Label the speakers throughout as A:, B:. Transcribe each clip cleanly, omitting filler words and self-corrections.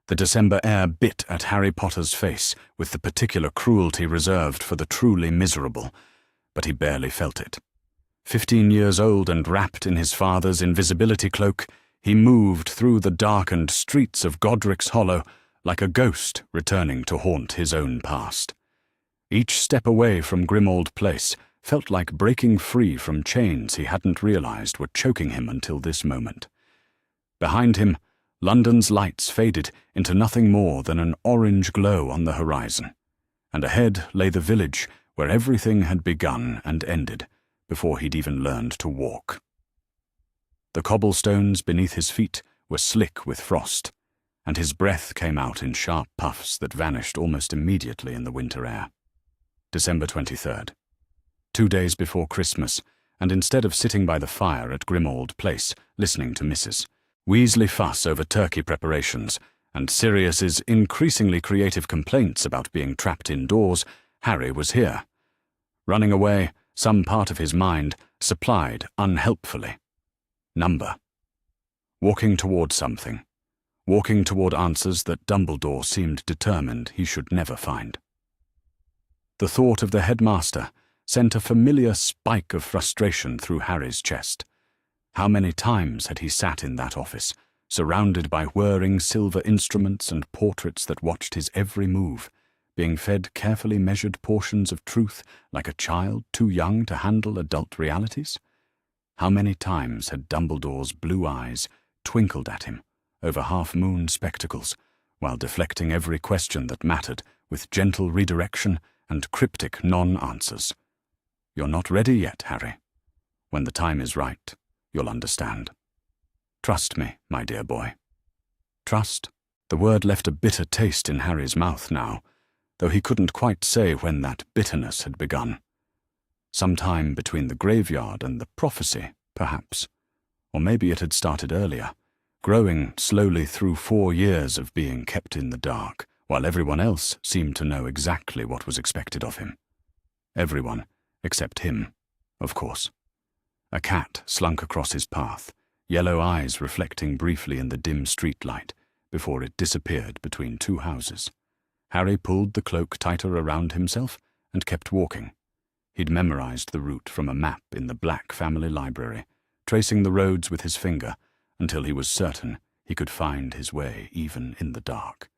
A: The December air bit at Harry Potter's face with the particular cruelty reserved for the truly miserable, but he barely felt it. 15 years old and wrapped in his father's invisibility cloak, he moved through the darkened streets of Godric's Hollow like a ghost returning to haunt his own past. Each step away from Grimmauld Place felt like breaking free from chains he hadn't realized were choking him until this moment. Behind him, London's lights faded into nothing more than an orange glow on the horizon, and ahead lay the village where everything had begun and ended before he'd even learned to walk. The cobblestones beneath his feet were slick with frost, and his breath came out in sharp puffs that vanished almost immediately in the winter air. December 23rd. 2 days before Christmas, and instead of sitting by the fire at Grimmauld Place listening to Mrs. Weasley fuss over turkey preparations and Sirius's increasingly creative complaints about being trapped indoors, Harry was here. Running away, some part of his mind supplied unhelpfully. Number. Walking toward something. Walking toward answers that Dumbledore seemed determined he should never find. The thought of the headmaster sent a familiar spike of frustration through Harry's chest. How many times had he sat in that office, surrounded by whirring silver instruments and portraits that watched his every move, being fed carefully measured portions of truth like a child too young to handle adult realities? How many times had Dumbledore's blue eyes twinkled at him over half-moon spectacles, while deflecting every question that mattered with gentle redirection and cryptic non-answers? You're not ready yet, Harry. When the time is right, you'll understand. Trust me, my dear boy. Trust? The word left a bitter taste in Harry's mouth now, though he couldn't quite say when that bitterness had begun. Sometime between the graveyard and the prophecy, perhaps. Or maybe it had started earlier, growing slowly through 4 years of being kept in the dark, while everyone else seemed to know exactly what was expected of him. Everyone, except him, of course. A cat slunk across his path, yellow eyes reflecting briefly in the dim streetlight before it disappeared between 2 houses. Harry pulled the cloak tighter around himself and kept walking. He'd memorized the route from a map in the Black family library, tracing the roads with his finger until he was certain he could find his way even in the dark.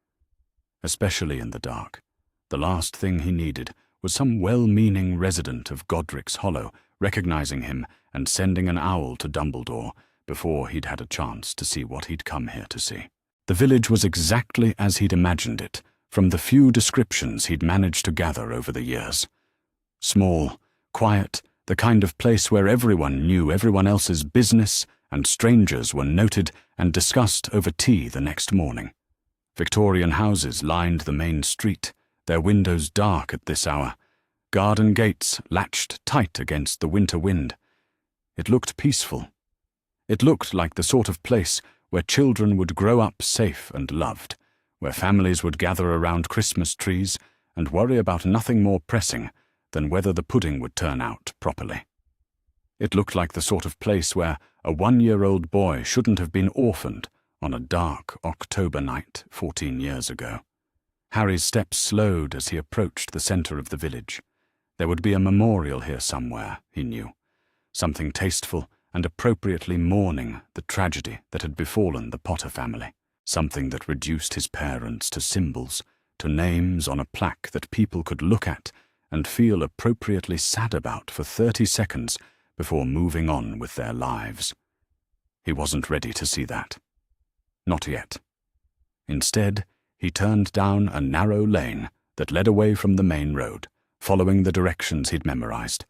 A: Especially in the dark, the last thing he needed was some well-meaning resident of Godric's Hollow recognizing him and sending an owl to Dumbledore before he'd had a chance to see what he'd come here to see. The village was exactly as he'd imagined it, from the few descriptions he'd managed to gather over the years. Small, quiet, the kind of place where everyone knew everyone else's business and strangers were noted and discussed over tea the next morning. Victorian houses lined the main street, their windows dark at this hour, garden gates latched tight against the winter wind. It looked peaceful. It looked like the sort of place where children would grow up safe and loved, where families would gather around Christmas trees and worry about nothing more pressing than whether the pudding would turn out properly. It looked like the sort of place where a 1-year-old boy shouldn't have been orphaned on a dark October night 14 years ago. Harry's steps slowed as he approached the center of the village. There would be a memorial here somewhere, he knew, something tasteful and appropriately mourning the tragedy that had befallen the Potter family, something that reduced his parents to symbols, to names on a plaque that people could look at and feel appropriately sad about for 30 seconds before moving on with their lives. He wasn't ready to see that. Not yet. Instead, he turned down a narrow lane that led away from the main road, following the directions he'd memorized.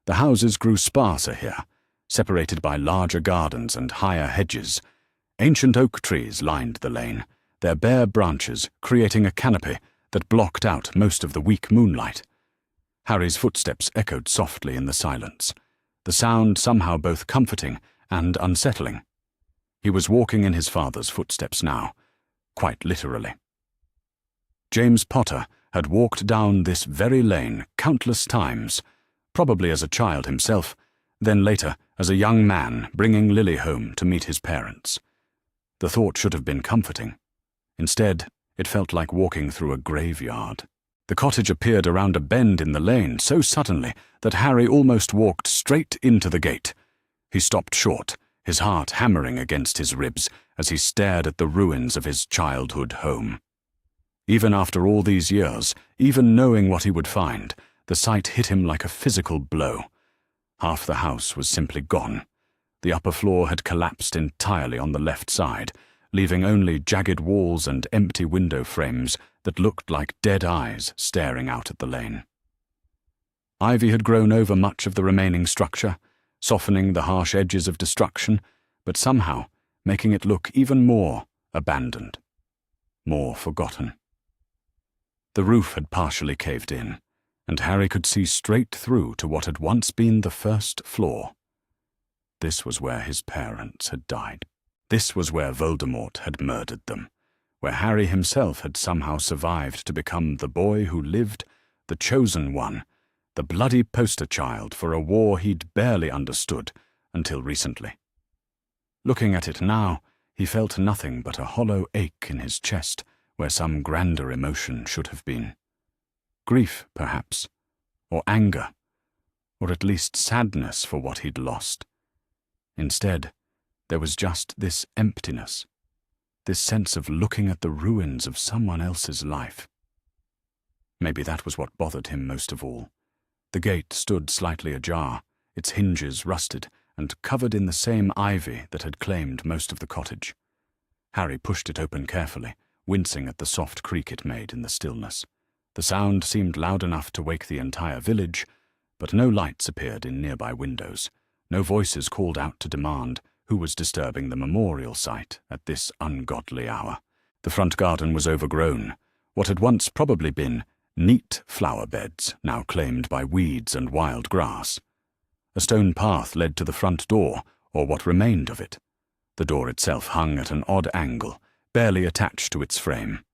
A: The houses grew sparser here, separated by larger gardens and higher hedges. Ancient oak trees lined the lane, their bare branches creating a canopy that blocked out most of the weak moonlight. Harry's footsteps echoed softly in the silence, the sound somehow both comforting and unsettling. He was walking in his father's footsteps now, quite literally. James Potter had walked down this very lane countless times, probably as a child himself, then later as a young man bringing Lily home to meet his parents. The thought should have been comforting. Instead, it felt like walking through a graveyard. The cottage appeared around a bend in the lane so suddenly that Harry almost walked straight into the gate. He stopped short, his heart hammering against his ribs as he stared at the ruins of his childhood home. Even after all these years, even knowing what he would find, the sight hit him like a physical blow. Half the house was simply gone. The upper floor had collapsed entirely on the left side, leaving only jagged walls and empty window frames that looked like dead eyes staring out at the lane. Ivy had grown over much of the remaining structure, softening the harsh edges of destruction, but somehow making it look even more abandoned, more forgotten. The roof had partially caved in, and Harry could see straight through to what had once been the first floor. This was where his parents had died. This was where Voldemort had murdered them, where Harry himself had somehow survived to become the boy who lived, the chosen one, the bloody poster child for a war he'd barely understood until recently. Looking at it now, he felt nothing but a hollow ache in his chest where some grander emotion should have been. Grief, perhaps, or anger, or at least sadness for what he'd lost. Instead, there was just this emptiness, this sense of looking at the ruins of someone else's life. Maybe that was what bothered him most of all. The gate stood slightly ajar, its hinges rusted and covered in the same ivy that had claimed most of the cottage. Harry pushed it open carefully, wincing at the soft creak it made in the stillness. The sound seemed loud enough to wake the entire village, but no lights appeared in nearby windows. No voices called out to demand who was disturbing the memorial site at this ungodly hour. The front garden was overgrown. What had once probably been neat flower beds, now claimed by weeds and wild grass. A stone path led to the front door, or what remained of it. The door itself hung at an odd angle, barely attached to its frame.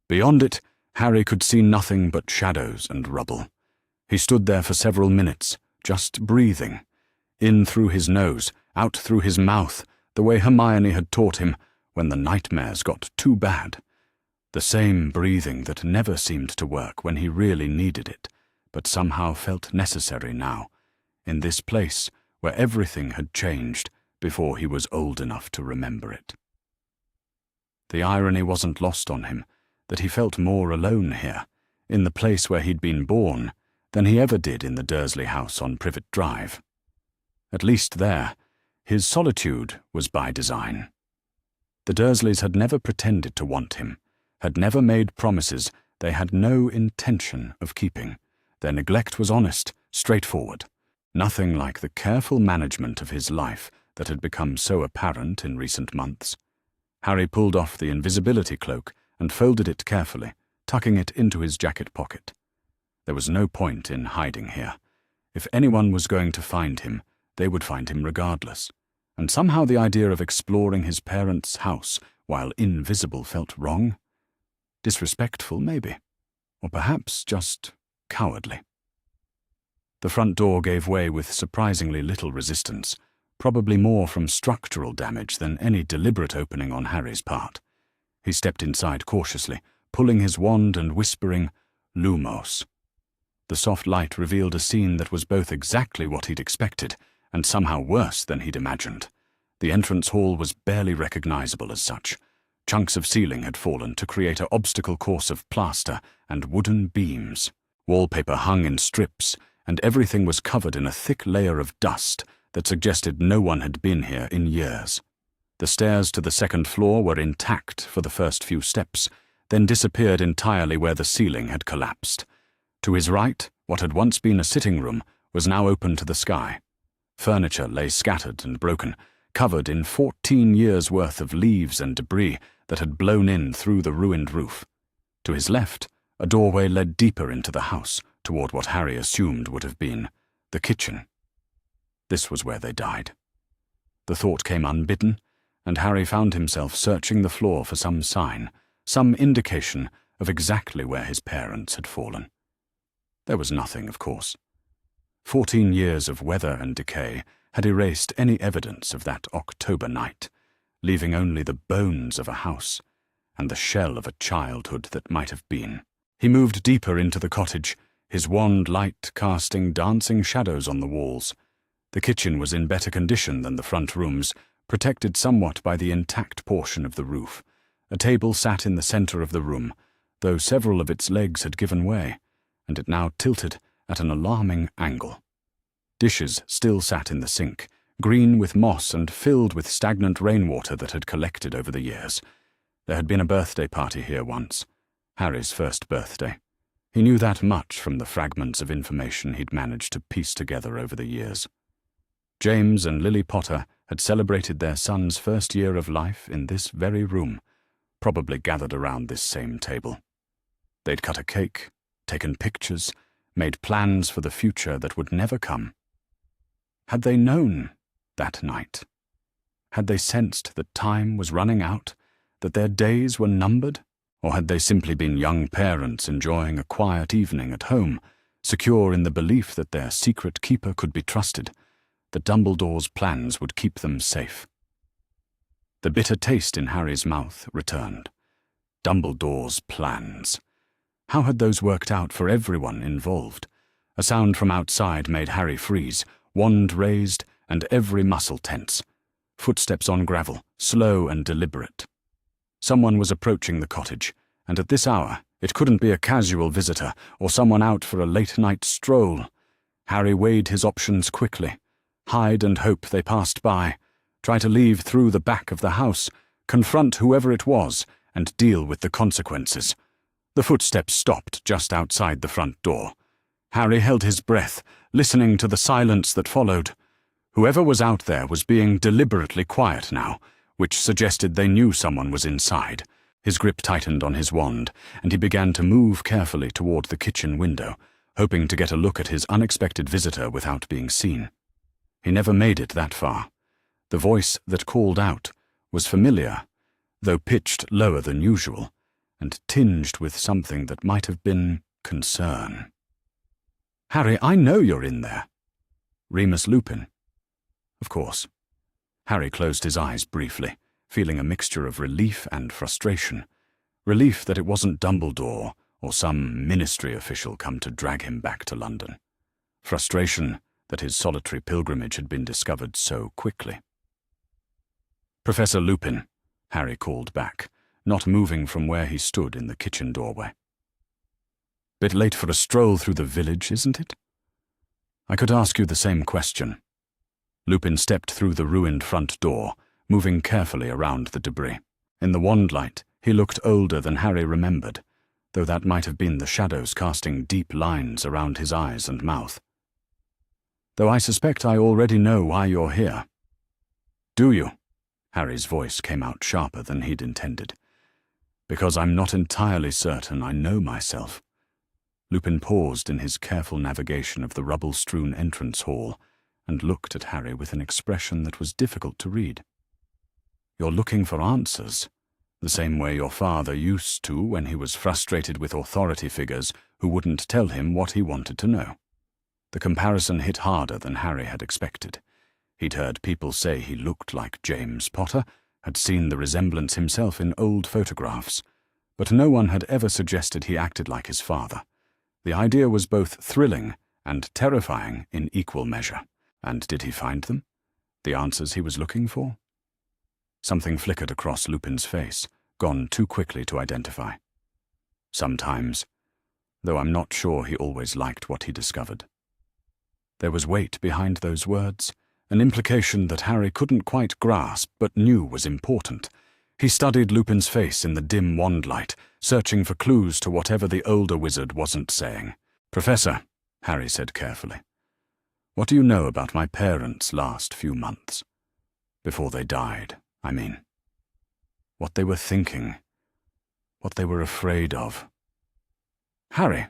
A: Beyond it, Harry could see nothing but shadows and rubble. He stood there for several minutes, just breathing. In through his nose, out through his mouth, the way Hermione had taught him when the nightmares got too bad. The same breathing that never seemed to work when he really needed it, but somehow felt necessary now, in this place where everything had changed before he was old enough to remember it. The irony wasn't lost on him that he felt more alone here, in the place where he'd been born, than he ever did in the Dursley house on Privet Drive. At least there, his solitude was by design. The Dursleys had never pretended to want him, had never made promises they had no intention of keeping. Their neglect was honest, straightforward. Nothing like the careful management of his life that had become so apparent in recent months. Harry pulled off the invisibility cloak and folded it carefully, tucking it into his jacket pocket. There was no point in hiding here. If anyone was going to find him, they would find him regardless. And somehow the idea of exploring his parents' house while invisible felt wrong. Disrespectful, maybe. Or perhaps just cowardly. The front door gave way with surprisingly little resistance, probably more from structural damage than any deliberate opening on Harry's part. He stepped inside cautiously, pulling his wand and whispering, "Lumos." The soft light revealed a scene that was both exactly what he'd expected and somehow worse than he'd imagined. The entrance hall was barely recognizable as such. Chunks of ceiling had fallen to create an obstacle course of plaster and wooden beams. Wallpaper hung in strips, and everything was covered in a thick layer of dust that suggested no one had been here in years. The stairs to the second floor were intact for the first few steps, then disappeared entirely where the ceiling had collapsed. To his right, what had once been a sitting room was now open to the sky. Furniture lay scattered and broken, covered in 14 years' worth of leaves and debris that had blown in through the ruined roof. To his left, a doorway led deeper into the house, toward what Harry assumed would have been the kitchen. This was where they died. The thought came unbidden, and Harry found himself searching the floor for some sign, some indication of exactly where his parents had fallen. There was nothing, of course. 14 years of weather and decay had erased any evidence of that October night, leaving only the bones of a house, and the shell of a childhood that might have been. He moved deeper into the cottage, his wand light casting dancing shadows on the walls. The kitchen was in better condition than the front rooms, protected somewhat by the intact portion of the roof. A table sat in the center of the room, though several of its legs had given way, and it now tilted at an alarming angle. Dishes still sat in the sink, green with moss and filled with stagnant rainwater that had collected over the years. There had been a birthday party here once, Harry's first birthday. He knew that much from the fragments of information he'd managed to piece together over the years. James and Lily Potter had celebrated their son's first year of life in this very room, probably gathered around this same table. They'd cut a cake, taken pictures, made plans for the future that would never come. Had they known that night? Had they sensed that time was running out, that their days were numbered? Or had they simply been young parents enjoying a quiet evening at home, secure in the belief that their secret keeper could be trusted, that Dumbledore's plans would keep them safe? The bitter taste in Harry's mouth returned. Dumbledore's plans. How had those worked out for everyone involved? A sound from outside made Harry freeze, wand raised and every muscle tense. Footsteps on gravel, slow and deliberate. Someone was approaching the cottage, and at this hour it couldn't be a casual visitor or someone out for a late-night stroll. Harry weighed his options quickly. Hide and hope they passed by. Try to leave through the back of the house, confront whoever it was, and deal with the consequences. The footsteps stopped just outside the front door. Harry held his breath, listening to the silence that followed. Whoever was out there was being deliberately quiet now, which suggested they knew someone was inside. His grip tightened on his wand, and he began to move carefully toward the kitchen window, hoping to get a look at his unexpected visitor without being seen. He never made it that far. The voice that called out was familiar, though pitched lower than usual, and tinged with something that might have been concern. "Harry, I know you're in there." Remus Lupin. Of course. Harry closed his eyes briefly, feeling a mixture of relief and frustration. Relief that it wasn't Dumbledore or some ministry official come to drag him back to London. Frustration that his solitary pilgrimage had been discovered so quickly. "Professor Lupin," Harry called back, not moving from where he stood in the kitchen doorway. "Bit late for a stroll through the village, isn't it?" "I could ask you the same question." Lupin stepped through the ruined front door, moving carefully around the debris. In the wand light, he looked older than Harry remembered, though that might have been the shadows casting deep lines around his eyes and mouth. "Though I suspect I already know why you're here." "Do you?" Harry's voice came out sharper than he'd intended. "Because I'm not entirely certain I know myself." Lupin paused in his careful navigation of the rubble-strewn entrance hall and looked at Harry with an expression that was difficult to read. "You're looking for answers, the same way your father used to when he was frustrated with authority figures who wouldn't tell him what he wanted to know." The comparison hit harder than Harry had expected. He'd heard people say he looked like James Potter, had seen the resemblance himself in old photographs, but no one had ever suggested he acted like his father. The idea was both thrilling and terrifying in equal measure. And did he find them? The answers he was looking for? Something flickered across Lupin's face, gone too quickly to identify. Sometimes, though I'm not sure he always liked what he discovered. There was weight behind those words, an implication that Harry couldn't quite grasp but knew was important. He studied Lupin's face in the dim wand light, searching for clues to whatever the older wizard wasn't saying. "Professor," Harry said carefully, "what do you know about my parents' last few months? Before they died, I mean. What they were thinking, what they were afraid of." "Harry,"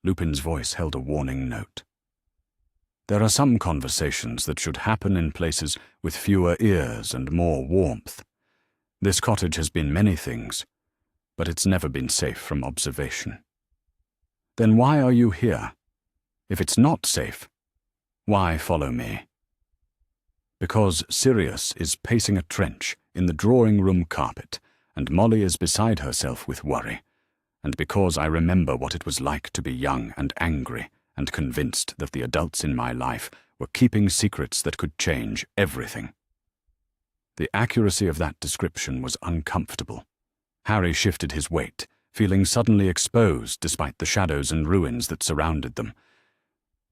A: Lupin's voice held a warning note. "There are some conversations that should happen in places with fewer ears and more warmth. This cottage has been many things, but it's never been safe from observation." "Then why are you here? If it's not safe, why follow me?" "Because Sirius is pacing a trench in the drawing-room carpet, and Molly is beside herself with worry, and because I remember what it was like to be young and angry and convinced that the adults in my life were keeping secrets that could change everything." The accuracy of that description was uncomfortable. Harry shifted his weight, feeling suddenly exposed despite the shadows and ruins that surrounded them.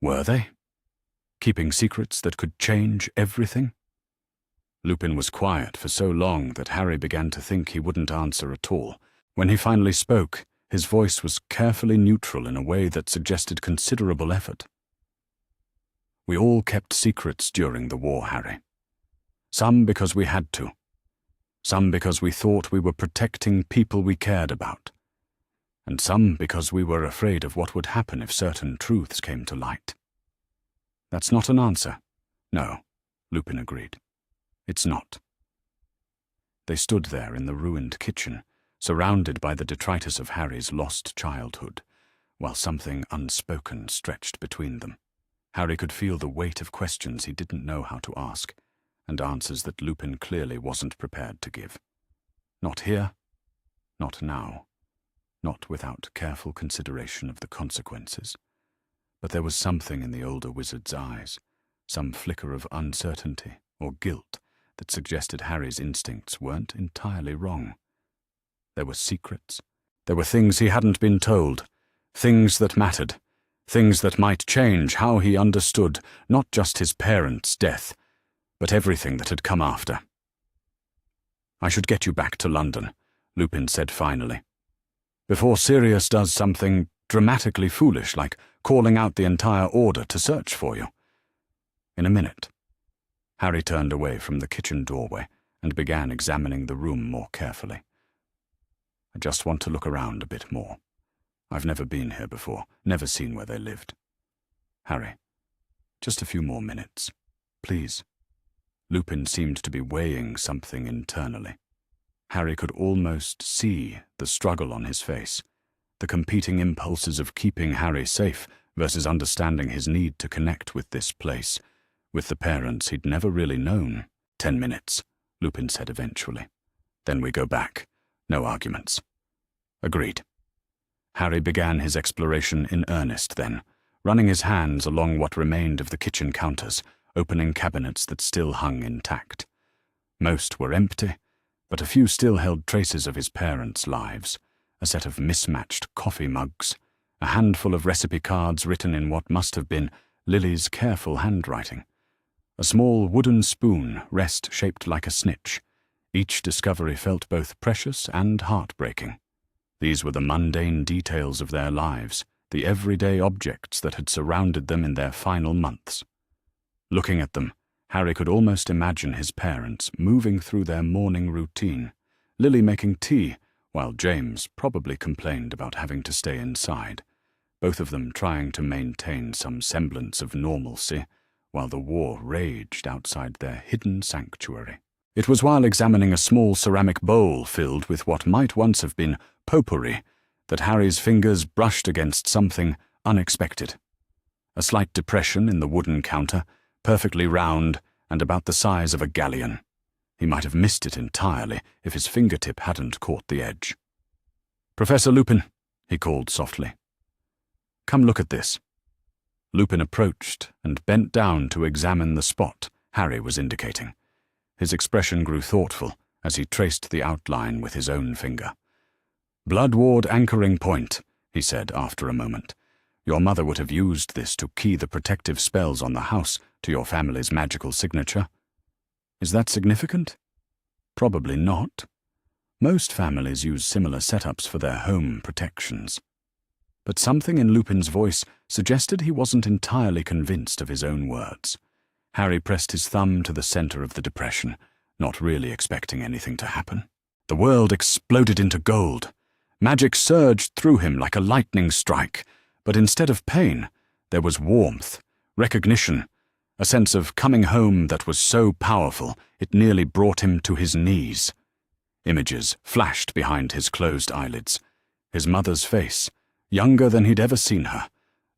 A: Were they? Keeping secrets that could change everything? Lupin was quiet for so long that Harry began to think he wouldn't answer at all. When he finally spoke, his voice was carefully neutral in a way that suggested considerable effort. "We all kept secrets during the war, Harry. Some because we had to. Some because we thought we were protecting people we cared about. And some because we were afraid of what would happen if certain truths came to light." "That's not an answer." "No," Lupin agreed. "It's not." They stood there in the ruined kitchen, surrounded by the detritus of Harry's lost childhood, while something unspoken stretched between them. Harry could feel the weight of questions he didn't know how to ask, and answers that Lupin clearly wasn't prepared to give. Not here, not now, not without careful consideration of the consequences. But there was something in the older wizard's eyes, some flicker of uncertainty or guilt that suggested Harry's instincts weren't entirely wrong. There were secrets. There were things he hadn't been told, things that mattered, things that might change how he understood not just his parents' death, but everything that had come after. "I should get you back to London," Lupin said finally, "before Sirius does something dramatically foolish like calling out the entire Order to search for you." "In a minute." Harry turned away from the kitchen doorway and began examining the room more carefully. "I just want to look around a bit more. I've never been here before, never seen where they lived. Harry, just a few more minutes, please." Lupin seemed to be weighing something internally. Harry could almost see the struggle on his face, the competing impulses of keeping Harry safe versus understanding his need to connect with this place, with the parents he'd never really known. 10 minutes, Lupin said eventually. "Then we go back. No arguments." "Agreed." Harry began his exploration in earnest then, running his hands along what remained of the kitchen counters, opening cabinets that still hung intact. Most were empty, but a few still held traces of his parents' lives, a set of mismatched coffee mugs, a handful of recipe cards written in what must have been Lily's careful handwriting, a small wooden spoon rest-shaped like a snitch. Each discovery felt both precious and heartbreaking. These were the mundane details of their lives, the everyday objects that had surrounded them in their final months. Looking at them, Harry could almost imagine his parents moving through their morning routine, Lily making tea, while James probably complained about having to stay inside, both of them trying to maintain some semblance of normalcy, while the war raged outside their hidden sanctuary. It was while examining a small ceramic bowl filled with what might once have been potpourri that Harry's fingers brushed against something unexpected. A slight depression in the wooden counter, perfectly round and about the size of a galleon. He might have missed it entirely if his fingertip hadn't caught the edge. "Professor Lupin," he called softly. "Come look at this." Lupin approached and bent down to examine the spot Harry was indicating. His expression grew thoughtful as he traced the outline with his own finger. "Bloodward anchoring point," he said after a moment. "Your mother would have used this to key the protective spells on the house to your family's magical signature. Is that significant? Probably not. Most families use similar setups for their home protections." But something in Lupin's voice suggested he wasn't entirely convinced of his own words. Harry pressed his thumb to the center of the depression, not really expecting anything to happen. The world exploded into gold. Magic surged through him like a lightning strike, but instead of pain, there was warmth, recognition, a sense of coming home that was so powerful it nearly brought him to his knees. Images flashed behind his closed eyelids. His mother's face, younger than he'd ever seen her,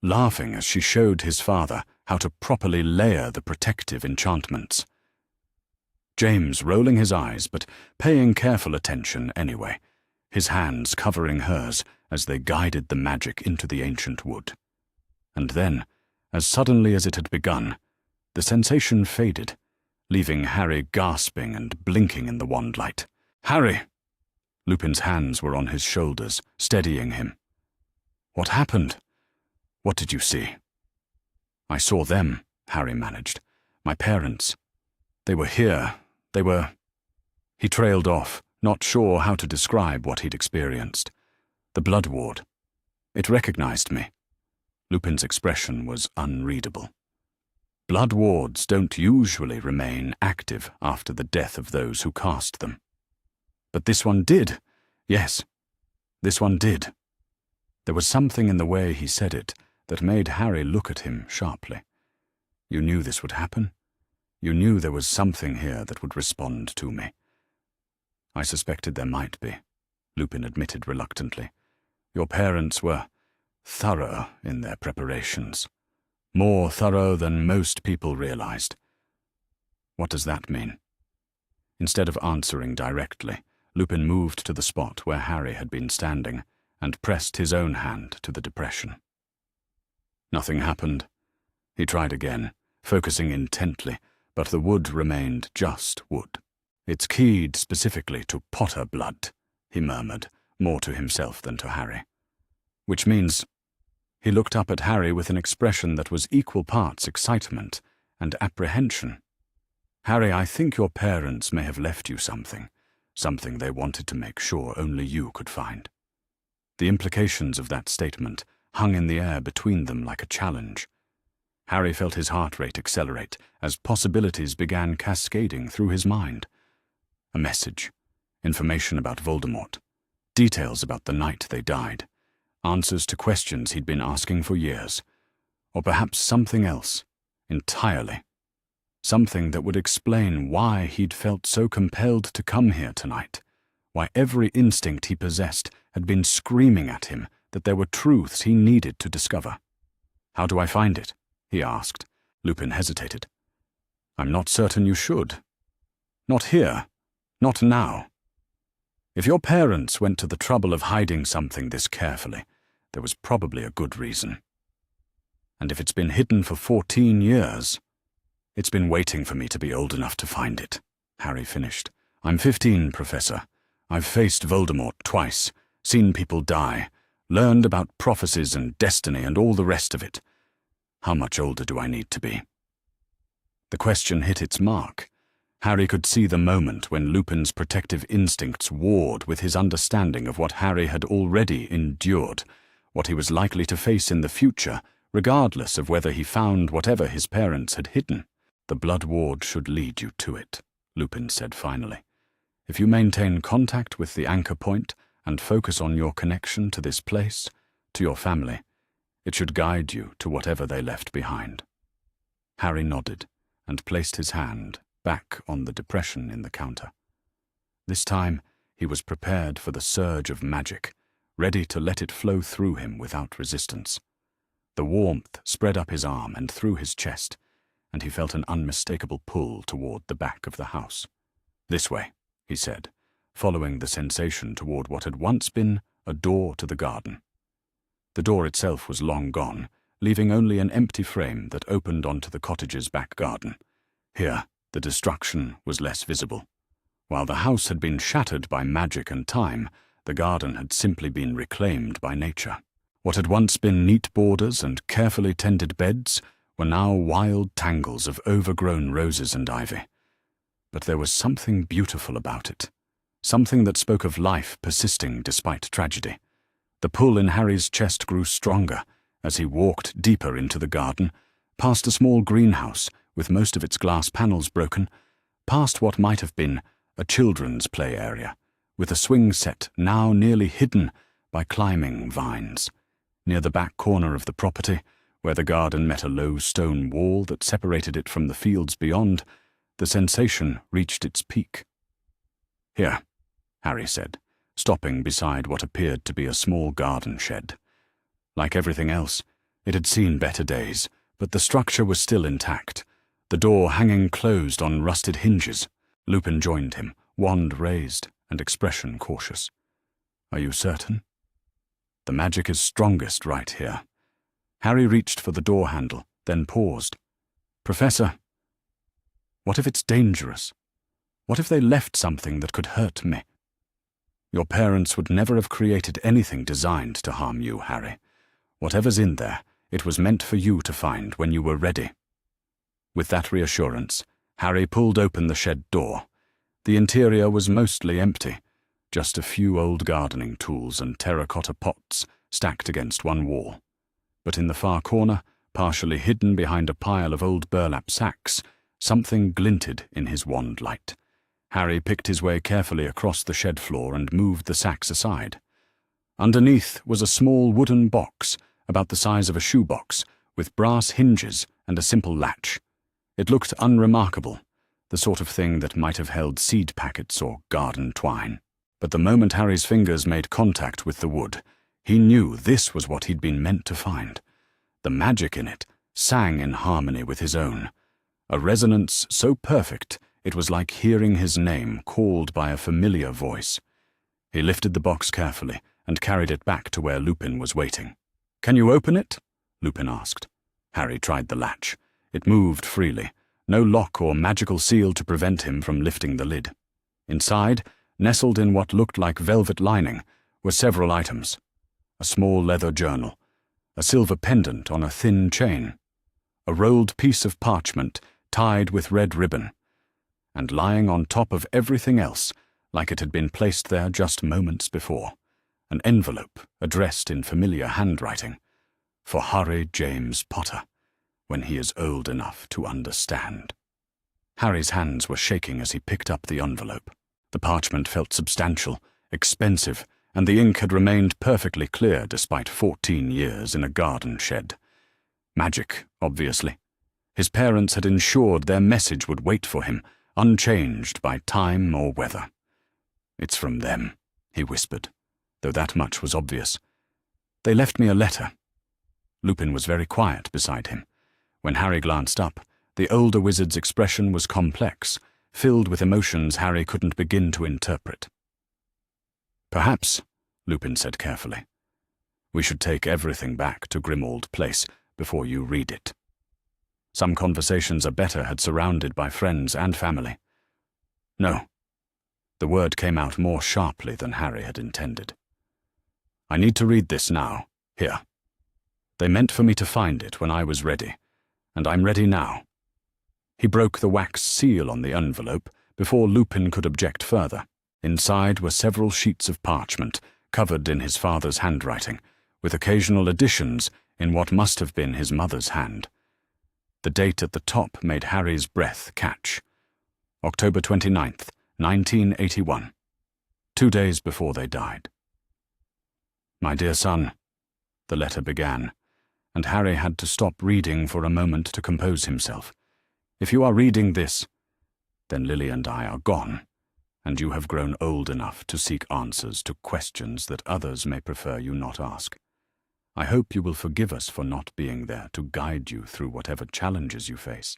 A: laughing as she showed his father how to properly layer the protective enchantments. James rolling his eyes but paying careful attention anyway, his hands covering hers as they guided the magic into the ancient wood. And then, as suddenly as it had begun, the sensation faded, leaving Harry gasping and blinking in the wand light. "Harry!" Lupin's hands were on his shoulders, steadying him. "What happened? What did you see?" "I saw them," Harry managed. "My parents. They were here. They were—" He trailed off, not sure how to describe what he'd experienced. "The blood ward. It recognized me." Lupin's expression was unreadable. Blood wards don't usually remain active after the death of those who cast them. But this one did. Yes, this one did. There was something in the way he said it that made Harry look at him sharply. "You knew this would happen? You knew there was something here that would respond to me?" "I suspected there might be," Lupin admitted reluctantly. "Your parents were thorough in their preparations. More thorough than most people realized." "What does that mean?" Instead of answering directly, Lupin moved to the spot where Harry had been standing and pressed his own hand to the depression. Nothing happened. He tried again, focusing intently, but the wood remained just wood. "It's keyed specifically to Potter blood," he murmured, more to himself than to Harry. "Which means—" He looked up at Harry with an expression that was equal parts excitement and apprehension. "Harry, I think your parents may have left you something they wanted to make sure only you could find." The implications of that statement hung in the air between them like a challenge. Harry felt his heart rate accelerate as possibilities began cascading through his mind. A message, information about Voldemort, details about the night they died, answers to questions he'd been asking for years, or perhaps something else, entirely. Something that would explain why he'd felt so compelled to come here tonight, why every instinct he possessed had been screaming at him that there were truths he needed to discover. "How do I find it?" he asked. Lupin hesitated. "I'm not certain you should. Not here. Not now. If your parents went to the trouble of hiding something this carefully, there was probably a good reason. And if it's been hidden for 14 years... "It's been waiting for me to be old enough to find it," Harry finished. "I'm 15, Professor. I've faced Voldemort twice, seen people die, learned about prophecies and destiny and all the rest of it. How much older do I need to be?" The question hit its mark. Harry could see the moment when Lupin's protective instincts warred with his understanding of what Harry had already endured, what he was likely to face in the future, regardless of whether he found whatever his parents had hidden. "The blood ward should lead you to it," Lupin said finally. "If you maintain contact with the anchor point and focus on your connection to this place, to your family, it should guide you to whatever they left behind." Harry nodded and placed his hand back on the depression in the counter. This time, he was prepared for the surge of magic, ready to let it flow through him without resistance. The warmth spread up his arm and through his chest, and he felt an unmistakable pull toward the back of the house. "This way," he said, following the sensation toward what had once been a door to the garden. The door itself was long gone, leaving only an empty frame that opened onto the cottage's back garden. Here, the destruction was less visible. While the house had been shattered by magic and time, the garden had simply been reclaimed by nature. What had once been neat borders and carefully tended beds were now wild tangles of overgrown roses and ivy. But there was something beautiful about it, something that spoke of life persisting despite tragedy. The pull in Harry's chest grew stronger as he walked deeper into the garden, past a small greenhouse with most of its glass panels broken, past what might have been a children's play area, with a swing set now nearly hidden by climbing vines. Near the back corner of the property, where the garden met a low stone wall that separated it from the fields beyond, the sensation reached its peak. "Here," Harry said, stopping beside what appeared to be a small garden shed. Like everything else, it had seen better days, but the structure was still intact, the door hanging closed on rusted hinges. Lupin joined him, wand raised and expression cautious. "Are you certain?" "The magic is strongest right here." Harry reached for the door handle, then paused. "Professor, what if it's dangerous? What if they left something that could hurt me?" "Your parents would never have created anything designed to harm you, Harry. Whatever's in there, it was meant for you to find when you were ready." With that reassurance, Harry pulled open the shed door. The interior was mostly empty, just a few old gardening tools and terracotta pots stacked against one wall. But in the far corner, partially hidden behind a pile of old burlap sacks, something glinted in his wand light. Harry picked his way carefully across the shed floor and moved the sacks aside. Underneath was a small wooden box, about the size of a shoebox, with brass hinges and a simple latch. It looked unremarkable, the sort of thing that might have held seed packets or garden twine. But the moment Harry's fingers made contact with the wood, he knew this was what he'd been meant to find. The magic in it sang in harmony with his own, a resonance so perfect it was like hearing his name called by a familiar voice. He lifted the box carefully and carried it back to where Lupin was waiting. "Can you open it?" Lupin asked. Harry tried the latch. It moved freely, no lock or magical seal to prevent him from lifting the lid. Inside, nestled in what looked like velvet lining, were several items: a small leather journal, a silver pendant on a thin chain, a rolled piece of parchment tied with red ribbon, and lying on top of everything else, like it had been placed there just moments before, an envelope addressed in familiar handwriting, "For Harry James Potter, when he is old enough to understand." Harry's hands were shaking as he picked up the envelope. The parchment felt substantial, expensive, and the ink had remained perfectly clear despite 14 years in a garden shed. Magic, obviously. His parents had ensured their message would wait for him, unchanged by time or weather. "It's from them," he whispered, though that much was obvious. "They left me a letter." Lupin was very quiet beside him. When Harry glanced up, the older wizard's expression was complex, filled with emotions Harry couldn't begin to interpret. "Perhaps," Lupin said carefully, "we should take everything back to Grimmauld Place before you read it. Some conversations are better had surrounded by friends and family." "No." The word came out more sharply than Harry had intended. "I need to read this now, here. They meant for me to find it when I was ready, and I'm ready now." He broke the wax seal on the envelope before Lupin could object further. Inside were several sheets of parchment, covered in his father's handwriting, with occasional additions in what must have been his mother's hand. The date at the top made Harry's breath catch. October 29th, 1981. 2 days before they died. "My dear son," the letter began, and Harry had to stop reading for a moment to compose himself. "If you are reading this, then Lily and I are gone, and you have grown old enough to seek answers to questions that others may prefer you not ask. I hope you will forgive us for not being there to guide you through whatever challenges you face,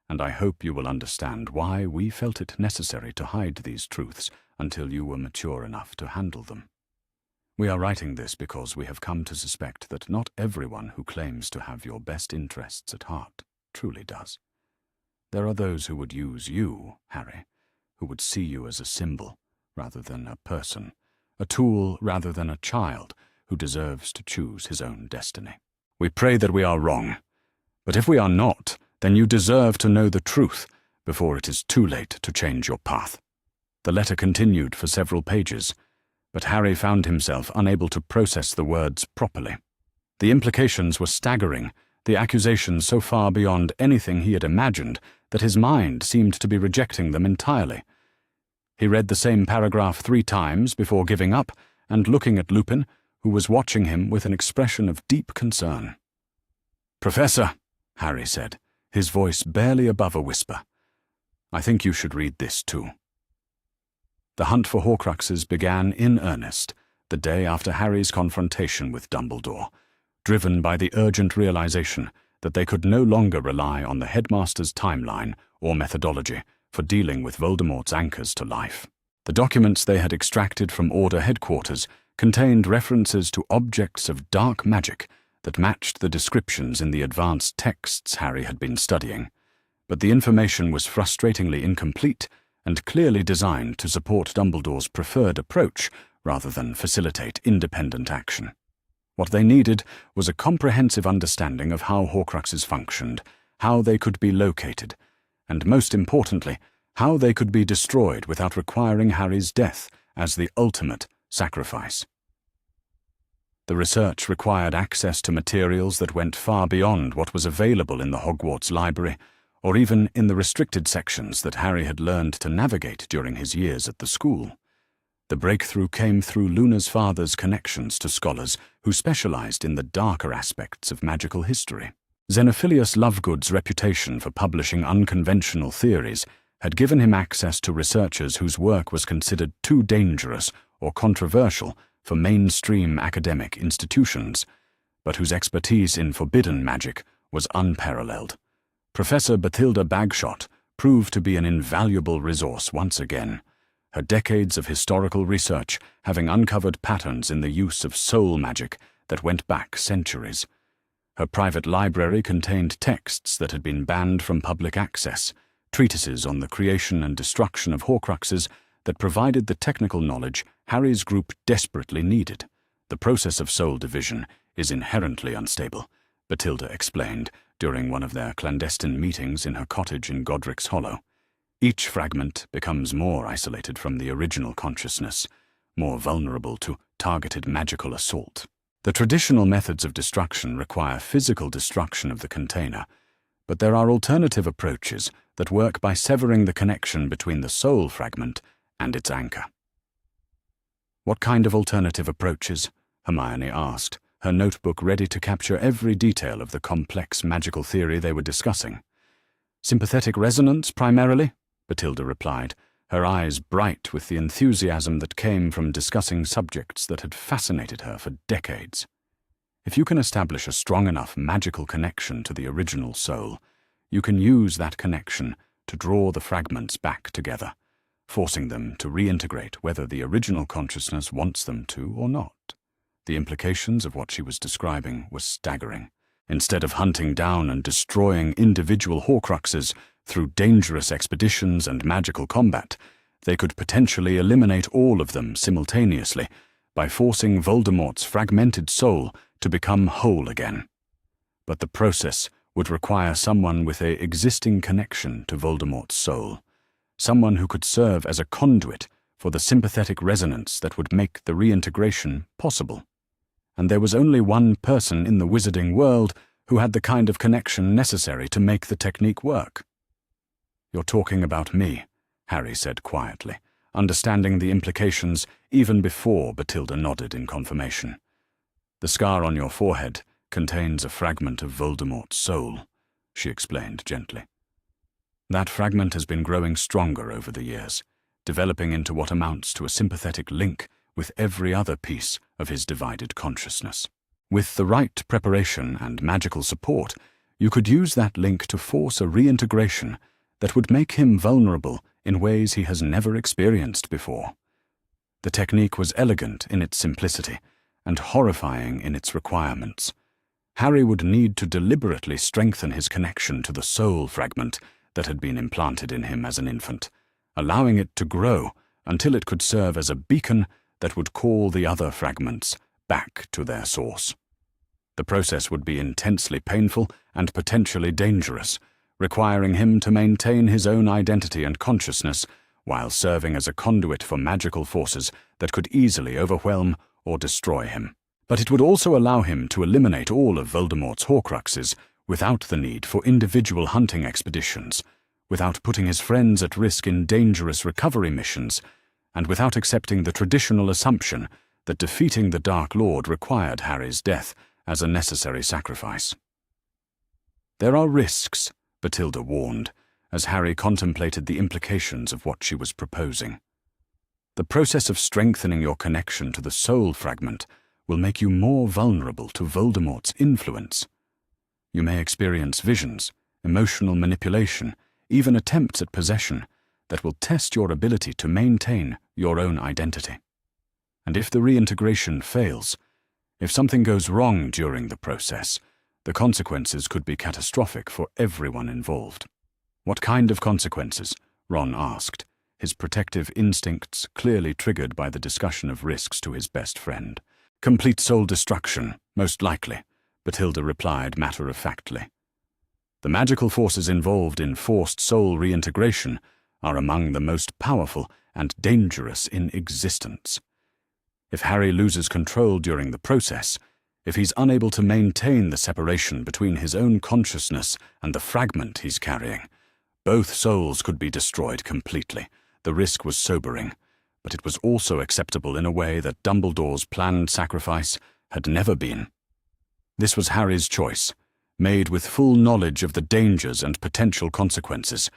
A: and I hope you will understand why we felt it necessary to hide these truths until you were mature enough to handle them. We are writing this because we have come to suspect that not everyone who claims to have your best interests at heart truly does. There are those who would use you, Harry, who would see you as a symbol rather than a person, a tool rather than a child who deserves to choose his own destiny. We pray that we are wrong, but if we are not, then you deserve to know the truth before it is too late to change your path." The letter continued for several pages, but Harry found himself unable to process the words properly. The implications were staggering, the accusations so far beyond anything he had imagined that his mind seemed to be rejecting them entirely. He read the same paragraph 3 times before giving up and looking at Lupin, who was watching him with an expression of deep concern. "Professor," Harry said, his voice barely above a whisper, "I think you should read this too." The hunt for Horcruxes began in earnest the day after Harry's confrontation with Dumbledore, driven by the urgent realization that they could no longer rely on the headmaster's timeline or methodology for dealing with Voldemort's anchors to life. The documents they had extracted from Order headquarters contained references to objects of dark magic that matched the descriptions in the advanced texts Harry had been studying, but the information was frustratingly incomplete and clearly designed to support Dumbledore's preferred approach rather than facilitate independent action. What they needed was a comprehensive understanding of how Horcruxes functioned, how they could be located, and most importantly, how they could be destroyed without requiring Harry's death as the ultimate sacrifice. The research required access to materials that went far beyond what was available in the Hogwarts library, or even in the restricted sections that Harry had learned to navigate during his years at the school. The breakthrough came through Luna's father's connections to scholars who specialized in the darker aspects of magical history. Xenophilius Lovegood's reputation for publishing unconventional theories had given him access to researchers whose work was considered too dangerous or controversial for mainstream academic institutions, but whose expertise in forbidden magic was unparalleled. Professor Bathilda Bagshot proved to be an invaluable resource once again, her decades of historical research having uncovered patterns in the use of soul magic that went back centuries. Her private library contained texts that had been banned from public access, treatises on the creation and destruction of Horcruxes that provided the technical knowledge Harry's group desperately needed. The process of soul division is inherently unstable, Bathilda explained during one of their clandestine meetings in her cottage in Godric's Hollow. Each fragment becomes more isolated from the original consciousness, more vulnerable to targeted magical assault. The traditional methods of destruction require physical destruction of the container, but there are alternative approaches that work by severing the connection between the soul fragment and its anchor. "What kind of alternative approaches?" Hermione asked, her notebook ready to capture every detail of the complex magical theory they were discussing. "Sympathetic resonance, primarily," Bathilda replied, her eyes bright with the enthusiasm that came from discussing subjects that had fascinated her for decades. If you can establish a strong enough magical connection to the original soul, you can use that connection to draw the fragments back together, forcing them to reintegrate whether the original consciousness wants them to or not. The implications of what she was describing were staggering. Instead of hunting down and destroying individual Horcruxes through dangerous expeditions and magical combat, they could potentially eliminate all of them simultaneously by forcing Voldemort's fragmented soul to become whole again. But the process would require someone with an existing connection to Voldemort's soul, someone who could serve as a conduit for the sympathetic resonance that would make the reintegration possible. And there was only one person in the wizarding world who had the kind of connection necessary to make the technique work. "You're talking about me," Harry said quietly, understanding the implications even before Bathilda nodded in confirmation. "The scar on your forehead contains a fragment of Voldemort's soul," she explained gently. "That fragment has been growing stronger over the years, developing into what amounts to a sympathetic link with every other piece of his divided consciousness. With the right preparation and magical support, you could use that link to force a reintegration that would make him vulnerable in ways he has never experienced before." The technique was elegant in its simplicity and horrifying in its requirements. Harry would need to deliberately strengthen his connection to the soul fragment that had been implanted in him as an infant, allowing it to grow until it could serve as a beacon that would call the other fragments back to their source. The process would be intensely painful and potentially dangerous, requiring him to maintain his own identity and consciousness while serving as a conduit for magical forces that could easily overwhelm or destroy him. But it would also allow him to eliminate all of Voldemort's Horcruxes without the need for individual hunting expeditions, without putting his friends at risk in dangerous recovery missions, and without accepting the traditional assumption that defeating the Dark Lord required Harry's death as a necessary sacrifice. "There are risks," Bathilda warned, as Harry contemplated the implications of what she was proposing. "The process of strengthening your connection to the soul fragment will make you more vulnerable to Voldemort's influence. You may experience visions, emotional manipulation, even attempts at possession, that will test your ability to maintain your own identity. And if the reintegration fails, if something goes wrong during the process, the consequences could be catastrophic for everyone involved. What kind of consequences? Ron asked, his protective instincts clearly triggered by the discussion of risks to his best friend. Complete soul destruction, most likely, Bathilda replied matter-of-factly. The magical forces involved in forced soul reintegration are among the most powerful and dangerous in existence. If Harry loses control during the process, if he's unable to maintain the separation between his own consciousness and the fragment he's carrying, both souls could be destroyed completely. The risk was sobering, but it was also acceptable in a way that Dumbledore's planned sacrifice had never been. This was Harry's choice, made with full knowledge of the dangers and potential consequences.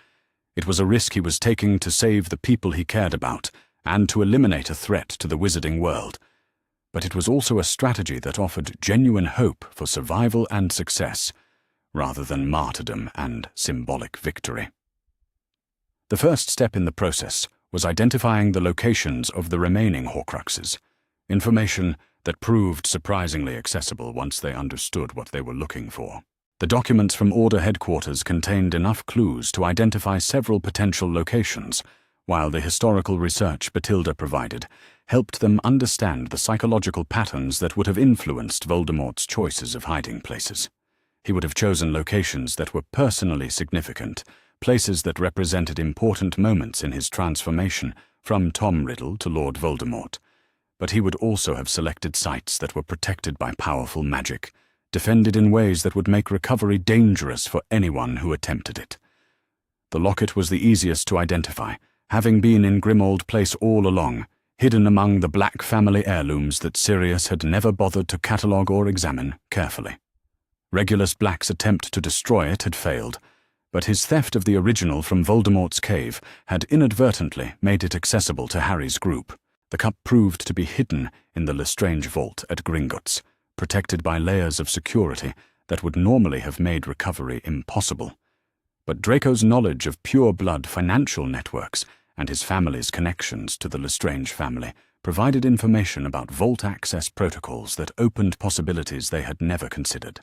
A: It was a risk he was taking to save the people he cared about and to eliminate a threat to the wizarding world. But it was also a strategy that offered genuine hope for survival and success, rather than martyrdom and symbolic victory. The first step in the process was identifying the locations of the remaining Horcruxes, information that proved surprisingly accessible once they understood what they were looking for. The documents from Order headquarters contained enough clues to identify several potential locations, while the historical research Bathilda provided helped them understand the psychological patterns that would have influenced Voldemort's choices of hiding places. He would have chosen locations that were personally significant, places that represented important moments in his transformation from Tom Riddle to Lord Voldemort. But he would also have selected sites that were protected by powerful magic, defended in ways that would make recovery dangerous for anyone who attempted it. The locket was the easiest to identify, having been in Grimmauld Place all along, hidden among the Black family heirlooms that Sirius had never bothered to catalogue or examine carefully. Regulus Black's attempt to destroy it had failed, but his theft of the original from Voldemort's cave had inadvertently made it accessible to Harry's group. The cup proved to be hidden in the Lestrange vault at Gringotts, protected by layers of security that would normally have made recovery impossible. But Draco's knowledge of pure-blood financial networks and his family's connections to the Lestrange family provided information about vault access protocols that opened possibilities they had never considered.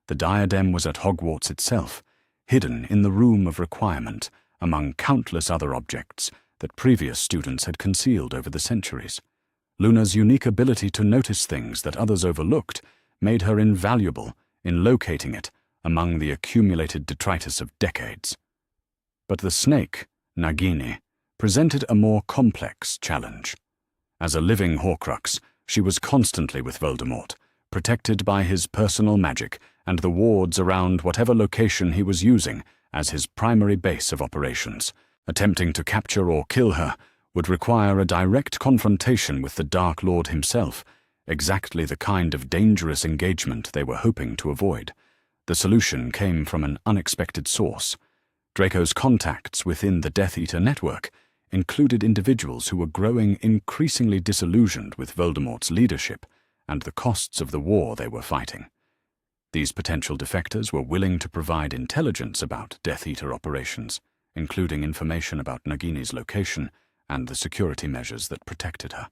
A: The diadem was at Hogwarts itself, hidden in the Room of Requirement among countless other objects that previous students had concealed over the centuries. Luna's unique ability to notice things that others overlooked made her invaluable in locating it among the accumulated detritus of decades. But the snake, Nagini, presented a more complex challenge. As a living Horcrux, she was constantly with Voldemort, protected by his personal magic and the wards around whatever location he was using as his primary base of operations. Attempting to capture or kill her would require a direct confrontation with the Dark Lord himself, exactly the kind of dangerous engagement they were hoping to avoid. The solution came from an unexpected source. Draco's contacts within the Death Eater network included individuals who were growing increasingly disillusioned with Voldemort's leadership and the costs of the war they were fighting. These potential defectors were willing to provide intelligence about Death Eater operations, including information about Nagini's location and the security measures that protected her.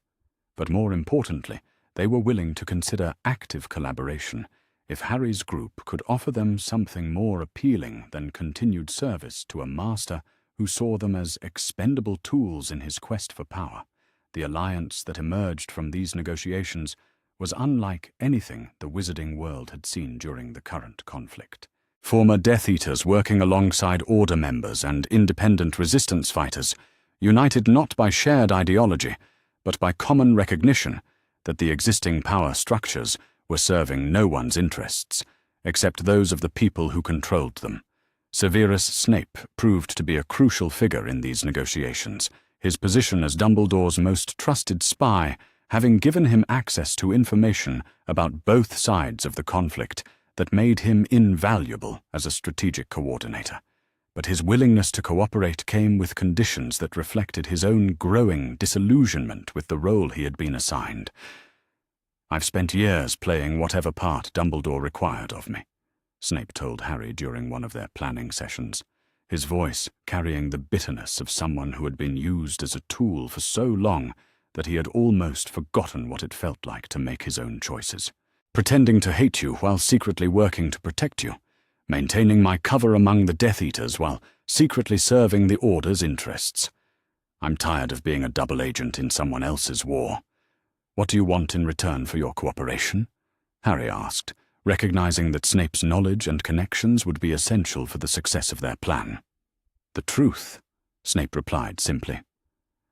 A: But more importantly, they were willing to consider active collaboration if Harry's group could offer them something more appealing than continued service to a master who saw them as expendable tools in his quest for power. The alliance that emerged from these negotiations was unlike anything the wizarding world had seen during the current conflict. Former Death Eaters working alongside Order members and independent resistance fighters, united not by shared ideology, but by common recognition that the existing power structures were serving no one's interests, except those of the people who controlled them. Severus Snape proved to be a crucial figure in these negotiations, his position as Dumbledore's most trusted spy having given him access to information about both sides of the conflict that made him invaluable as a strategic coordinator. But his willingness to cooperate came with conditions that reflected his own growing disillusionment with the role he had been assigned. "I've spent years playing whatever part Dumbledore required of me," Snape told Harry during one of their planning sessions. his voice carrying the bitterness of someone who had been used as a tool for so long that he had almost forgotten what it felt like to make his own choices. Pretending to hate you while secretly working to protect you, maintaining my cover among the Death Eaters while secretly serving the Order's interests. I'm tired of being a double agent in someone else's war. What do you want in return for your cooperation? Harry asked, recognizing that Snape's knowledge and connections would be essential for the success of their plan. The truth, Snape replied simply.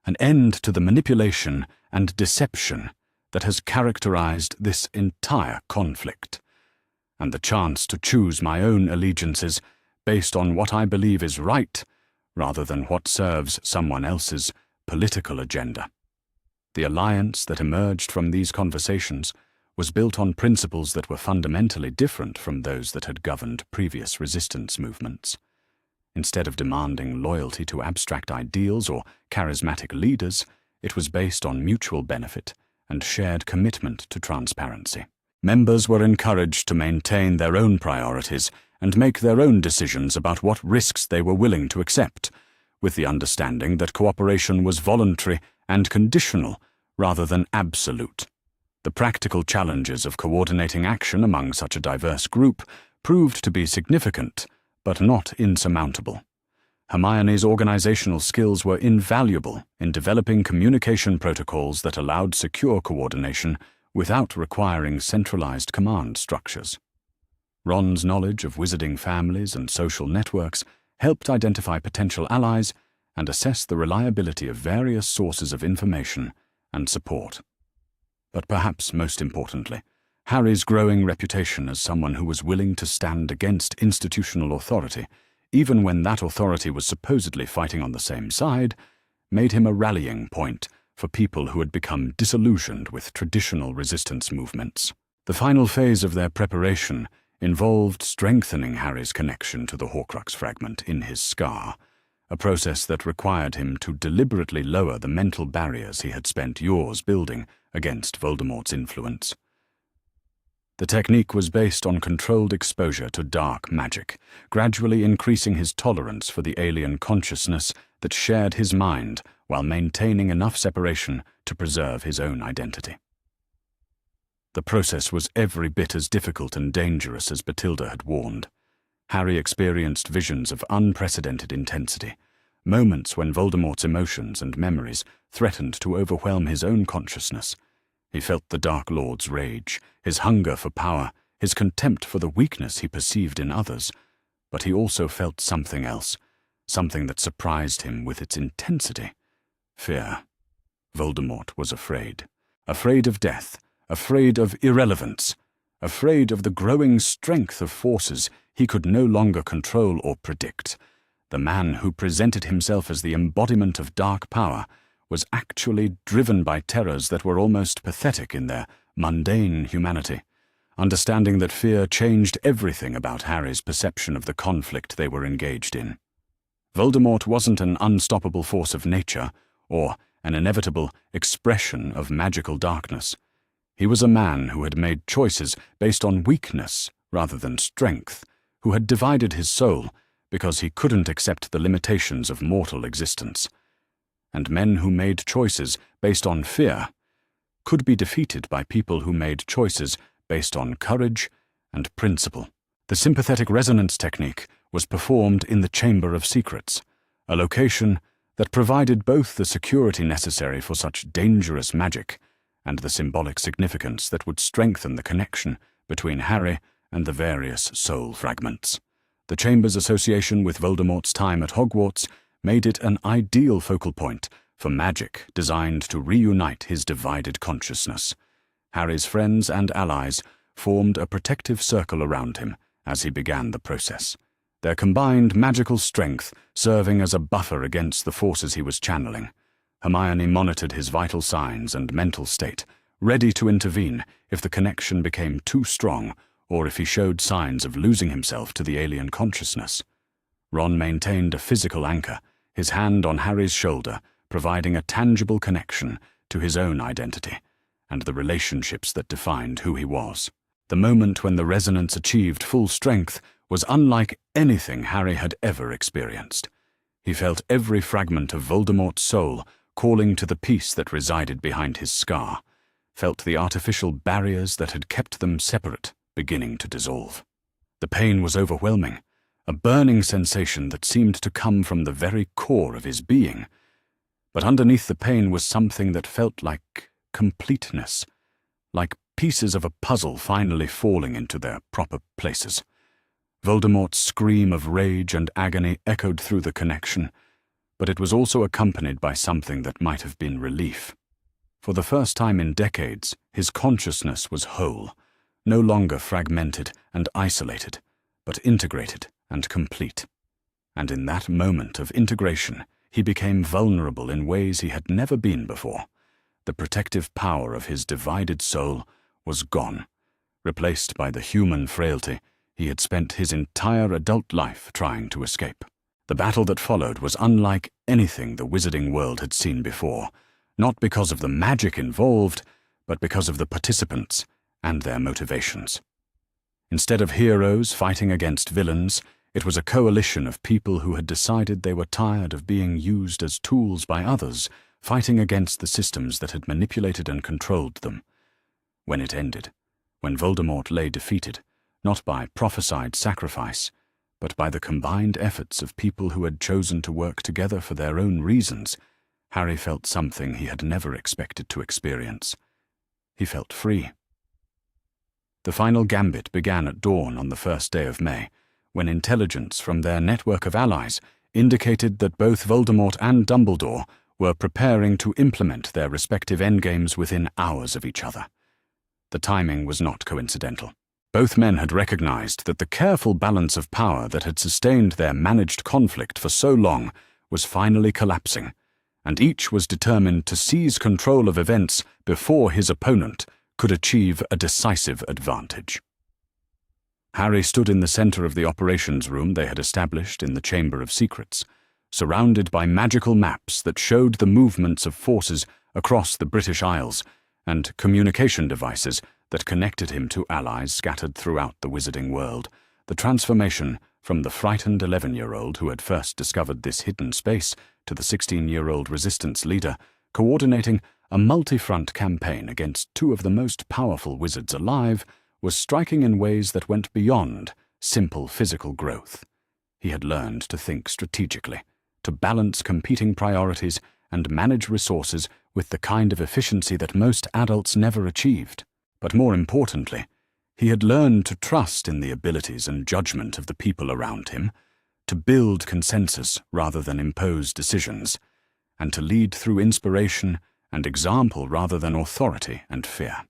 A: An end to the manipulation and deception that has characterized this entire conflict, and the chance to choose my own allegiances based on what I believe is right rather than what serves someone else's political agenda. The alliance that emerged from these conversations was built on principles that were fundamentally different from those that had governed previous resistance movements. Instead of demanding loyalty to abstract ideals or charismatic leaders, it was based on mutual benefit and shared commitment to transparency. Members were encouraged to maintain their own priorities and make their own decisions about what risks they were willing to accept, with the understanding that cooperation was voluntary and conditional rather than absolute. The practical challenges of coordinating action among such a diverse group proved to be significant, but not insurmountable. Hermione's organizational skills were invaluable in developing communication protocols that allowed secure coordination without requiring centralized command structures. Ron's knowledge of wizarding families and social networks helped identify potential allies and assess the reliability of various sources of information and support. But perhaps most importantly, Harry's growing reputation as someone who was willing to stand against institutional authority, even when that authority was supposedly fighting on the same side, made him a rallying point for people who had become disillusioned with traditional resistance movements. The final phase of their preparation involved strengthening Harry's connection to the Horcrux fragment in his scar, a process that required him to deliberately lower the mental barriers he had spent years building against Voldemort's influence. The technique was based on controlled exposure to dark magic, gradually increasing his tolerance for the alien consciousness that shared his mind while maintaining enough separation to preserve his own identity. The process was every bit as difficult and dangerous as Bathilda had warned. Harry experienced visions of unprecedented intensity, moments when Voldemort's emotions and memories threatened to overwhelm his own consciousness. He felt the Dark Lord's rage, his hunger for power, his contempt for the weakness he perceived in others, but he also felt something else, something that surprised him with its intensity. Fear. Voldemort was afraid. Afraid of death, afraid of irrelevance, afraid of the growing strength of forces he could no longer control or predict. The man who presented himself as the embodiment of dark power was actually driven by terrors that were almost pathetic in their mundane humanity. Understanding that fear changed everything about Harry's perception of the conflict they were engaged in. Voldemort wasn't an unstoppable force of nature or an inevitable expression of magical darkness. He was a man who had made choices based on weakness rather than strength, who had divided his soul because he couldn't accept the limitations of mortal existence. And men who made choices based on fear could be defeated by people who made choices based on courage and principle. The sympathetic resonance technique was performed in the Chamber of Secrets, a location that provided both the security necessary for such dangerous magic and the symbolic significance that would strengthen the connection between Harry and the various soul fragments. The Chamber's association with Voldemort's time at Hogwarts made it an ideal focal point for magic designed to reunite his divided consciousness. Harry's friends and allies formed a protective circle around him as he began the process, their combined magical strength serving as a buffer against the forces he was channeling. Hermione monitored his vital signs and mental state, ready to intervene if the connection became too strong or if he showed signs of losing himself to the alien consciousness. Ron maintained a physical anchor, his hand on Harry's shoulder, providing a tangible connection to his own identity and the relationships that defined who he was. The moment when the resonance achieved full strength was unlike anything Harry had ever experienced. He felt every fragment of Voldemort's soul calling to the peace that resided behind his scar, felt the artificial barriers that had kept them separate beginning to dissolve. The pain was overwhelming, a burning sensation that seemed to come from the very core of his being. But underneath the pain was something that felt like completeness, like pieces of a puzzle finally falling into their proper places. Voldemort's scream of rage and agony echoed through the connection, but it was also accompanied by something that might have been relief. For the first time in decades, his consciousness was whole, no longer fragmented and isolated, but integrated and complete. And in that moment of integration, he became vulnerable in ways he had never been before. The protective power of his divided soul was gone, replaced by the human frailty he had spent his entire adult life trying to escape. The battle that followed was unlike anything the wizarding world had seen before, not because of the magic involved, but because of the participants and their motivations. Instead of heroes fighting against villains, it was a coalition of people who had decided they were tired of being used as tools by others, fighting against the systems that had manipulated and controlled them. When it ended, when Voldemort lay defeated, not by prophesied sacrifice, but by the combined efforts of people who had chosen to work together for their own reasons, Harry felt something he had never expected to experience. He felt free. The final gambit began at dawn on the first day of May, when intelligence from their network of allies indicated that both Voldemort and Dumbledore were preparing to implement their respective endgames within hours of each other. The timing was not coincidental. Both men had recognized that the careful balance of power that had sustained their managed conflict for so long was finally collapsing, and each was determined to seize control of events before his opponent could achieve a decisive advantage. Harry stood in the center of the operations room they had established in the Chamber of Secrets, surrounded by magical maps that showed the movements of forces across the British Isles and communication devices that connected him to allies scattered throughout the wizarding world. The transformation from the frightened 11-year-old who had first discovered this hidden space to the 16-year-old resistance leader, coordinating a multi-front campaign against two of the most powerful wizards alive, was striking in ways that went beyond simple physical growth. He had learned to think strategically, to balance competing priorities and manage resources with the kind of efficiency that most adults never achieved. But more importantly, he had learned to trust in the abilities and judgment of the people around him, to build consensus rather than impose decisions, and to lead through inspiration and example rather than authority and fear.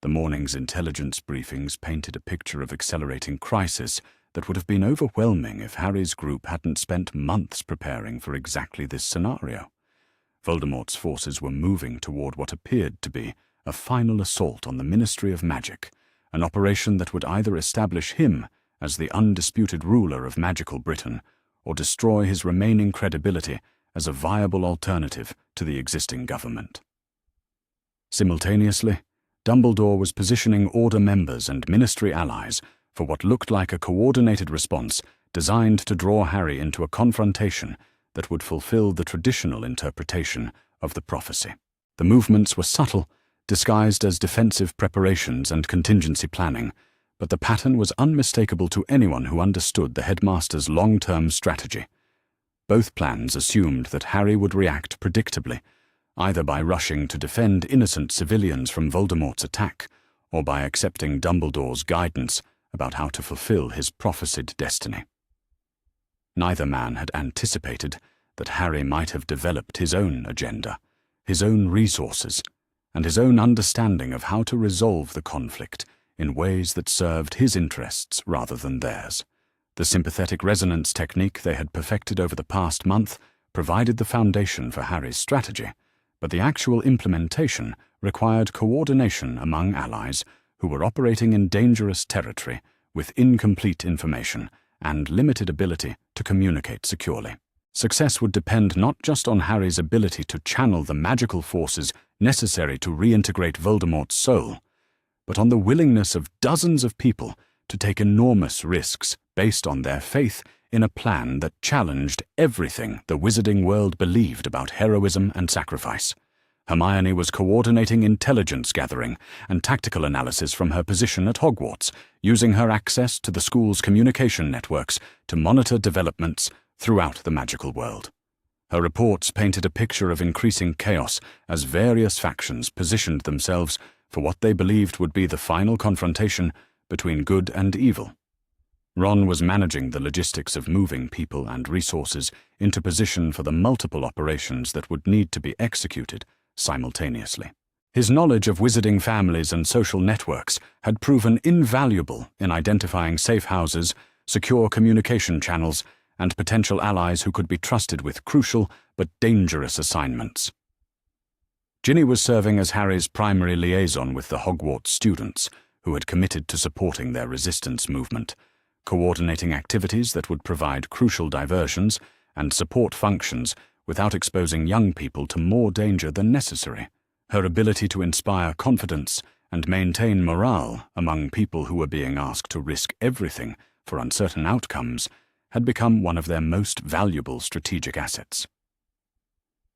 A: The morning's intelligence briefings painted a picture of accelerating crisis that would have been overwhelming if Harry's group hadn't spent months preparing for exactly this scenario. Voldemort's forces were moving toward what appeared to be a final assault on the Ministry of Magic, an operation that would either establish him as the undisputed ruler of magical Britain or destroy his remaining credibility as a viable alternative to the existing government. Simultaneously, Dumbledore was positioning Order members and Ministry allies for what looked like a coordinated response designed to draw Harry into a confrontation that would fulfill the traditional interpretation of the prophecy. The movements were subtle, disguised as defensive preparations and contingency planning, but the pattern was unmistakable to anyone who understood the headmaster's long-term strategy. Both plans assumed that Harry would react predictably, either by rushing to defend innocent civilians from Voldemort's attack, or by accepting Dumbledore's guidance about how to fulfill his prophesied destiny. Neither man had anticipated that Harry might have developed his own agenda, his own resources, and his own understanding of how to resolve the conflict in ways that served his interests rather than theirs. The sympathetic resonance technique they had perfected over the past month provided the foundation for Harry's strategy, but the actual implementation required coordination among allies who were operating in dangerous territory with incomplete information and limited ability to communicate securely. Success would depend not just on Harry's ability to channel the magical forces necessary to reintegrate Voldemort's soul, but on the willingness of dozens of people to take enormous risks based on their faith in a plan that challenged everything the wizarding world believed about heroism and sacrifice. Hermione was coordinating intelligence gathering and tactical analysis from her position at Hogwarts, using her access to the school's communication networks to monitor developments throughout the magical world. Her reports painted a picture of increasing chaos as various factions positioned themselves for what they believed would be the final confrontation between good and evil. Ron was managing the logistics of moving people and resources into position for the multiple operations that would need to be executed simultaneously. His knowledge of wizarding families and social networks had proven invaluable in identifying safe houses, secure communication channels, and potential allies who could be trusted with crucial but dangerous assignments. Ginny was serving as Harry's primary liaison with the Hogwarts students, who had committed to supporting their resistance movement, coordinating activities that would provide crucial diversions and support functions without exposing young people to more danger than necessary. Her ability to inspire confidence and maintain morale among people who were being asked to risk everything for uncertain outcomes had become one of their most valuable strategic assets.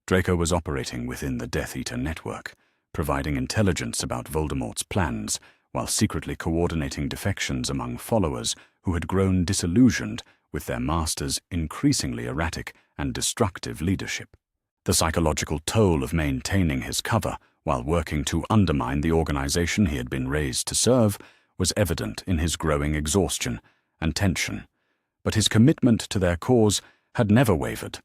A: Draco was operating within the Death Eater network, providing intelligence about Voldemort's plans while secretly coordinating defections among followers who had grown disillusioned with their master's increasingly erratic and destructive leadership. The psychological toll of maintaining his cover while working to undermine the organization he had been raised to serve was evident in his growing exhaustion and tension, but his commitment to their cause had never wavered.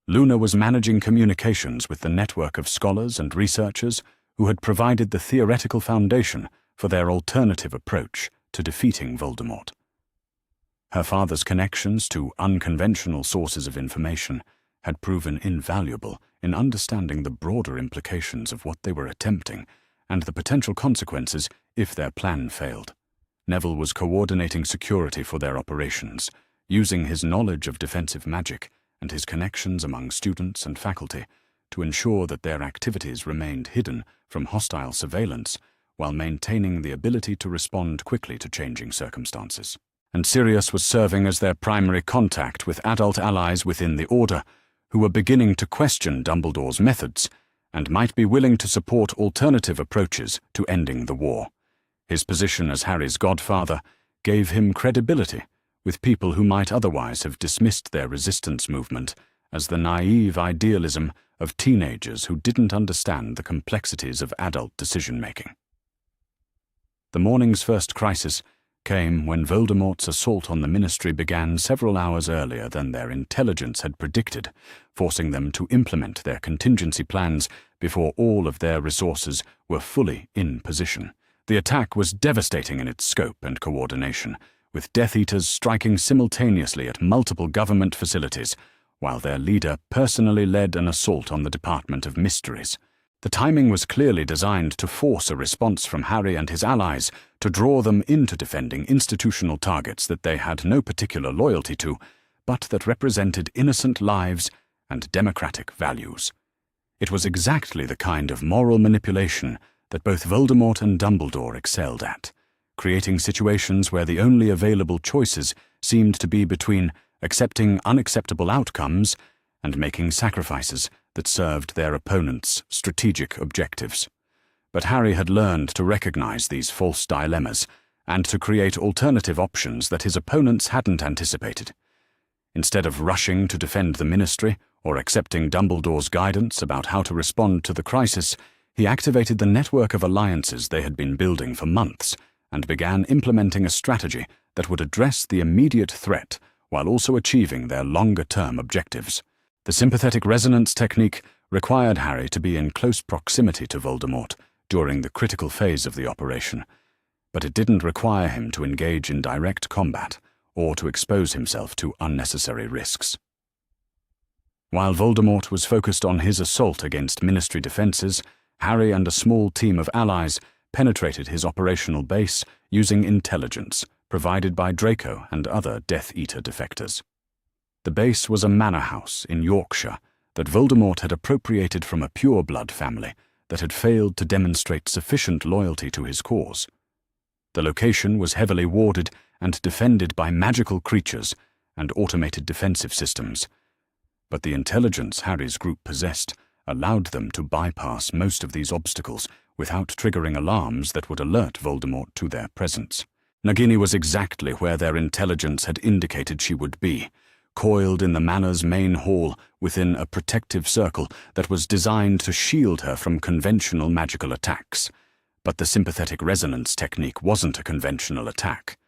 A: Luna was managing communications with the network of scholars and researchers who had provided the theoretical foundation for their alternative approach to defeating Voldemort. Her father's connections to unconventional sources of information had proven invaluable in understanding the broader implications of what they were attempting and the potential consequences if their plan failed. Neville was coordinating security for their operations, using his knowledge of defensive magic and his connections among students and faculty to ensure that their activities remained hidden from hostile surveillance while maintaining the ability to respond quickly to changing circumstances. And Sirius was serving as their primary contact with adult allies within the Order who were beginning to question Dumbledore's methods and might be willing to support alternative approaches to ending the war. His position as Harry's godfather gave him credibility with people who might otherwise have dismissed their resistance movement as the naive idealism of teenagers who didn't understand the complexities of adult decision-making. The morning's first crisis came when Voldemort's assault on the Ministry began several hours earlier than their intelligence had predicted, forcing them to implement their contingency plans before all of their resources were fully in position. The attack was devastating in its scope and coordination, with Death Eaters striking simultaneously at multiple government facilities, while their leader personally led an assault on the Department of Mysteries. The timing was clearly designed to force a response from Harry and his allies to draw them into defending institutional targets that they had no particular loyalty to, but that represented innocent lives and democratic values. It was exactly the kind of moral manipulation that both Voldemort and Dumbledore excelled at, creating situations where the only available choices seemed to be between accepting unacceptable outcomes and making sacrifices that served their opponents' strategic objectives. But Harry had learned to recognize these false dilemmas and to create alternative options that his opponents hadn't anticipated. Instead of rushing to defend the Ministry or accepting Dumbledore's guidance about how to respond to the crisis, he activated the network of alliances they had been building for months and began implementing a strategy that would address the immediate threat while also achieving their longer-term objectives. The sympathetic resonance technique required Harry to be in close proximity to Voldemort during the critical phase of the operation, but it didn't require him to engage in direct combat or to expose himself to unnecessary risks. While Voldemort was focused on his assault against Ministry defenses, Harry and a small team of allies penetrated his operational base using intelligence provided by Draco and other Death Eater defectors. The base was a manor house in Yorkshire that Voldemort had appropriated from a pure-blood family that had failed to demonstrate sufficient loyalty to his cause. The location was heavily warded and defended by magical creatures and automated defensive systems. But the intelligence Harry's group possessed allowed them to bypass most of these obstacles without triggering alarms that would alert Voldemort to their presence. Nagini was exactly where their intelligence had indicated she would be, coiled in the manor's main hall within a protective circle that was designed to shield her from conventional magical attacks. But the sympathetic resonance technique wasn't a conventional attack.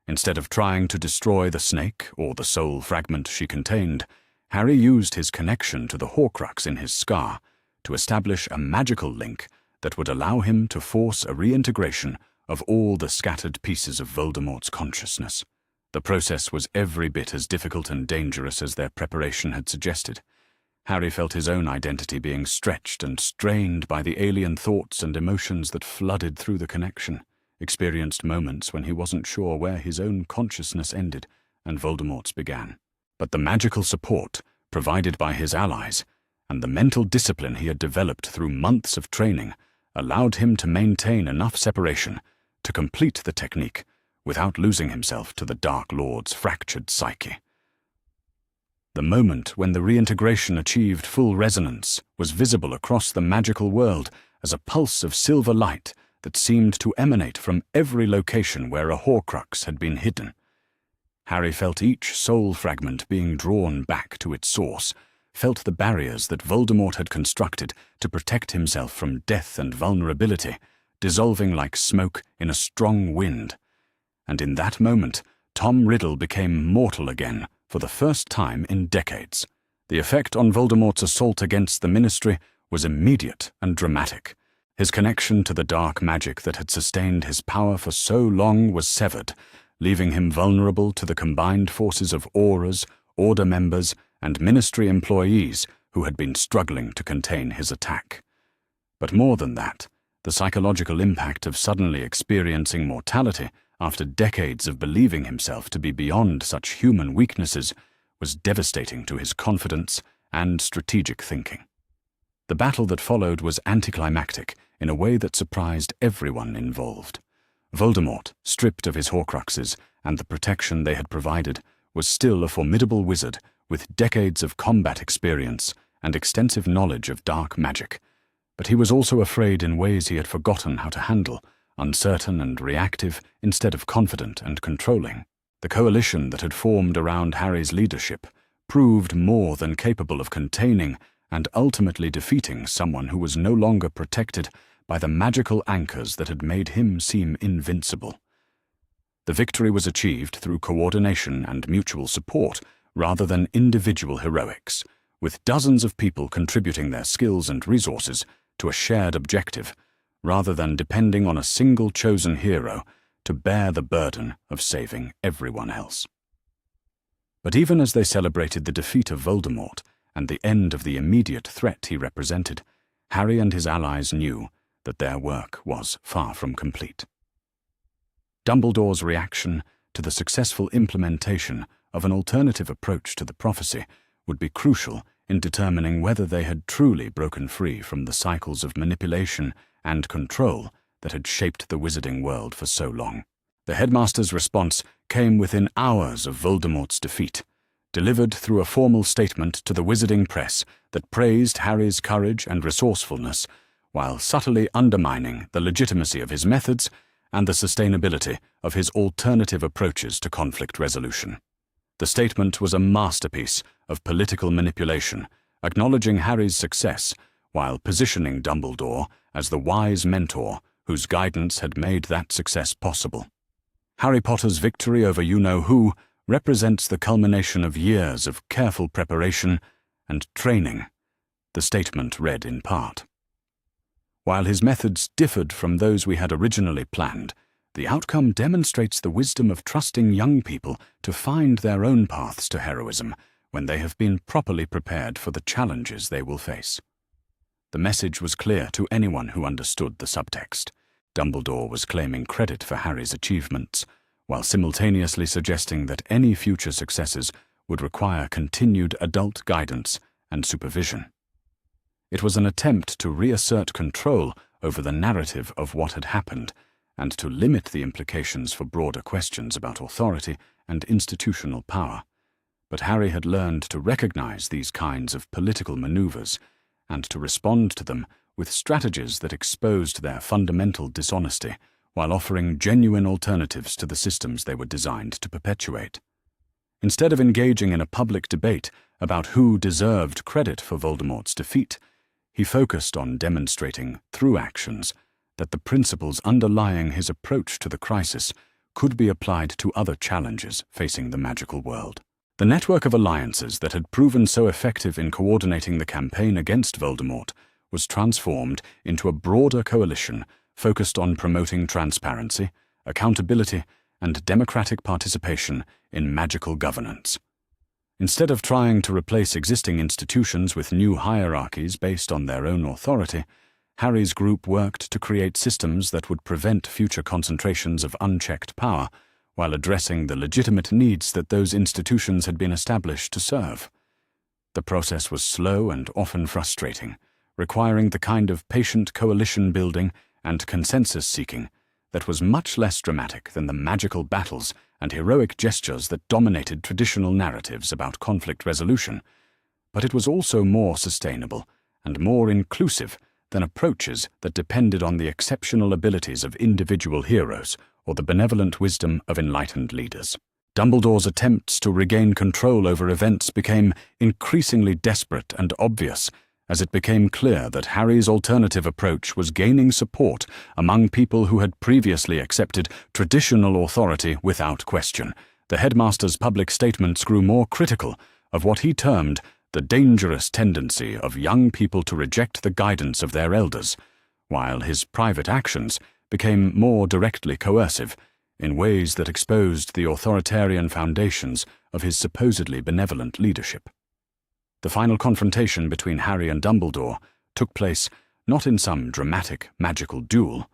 A: Instead of trying to destroy the snake or the soul fragment she contained, Harry used his connection to the Horcrux in his scar to establish a magical link that would allow him to force a reintegration of all the scattered pieces of Voldemort's consciousness. The process was every bit as difficult and dangerous as their preparation had suggested. Harry felt his own identity being stretched and strained by the alien thoughts and emotions that flooded through the connection, experienced moments when he wasn't sure where his own consciousness ended and Voldemort's began. But the magical support provided by his allies and the mental discipline he had developed through months of training allowed him to maintain enough separation to complete the technique without losing himself to the Dark Lord's fractured psyche. The moment when the reintegration achieved full resonance was visible across the magical world as a pulse of silver light that seemed to emanate from every location where a Horcrux had been hidden. Harry felt each soul fragment being drawn back to its source, felt the barriers that Voldemort had constructed to protect himself from death and vulnerability, dissolving like smoke in a strong wind. And in that moment, Tom Riddle became mortal again for the first time in decades. The effect on Voldemort's assault against the Ministry was immediate and dramatic. His connection to the dark magic that had sustained his power for so long was severed, leaving him vulnerable to the combined forces of Aurors, Order members, and Ministry employees who had been struggling to contain his attack. But more than that, the psychological impact of suddenly experiencing mortality after decades of believing himself to be beyond such human weaknesses was devastating to his confidence and strategic thinking. The battle that followed was anticlimactic in a way that surprised everyone involved. Voldemort, stripped of his Horcruxes and the protection they had provided, was still a formidable wizard with decades of combat experience and extensive knowledge of dark magic. But he was also afraid in ways he had forgotten how to handle, uncertain and reactive instead of confident and controlling. The coalition that had formed around Harry's leadership proved more than capable of containing and ultimately defeating someone who was no longer protected by the magical anchors that had made him seem invincible. The victory was achieved through coordination and mutual support rather than individual heroics, with dozens of people contributing their skills and resources to a shared objective, rather than depending on a single chosen hero to bear the burden of saving everyone else. But even as they celebrated the defeat of Voldemort and the end of the immediate threat he represented, Harry and his allies knew that their work was far from complete. Dumbledore's reaction to the successful implementation of an alternative approach to the prophecy would be crucial in determining whether they had truly broken free from the cycles of manipulation and control that had shaped the wizarding world for so long. The headmaster's response came within hours of Voldemort's defeat, delivered through a formal statement to the wizarding press that praised Harry's courage and resourcefulness, while subtly undermining the legitimacy of his methods and the sustainability of his alternative approaches to conflict resolution. The statement was a masterpiece of political manipulation, acknowledging Harry's success while positioning Dumbledore as the wise mentor whose guidance had made that success possible. Harry Potter's victory over you-know-who represents the culmination of years of careful preparation and training, the statement read in part. While his methods differed from those we had originally planned, the outcome demonstrates the wisdom of trusting young people to find their own paths to heroism when they have been properly prepared for the challenges they will face. The message was clear to anyone who understood the subtext. Dumbledore was claiming credit for Harry's achievements, while simultaneously suggesting that any future successes would require continued adult guidance and supervision. It was an attempt to reassert control over the narrative of what had happened, and to limit the implications for broader questions about authority and institutional power. But Harry had learned to recognize these kinds of political maneuvers and to respond to them with strategies that exposed their fundamental dishonesty while offering genuine alternatives to the systems they were designed to perpetuate. Instead of engaging in a public debate about who deserved credit for Voldemort's defeat, he focused on demonstrating, through actions, that the principles underlying his approach to the crisis could be applied to other challenges facing the magical world. The network of alliances that had proven so effective in coordinating the campaign against Voldemort was transformed into a broader coalition focused on promoting transparency, accountability, and democratic participation in magical governance. Instead of trying to replace existing institutions with new hierarchies based on their own authority, Harry's group worked to create systems that would prevent future concentrations of unchecked power while addressing the legitimate needs that those institutions had been established to serve. The process was slow and often frustrating, requiring the kind of patient coalition building and consensus-seeking that was much less dramatic than the magical battles and heroic gestures that dominated traditional narratives about conflict resolution, but it was also more sustainable and more inclusive than approaches that depended on the exceptional abilities of individual heroes or the benevolent wisdom of enlightened leaders. Dumbledore's attempts to regain control over events became increasingly desperate and obvious as it became clear that Harry's alternative approach was gaining support among people who had previously accepted traditional authority without question. The headmaster's public statements grew more critical of what he termed the dangerous tendency of young people to reject the guidance of their elders, while his private actions became more directly coercive in ways that exposed the authoritarian foundations of his supposedly benevolent leadership. The final confrontation between Harry and Dumbledore took place not in some dramatic magical duel,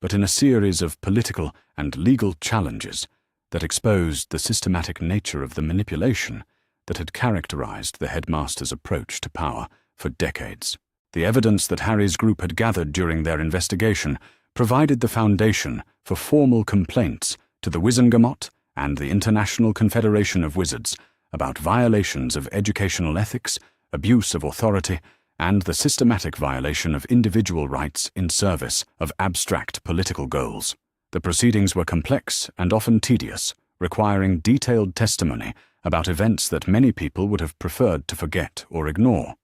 A: but in a series of political and legal challenges that exposed the systematic nature of the manipulation that had characterized the headmaster's approach to power for decades. The evidence that Harry's group had gathered during their investigation provided the foundation for formal complaints to the Wizengamot and the International Confederation of Wizards about violations of educational ethics, abuse of authority, and the systematic violation of individual rights in service of abstract political goals. The proceedings were complex and often tedious, requiring detailed testimony about events that many people would have preferred to forget or ignore.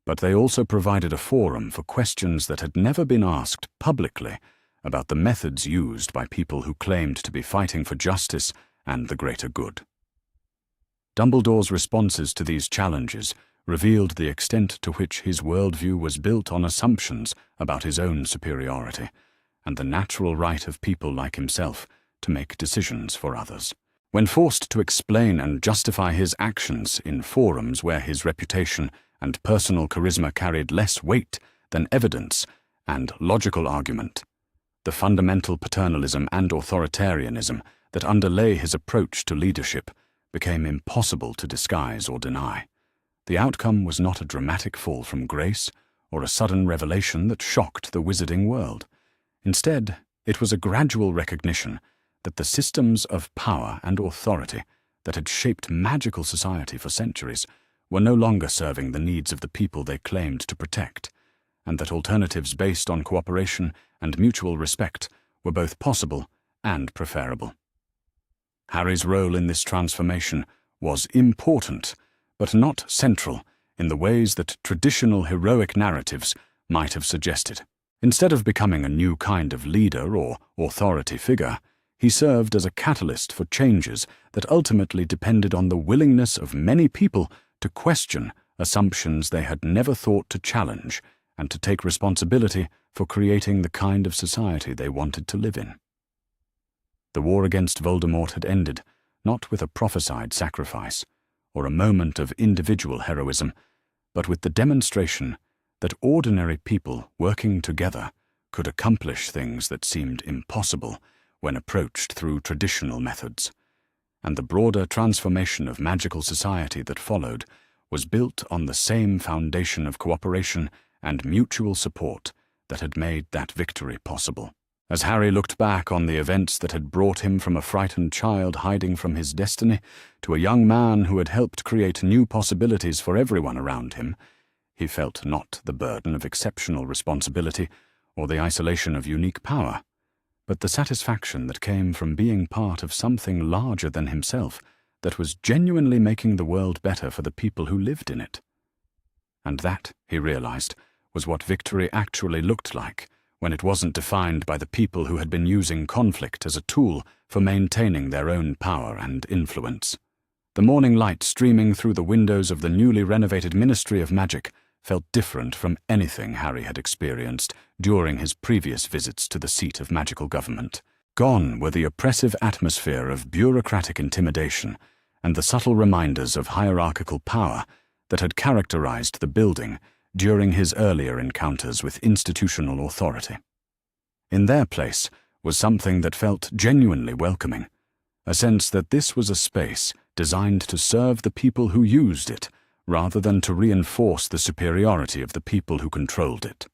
A: But they also provided a forum for questions that had never been asked publicly about the methods used by people who claimed to be fighting for justice and the greater good. Dumbledore's responses to these challenges revealed the extent to which his worldview was built on assumptions about his own superiority and the natural right of people like himself to make decisions for others. When forced to explain and justify his actions in forums where his reputation and personal charisma carried less weight than evidence and logical argument, the fundamental paternalism and authoritarianism that underlay his approach to leadership became impossible to disguise or deny. The outcome was not a dramatic fall from grace or a sudden revelation that shocked the wizarding world. Instead, it was a gradual recognition that the systems of power and authority that had shaped magical society for centuries were no longer serving the needs of the people they claimed to protect, and that alternatives based on cooperation and mutual respect were both possible and preferable. Harry's role in this transformation was important, but not central in the ways that traditional heroic narratives might have suggested. Instead of becoming a new kind of leader or authority figure, he served as a catalyst for changes that ultimately depended on the willingness of many people to question assumptions they had never thought to challenge and to take responsibility for creating the kind of society they wanted to live in. The war against Voldemort had ended, not with a prophesied sacrifice or a moment of individual heroism, but with the demonstration that ordinary people working together could accomplish things that seemed impossible when approached through traditional methods. And the broader transformation of magical society that followed was built on the same foundation of cooperation and mutual support that had made that victory possible. As Harry looked back on the events that had brought him from a frightened child hiding from his destiny to a young man who had helped create new possibilities for everyone around him, he felt not the burden of exceptional responsibility or the isolation of unique power, but the satisfaction that came from being part of something larger than himself that was genuinely making the world better for the people who lived in it. And that, he realized, was what victory actually looked like, when it wasn't defined by the people who had been using conflict as a tool for maintaining their own power and influence. The morning light streaming through the windows of the newly renovated Ministry of Magic felt different from anything Harry had experienced during his previous visits to the seat of magical government. Gone were the oppressive atmosphere of bureaucratic intimidation and the subtle reminders of hierarchical power that had characterized the building during his earlier encounters with institutional authority. In their place was something that felt genuinely welcoming, a sense that this was a space designed to serve the people who used it, rather than to reinforce the superiority of the people who controlled it.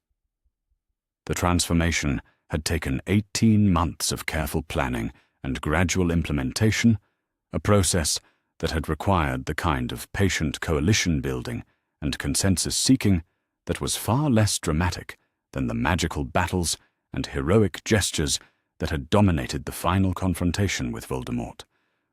A: The transformation had taken 18 months of careful planning and gradual implementation, a process that had required the kind of patient coalition building and consensus seeking that was far less dramatic than the magical battles and heroic gestures that had dominated the final confrontation with Voldemort,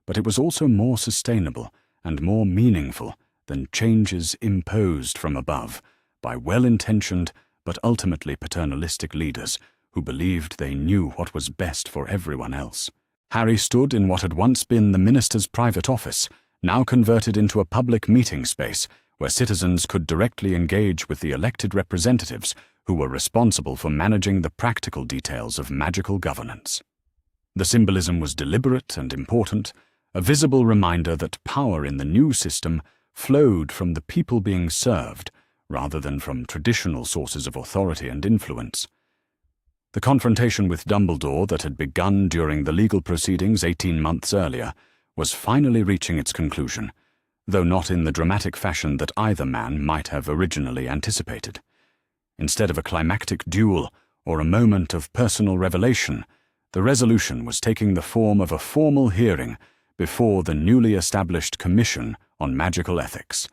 A: but it was also more sustainable and more meaningful than changes imposed from above by well-intentioned but ultimately paternalistic leaders who believed they knew what was best for everyone else. Harry stood in what had once been the minister's private office, now converted into a public meeting space where citizens could directly engage with the elected representatives who were responsible for managing the practical details of magical governance. The symbolism was deliberate and important, a visible reminder that power in the new system flowed from the people being served rather than from traditional sources of authority and influence. The confrontation with Dumbledore that had begun during the legal proceedings 18 months earlier was finally reaching its conclusion, though not in the dramatic fashion that either man might have originally anticipated. Instead of a climactic duel or a moment of personal revelation, the resolution was taking the form of a formal hearing before the newly established Commission on Magical Ethics,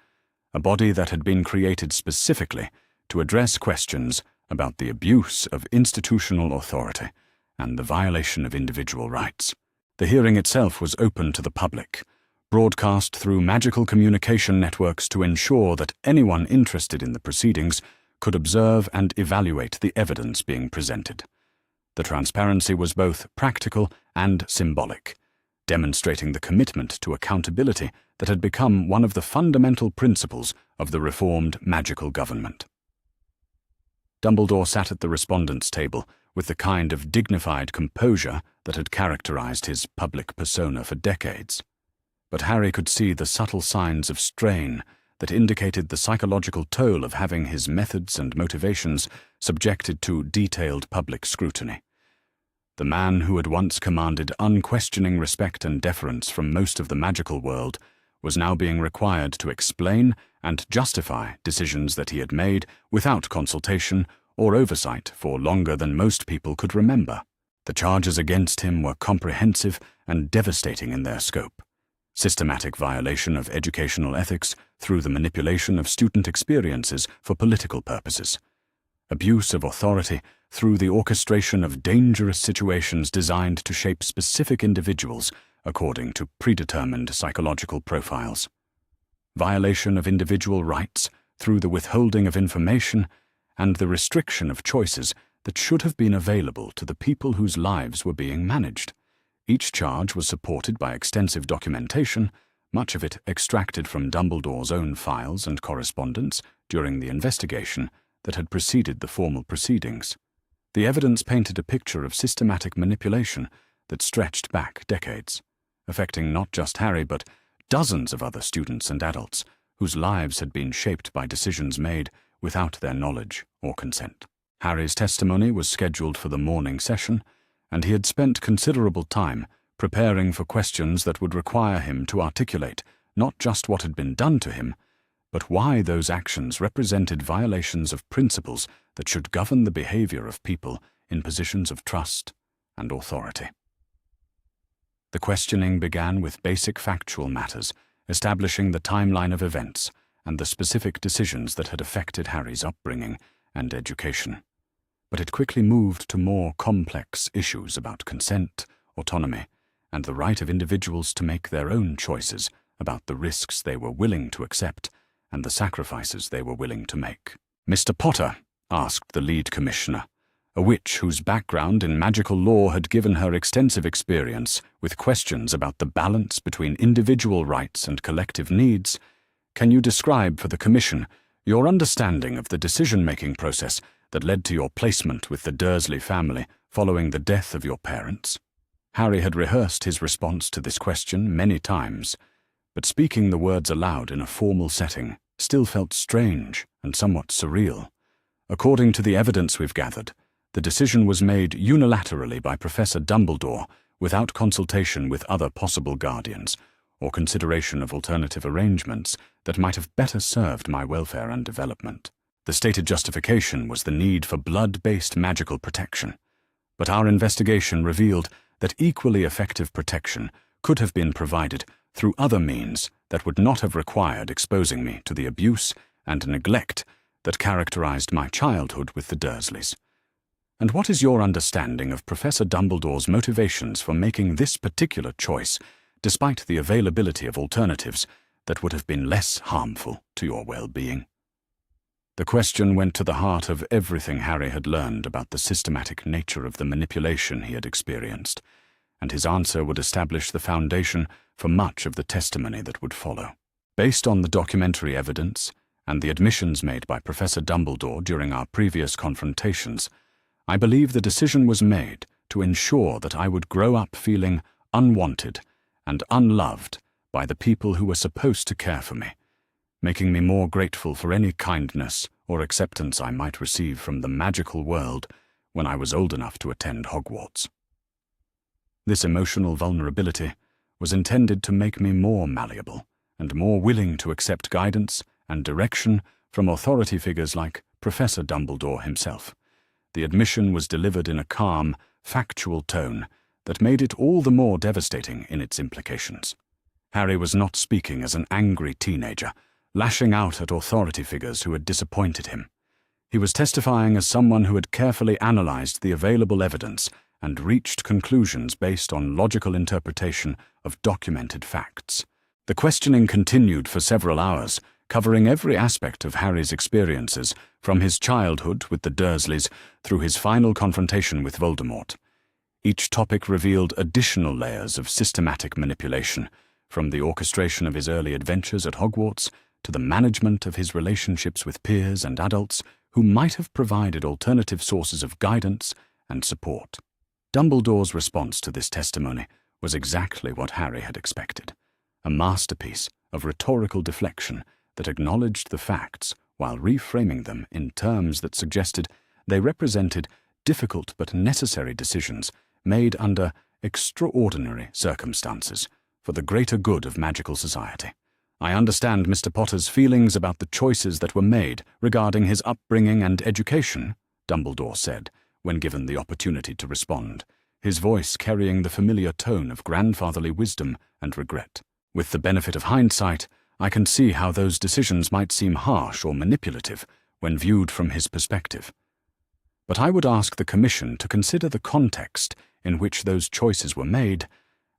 A: a body that had been created specifically to address questions about the abuse of institutional authority and the violation of individual rights. The hearing itself was open to the public, broadcast through magical communication networks to ensure that anyone interested in the proceedings could observe and evaluate the evidence being presented. The transparency was both practical and symbolic, demonstrating the commitment to accountability that had become one of the fundamental principles of the reformed magical government. Dumbledore sat at the respondents' table with the kind of dignified composure that had characterized his public persona for decades. But Harry could see the subtle signs of strain that indicated the psychological toll of having his methods and motivations subjected to detailed public scrutiny. The man who had once commanded unquestioning respect and deference from most of the magical world was now being required to explain and justify decisions that he had made without consultation or oversight for longer than most people could remember. The charges against him were comprehensive and devastating in their scope. Systematic violation of educational ethics through the manipulation of student experiences for political purposes. Abuse of authority through the orchestration of dangerous situations designed to shape specific individuals according to predetermined psychological profiles. Violation of individual rights through the withholding of information and the restriction of choices that should have been available to the people whose lives were being managed. Each charge was supported by extensive documentation, much of it extracted from Dumbledore's own files and correspondence during the investigation that had preceded the formal proceedings. The evidence painted a picture of systematic manipulation that stretched back decades, affecting not just Harry but dozens of other students and adults whose lives had been shaped by decisions made without their knowledge or consent. Harry's testimony was scheduled for the morning session, and he had spent considerable time preparing for questions that would require him to articulate not just what had been done to him, but why those actions represented violations of principles that should govern the behavior of people in positions of trust and authority. The questioning began with basic factual matters, establishing the timeline of events and the specific decisions that had affected Harry's upbringing and education. But it quickly moved to more complex issues about consent, autonomy, and the right of individuals to make their own choices about the risks they were willing to accept and the sacrifices they were willing to make. "Mr. Potter," asked the lead commissioner, a witch whose background in magical law had given her extensive experience with questions about the balance between individual rights and collective needs, "can you describe for the Commission your understanding of the decision-making process that led to your placement with the Dursley family following the death of your parents?" Harry had rehearsed his response to this question many times, but speaking the words aloud in a formal setting still felt strange and somewhat surreal. According to the evidence we've gathered, the decision was made unilaterally by Professor Dumbledore without consultation with other possible guardians or consideration of alternative arrangements that might have better served my welfare and development. The stated justification was the need for blood-based magical protection, but our investigation revealed that equally effective protection could have been provided through other means that would not have required exposing me to the abuse and neglect that characterized my childhood with the Dursleys. And what is your understanding of Professor Dumbledore's motivations for making this particular choice, despite the availability of alternatives that would have been less harmful to your well-being? The question went to the heart of everything Harry had learned about the systematic nature of the manipulation he had experienced, and his answer would establish the foundation for much of the testimony that would follow. Based on the documentary evidence and the admissions made by Professor Dumbledore during our previous confrontations, I believe the decision was made to ensure that I would grow up feeling unwanted and unloved by the people who were supposed to care for me, making me more grateful for any kindness or acceptance I might receive from the magical world when I was old enough to attend Hogwarts. This emotional vulnerability was intended to make me more malleable and more willing to accept guidance and direction from authority figures like Professor Dumbledore himself. The admission was delivered in a calm, factual tone that made it all the more devastating in its implications. Harry was not speaking as an angry teenager, lashing out at authority figures who had disappointed him. He was testifying as someone who had carefully analyzed the available evidence and reached conclusions based on logical interpretation of documented facts. The questioning continued for several hours, covering every aspect of Harry's experiences, from his childhood with the Dursleys through his final confrontation with Voldemort. Each topic revealed additional layers of systematic manipulation, from the orchestration of his early adventures at Hogwarts to the management of his relationships with peers and adults who might have provided alternative sources of guidance and support. Dumbledore's response to this testimony was exactly what Harry had expected, a masterpiece of rhetorical deflection that acknowledged the facts while reframing them in terms that suggested they represented difficult but necessary decisions made under extraordinary circumstances for the greater good of magical society. "I understand Mr. Potter's feelings about the choices that were made regarding his upbringing and education," Dumbledore said, when given the opportunity to respond, his voice carrying the familiar tone of grandfatherly wisdom and regret. "With the benefit of hindsight, I can see how those decisions might seem harsh or manipulative when viewed from his perspective. But I would ask the Commission to consider the context in which those choices were made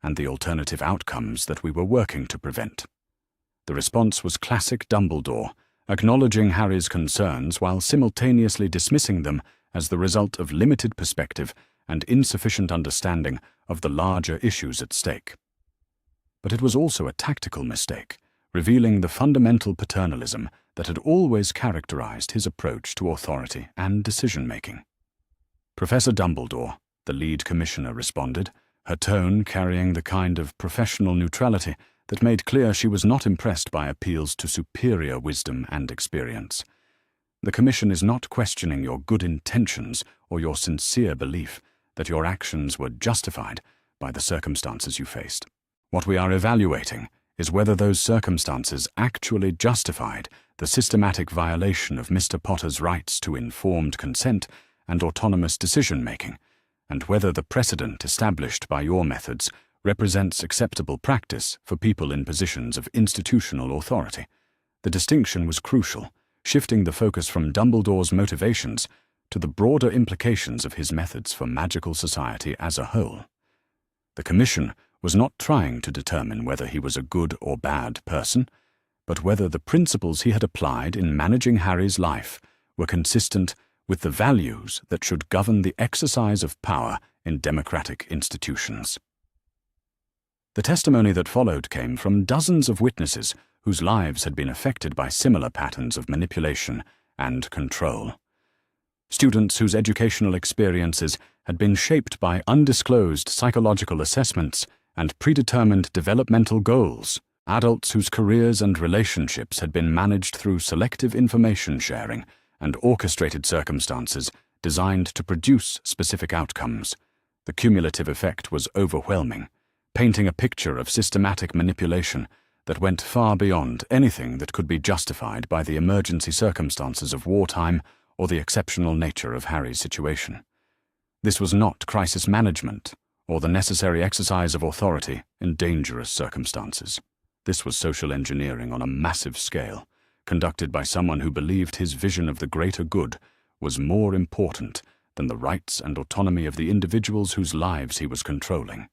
A: and the alternative outcomes that we were working to prevent." The response was classic Dumbledore, acknowledging Harry's concerns while simultaneously dismissing them as the result of limited perspective and insufficient understanding of the larger issues at stake. But it was also a tactical mistake, revealing the fundamental paternalism that had always characterized his approach to authority and decision-making. "Professor Dumbledore," the lead commissioner responded, her tone carrying the kind of professional neutrality that made clear she was not impressed by appeals to superior wisdom and experience. "The Commission is not questioning your good intentions or your sincere belief that your actions were justified by the circumstances you faced. What we are evaluating is whether those circumstances actually justified the systematic violation of Mr. Potter's rights to informed consent and autonomous decision-making, and whether the precedent established by your methods represents acceptable practice for people in positions of institutional authority. The distinction was crucial, shifting the focus from Dumbledore's motivations to the broader implications of his methods for magical society as a whole. The Commission was not trying to determine whether he was a good or bad person, but whether the principles he had applied in managing Harry's life were consistent with the values that should govern the exercise of power in democratic institutions. The testimony that followed came from dozens of witnesses whose lives had been affected by similar patterns of manipulation and control. Students whose educational experiences had been shaped by undisclosed psychological assessments and predetermined developmental goals. Adults whose careers and relationships had been managed through selective information sharing and orchestrated circumstances designed to produce specific outcomes. The cumulative effect was overwhelming, painting a picture of systematic manipulation that went far beyond anything that could be justified by the emergency circumstances of wartime or the exceptional nature of Harry's situation. This was not crisis management or the necessary exercise of authority in dangerous circumstances. This was social engineering on a massive scale, conducted by someone who believed his vision of the greater good was more important than the rights and autonomy of the individuals whose lives he was controlling.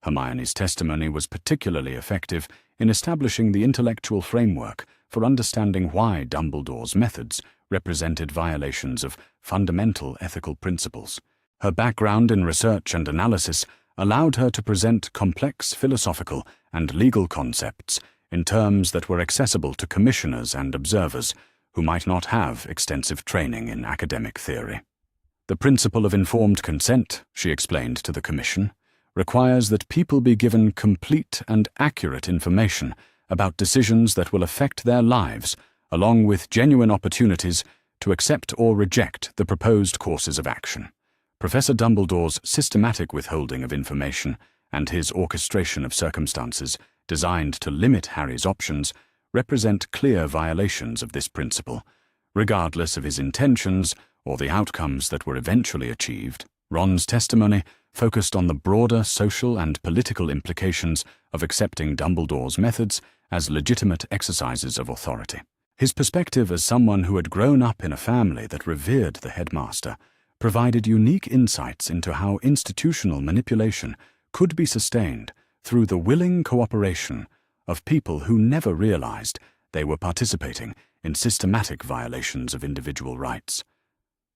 A: Hermione's testimony was particularly effective in establishing the intellectual framework for understanding why Dumbledore's methods represented violations of fundamental ethical principles. Her background in research and analysis allowed her to present complex philosophical and legal concepts in terms that were accessible to commissioners and observers who might not have extensive training in academic theory. The principle of informed consent, she explained to the Commission, requires that people be given complete and accurate information about decisions that will affect their lives, along with genuine opportunities to accept or reject the proposed courses of action. Professor Dumbledore's systematic withholding of information and his orchestration of circumstances designed to limit Harry's options represent clear violations of this principle, regardless of his intentions or the outcomes that were eventually achieved. Ron's testimony focused on the broader social and political implications of accepting Dumbledore's methods as legitimate exercises of authority. His perspective as someone who had grown up in a family that revered the headmaster provided unique insights into how institutional manipulation could be sustained through the willing cooperation of people who never realized they were participating in systematic violations of individual rights.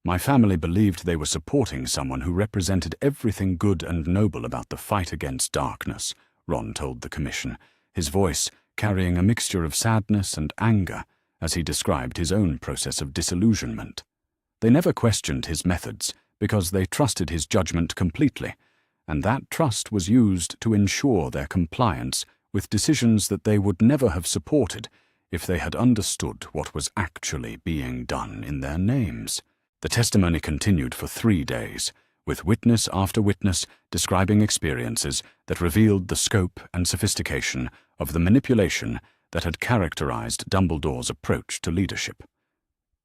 A: My family believed they were supporting someone who represented everything good and noble about the fight against darkness, Ron told the Commission, his voice carrying a mixture of sadness and anger as he described his own process of disillusionment. They never questioned his methods because they trusted his judgment completely, and that trust was used to ensure their compliance with decisions that they would never have supported if they had understood what was actually being done in their names. The testimony continued for 3 days, with witness after witness describing experiences that revealed the scope and sophistication of the manipulation that had characterized Dumbledore's approach to leadership.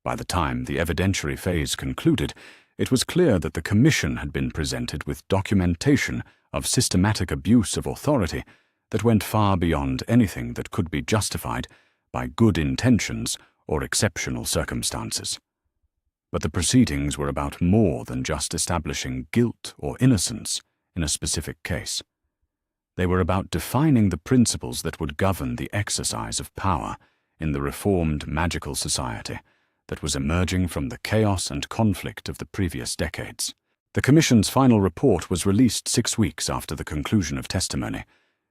A: By the time the evidentiary phase concluded, it was clear that the Commission had been presented with documentation of systematic abuse of authority that went far beyond anything that could be justified by good intentions or exceptional circumstances. But the proceedings were about more than just establishing guilt or innocence in a specific case. They were about defining the principles that would govern the exercise of power in the reformed magical society that was emerging from the chaos and conflict of the previous decades. The Commission's final report was released 6 weeks after the conclusion of testimony,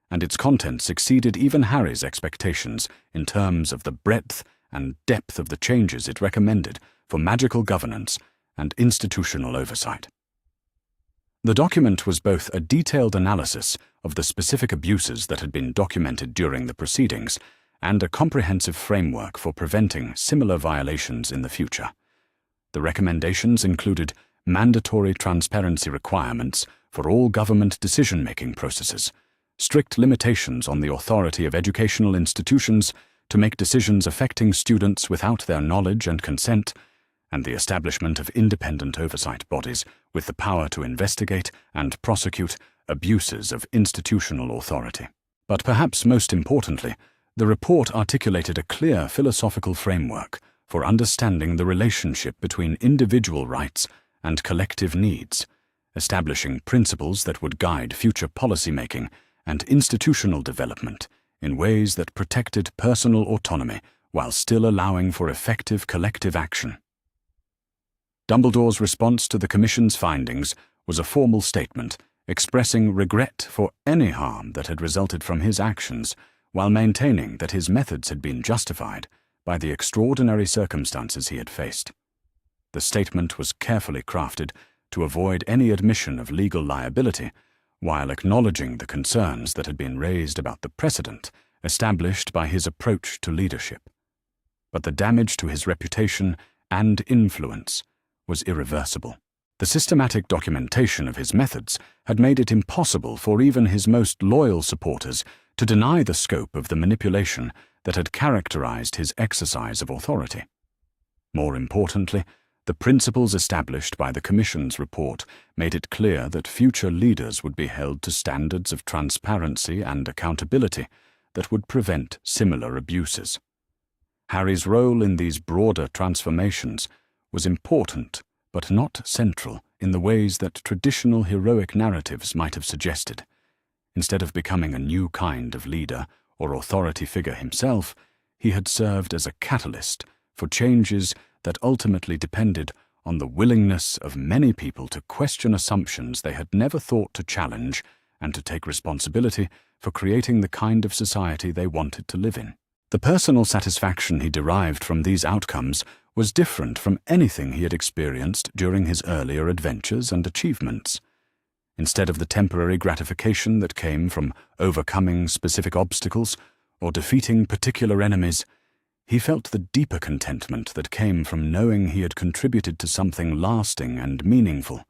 A: and its contents exceeded even Harry's expectations in terms of the breadth and depth of the changes it recommended for magical governance and institutional oversight. The document was both a detailed analysis of the specific abuses that had been documented during the proceedings and a comprehensive framework for preventing similar violations in the future. The recommendations included mandatory transparency requirements for all government decision-making processes, strict limitations on the authority of educational institutions to make decisions affecting students without their knowledge and consent, and the establishment of independent oversight bodies with the power to investigate and prosecute abuses of institutional authority. But perhaps most importantly, the report articulated a clear philosophical framework for understanding the relationship between individual rights and collective needs, establishing principles that would guide future policymaking and institutional development in ways that protected personal autonomy while still allowing for effective collective action. Dumbledore's response to the Commission's findings was a formal statement expressing regret for any harm that had resulted from his actions, while maintaining that his methods had been justified by the extraordinary circumstances he had faced. The statement was carefully crafted to avoid any admission of legal liability, while acknowledging the concerns that had been raised about the precedent established by his approach to leadership. But the damage to his reputation and influence was irreversible. The systematic documentation of his methods had made it impossible for even his most loyal supporters to deny the scope of the manipulation that had characterized his exercise of authority. More importantly, the principles established by the Commission's report made it clear that future leaders would be held to standards of transparency and accountability that would prevent similar abuses. Harry's role in these broader transformations was important but not central in the ways that traditional heroic narratives might have suggested. Instead of becoming a new kind of leader or authority figure himself, he had served as a catalyst for changes that ultimately depended on the willingness of many people to question assumptions they had never thought to challenge and to take responsibility for creating the kind of society they wanted to live in. The personal satisfaction he derived from these outcomes was different from anything he had experienced during his earlier adventures and achievements. Instead of the temporary gratification that came from overcoming specific obstacles or defeating particular enemies, he felt the deeper contentment that came from knowing he had contributed to something lasting and meaningful,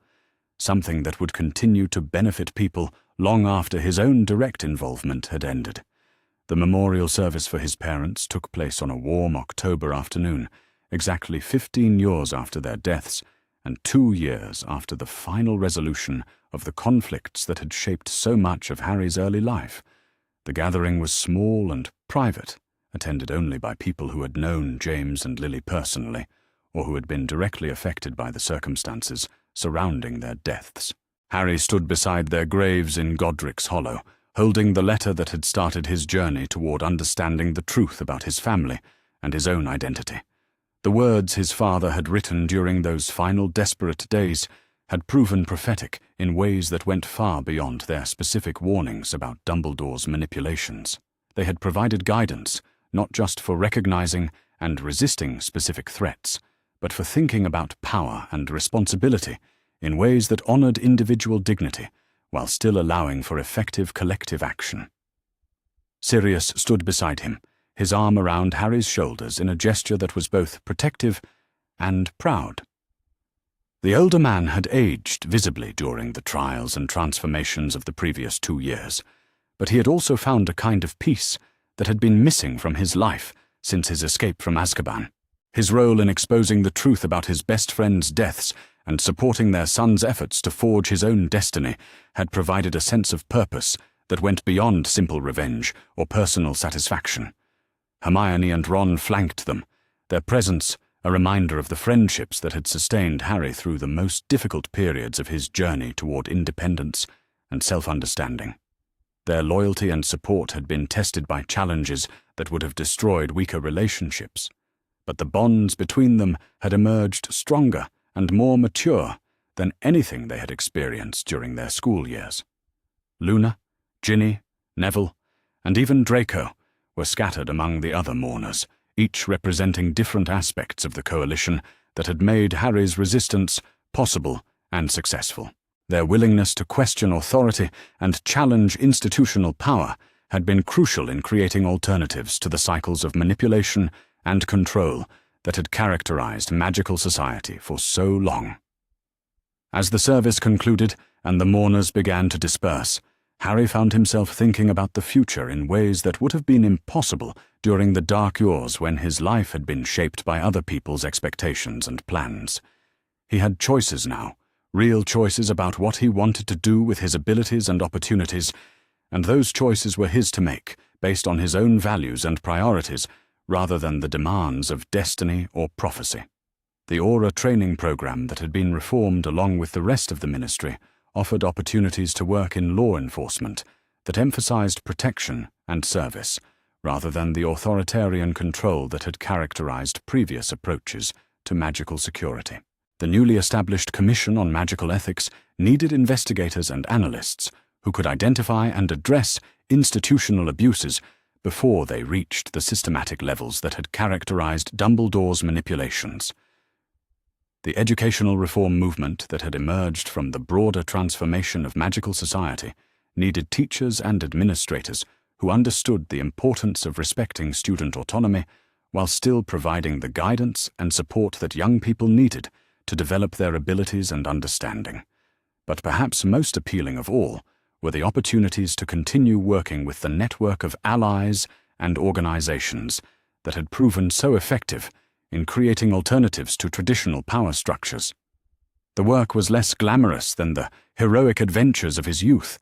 A: something that would continue to benefit people long after his own direct involvement had ended. The memorial service for his parents took place on a warm October afternoon, exactly 15 years after their deaths and 2 years after the final resolution of the conflicts that had shaped so much of Harry's early life. The gathering was small and private, attended only by people who had known James and Lily personally, or who had been directly affected by the circumstances surrounding their deaths. Harry stood beside their graves in Godric's Hollow, holding the letter that had started his journey toward understanding the truth about his family and his own identity. The words his father had written during those final desperate days had proven prophetic in ways that went far beyond their specific warnings about Dumbledore's manipulations. They had provided guidance, not just for recognizing and resisting specific threats, but for thinking about power and responsibility in ways that honored individual dignity while still allowing for effective collective action. Sirius stood beside him, his arm around Harry's shoulders in a gesture that was both protective and proud. The older man had aged visibly during the trials and transformations of the previous 2 years, but he had also found a kind of peace that had been missing from his life since his escape from Azkaban. His role in exposing the truth about his best friends' deaths and supporting their son's efforts to forge his own destiny had provided a sense of purpose that went beyond simple revenge or personal satisfaction. Hermione and Ron flanked them, their presence a reminder of the friendships that had sustained Harry through the most difficult periods of his journey toward independence and self-understanding. Their loyalty and support had been tested by challenges that would have destroyed weaker relationships, but the bonds between them had emerged stronger and more mature than anything they had experienced during their school years. Luna, Ginny, Neville, and even Draco were scattered among the other mourners, each representing different aspects of the coalition that had made Harry's resistance possible and successful. Their willingness to question authority and challenge institutional power had been crucial in creating alternatives to the cycles of manipulation and control that had characterized magical society for so long. As the service concluded and the mourners began to disperse, Harry found himself thinking about the future in ways that would have been impossible during the dark years when his life had been shaped by other people's expectations and plans. He had choices now, real choices about what he wanted to do with his abilities and opportunities, and those choices were his to make, based on his own values and priorities, rather than the demands of destiny or prophecy. The Aura training program that had been reformed along with the rest of the ministry offered opportunities to work in law enforcement that emphasized protection and service, rather than the authoritarian control that had characterized previous approaches to magical security. The newly established Commission on Magical Ethics needed investigators and analysts who could identify and address institutional abuses before they reached the systematic levels that had characterized Dumbledore's manipulations. The educational reform movement that had emerged from the broader transformation of magical society needed teachers and administrators who understood the importance of respecting student autonomy while still providing the guidance and support that young people needed to develop their abilities and understanding. But perhaps most appealing of all were the opportunities to continue working with the network of allies and organizations that had proven so effective in creating alternatives to traditional power structures. The work was less glamorous than the heroic adventures of his youth,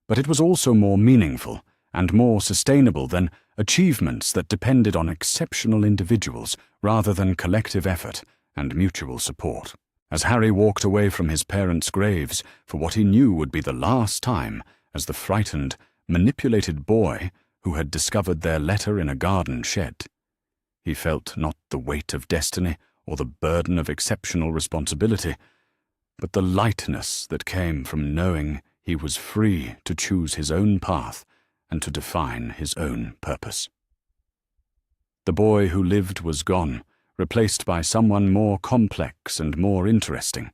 A: but it was also more meaningful and more sustainable than achievements that depended on exceptional individuals rather than collective effort and mutual support. As Harry walked away from his parents' graves for what he knew would be the last time as the frightened, manipulated boy who had discovered their letter in a garden shed, he felt not the weight of destiny or the burden of exceptional responsibility, but the lightness that came from knowing he was free to choose his own path and to define his own purpose. The boy who lived was gone, replaced by someone more complex and more interesting,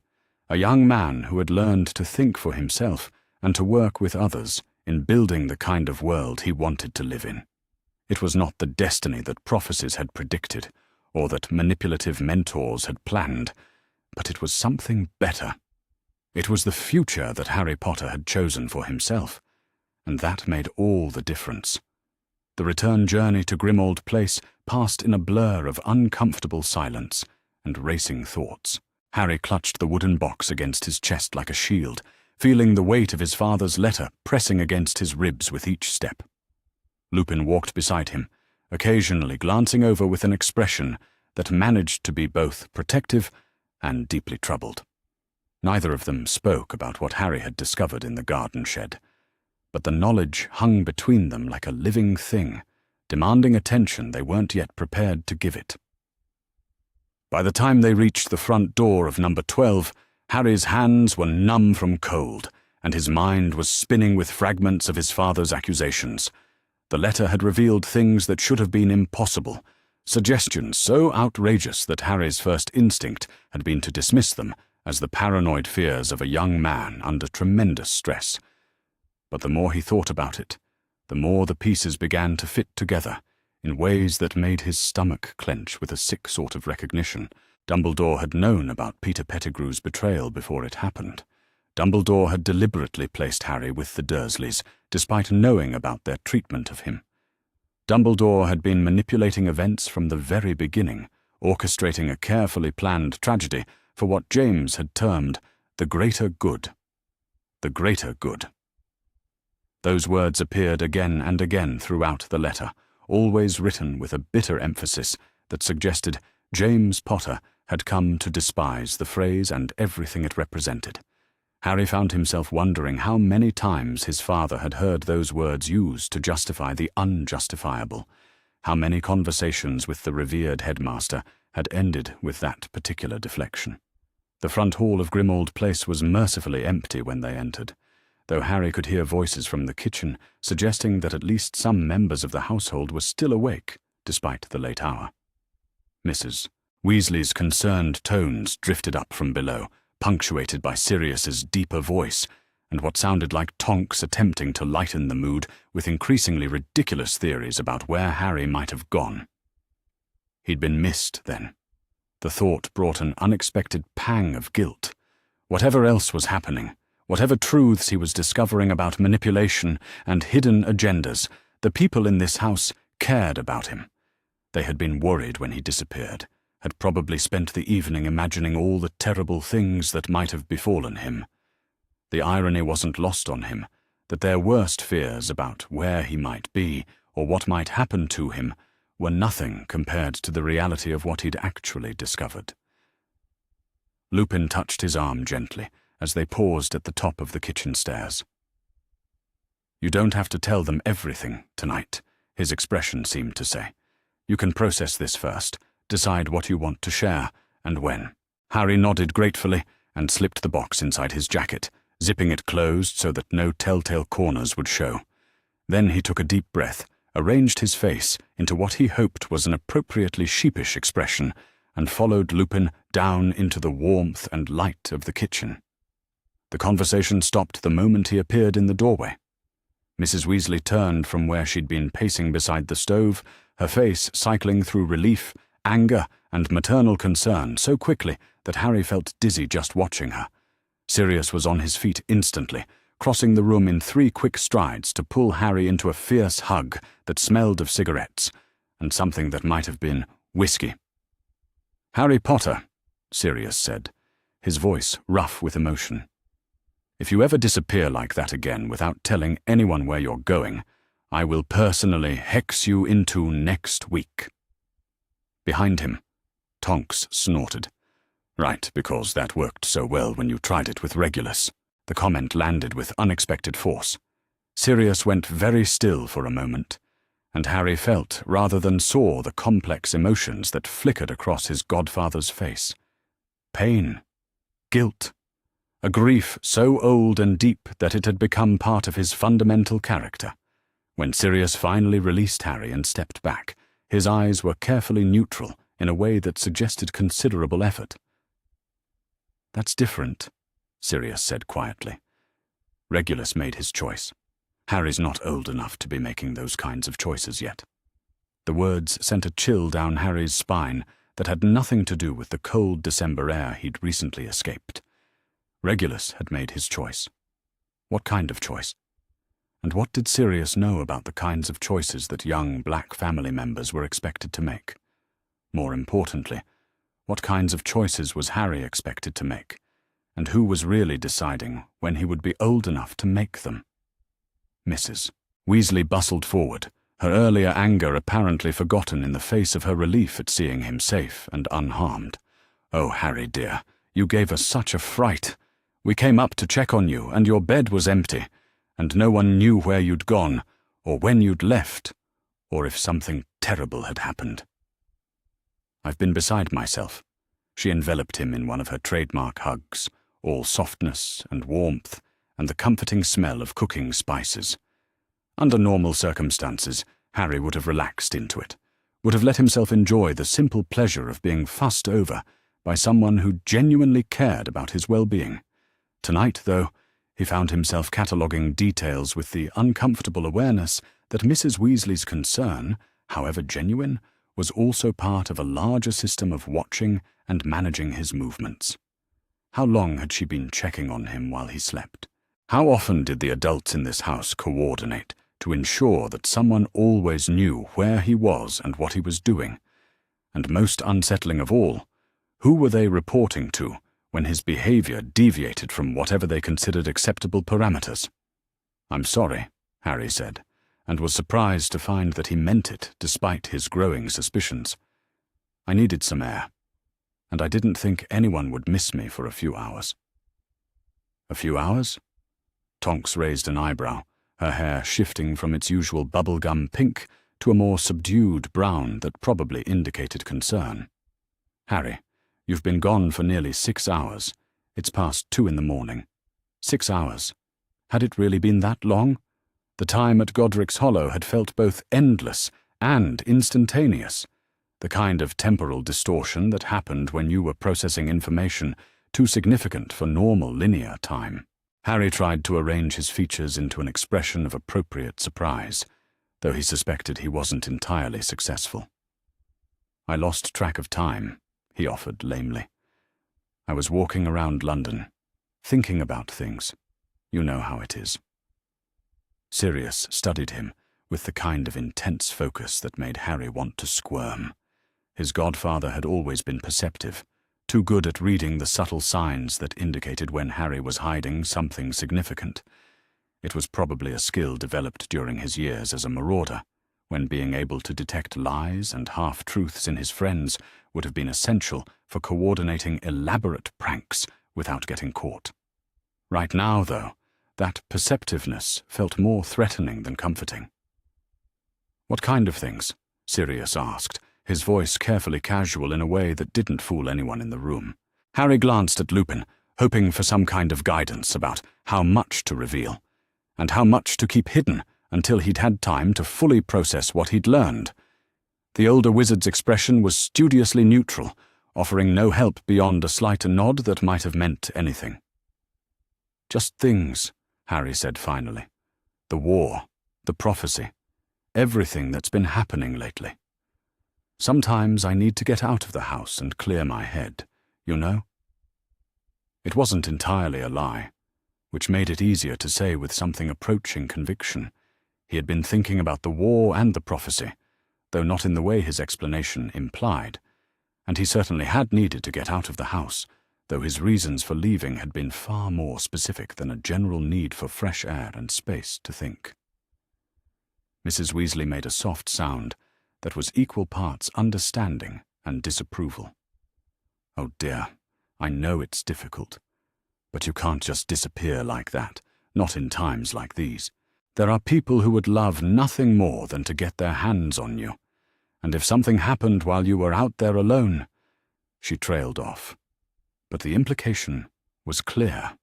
A: a young man who had learned to think for himself and to work with others in building the kind of world he wanted to live in. It was not the destiny that prophecies had predicted or that manipulative mentors had planned, but it was something better. It was the future that Harry Potter had chosen for himself, and that made all the difference. The return journey to Grimmauld Place passed in a blur of uncomfortable silence and racing thoughts. Harry clutched the wooden box against his chest like a shield, feeling the weight of his father's letter pressing against his ribs with each step. Lupin walked beside him, occasionally glancing over with an expression that managed to be both protective and deeply troubled. Neither of them spoke about what Harry had discovered in the garden shed, but the knowledge hung between them like a living thing, demanding attention they weren't yet prepared to give it. By the time they reached the front door of number 12, Harry's hands were numb from cold, and his mind was spinning with fragments of his father's accusations. The letter had revealed things that should have been impossible, suggestions so outrageous that Harry's first instinct had been to dismiss them as the paranoid fears of a young man under tremendous stress. But the more he thought about it, the more the pieces began to fit together in ways that made his stomach clench with a sick sort of recognition. Dumbledore had known about Peter Pettigrew's betrayal before it happened. Dumbledore had deliberately placed Harry with the Dursleys, despite knowing about their treatment of him. Dumbledore had been manipulating events from the very beginning, orchestrating a carefully planned tragedy for what James had termed the greater good. The greater good. Those words appeared again and again throughout the letter, always written with a bitter emphasis that suggested James Potter had come to despise the phrase and everything it represented. Harry found himself wondering how many times his father had heard those words used to justify the unjustifiable, how many conversations with the revered headmaster had ended with that particular deflection. The front hall of Grimmauld Place was mercifully empty when they entered, though Harry could hear voices from the kitchen suggesting that at least some members of the household were still awake, despite the late hour. Mrs. Weasley's concerned tones drifted up from below, punctuated by Sirius's deeper voice, and what sounded like Tonks attempting to lighten the mood with increasingly ridiculous theories about where Harry might have gone. He'd been missed, then. The thought brought an unexpected pang of guilt. Whatever else was happening, Whatever truths he was discovering about manipulation and hidden agendas, the people in this house cared about him. They had been worried when he disappeared, had probably spent the evening imagining all the terrible things that might have befallen him. The irony wasn't lost on him that their worst fears about where he might be or what might happen to him were nothing compared to the reality of what he'd actually discovered. Lupin touched his arm gently as they paused at the top of the kitchen stairs. "You don't have to tell them everything tonight," his expression seemed to say. "You can process this first, decide what you want to share, and when." Harry nodded gratefully and slipped the box inside his jacket, zipping it closed so that no telltale corners would show. Then he took a deep breath, arranged his face into what he hoped was an appropriately sheepish expression, and followed Lupin down into the warmth and light of the kitchen. The conversation stopped the moment he appeared in the doorway. Mrs. Weasley turned from where she'd been pacing beside the stove, her face cycling through relief, anger, and maternal concern so quickly that Harry felt dizzy just watching her. Sirius was on his feet instantly, crossing the room in 3 quick strides to pull Harry into a fierce hug that smelled of cigarettes, and something that might have been whiskey. "Harry Potter," Sirius said, his voice rough with emotion. "If you ever disappear like that again without telling anyone where you're going, I will personally hex you into next week." Behind him, Tonks snorted. "Right, because that worked so well when you tried it with Regulus." The comment landed with unexpected force. Sirius went very still for a moment, and Harry felt rather than saw the complex emotions that flickered across his godfather's face. Pain, guilt, a grief so old and deep that it had become part of his fundamental character. When Sirius finally released Harry and stepped back, his eyes were carefully neutral in a way that suggested considerable effort. "That's different," Sirius said quietly. "Regulus made his choice. Harry's not old enough to be making those kinds of choices yet." The words sent a chill down Harry's spine that had nothing to do with the cold December air he'd recently escaped. Regulus had made his choice. What kind of choice? And what did Sirius know about the kinds of choices that young black family members were expected to make? More importantly, what kinds of choices was Harry expected to make? And who was really deciding when he would be old enough to make them? Mrs. Weasley bustled forward, her earlier anger apparently forgotten in the face of her relief at seeing him safe and unharmed. "Oh, Harry dear, you gave us such a fright. We came up to check on you, and your bed was empty, and no one knew where you'd gone, or when you'd left, or if something terrible had happened." "I've been beside myself." She enveloped him in one of her trademark hugs, all softness and warmth, and the comforting smell of cooking spices. Under normal circumstances, Harry would have relaxed into it, would have let himself enjoy the simple pleasure of being fussed over by someone who genuinely cared about his well-being. Tonight, though, he found himself cataloguing details with the uncomfortable awareness that Mrs. Weasley's concern, however genuine, was also part of a larger system of watching and managing his movements. How long had she been checking on him while he slept? How often did the adults in this house coordinate to ensure that someone always knew where he was and what he was doing? And most unsettling of all, who were they reporting to when his behavior deviated from whatever they considered acceptable parameters? "I'm sorry," Harry said, and was surprised to find that he meant it despite his growing suspicions. "I needed some air, and I didn't think anyone would miss me for a few hours." "A few hours?" Tonks raised an eyebrow, her hair shifting from its usual bubblegum pink to a more subdued brown that probably indicated concern. "Harry, you've been gone for nearly 6 hours. It's past 2 in the morning. 6 hours. Had it really been that long? The time at Godric's Hollow had felt both endless and instantaneous, the kind of temporal distortion that happened when you were processing information too significant for normal linear time. Harry tried to arrange his features into an expression of appropriate surprise, though he suspected he wasn't entirely successful. "I lost track of time," he offered lamely. "I was walking around London, thinking about things, You know how it is." Sirius studied him with the kind of intense focus that made Harry want to squirm. His godfather had always been perceptive, too good at reading the subtle signs that indicated when Harry was hiding something significant. It was probably a skill developed during his years as a marauder, when being able to detect lies and half-truths in his friends would have been essential for coordinating elaborate pranks without getting caught. Right now, though, that perceptiveness felt more threatening than comforting. "What kind of things?" Sirius asked, his voice carefully casual in a way that didn't fool anyone in the room. Harry glanced at Lupin, hoping for some kind of guidance about how much to reveal, and how much to keep hidden until he'd had time to fully process what he'd learned. The older wizard's expression was studiously neutral, offering no help beyond a slight nod that might have meant anything. "Just things," Harry said finally. "The war, the prophecy, everything that's been happening lately. Sometimes I need to get out of the house and clear my head, you know?" It wasn't entirely a lie, which made it easier to say with something approaching conviction. He had been thinking about the war and the prophecy, though not in the way his explanation implied, and he certainly had needed to get out of the house, though his reasons for leaving had been far more specific than a general need for fresh air and space to think. Mrs. Weasley made a soft sound that was equal parts understanding and disapproval. "Oh dear, I know it's difficult, but you can't just disappear like that, not in times like these. There are people who would love nothing more than to get their hands on you, and if something happened while you were out there alone—" She trailed off. But the implication was clear.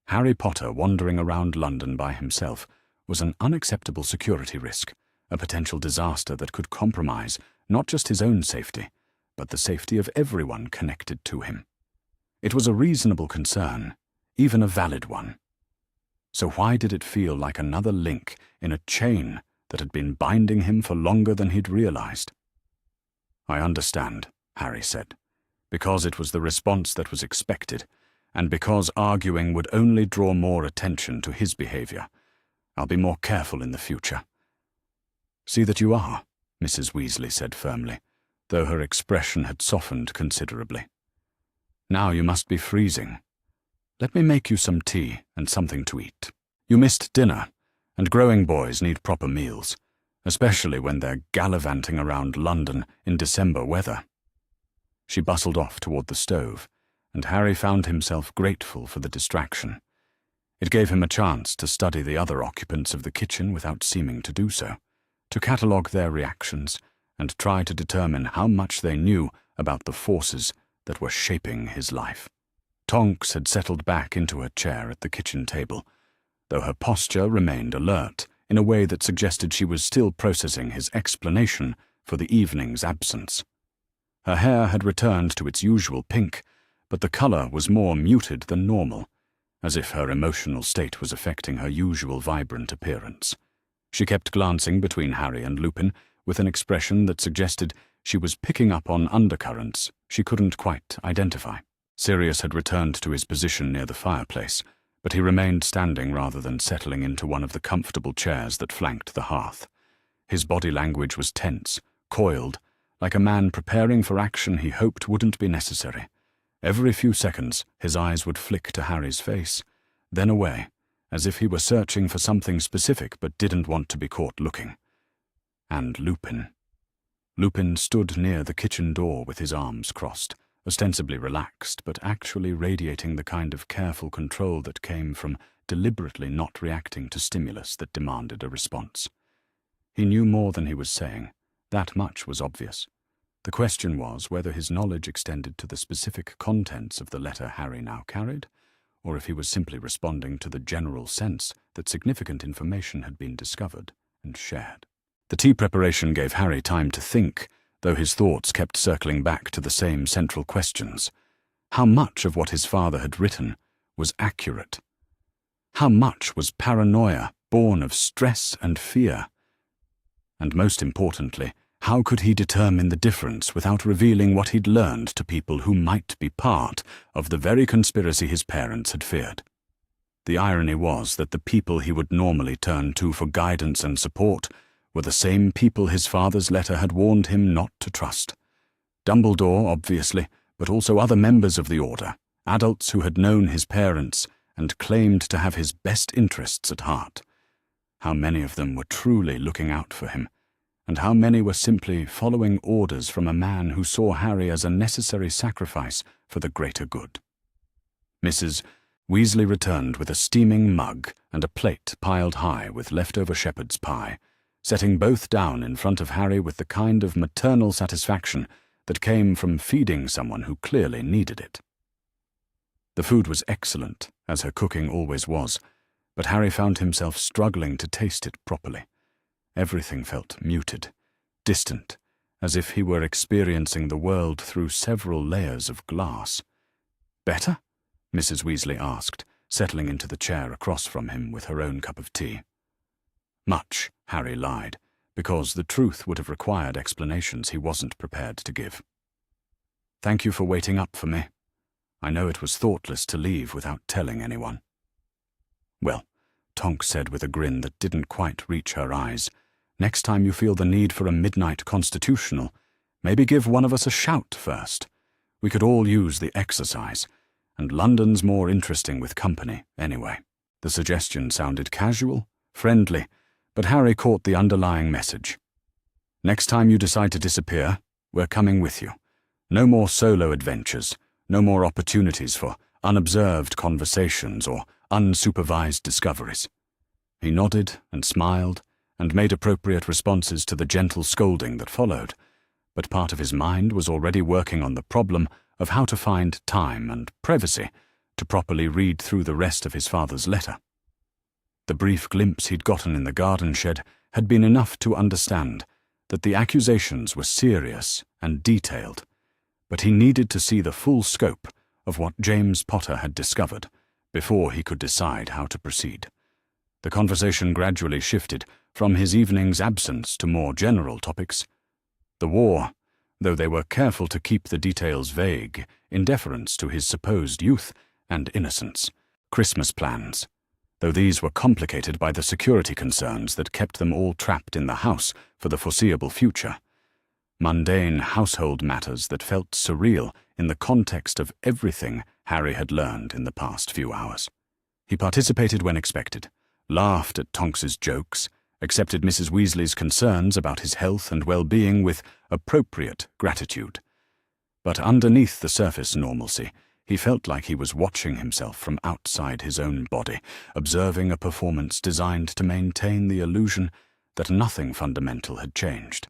A: Harry Potter wandering around London by himself was an unacceptable security risk, a potential disaster that could compromise not just his own safety, but the safety of everyone connected to him. It was a reasonable concern, even a valid one. So why did it feel like another link in a chain that had been binding him for longer than he'd realized? "I understand," Harry said, because it was the response that was expected, and because arguing would only draw more attention to his behavior. "I'll be more careful in the future." "See that you are," Mrs. Weasley said firmly, though her expression had softened considerably. "Now you must be freezing. Let me make you some tea and something to eat. You missed dinner, and growing boys need proper meals, especially when they're gallivanting around London in December weather." She bustled off toward the stove, and Harry found himself grateful for the distraction. It gave him a chance to study the other occupants of the kitchen without seeming to do so, to catalogue their reactions and try to determine how much they knew about the forces that were shaping his life. Tonks had settled back into her chair at the kitchen table, though her posture remained alert in a way that suggested she was still processing his explanation for the evening's absence. Her hair had returned to its usual pink, but the colour was more muted than normal, as if her emotional state was affecting her usual vibrant appearance. She kept glancing between Harry and Lupin with an expression that suggested she was picking up on undercurrents she couldn't quite identify. Sirius had returned to his position near the fireplace, but he remained standing rather than settling into one of the comfortable chairs that flanked the hearth. His body language was tense, coiled, like a man preparing for action he hoped wouldn't be necessary. Every few seconds, his eyes would flick to Harry's face, then away, as if he were searching for something specific but didn't want to be caught looking. And Lupin. Lupin stood near the kitchen door with his arms crossed, ostensibly relaxed, but actually radiating the kind of careful control that came from deliberately not reacting to stimulus that demanded a response. He knew more than he was saying. That much was obvious. The question was whether his knowledge extended to the specific contents of the letter Harry now carried, or if he was simply responding to the general sense that significant information had been discovered and shared. The tea preparation gave Harry time to think, though his thoughts kept circling back to the same central questions. How much of what his father had written was accurate? How much was paranoia born of stress and fear? And most importantly, how could he determine the difference without revealing what he'd learned to people who might be part of the very conspiracy his parents had feared? The irony was that the people he would normally turn to for guidance and support were the same people his father's letter had warned him not to trust. Dumbledore, obviously, but also other members of the Order, adults who had known his parents and claimed to have his best interests at heart. How many of them were truly looking out for him, and how many were simply following orders from a man who saw Harry as a necessary sacrifice for the greater good. Mrs. Weasley returned with a steaming mug and a plate piled high with leftover shepherd's pie, setting both down in front of Harry with the kind of maternal satisfaction that came from feeding someone who clearly needed it. The food was excellent, as her cooking always was, but Harry found himself struggling to taste it properly. Everything felt muted, distant, as if he were experiencing the world through several layers of glass. "Better?" Mrs. Weasley asked, settling into the chair across from him with her own cup of tea. Much, Harry lied, because the truth would have required explanations he wasn't prepared to give. "Thank you for waiting up for me. I know it was thoughtless to leave without telling anyone." "Well," Tonks said with a grin that didn't quite reach her eyes, "next time you feel the need for a midnight constitutional, maybe give one of us a shout first. We could all use the exercise, and London's more interesting with company, anyway." The suggestion sounded casual, friendly, but Harry caught the underlying message. "Next time you decide to disappear, we're coming with you. No more solo adventures, no more opportunities for unobserved conversations or unsupervised discoveries." He nodded and smiled and made appropriate responses to the gentle scolding that followed, but part of his mind was already working on the problem of how to find time and privacy to properly read through the rest of his father's letter. The brief glimpse he'd gotten in the garden shed had been enough to understand that the accusations were serious and detailed, but he needed to see the full scope of what James Potter had discovered before he could decide how to proceed. The conversation gradually shifted from his evening's absence to more general topics. The war, though they were careful to keep the details vague in deference to his supposed youth and innocence. Christmas plans, though these were complicated by the security concerns that kept them all trapped in the house for the foreseeable future. Mundane household matters that felt surreal in the context of everything Harry had learned in the past few hours. He participated when expected, laughed at Tonks's jokes, accepted Mrs. Weasley's concerns about his health and well-being with appropriate gratitude. But underneath the surface normalcy, he felt like he was watching himself from outside his own body, observing a performance designed to maintain the illusion that nothing fundamental had changed.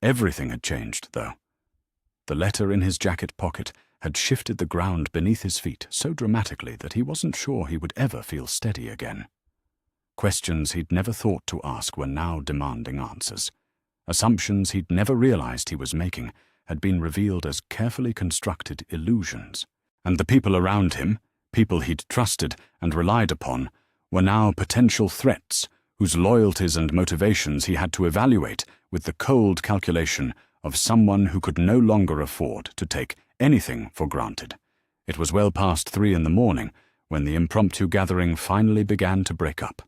A: Everything had changed, though. The letter in his jacket pocket had shifted the ground beneath his feet so dramatically that he wasn't sure he would ever feel steady again. Questions he'd never thought to ask were now demanding answers. Assumptions he'd never realized he was making had been revealed as carefully constructed illusions. And the people around him, people he'd trusted and relied upon, were now potential threats whose loyalties and motivations he had to evaluate with the cold calculation of someone who could no longer afford to take anything for granted. It was well past 3 a.m. when the impromptu gathering finally began to break up.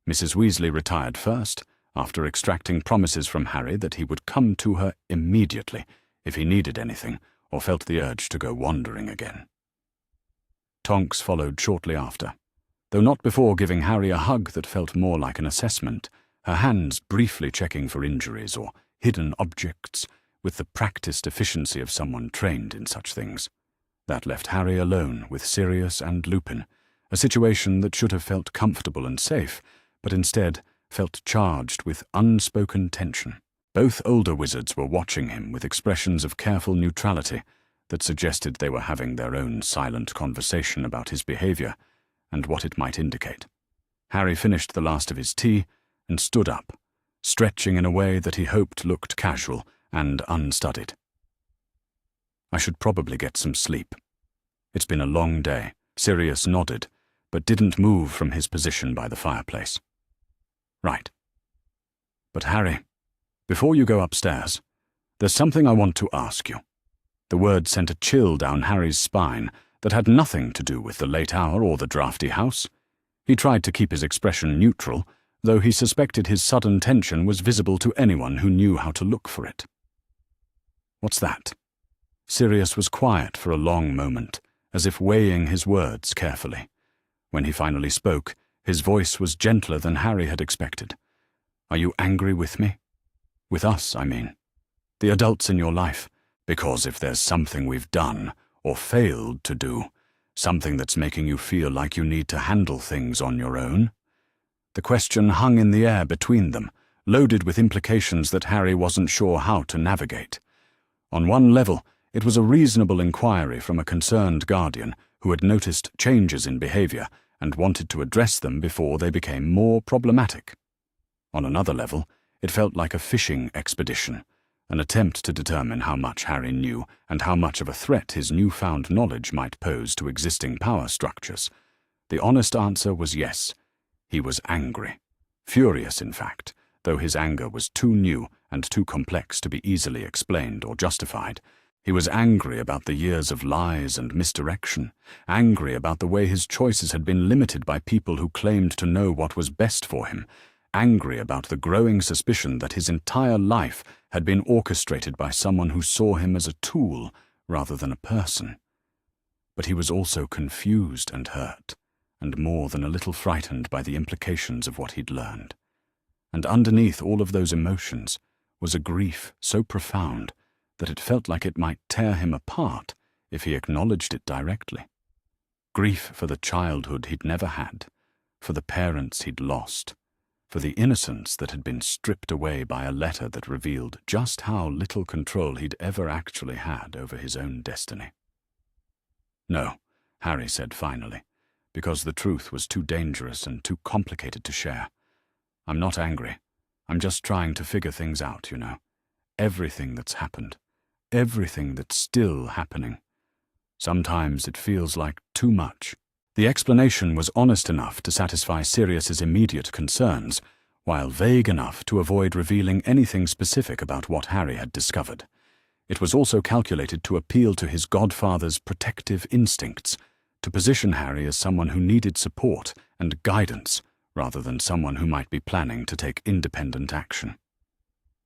A: Mrs. Weasley retired first, after extracting promises from Harry that he would come to her immediately if he needed anything or felt the urge to go wandering again. Tonks followed shortly after, though not before giving Harry a hug that felt more like an assessment, her hands briefly checking for injuries or hidden objects with the practiced efficiency of someone trained in such things. That left Harry alone with Sirius and Lupin, a situation that should have felt comfortable and safe, but instead felt charged with unspoken tension. Both older wizards were watching him with expressions of careful neutrality that suggested they were having their own silent conversation about his behavior and what it might indicate. Harry finished the last of his tea and stood up, stretching in a way that he hoped looked casual and unstudied. "I should probably get some sleep. It's been a long day." Sirius nodded, but didn't move from his position by the fireplace. "Right. But Harry, before you go upstairs, there's something I want to ask you." The word sent a chill down Harry's spine that had nothing to do with the late hour or the draughty house. He tried to keep his expression neutral, though he suspected his sudden tension was visible to anyone who knew how to look for it. "What's that?" Sirius was quiet for a long moment, as if weighing his words carefully. When he finally spoke, his voice was gentler than Harry had expected. "Are you angry with me? With us, I mean. The adults in your life, because if there's something we've done, or failed to do, something that's making you feel like you need to handle things on your own?" The question hung in the air between them, loaded with implications that Harry wasn't sure how to navigate. On one level, it was a reasonable inquiry from a concerned guardian who had noticed changes in behavior and wanted to address them before they became more problematic. On another level, it felt like a fishing expedition, an attempt to determine how much Harry knew and how much of a threat his newfound knowledge might pose to existing power structures. The honest answer was yes. He was angry. Furious, in fact, though his anger was too new and too complex to be easily explained or justified. He was angry about the years of lies and misdirection, angry about the way his choices had been limited by people who claimed to know what was best for him, angry about the growing suspicion that his entire life had been orchestrated by someone who saw him as a tool rather than a person. But he was also confused and hurt, and more than a little frightened by the implications of what he'd learned. And underneath all of those emotions was a grief so profound that it felt like it might tear him apart if he acknowledged it directly. Grief for the childhood he'd never had, for the parents he'd lost, for the innocence that had been stripped away by a letter that revealed just how little control he'd ever actually had over his own destiny. "No," Harry said finally, because the truth was too dangerous and too complicated to share. "I'm not angry. I'm just trying to figure things out, you know. Everything that's happened. Everything that's still happening. Sometimes it feels like too much." The explanation was honest enough to satisfy Sirius's immediate concerns, while vague enough to avoid revealing anything specific about what Harry had discovered. It was also calculated to appeal to his godfather's protective instincts, to position Harry as someone who needed support and guidance, rather than someone who might be planning to take independent action.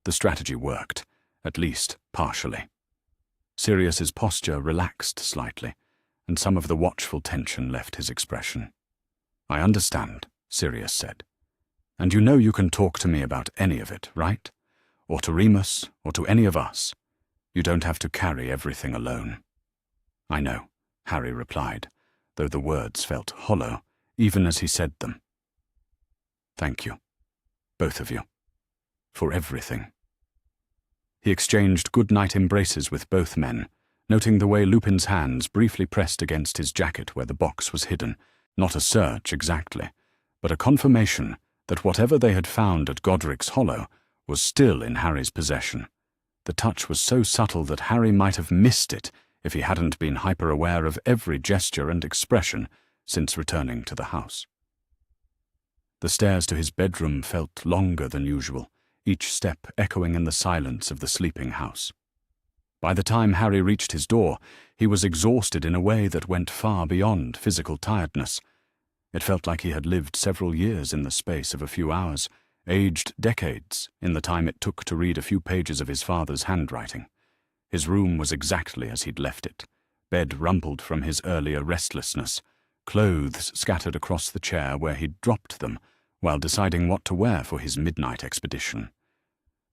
A: The strategy worked, at least partially. Sirius's posture relaxed slightly, and some of the watchful tension left his expression. "I understand," Sirius said. "And you know you can talk to me about any of it, right? Or to Remus, or to any of us. You don't have to carry everything alone." "I know," Harry replied, though the words felt hollow, even as he said them. "Thank you, both of you, for everything." He exchanged good-night embraces with both men, noting the way Lupin's hands briefly pressed against his jacket where the box was hidden, not a search exactly, but a confirmation that whatever they had found at Godric's Hollow was still in Harry's possession. The touch was so subtle that Harry might have missed it if he hadn't been hyper-aware of every gesture and expression since returning to the house. The stairs to his bedroom felt longer than usual, each step echoing in the silence of the sleeping house. By the time Harry reached his door, he was exhausted in a way that went far beyond physical tiredness. It felt like he had lived several years in the space of a few hours, aged decades in the time it took to read a few pages of his father's handwriting. His room was exactly as he'd left it, bed rumpled from his earlier restlessness, clothes scattered across the chair where he'd dropped them while deciding what to wear for his midnight expedition.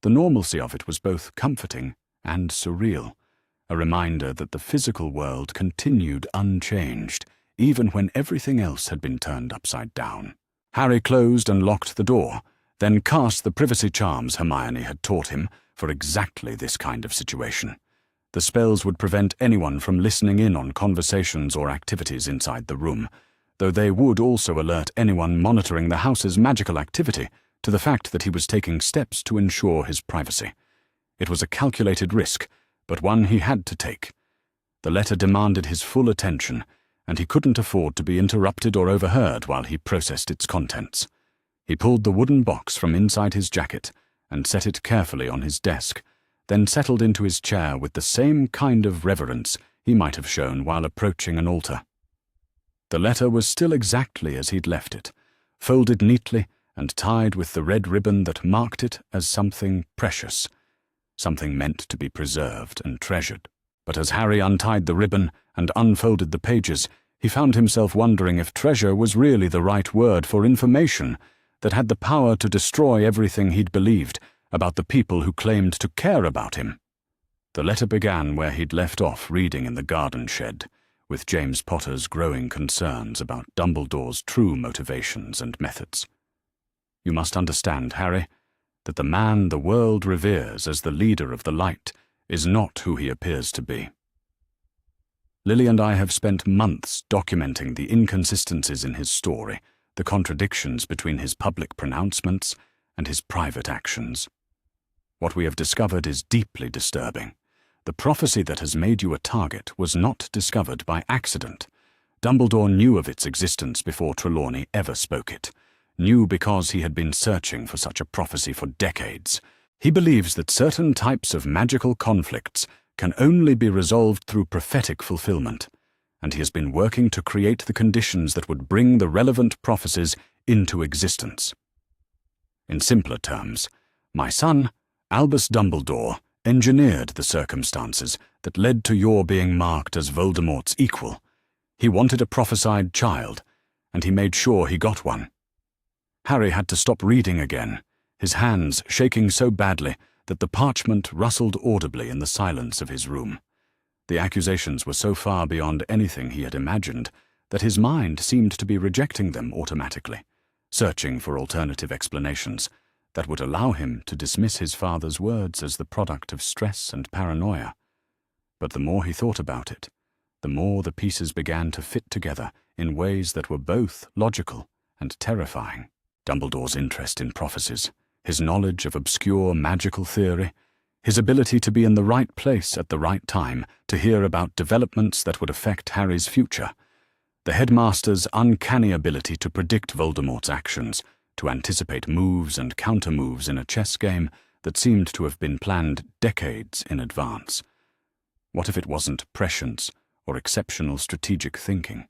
A: The normalcy of it was both comforting and surreal, a reminder that the physical world continued unchanged, even when everything else had been turned upside down. Harry closed and locked the door, then cast the privacy charms Hermione had taught him for exactly this kind of situation. The spells would prevent anyone from listening in on conversations or activities inside the room, though they would also alert anyone monitoring the house's magical activity to the fact that he was taking steps to ensure his privacy. It was a calculated risk, but one he had to take. The letter demanded his full attention, and he couldn't afford to be interrupted or overheard while he processed its contents. He pulled the wooden box from inside his jacket and set it carefully on his desk, then settled into his chair with the same kind of reverence he might have shown while approaching an altar. The letter was still exactly as he'd left it, folded neatly and tied with the red ribbon that marked it as something precious, something meant to be preserved and treasured. But as Harry untied the ribbon and unfolded the pages, he found himself wondering if treasure was really the right word for information that had the power to destroy everything he'd believed about the people who claimed to care about him. The letter began where he'd left off reading in the garden shed, with James Potter's growing concerns about Dumbledore's true motivations and methods. "You must understand, Harry, that the man the world reveres as the leader of the light is not who he appears to be. Lily and I have spent months documenting the inconsistencies in his story, the contradictions between his public pronouncements and his private actions. What we have discovered is deeply disturbing. The prophecy that has made you a target was not discovered by accident. Dumbledore knew of its existence before Trelawney ever spoke it, knew because he had been searching for such a prophecy for decades. He believes that certain types of magical conflicts can only be resolved through prophetic fulfillment, and he has been working to create the conditions that would bring the relevant prophecies into existence. In simpler terms, my son, Albus Dumbledore, engineered the circumstances that led to your being marked as Voldemort's equal. He wanted a prophesied child, and he made sure he got one." Harry had to stop reading again, his hands shaking so badly that the parchment rustled audibly in the silence of his room. The accusations were so far beyond anything he had imagined that his mind seemed to be rejecting them automatically, searching for alternative explanations that would allow him to dismiss his father's words as the product of stress and paranoia. But the more he thought about it, the more the pieces began to fit together in ways that were both logical and terrifying. Dumbledore's interest in prophecies, his knowledge of obscure magical theory, his ability to be in the right place at the right time to hear about developments that would affect Harry's future, the headmaster's uncanny ability to predict Voldemort's actions, to anticipate moves and counter-moves in a chess game that seemed to have been planned decades in advance. What if it wasn't prescience or exceptional strategic thinking?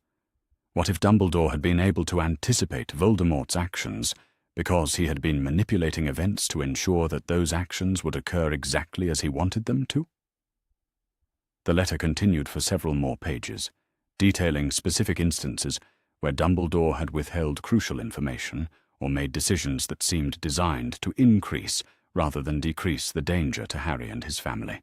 A: What if Dumbledore had been able to anticipate Voldemort's actions because he had been manipulating events to ensure that those actions would occur exactly as he wanted them to? The letter continued for several more pages, detailing specific instances where Dumbledore had withheld crucial information or made decisions that seemed designed to increase rather than decrease the danger to Harry and his family,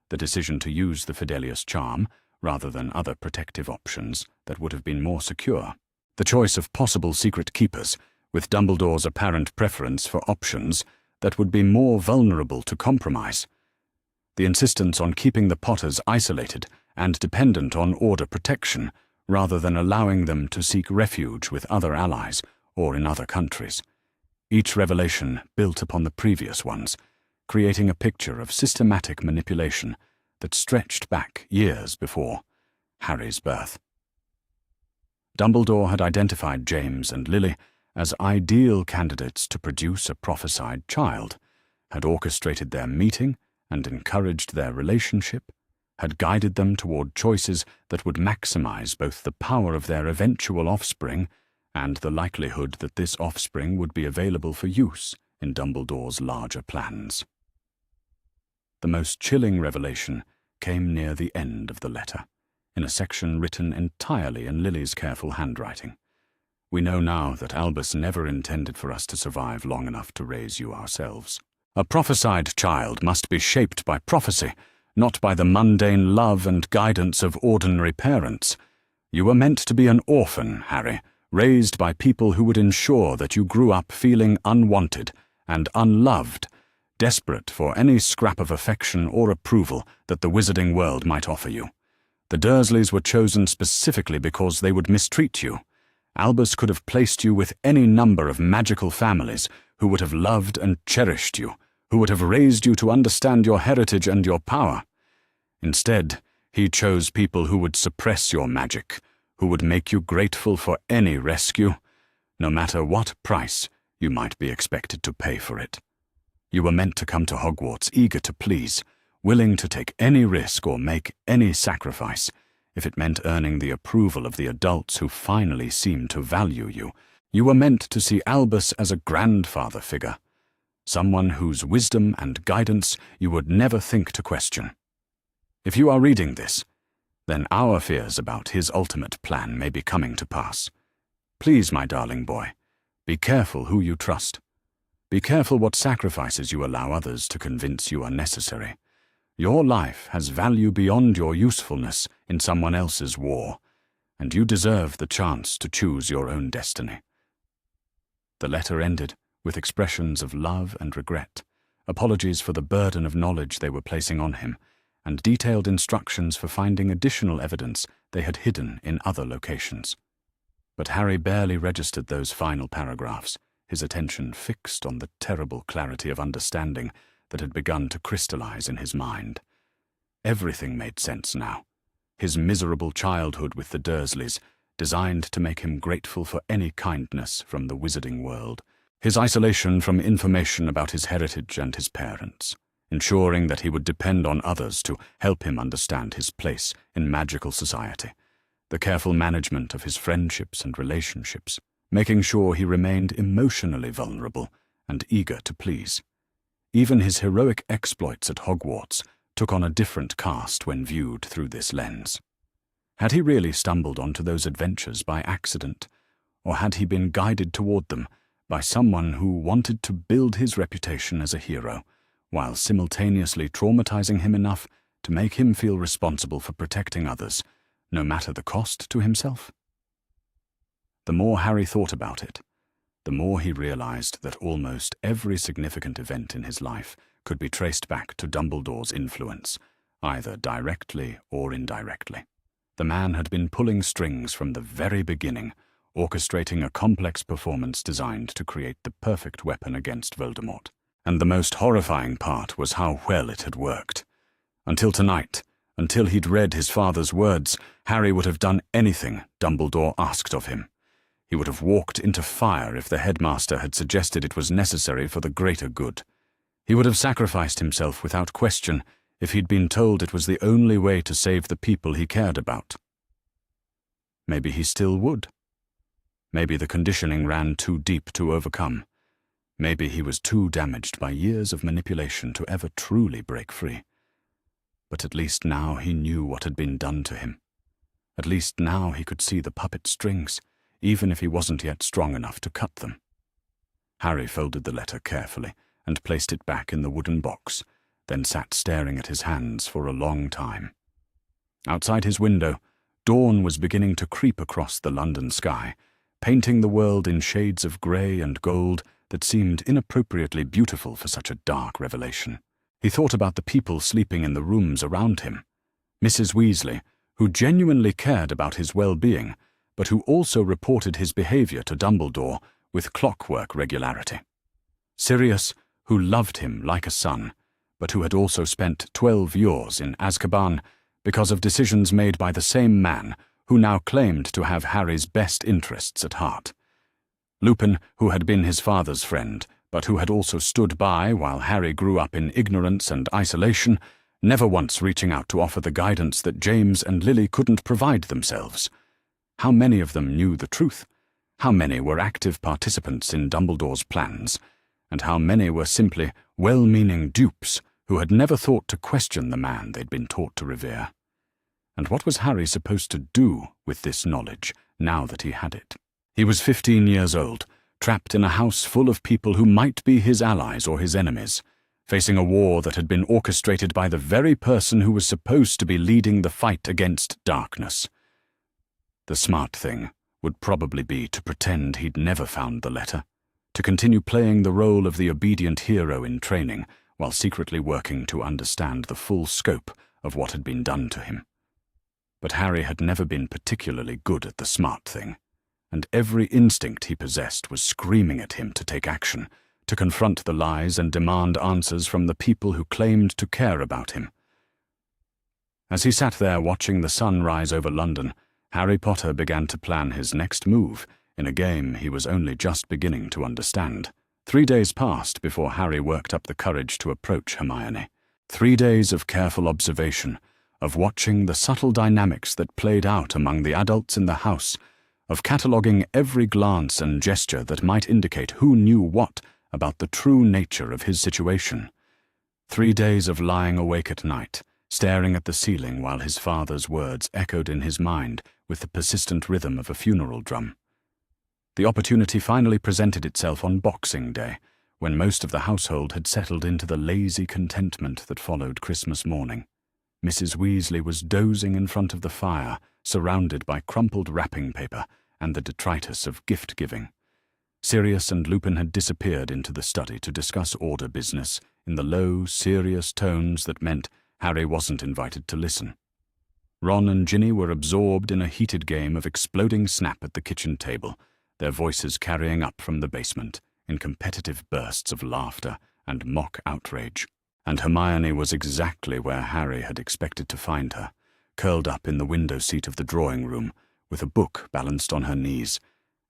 A: the decision to use the Fidelius charm rather than other protective options that would have been more secure, the choice of possible secret keepers, with Dumbledore's apparent preference for options that would be more vulnerable to compromise, the insistence on keeping the Potters isolated and dependent on Order protection rather than allowing them to seek refuge with other allies or in other countries. Each revelation built upon the previous ones, creating a picture of systematic manipulation that stretched back years before Harry's birth. Dumbledore had identified James and Lily as ideal candidates to produce a prophesied child, had orchestrated their meeting and encouraged their relationship, had guided them toward choices that would maximize both the power of their eventual offspring and the likelihood that this offspring would be available for use in Dumbledore's larger plans. The most chilling revelation came near the end of the letter, in a section written entirely in Lily's careful handwriting. "We know now that Albus never intended for us to survive long enough to raise you ourselves. A prophesied child must be shaped by prophecy, not by the mundane love and guidance of ordinary parents. You were meant to be an orphan, Harry, raised by people who would ensure that you grew up feeling unwanted and unloved, desperate for any scrap of affection or approval that the wizarding world might offer you. The Dursleys were chosen specifically because they would mistreat you. Albus could have placed you with any number of magical families who would have loved and cherished you, who would have raised you to understand your heritage and your power. Instead, he chose people who would suppress your magic, who would make you grateful for any rescue, no matter what price you might be expected to pay for it. You were meant to come to Hogwarts eager to please, willing to take any risk or make any sacrifice, if it meant earning the approval of the adults who finally seemed to value you. You were meant to see Albus as a grandfather figure, someone whose wisdom and guidance you would never think to question. If you are reading this, then our fears about his ultimate plan may be coming to pass. Please, my darling boy, be careful who you trust. Be careful what sacrifices you allow others to convince you are necessary. Your life has value beyond your usefulness in someone else's war, and you deserve the chance to choose your own destiny. The letter ended with expressions of love and regret, apologies for the burden of knowledge they were placing on him, and detailed instructions for finding additional evidence they had hidden in other locations. But Harry barely registered those final paragraphs, his attention fixed on the terrible clarity of understanding that had begun to crystallize in his mind. Everything made sense now. His miserable childhood with the Dursleys, designed to make him grateful for any kindness from the wizarding world. His isolation from information about his heritage and his parents, ensuring that he would depend on others to help him understand his place in magical society. The careful management of his friendships and relationships, making sure he remained emotionally vulnerable and eager to please. Even his heroic exploits at Hogwarts took on a different cast when viewed through this lens. Had he really stumbled onto those adventures by accident, or had he been guided toward them by someone who wanted to build his reputation as a hero, while simultaneously traumatizing him enough to make him feel responsible for protecting others, no matter the cost to himself? The more Harry thought about it, the more he realized that almost every significant event in his life could be traced back to Dumbledore's influence, either directly or indirectly. The man had been pulling strings from the very beginning, orchestrating a complex performance designed to create the perfect weapon against Voldemort. And the most horrifying part was how well it had worked. Until tonight, until he'd read his father's words, Harry would have done anything Dumbledore asked of him. He would have walked into fire if the headmaster had suggested it was necessary for the greater good. He would have sacrificed himself without question if he'd been told it was the only way to save the people he cared about. Maybe he still would. Maybe the conditioning ran too deep to overcome. Maybe he was too damaged by years of manipulation to ever truly break free. But at least now he knew what had been done to him. At least now he could see the puppet strings, even if he wasn't yet strong enough to cut them. Harry folded the letter carefully and placed it back in the wooden box, then sat staring at his hands for a long time. Outside his window, dawn was beginning to creep across the London sky, painting the world in shades of grey and gold that seemed inappropriately beautiful for such a dark revelation. He thought about the people sleeping in the rooms around him. Mrs. Weasley, who genuinely cared about his well-being, but who also reported his behavior to Dumbledore with clockwork regularity. Sirius, who loved him like a son, but who had also spent 12 years in Azkaban because of decisions made by the same man who now claimed to have Harry's best interests at heart. Lupin, who had been his father's friend, but who had also stood by while Harry grew up in ignorance and isolation, never once reaching out to offer the guidance that James and Lily couldn't provide themselves. How many of them knew the truth? How many were active participants in Dumbledore's plans? And how many were simply well-meaning dupes who had never thought to question the man they'd been taught to revere? And what was Harry supposed to do with this knowledge now that he had it? He was 15 years old, trapped in a house full of people who might be his allies or his enemies, facing a war that had been orchestrated by the very person who was supposed to be leading the fight against darkness. The smart thing would probably be to pretend he'd never found the letter, to continue playing the role of the obedient hero in training while secretly working to understand the full scope of what had been done to him. But Harry had never been particularly good at the smart thing, and every instinct he possessed was screaming at him to take action, to confront the lies and demand answers from the people who claimed to care about him. As he sat there watching the sun rise over London, Harry Potter began to plan his next move in a game he was only just beginning to understand. 3 days passed before Harry worked up the courage to approach Hermione. 3 days of careful observation, of watching the subtle dynamics that played out among the adults in the house, of cataloguing every glance and gesture that might indicate who knew what about the true nature of his situation. 3 days of lying awake at night, staring at the ceiling while his father's words echoed in his mind with the persistent rhythm of a funeral drum. The opportunity finally presented itself on Boxing Day, when most of the household had settled into the lazy contentment that followed Christmas morning. Mrs. Weasley was dozing in front of the fire, surrounded by crumpled wrapping paper and the detritus of gift-giving. Sirius and Lupin had disappeared into the study to discuss order business in the low, serious tones that meant Harry wasn't invited to listen. Ron and Ginny were absorbed in a heated game of exploding snap at the kitchen table, their voices carrying up from the basement in competitive bursts of laughter and mock outrage. And Hermione was exactly where Harry had expected to find her, curled up in the window seat of the drawing room, with a book balanced on her knees,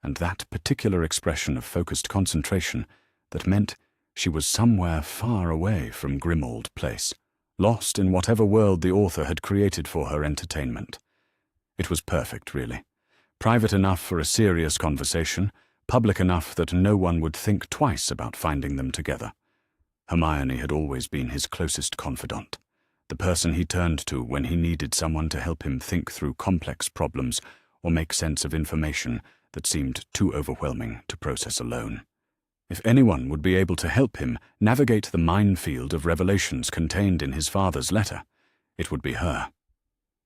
A: and that particular expression of focused concentration that meant she was somewhere far away from Grimmauld Place, lost in whatever world the author had created for her entertainment. It was perfect, really. Private enough for a serious conversation, public enough that no one would think twice about finding them together. Hermione had always been his closest confidant, the person he turned to when he needed someone to help him think through complex problems or make sense of information that seemed too overwhelming to process alone. If anyone would be able to help him navigate the minefield of revelations contained in his father's letter, it would be her.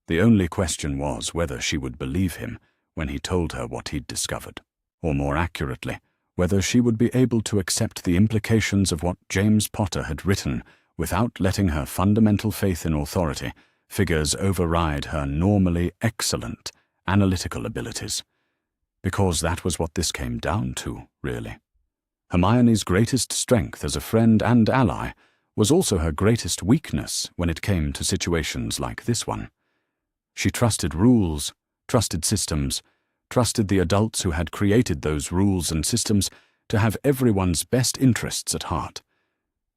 A: The only question was whether she would believe him when he told her what he'd discovered, or more accurately, whether she would be able to accept the implications of what James Potter had written without letting her fundamental faith in authority figures override her normally excellent analytical abilities. Because that was what this came down to, really. Hermione's greatest strength as a friend and ally was also her greatest weakness when it came to situations like this one. She trusted rules, trusted systems, trusted the adults who had created those rules and systems to have everyone's best interests at heart.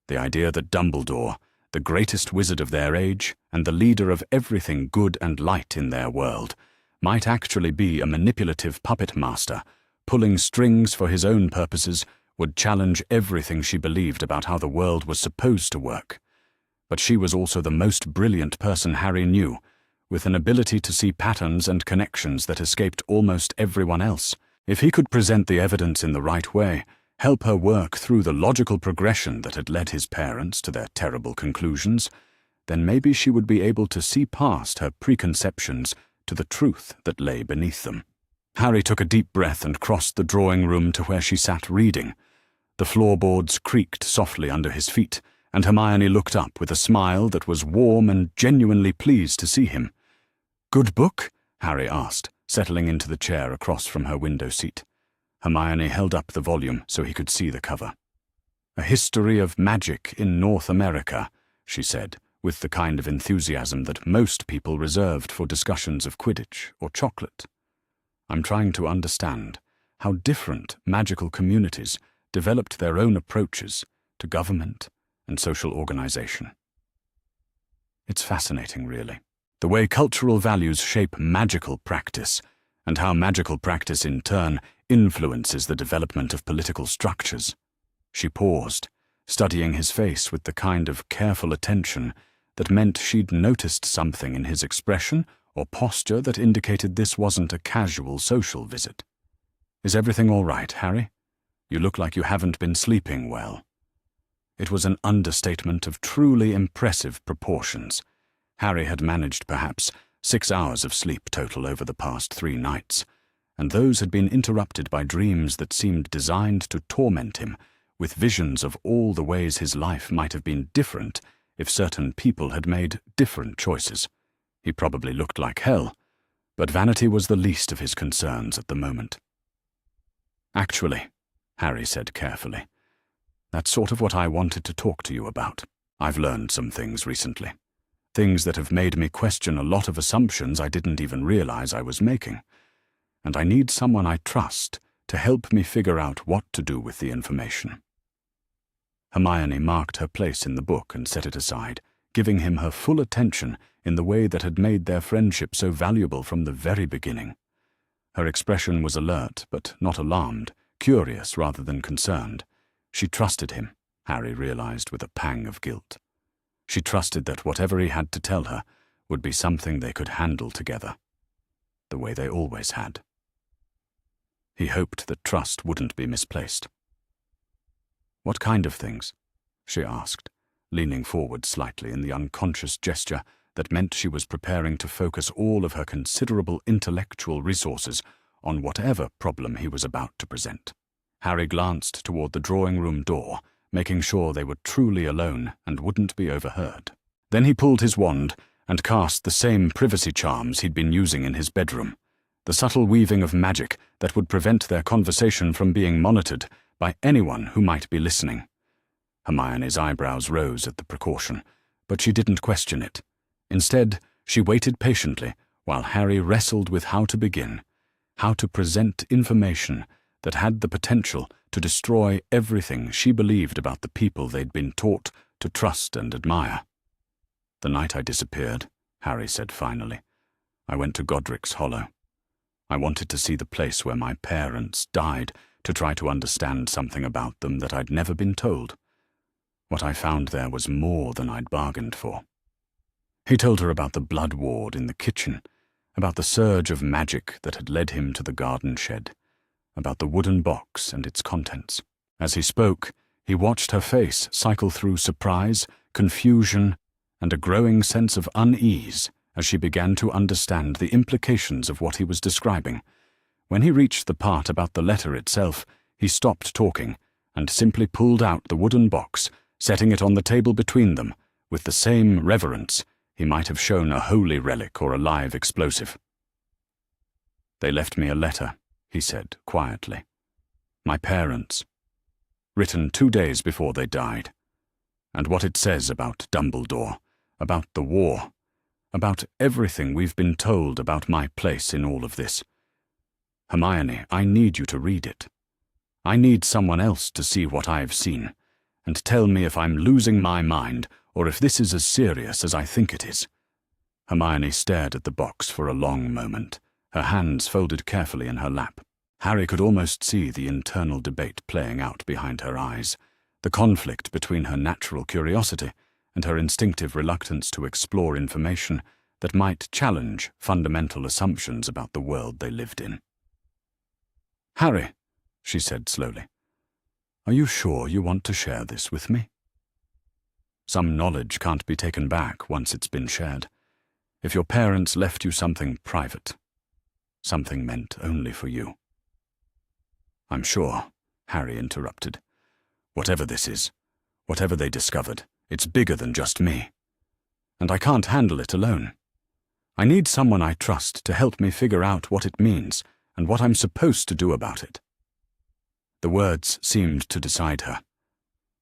A: The idea that Dumbledore, the greatest wizard of their age and the leader of everything good and light in their world, might actually be a manipulative puppet master, pulling strings for his own purposes, would challenge everything she believed about how the world was supposed to work. But she was also the most brilliant person Harry knew, with an ability to see patterns and connections that escaped almost everyone else. If he could present the evidence in the right way, help her work through the logical progression that had led his parents to their terrible conclusions, then maybe she would be able to see past her preconceptions to the truth that lay beneath them. Harry took a deep breath and crossed the drawing room to where she sat reading. The floorboards creaked softly under his feet, and Hermione looked up with a smile that was warm and genuinely pleased to see him. "Good book?" Harry asked, settling into the chair across from her window seat. Hermione held up the volume so he could see the cover. "A History of Magic in North America," she said, with the kind of enthusiasm that most people reserved for discussions of Quidditch or chocolate. "I'm trying to understand how different magical communities developed their own approaches to government and social organization. It's fascinating, really, the way cultural values shape magical practice, and how magical practice in turn influences the development of political structures." She paused, studying his face with the kind of careful attention that meant she'd noticed something in his expression or posture that indicated this wasn't a casual social visit. "Is everything all right, Harry? You look like you haven't been sleeping well." It was an understatement of truly impressive proportions. Harry had managed perhaps 6 hours of sleep total over the past 3 nights, and those had been interrupted by dreams that seemed designed to torment him, with visions of all the ways his life might have been different if certain people had made different choices. He probably looked like hell, but vanity was the least of his concerns at the moment. "Actually," Harry said carefully, "that's sort of what I wanted to talk to you about. I've learned some things recently. Things that have made me question a lot of assumptions I didn't even realize I was making. And I need someone I trust to help me figure out what to do with the information." Hermione marked her place in the book and set it aside, giving him her full attention in the way that had made their friendship so valuable from the very beginning. Her expression was alert, but not alarmed, curious rather than concerned. She trusted him, Harry realized with a pang of guilt. She trusted that whatever he had to tell her would be something they could handle together, the way they always had. He hoped that trust wouldn't be misplaced. "What kind of things?" she asked, leaning forward slightly in the unconscious gesture that meant she was preparing to focus all of her considerable intellectual resources on whatever problem he was about to present. Harry glanced toward the drawing-room door, making sure they were truly alone and wouldn't be overheard. Then he pulled his wand and cast the same privacy charms he'd been using in his bedroom, the subtle weaving of magic that would prevent their conversation from being monitored by anyone who might be listening. Hermione's eyebrows rose at the precaution, but she didn't question it. Instead, she waited patiently while Harry wrestled with how to begin, how to present information that had the potential to destroy everything she believed about the people they'd been taught to trust and admire. "The night I disappeared," Harry said finally, "I went to Godric's Hollow. I wanted to see the place where my parents died, to try to understand something about them that I'd never been told. What I found there was more than I'd bargained for." He told her about the blood ward in the kitchen, about the surge of magic that had led him to the garden shed, about the wooden box and its contents. As he spoke, he watched her face cycle through surprise, confusion, and a growing sense of unease as she began to understand the implications of what he was describing. When he reached the part about the letter itself, he stopped talking and simply pulled out the wooden box, setting it on the table between them with the same reverence he might have shown a holy relic or a live explosive. "They left me a letter," he said quietly. "My parents. Written 2 days before they died. And what it says about Dumbledore, about the war, about everything we've been told about my place in all of this. Hermione, I need you to read it. I need someone else to see what I've seen, and tell me if I'm losing my mind or if this is as serious as I think it is." Hermione stared at the box for a long moment, her hands folded carefully in her lap. Harry could almost see the internal debate playing out behind her eyes, the conflict between her natural curiosity and her instinctive reluctance to explore information that might challenge fundamental assumptions about the world they lived in. "Harry," she said slowly, "are you sure you want to share this with me? Some knowledge can't be taken back once it's been shared. If your parents left you something private, something meant only for you." "I'm sure," Harry interrupted. "Whatever this is, whatever they discovered, it's bigger than just me. And I can't handle it alone. I need someone I trust to help me figure out what it means and what I'm supposed to do about it." The words seemed to decide her.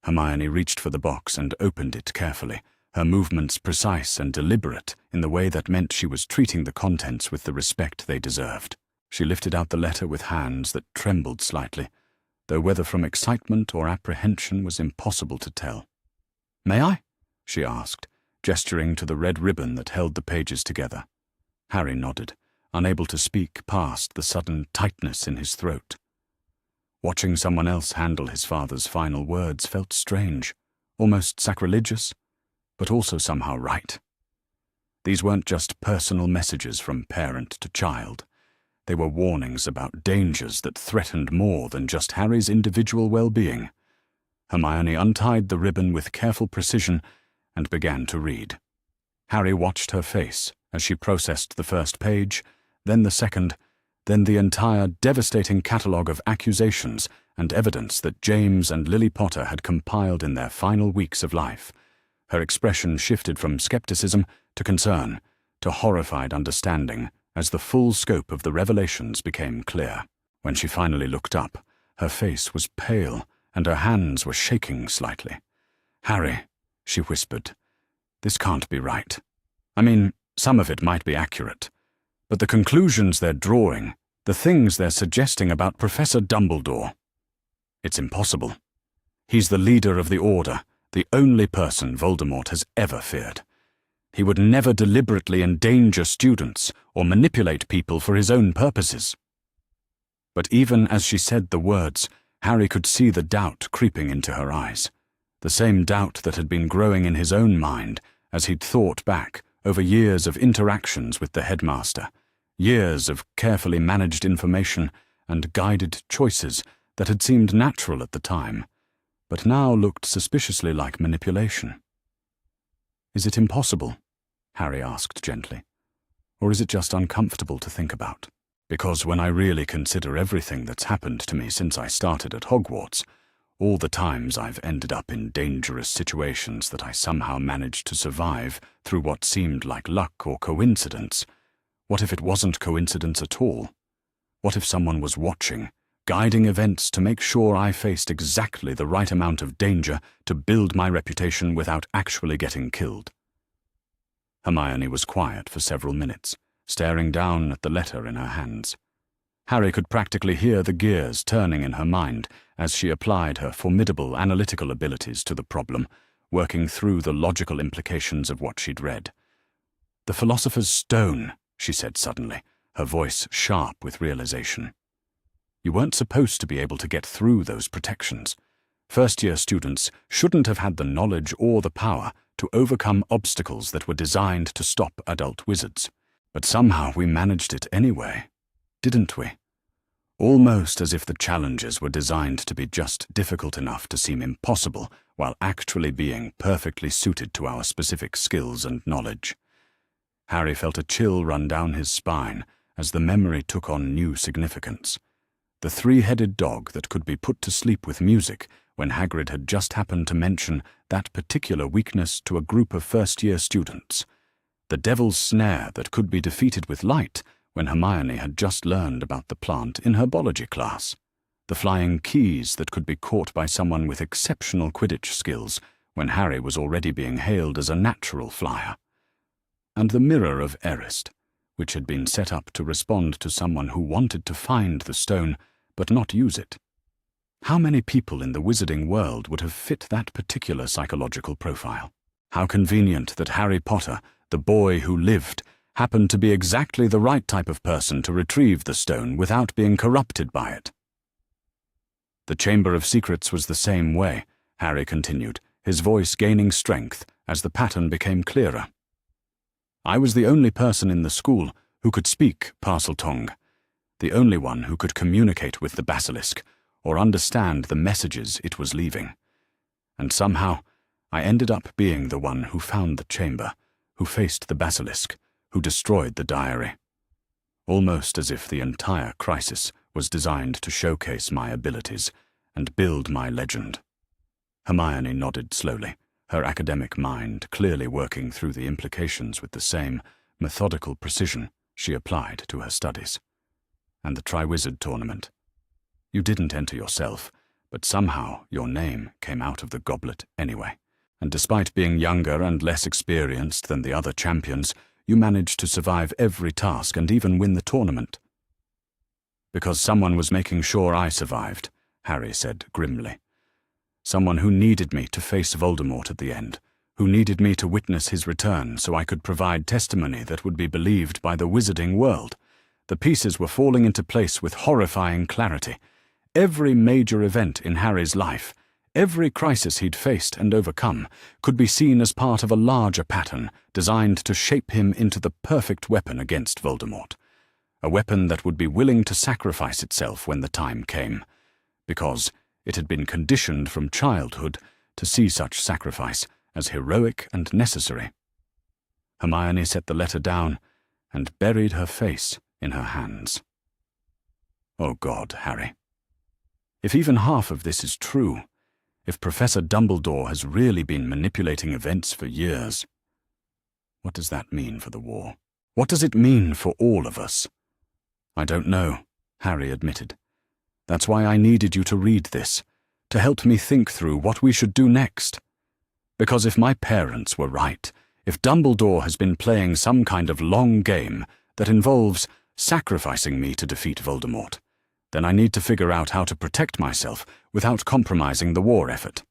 A: Hermione reached for the box and opened it carefully, her movements precise and deliberate in the way that meant she was treating the contents with the respect they deserved. She lifted out the letter with hands that trembled slightly, though whether from excitement or apprehension was impossible to tell. "May I?" she asked, gesturing to the red ribbon that held the pages together. Harry nodded, unable to speak past the sudden tightness in his throat. Watching someone else handle his father's final words felt strange, almost sacrilegious, but also somehow right. These weren't just personal messages from parent to child. They were warnings about dangers that threatened more than just Harry's individual well-being. Hermione untied the ribbon with careful precision and began to read. Harry watched her face as she processed the first page, then the second, then the entire devastating catalogue of accusations and evidence that James and Lily Potter had compiled in their final weeks of life. Her expression shifted from skepticism to concern, to horrified understanding, as the full scope of the revelations became clear. When she finally looked up, her face was pale and her hands were shaking slightly. "Harry," she whispered, "this can't be right. I mean, some of it might be accurate. But the conclusions they're drawing, the things they're suggesting about Professor Dumbledore, it's impossible. He's the leader of the Order, the only person Voldemort has ever feared. He would never deliberately endanger students or manipulate people for his own purposes. But even as she said the words, Harry could see the doubt creeping into her eyes, the same doubt that had been growing in his own mind as he'd thought back over years of interactions with the headmaster, years of carefully managed information and guided choices that had seemed natural at the time, but now looked suspiciously like manipulation. "Is it impossible?" Harry asked gently. "Or is it just uncomfortable to think about? Because when I really consider everything that's happened to me since I started at Hogwarts, all the times I've ended up in dangerous situations that I somehow managed to survive through what seemed like luck or coincidence, what if it wasn't coincidence at all? What if someone was watching, guiding events to make sure I faced exactly the right amount of danger to build my reputation without actually getting killed?" Hermione was quiet for several minutes, staring down at the letter in her hands. Harry could practically hear the gears turning in her mind as she applied her formidable analytical abilities to the problem, working through the logical implications of what she'd read. "The Philosopher's Stone," she said suddenly, her voice sharp with realization. "You weren't supposed to be able to get through those protections. First-year students shouldn't have had the knowledge or the power to overcome obstacles that were designed to stop adult wizards. But somehow we managed it anyway, didn't we? Almost as if the challenges were designed to be just difficult enough to seem impossible while actually being perfectly suited to our specific skills and knowledge." Harry felt a chill run down his spine as the memory took on new significance. The three-headed dog that could be put to sleep with music when Hagrid had just happened to mention that particular weakness to a group of first-year students. The devil's snare that could be defeated with light when Hermione had just learned about the plant in herbology class. The flying keys that could be caught by someone with exceptional Quidditch skills when Harry was already being hailed as a natural flyer. And the Mirror of Erist, which had been set up to respond to someone who wanted to find the stone but not use it. How many people in the wizarding world would have fit that particular psychological profile? How convenient that Harry Potter, the boy who lived, happened to be exactly the right type of person to retrieve the stone without being corrupted by it. The Chamber of Secrets was the same way, Harry continued, his voice gaining strength as the pattern became clearer. "I was the only person in the school who could speak Parseltongue, the only one who could communicate with the basilisk or understand the messages it was leaving. And somehow, I ended up being the one who found the chamber, who faced the basilisk, who destroyed the diary. Almost as if the entire crisis was designed to showcase my abilities and build my legend." Hermione nodded slowly, her academic mind clearly working through the implications with the same methodical precision she applied to her studies. "And the Triwizard Tournament. You didn't enter yourself, but somehow your name came out of the goblet anyway. And despite being younger and less experienced than the other champions, you managed to survive every task and even win the tournament." "Because someone was making sure I survived," Harry said grimly. "Someone who needed me to face Voldemort at the end, who needed me to witness his return so I could provide testimony that would be believed by the wizarding world. The pieces were falling into place with horrifying clarity. Every major event in Harry's life, every crisis he'd faced and overcome, could be seen as part of a larger pattern designed to shape him into the perfect weapon against Voldemort. A weapon that would be willing to sacrifice itself when the time came, because it had been conditioned from childhood to see such sacrifice as heroic and necessary." Hermione set the letter down and buried her face in her hands. "Oh God, Harry. If even half of this is true, if Professor Dumbledore has really been manipulating events for years, what does that mean for the war? What does it mean for all of us?" "I don't know," Harry admitted. "That's why I needed you to read this, to help me think through what we should do next. Because if my parents were right, if Dumbledore has been playing some kind of long game that involves sacrificing me to defeat Voldemort, then I need to figure out how to protect myself without compromising the war effort.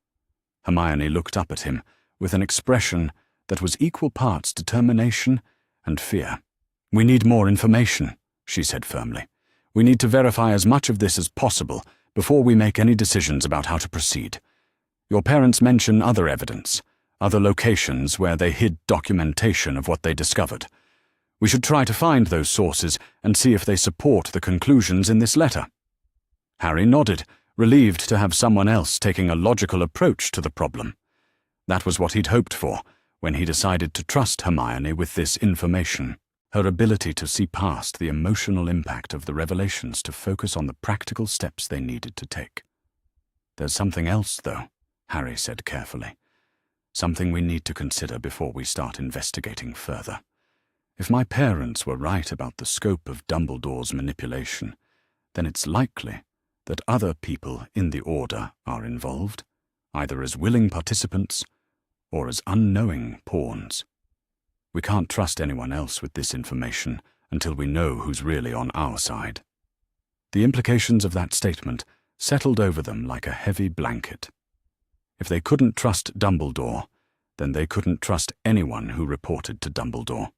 A: Hermione looked up at him with an expression that was equal parts determination and fear. "We need more information," she said firmly. "We need to verify as much of this as possible before we make any decisions about how to proceed. Your parents mention other evidence, other locations where they hid documentation of what they discovered. We should try to find those sources and see if they support the conclusions in this letter." Harry nodded, relieved to have someone else taking a logical approach to the problem. That was what he'd hoped for when he decided to trust Hermione with this information. Her ability to see past the emotional impact of the revelations to focus on the practical steps they needed to take. "There's something else, though," Harry said carefully. "Something we need to consider before we start investigating further. If my parents were right about the scope of Dumbledore's manipulation, then it's likely that other people in the Order are involved, either as willing participants or as unknowing pawns. We can't trust anyone else with this information until we know who's really on our side." The implications of that statement settled over them like a heavy blanket. If they couldn't trust Dumbledore, then they couldn't trust anyone who reported to Dumbledore,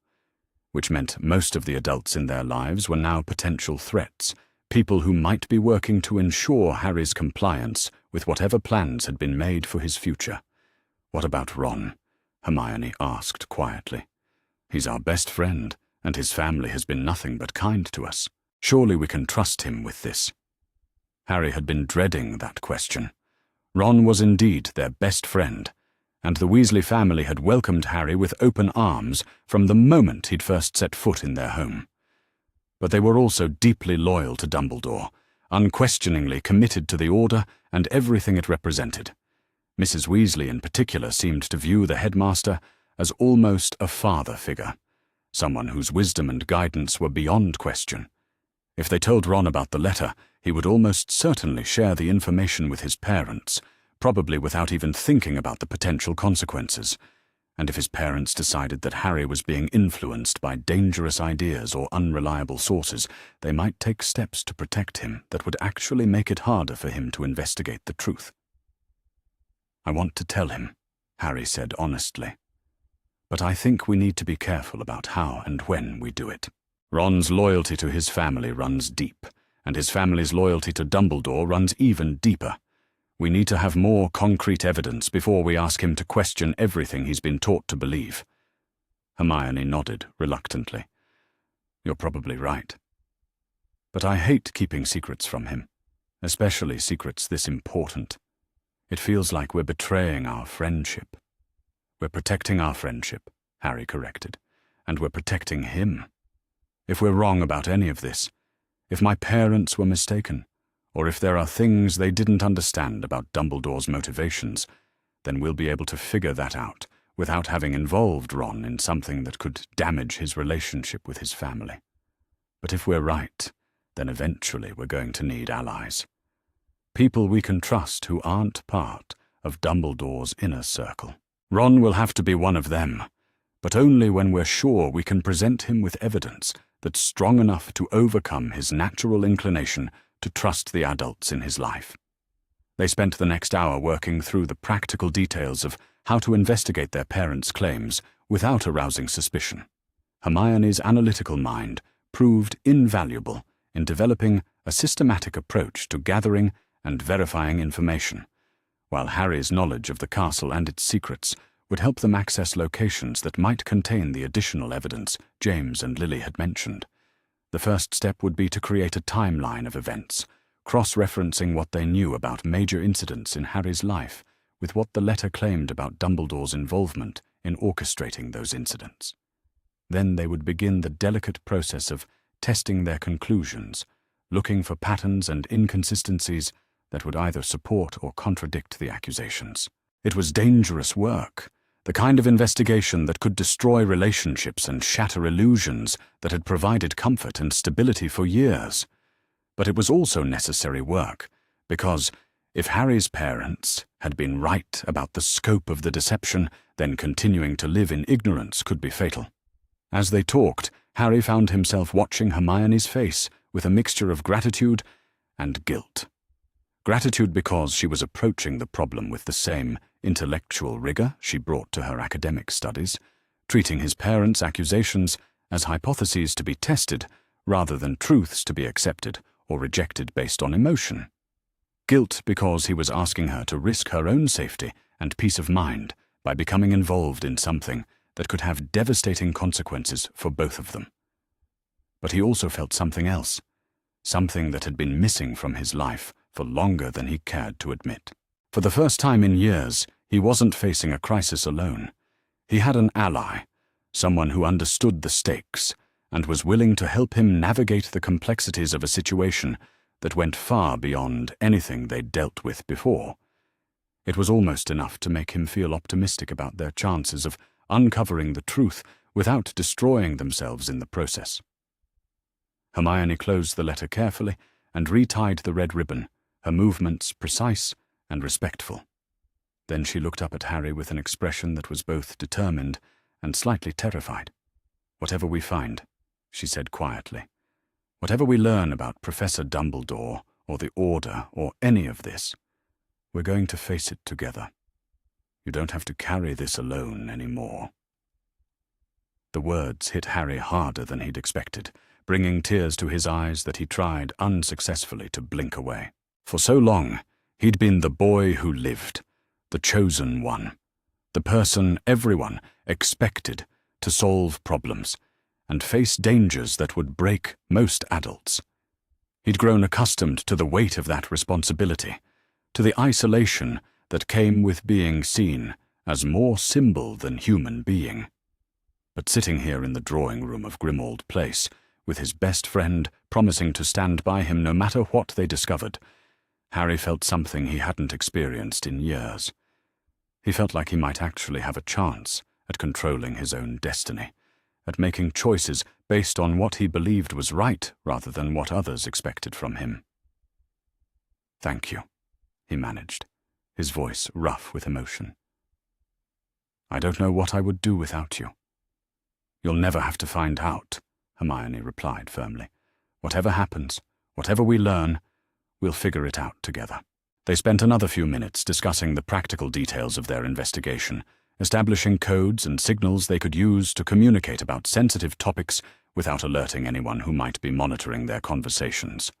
A: which meant most of the adults in their lives were now potential threats, people who might be working to ensure Harry's compliance with whatever plans had been made for his future. "What about Ron?" Hermione asked quietly. "He's our best friend, and his family has been nothing but kind to us. Surely we can trust him with this." Harry had been dreading that question. Ron was indeed their best friend, and the Weasley family had welcomed Harry with open arms from the moment he'd first set foot in their home. But they were also deeply loyal to Dumbledore, unquestioningly committed to the Order and everything it represented. Mrs. Weasley in particular seemed to view the headmaster as almost a father figure, someone whose wisdom and guidance were beyond question. If they told Ron about the letter, he would almost certainly share the information with his parents, probably without even thinking about the potential consequences. And if his parents decided that Harry was being influenced by dangerous ideas or unreliable sources, they might take steps to protect him that would actually make it harder for him to investigate the truth. "I want to tell him," Harry said honestly. "But I think we need to be careful about how and when we do it. Ron's loyalty to his family runs deep, and his family's loyalty to Dumbledore runs even deeper. We need to have more concrete evidence before we ask him to question everything he's been taught to believe." Hermione nodded reluctantly. "You're probably right. But I hate keeping secrets from him, especially secrets this important. It feels like we're betraying our friendship." "We're protecting our friendship," Harry corrected, "and we're protecting him. If we're wrong about any of this, if my parents were mistaken, or if there are things they didn't understand about Dumbledore's motivations, then we'll be able to figure that out without having involved Ron in something that could damage his relationship with his family. But if we're right, then eventually we're going to need allies. People we can trust who aren't part of Dumbledore's inner circle. Ron will have to be one of them, but only when we're sure we can present him with evidence that's strong enough to overcome his natural inclination to trust the adults in his life." They spent the next hour working through the practical details of how to investigate their parents' claims without arousing suspicion. Hermione's analytical mind proved invaluable in developing a systematic approach to gathering and verifying information, while Harry's knowledge of the castle and its secrets would help them access locations that might contain the additional evidence James and Lily had mentioned. The first step would be to create a timeline of events, cross-referencing what they knew about major incidents in Harry's life with what the letter claimed about Dumbledore's involvement in orchestrating those incidents. Then they would begin the delicate process of testing their conclusions, looking for patterns and inconsistencies that would either support or contradict the accusations. It was dangerous work, the kind of investigation that could destroy relationships and shatter illusions that had provided comfort and stability for years. But it was also necessary work, because if Harry's parents had been right about the scope of the deception, then continuing to live in ignorance could be fatal. As they talked, Harry found himself watching Hermione's face with a mixture of gratitude and guilt. Gratitude because she was approaching the problem with the same intellectual rigor she brought to her academic studies, treating his parents' accusations as hypotheses to be tested rather than truths to be accepted or rejected based on emotion. Guilt because he was asking her to risk her own safety and peace of mind by becoming involved in something that could have devastating consequences for both of them. But he also felt something else, something that had been missing from his life for longer than he cared to admit. For the first time in years, he wasn't facing a crisis alone. He had an ally, someone who understood the stakes and was willing to help him navigate the complexities of a situation that went far beyond anything they'd dealt with before. It was almost enough to make him feel optimistic about their chances of uncovering the truth without destroying themselves in the process. Hermione closed the letter carefully and retied the red ribbon, her movements precise and respectful. Then she looked up at Harry with an expression that was both determined and slightly terrified. "Whatever we find," she said quietly, "whatever we learn about Professor Dumbledore or the Order or any of this, we're going to face it together. You don't have to carry this alone anymore." The words hit Harry harder than he'd expected, bringing tears to his eyes that he tried unsuccessfully to blink away. For so long, he'd been the boy who lived, the chosen one, the person everyone expected to solve problems and face dangers that would break most adults. He'd grown accustomed to the weight of that responsibility, to the isolation that came with being seen as more symbol than human being. But sitting here in the drawing room of Grimmauld Place, with his best friend promising to stand by him no matter what they discovered, Harry felt something he hadn't experienced in years. He felt like he might actually have a chance at controlling his own destiny, at making choices based on what he believed was right rather than what others expected from him. "Thank you," he managed, his voice rough with emotion. "I don't know what I would do without you." "You'll never have to find out," Hermione replied firmly. "Whatever happens, whatever we learn, we'll figure it out together." They spent another few minutes discussing the practical details of their investigation, establishing codes and signals they could use to communicate about sensitive topics without alerting anyone who might be monitoring their conversations.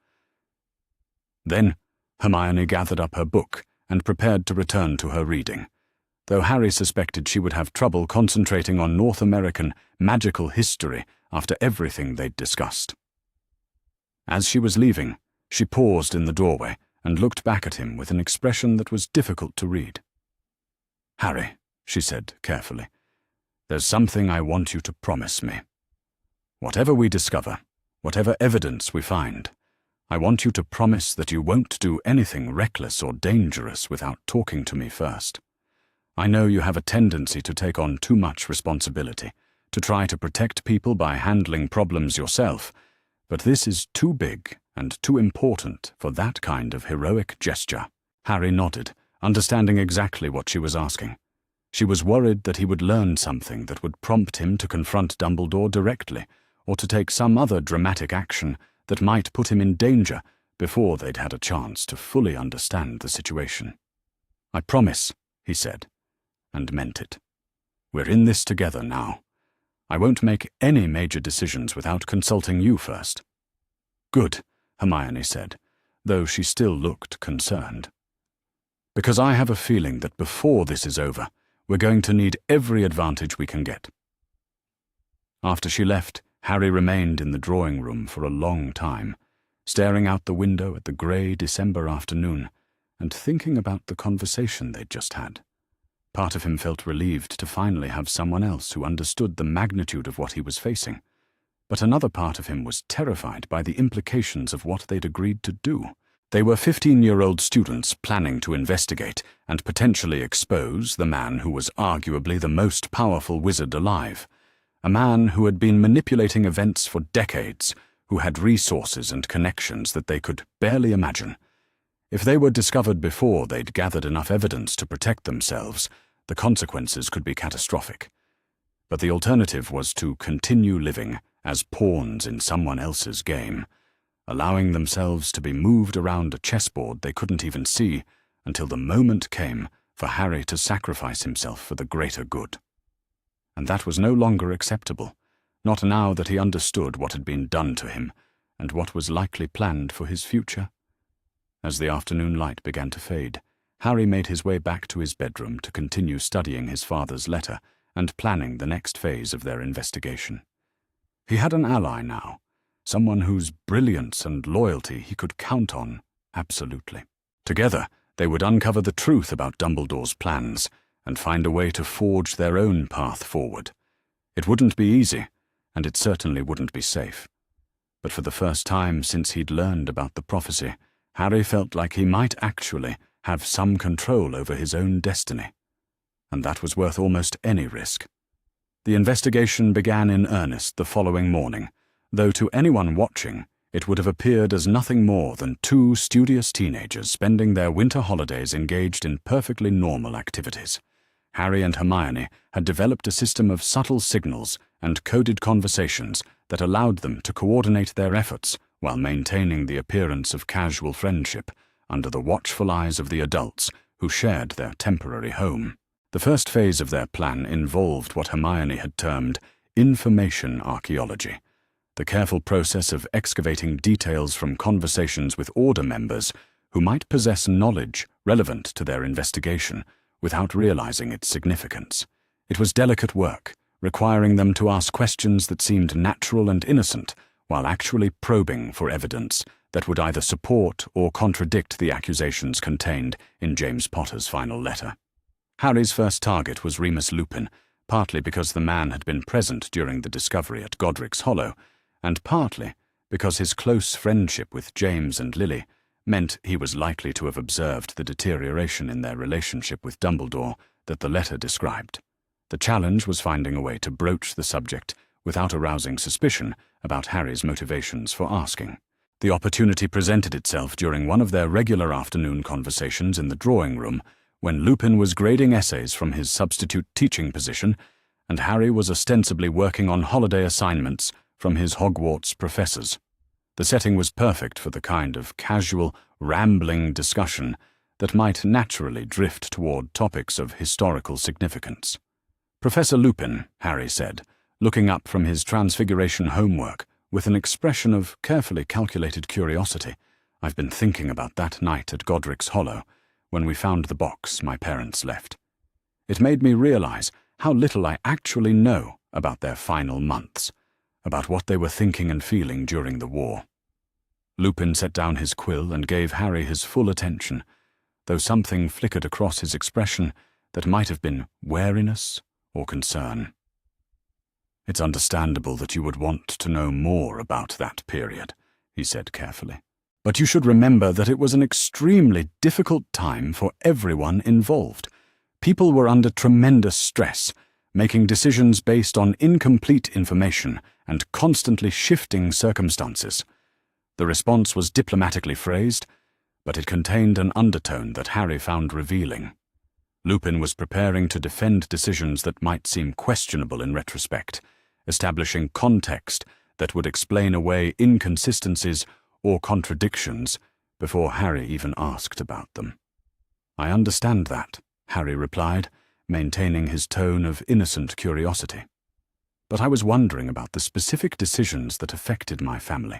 A: Then, Hermione gathered up her book and prepared to return to her reading, though Harry suspected she would have trouble concentrating on North American magical history after everything they'd discussed. As she was leaving, she paused in the doorway and looked back at him with an expression that was difficult to read. "Harry," she said carefully, "there's something I want you to promise me. Whatever we discover, whatever evidence we find, I want you to promise that you won't do anything reckless or dangerous without talking to me first. I know you have a tendency to take on too much responsibility, to try to protect people by handling problems yourself, but this is too big and too important for that kind of heroic gesture." Harry nodded, understanding exactly what she was asking. She was worried that he would learn something that would prompt him to confront Dumbledore directly, or to take some other dramatic action that might put him in danger before they'd had a chance to fully understand the situation. "I promise," he said, and meant it. "We're in this together now. I won't make any major decisions without consulting you first." "Good," Hermione said, though she still looked concerned. "Because I have a feeling that before this is over, we're going to need every advantage we can get." After she left, Harry remained in the drawing room for a long time, staring out the window at the grey December afternoon and thinking about the conversation they'd just had. Part of him felt relieved to finally have someone else who understood the magnitude of what he was facing, but another part of him was terrified by the implications of what they'd agreed to do. They were 15-year-old students planning to investigate and potentially expose the man who was arguably the most powerful wizard alive, a man who had been manipulating events for decades, who had resources and connections that they could barely imagine. If they were discovered before they'd gathered enough evidence to protect themselves, the consequences could be catastrophic. But the alternative was to continue living as pawns in someone else's game, allowing themselves to be moved around a chessboard they couldn't even see until the moment came for Harry to sacrifice himself for the greater good. And that was no longer acceptable, not now that he understood what had been done to him and what was likely planned for his future. As the afternoon light began to fade, Harry made his way back to his bedroom to continue studying his father's letter and planning the next phase of their investigation. He had an ally now, someone whose brilliance and loyalty he could count on absolutely. Together, they would uncover the truth about Dumbledore's plans and find a way to forge their own path forward. It wouldn't be easy, and it certainly wouldn't be safe. But for the first time since he'd learned about the prophecy, Harry felt like he might actually have some control over his own destiny. And that was worth almost any risk. The investigation began in earnest the following morning, though to anyone watching, it would have appeared as nothing more than two studious teenagers spending their winter holidays engaged in perfectly normal activities. Harry and Hermione had developed a system of subtle signals and coded conversations that allowed them to coordinate their efforts while maintaining the appearance of casual friendship under the watchful eyes of the adults who shared their temporary home. The first phase of their plan involved what Hermione had termed information archaeology, the careful process of excavating details from conversations with Order members who might possess knowledge relevant to their investigation without realizing its significance. It was delicate work, requiring them to ask questions that seemed natural and innocent while actually probing for evidence that would either support or contradict the accusations contained in James Potter's final letter. Harry's first target was Remus Lupin, partly because the man had been present during the discovery at Godric's Hollow, and partly because his close friendship with James and Lily meant he was likely to have observed the deterioration in their relationship with Dumbledore that the letter described. The challenge was finding a way to broach the subject without arousing suspicion about Harry's motivations for asking. The opportunity presented itself during one of their regular afternoon conversations in the drawing room when Lupin was grading essays from his substitute teaching position and Harry was ostensibly working on holiday assignments from his Hogwarts professors. The setting was perfect for the kind of casual, rambling discussion that might naturally drift toward topics of historical significance. "Professor Lupin," Harry said, looking up from his Transfiguration homework with an expression of carefully calculated curiosity, "I've been thinking about that night at Godric's Hollow, when we found the box my parents left. It made me realize how little I actually know about their final months, about what they were thinking and feeling during the war." Lupin set down his quill and gave Harry his full attention, though something flickered across his expression that might have been wariness or concern. "It's understandable that you would want to know more about that period," he said carefully. "But you should remember that it was an extremely difficult time for everyone involved. People were under tremendous stress, making decisions based on incomplete information and constantly shifting circumstances. The response was diplomatically phrased, but it contained an undertone that Harry found revealing. Lupin was preparing to defend decisions that might seem questionable in retrospect, establishing context that would explain away inconsistencies or contradictions before Harry even asked about them. "I understand that," Harry replied, maintaining his tone of innocent curiosity. "But I was wondering about the specific decisions that affected my family.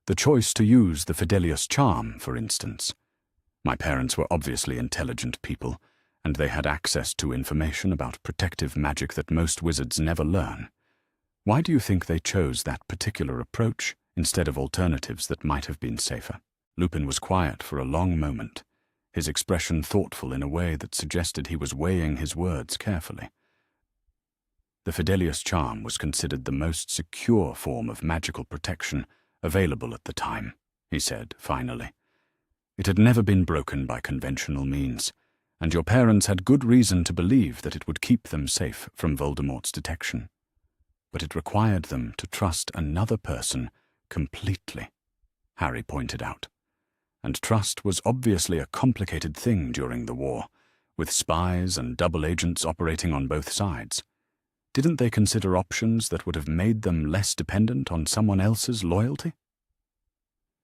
A: The choice to use the Fidelius charm, for instance. My parents were obviously intelligent people, and they had access to information about protective magic that most wizards never learn. Why do you think they chose that particular approach instead of alternatives that might have been safer?" Lupin was quiet for a long moment, his expression thoughtful in a way that suggested he was weighing his words carefully. "The Fidelius charm was considered the most secure form of magical protection available at the time," he said finally. "It had never been broken by conventional means, and your parents had good reason to believe that it would keep them safe from Voldemort's detection. But it required them to trust another person completely," Harry pointed out. "And trust was obviously a complicated thing during the war, with spies and double agents operating on both sides. Didn't they consider options that would have made them less dependent on someone else's loyalty?"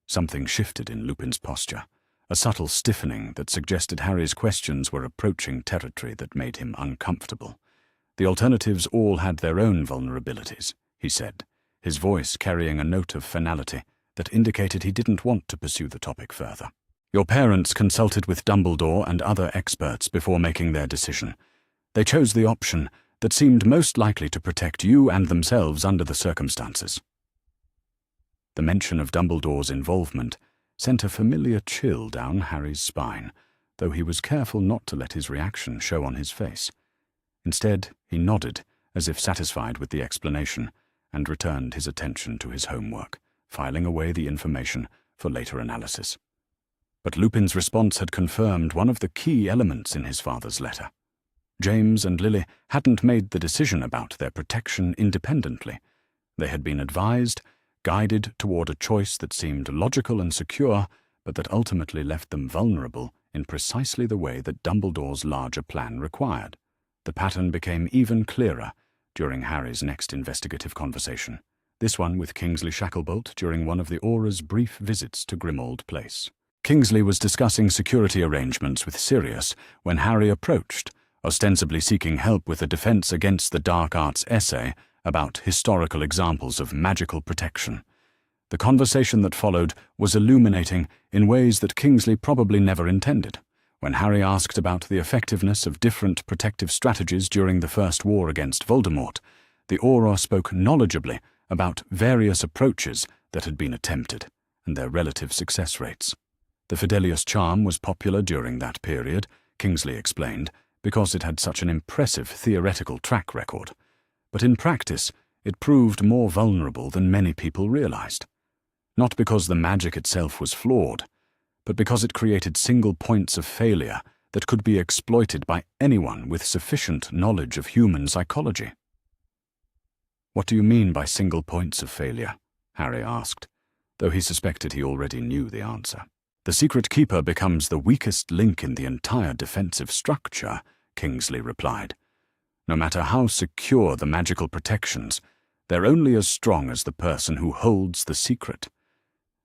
A: Something shifted in Lupin's posture, a subtle stiffening that suggested Harry's questions were approaching territory that made him uncomfortable. The alternatives all had their own vulnerabilities, he said, his voice carrying a note of finality that indicated he didn't want to pursue the topic further. Your parents consulted with Dumbledore and other experts before making their decision. They chose the option that seemed most likely to protect you and themselves under the circumstances. The mention of Dumbledore's involvement sent a familiar chill down Harry's spine, though he was careful not to let his reaction show on his face. Instead, he nodded, as if satisfied with the explanation, and returned his attention to his homework, filing away the information for later analysis. But Lupin's response had confirmed one of the key elements in his father's letter. James and Lily hadn't made the decision about their protection independently. They had been advised, guided toward a choice that seemed logical and secure, but that ultimately left them vulnerable in precisely the way that Dumbledore's larger plan required. The pattern became even clearer during Harry's next investigative conversation, this one with Kingsley Shacklebolt during one of the Aura's brief visits to Grimmauld Place. Kingsley was discussing security arrangements with Sirius when Harry approached, ostensibly seeking help with a defense against the dark arts essay about historical examples of magical protection. The conversation that followed was illuminating in ways that Kingsley probably never intended. When Harry asked about the effectiveness of different protective strategies during the First War against Voldemort, the Aura spoke knowledgeably about various approaches that had been attempted and their relative success rates. The Fidelius charm was popular during that period, Kingsley explained, because it had such an impressive theoretical track record. But in practice, it proved more vulnerable than many people realized. Not because the magic itself was flawed, but because it created single points of failure that could be exploited by anyone with sufficient knowledge of human psychology. "What do you mean by single points of failure?" Harry asked, though he suspected he already knew the answer. "The Secret Keeper becomes the weakest link in the entire defensive structure," Kingsley replied. "No matter how secure the magical protections, they're only as strong as the person who holds the secret.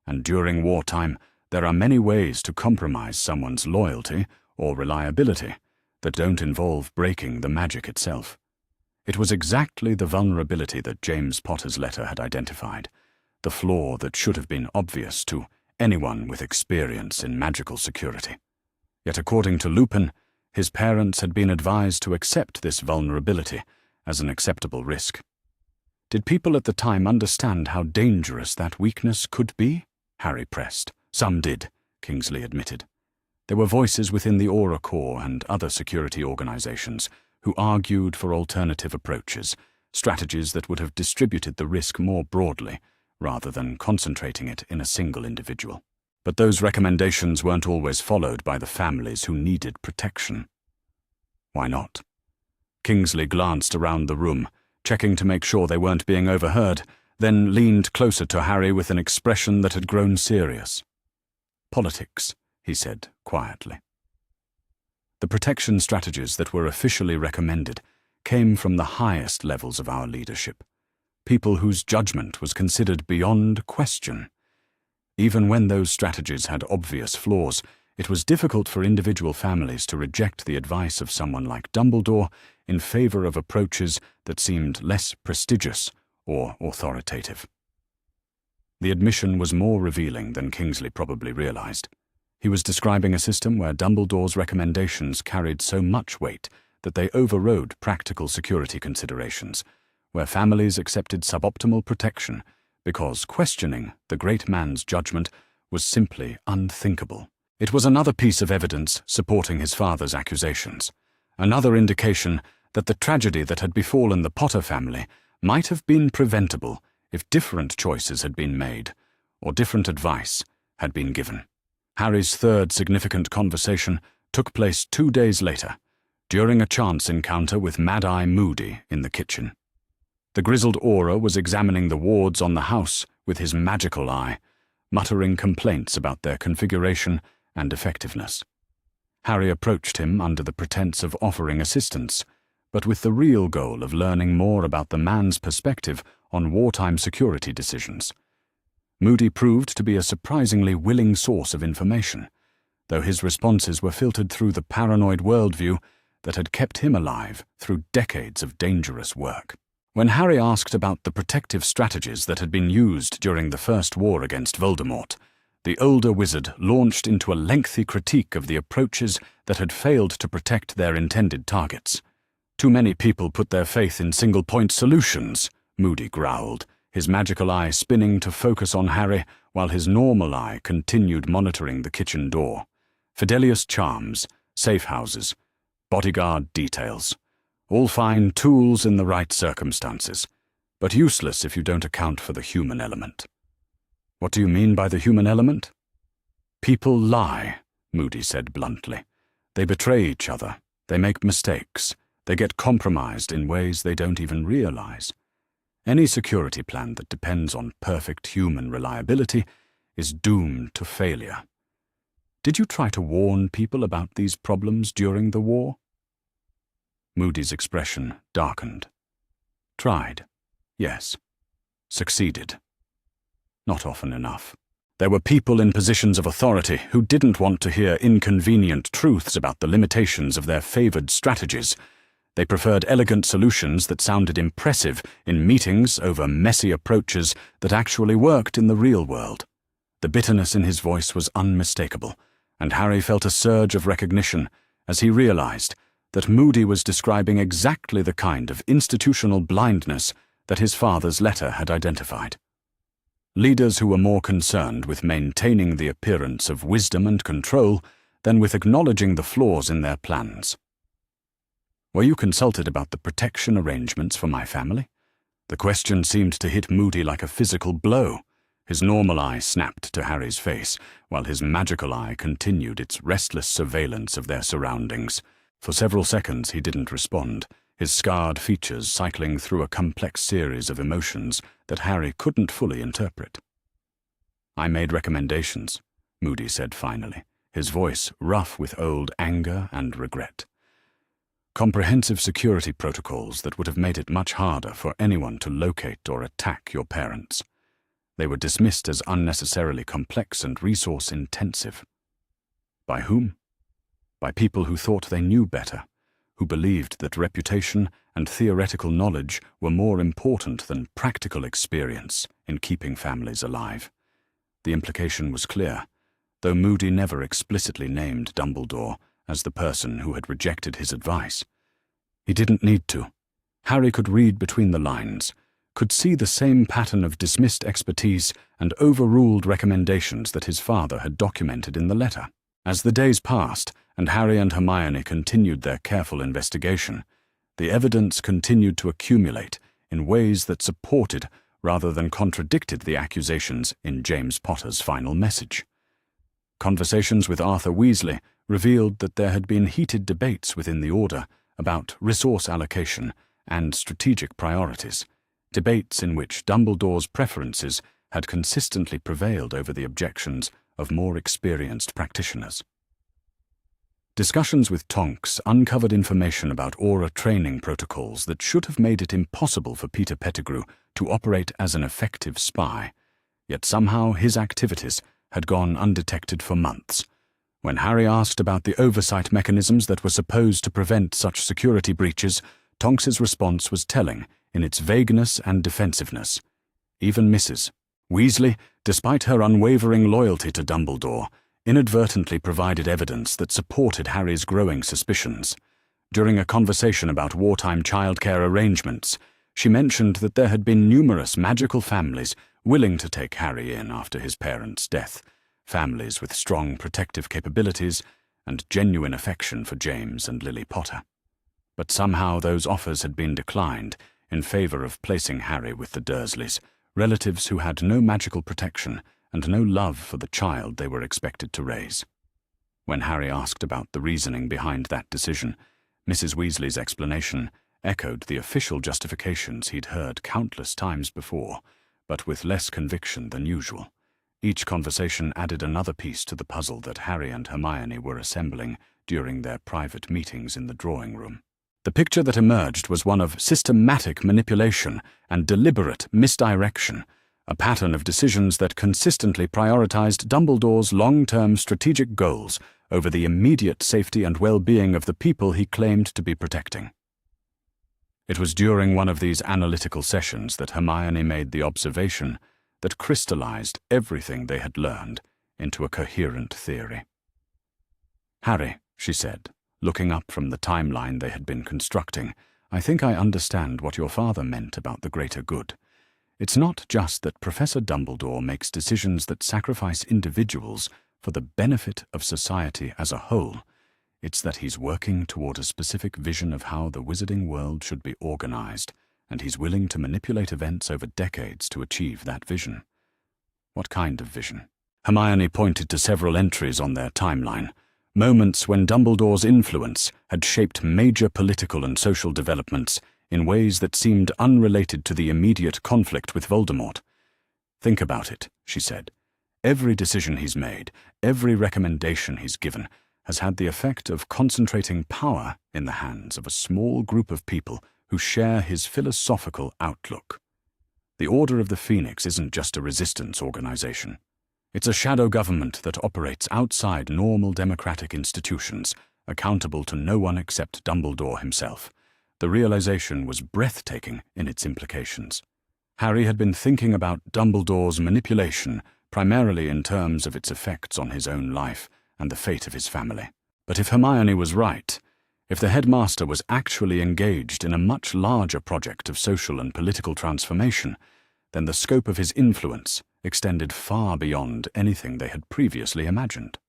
A: And during wartime, there are many ways to compromise someone's loyalty or reliability that don't involve breaking the magic itself. It was exactly the vulnerability that James Potter's letter had identified, the flaw that should have been obvious to anyone with experience in magical security. Yet according to Lupin, his parents had been advised to accept this vulnerability as an acceptable risk. Did people at the time understand how dangerous that weakness could be? Harry pressed. Some did, Kingsley admitted. There were voices within the Aura Corps and other security organizations who argued for alternative approaches, strategies that would have distributed the risk more broadly, rather than concentrating it in a single individual. But those recommendations weren't always followed by the families who needed protection. Why not? Kingsley glanced around the room, checking to make sure they weren't being overheard, then leaned closer to Harry with an expression that had grown serious. "Politics," he said quietly. The protection strategies that were officially recommended came from the highest levels of our leadership, people whose judgment was considered beyond question. Even when those strategies had obvious flaws, it was difficult for individual families to reject the advice of someone like Dumbledore in favor of approaches that seemed less prestigious or authoritative. The admission was more revealing than Kingsley probably realized. He was describing a system where Dumbledore's recommendations carried so much weight that they overrode practical security considerations, where families accepted suboptimal protection because questioning the great man's judgment was simply unthinkable. It was another piece of evidence supporting his father's accusations, another indication that the tragedy that had befallen the Potter family might have been preventable if different choices had been made or different advice had been given. Harry's third significant conversation took place 2 days later, during a chance encounter with Mad-Eye Moody in the kitchen. The grizzled Aura was examining the wards on the house with his magical eye, muttering complaints about their configuration and effectiveness. Harry approached him under the pretense of offering assistance, but with the real goal of learning more about the man's perspective on wartime security decisions. Moody proved to be a surprisingly willing source of information, though his responses were filtered through the paranoid worldview that had kept him alive through decades of dangerous work. When Harry asked about the protective strategies that had been used during the First War against Voldemort, the older wizard launched into a lengthy critique of the approaches that had failed to protect their intended targets. "Too many people put their faith in single-point solutions," Moody growled, his magical eye spinning to focus on Harry while his normal eye continued monitoring the kitchen door. "Fidelius charms, safe houses, bodyguard details. All fine tools in the right circumstances, but useless if you don't account for the human element." "What do you mean by the human element?" "People lie," Moody said bluntly. "They betray each other, they make mistakes, they get compromised in ways they don't even realize. Any security plan that depends on perfect human reliability is doomed to failure. Did you try to warn people about these problems during the war?" Moody's expression darkened. "Tried. Yes. Succeeded. Not often enough. There were people in positions of authority who didn't want to hear inconvenient truths about the limitations of their favored strategies. They preferred elegant solutions that sounded impressive in meetings over messy approaches that actually worked in the real world." The bitterness in his voice was unmistakable, and Harry felt a surge of recognition as he realized that Moody was describing exactly the kind of institutional blindness that his father's letter had identified. Leaders who were more concerned with maintaining the appearance of wisdom and control than with acknowledging the flaws in their plans. "Were you consulted about the protection arrangements for my family?" The question seemed to hit Moody like a physical blow. His normal eye snapped to Harry's face, while his magical eye continued its restless surveillance of their surroundings. For several seconds he didn't respond, his scarred features cycling through a complex series of emotions that Harry couldn't fully interpret. "I made recommendations," Moody said finally, his voice rough with old anger and regret. "Comprehensive security protocols that would have made it much harder for anyone to locate or attack your parents. They were dismissed as unnecessarily complex and resource-intensive. By whom? By people who thought they knew better, who believed that reputation and theoretical knowledge were more important than practical experience in keeping families alive." The implication was clear, though Moody never explicitly named Dumbledore as the person who had rejected his advice. He didn't need to. Harry could read between the lines, could see the same pattern of dismissed expertise and overruled recommendations that his father had documented in the letter. As the days passed, and Harry and Hermione continued their careful investigation, the evidence continued to accumulate in ways that supported rather than contradicted the accusations in James Potter's final message. Conversations with Arthur Weasley revealed that there had been heated debates within the Order about resource allocation and strategic priorities, debates in which Dumbledore's preferences had consistently prevailed over the objections of more experienced practitioners. Discussions with Tonks uncovered information about Aura training protocols that should have made it impossible for Peter Pettigrew to operate as an effective spy, yet somehow his activities had gone undetected for months. When Harry asked about the oversight mechanisms that were supposed to prevent such security breaches, Tonks's response was telling in its vagueness and defensiveness. Even Mrs. Weasley, despite her unwavering loyalty to Dumbledore, inadvertently provided evidence that supported Harry's growing suspicions. During a conversation about wartime childcare arrangements, she mentioned that there had been numerous magical families willing to take Harry in after his parents' death, families with strong protective capabilities and genuine affection for James and Lily Potter. But somehow those offers had been declined in favor of placing Harry with the Dursleys, relatives who had no magical protection and no love for the child they were expected to raise. When Harry asked about the reasoning behind that decision, Mrs. Weasley's explanation echoed the official justifications he'd heard countless times before, but with less conviction than usual. Each conversation added another piece to the puzzle that Harry and Hermione were assembling during their private meetings in the drawing room. The picture that emerged was one of systematic manipulation and deliberate misdirection, a pattern of decisions that consistently prioritized Dumbledore's long-term strategic goals over the immediate safety and well-being of the people he claimed to be protecting. It was during one of these analytical sessions that Hermione made the observation that crystallized everything they had learned into a coherent theory. "Harry," she said, looking up from the timeline they had been constructing, "I think I understand what your father meant about the greater good. It's not just that Professor Dumbledore makes decisions that sacrifice individuals for the benefit of society as a whole. It's that he's working toward a specific vision of how the wizarding world should be organized, and he's willing to manipulate events over decades to achieve that vision." "What kind of vision?" Hermione pointed to several entries on their timeline, moments when Dumbledore's influence had shaped major political and social developments in ways that seemed unrelated to the immediate conflict with Voldemort. "Think about it," she said. "Every decision he's made, every recommendation he's given, has had the effect of concentrating power in the hands of a small group of people who share his philosophical outlook. The Order of the Phoenix isn't just a resistance organization. It's a shadow government that operates outside normal democratic institutions, accountable to no one except Dumbledore himself." The realization was breathtaking in its implications. Harry had been thinking about Dumbledore's manipulation primarily in terms of its effects on his own life and the fate of his family. But if Hermione was right, if the headmaster was actually engaged in a much larger project of social and political transformation, then the scope of his influence extended far beyond anything they had previously imagined.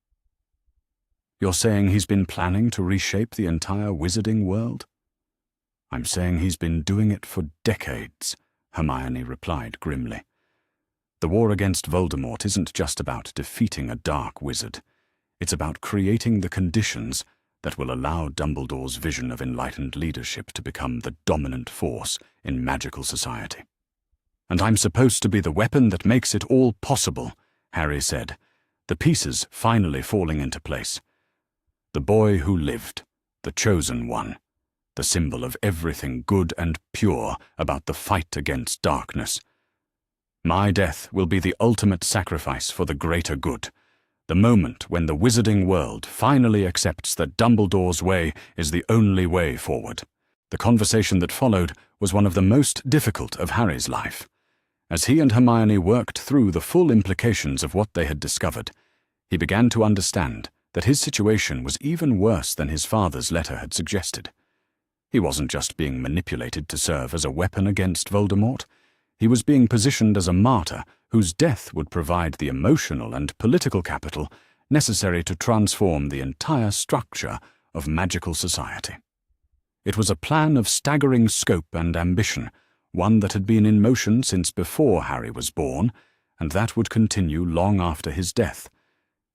A: "You're saying he's been planning to reshape the entire wizarding world?" "I'm saying he's been doing it for decades," Hermione replied grimly. "The war against Voldemort isn't just about defeating a dark wizard. It's about creating the conditions that will allow Dumbledore's vision of enlightened leadership to become the dominant force in magical society." "And I'm supposed to be the weapon that makes it all possible," Harry said, the pieces finally falling into place. "The boy who lived, the chosen one, the symbol of everything good and pure about the fight against darkness. My death will be the ultimate sacrifice for the greater good, the moment when the wizarding world finally accepts that Dumbledore's way is the only way forward." The conversation that followed was one of the most difficult of Harry's life. As he and Hermione worked through the full implications of what they had discovered, he began to understand that his situation was even worse than his father's letter had suggested. He wasn't just being manipulated to serve as a weapon against Voldemort. He was being positioned as a martyr whose death would provide the emotional and political capital necessary to transform the entire structure of magical society. It was a plan of staggering scope and ambition, one that had been in motion since before Harry was born, and that would continue long after his death.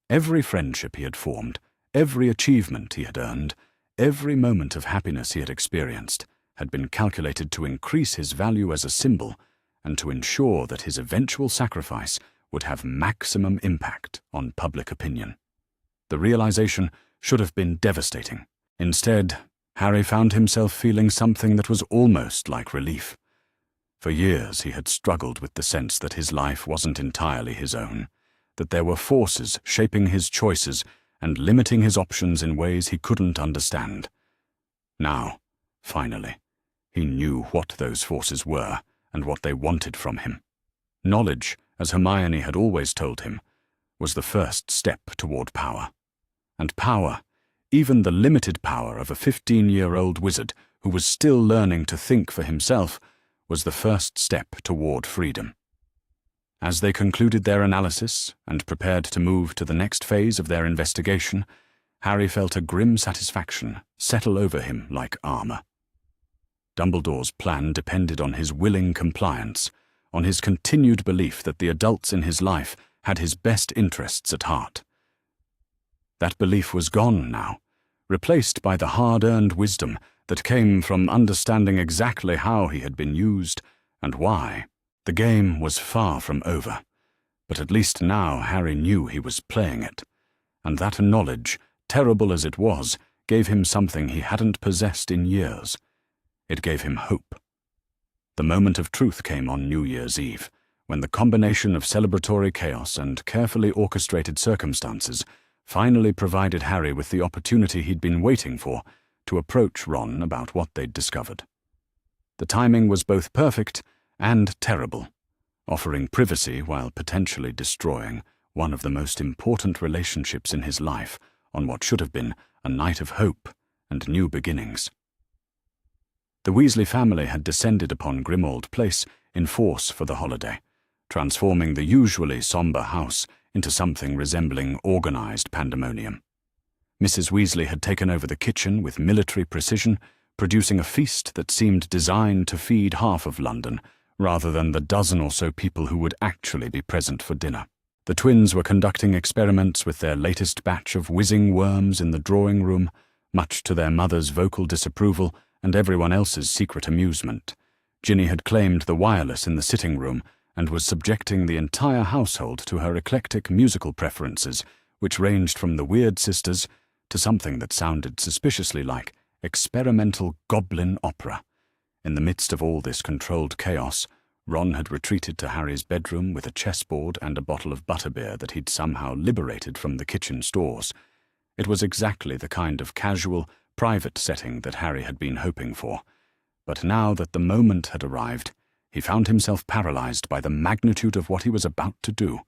A: Every friendship he had formed, every achievement he had earned, every moment of happiness he had experienced had been calculated to increase his value as a symbol and to ensure that his eventual sacrifice would have maximum impact on public opinion. The realization should have been devastating. Instead, Harry found himself feeling something that was almost like relief. For years he had struggled with the sense that his life wasn't entirely his own, that there were forces shaping his choices and limiting his options in ways he couldn't understand. Now, finally, he knew what those forces were and what they wanted from him. Knowledge, as Hermione had always told him, was the first step toward power. And power, even the limited power of a 15-year-old wizard who was still learning to think for himself, was the first step toward freedom. As they concluded their analysis and prepared to move to the next phase of their investigation, Harry felt a grim satisfaction settle over him like armor. Dumbledore's plan depended on his willing compliance, on his continued belief that the adults in his life had his best interests at heart. That belief was gone now, replaced by the hard-earned wisdom that came from understanding exactly how he had been used and why. The game was far from over, but at least now Harry knew he was playing it, and that knowledge, terrible as it was, gave him something he hadn't possessed in years. It gave him hope. The moment of truth came on New Year's Eve, when the combination of celebratory chaos and carefully orchestrated circumstances finally provided Harry with the opportunity he'd been waiting for to approach Ron about what they'd discovered. The timing was both perfect and terrible, offering privacy while potentially destroying one of the most important relationships in his life on what should have been a night of hope and new beginnings. The Weasley family had descended upon Grimmauld Place in force for the holiday, transforming the usually somber house into something resembling organized pandemonium. Mrs. Weasley had taken over the kitchen with military precision, producing a feast that seemed designed to feed half of London, rather than the dozen or so people who would actually be present for dinner. The twins were conducting experiments with their latest batch of whizzing worms in the drawing room, much to their mother's vocal disapproval and everyone else's secret amusement. Ginny had claimed the wireless in the sitting room and was subjecting the entire household to her eclectic musical preferences, which ranged from the Weird Sisters to something that sounded suspiciously like experimental goblin opera. In the midst of all this controlled chaos, Ron had retreated to Harry's bedroom with a chessboard and a bottle of butterbeer that he'd somehow liberated from the kitchen stores. It was exactly the kind of casual, private setting that Harry had been hoping for. But now that the moment had arrived, he found himself paralyzed by the magnitude of what he was about to do.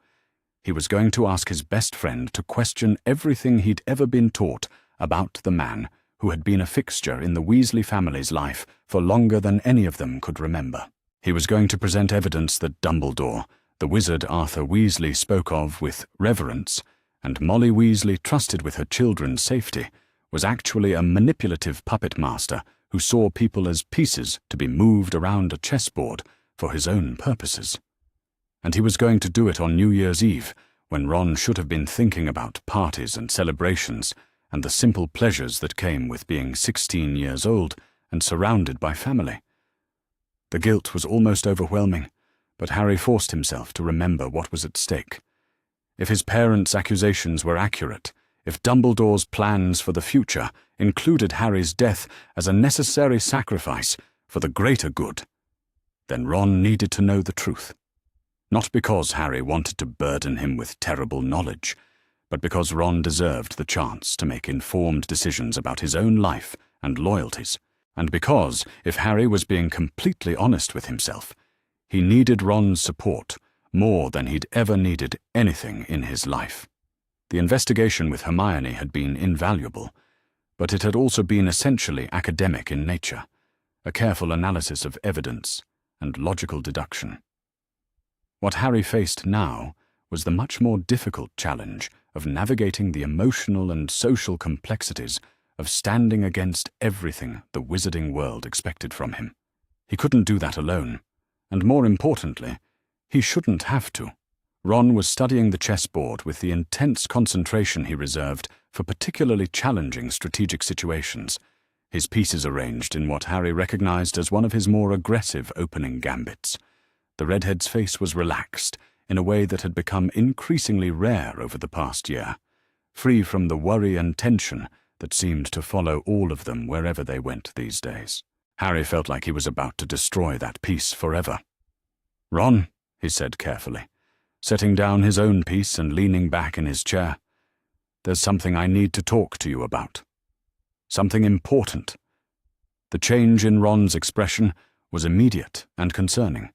A: He was going to ask his best friend to question everything he'd ever been taught about the man who had been a fixture in the Weasley family's life for longer than any of them could remember. He was going to present evidence that Dumbledore, the wizard Arthur Weasley spoke of with reverence, and Molly Weasley trusted with her children's safety, was actually a manipulative puppet master who saw people as pieces to be moved around a chessboard for his own purposes. And he was going to do it on New Year's Eve, when Ron should have been thinking about parties and celebrations and the simple pleasures that came with being 16 years old and surrounded by family. The guilt was almost overwhelming, but Harry forced himself to remember what was at stake. If his parents' accusations were accurate, if Dumbledore's plans for the future included Harry's death as a necessary sacrifice for the greater good, then Ron needed to know the truth. Not because Harry wanted to burden him with terrible knowledge, but because Ron deserved the chance to make informed decisions about his own life and loyalties, and because, if Harry was being completely honest with himself, he needed Ron's support more than he'd ever needed anything in his life. The investigation with Hermione had been invaluable, but it had also been essentially academic in nature, a careful analysis of evidence and logical deduction. What Harry faced now was the much more difficult challenge of navigating the emotional and social complexities of standing against everything the wizarding world expected from him. He couldn't do that alone, and more importantly, he shouldn't have to. Ron was studying the chessboard with the intense concentration he reserved for particularly challenging strategic situations, his pieces arranged in what Harry recognized as one of his more aggressive opening gambits. The redhead's face was relaxed in a way that had become increasingly rare over the past year, free from the worry and tension that seemed to follow all of them wherever they went these days. Harry felt like he was about to destroy that piece forever. "Ron," he said carefully, setting down his own piece and leaning back in his chair, "there's something I need to talk to you about. Something important." The change in Ron's expression was immediate and concerning.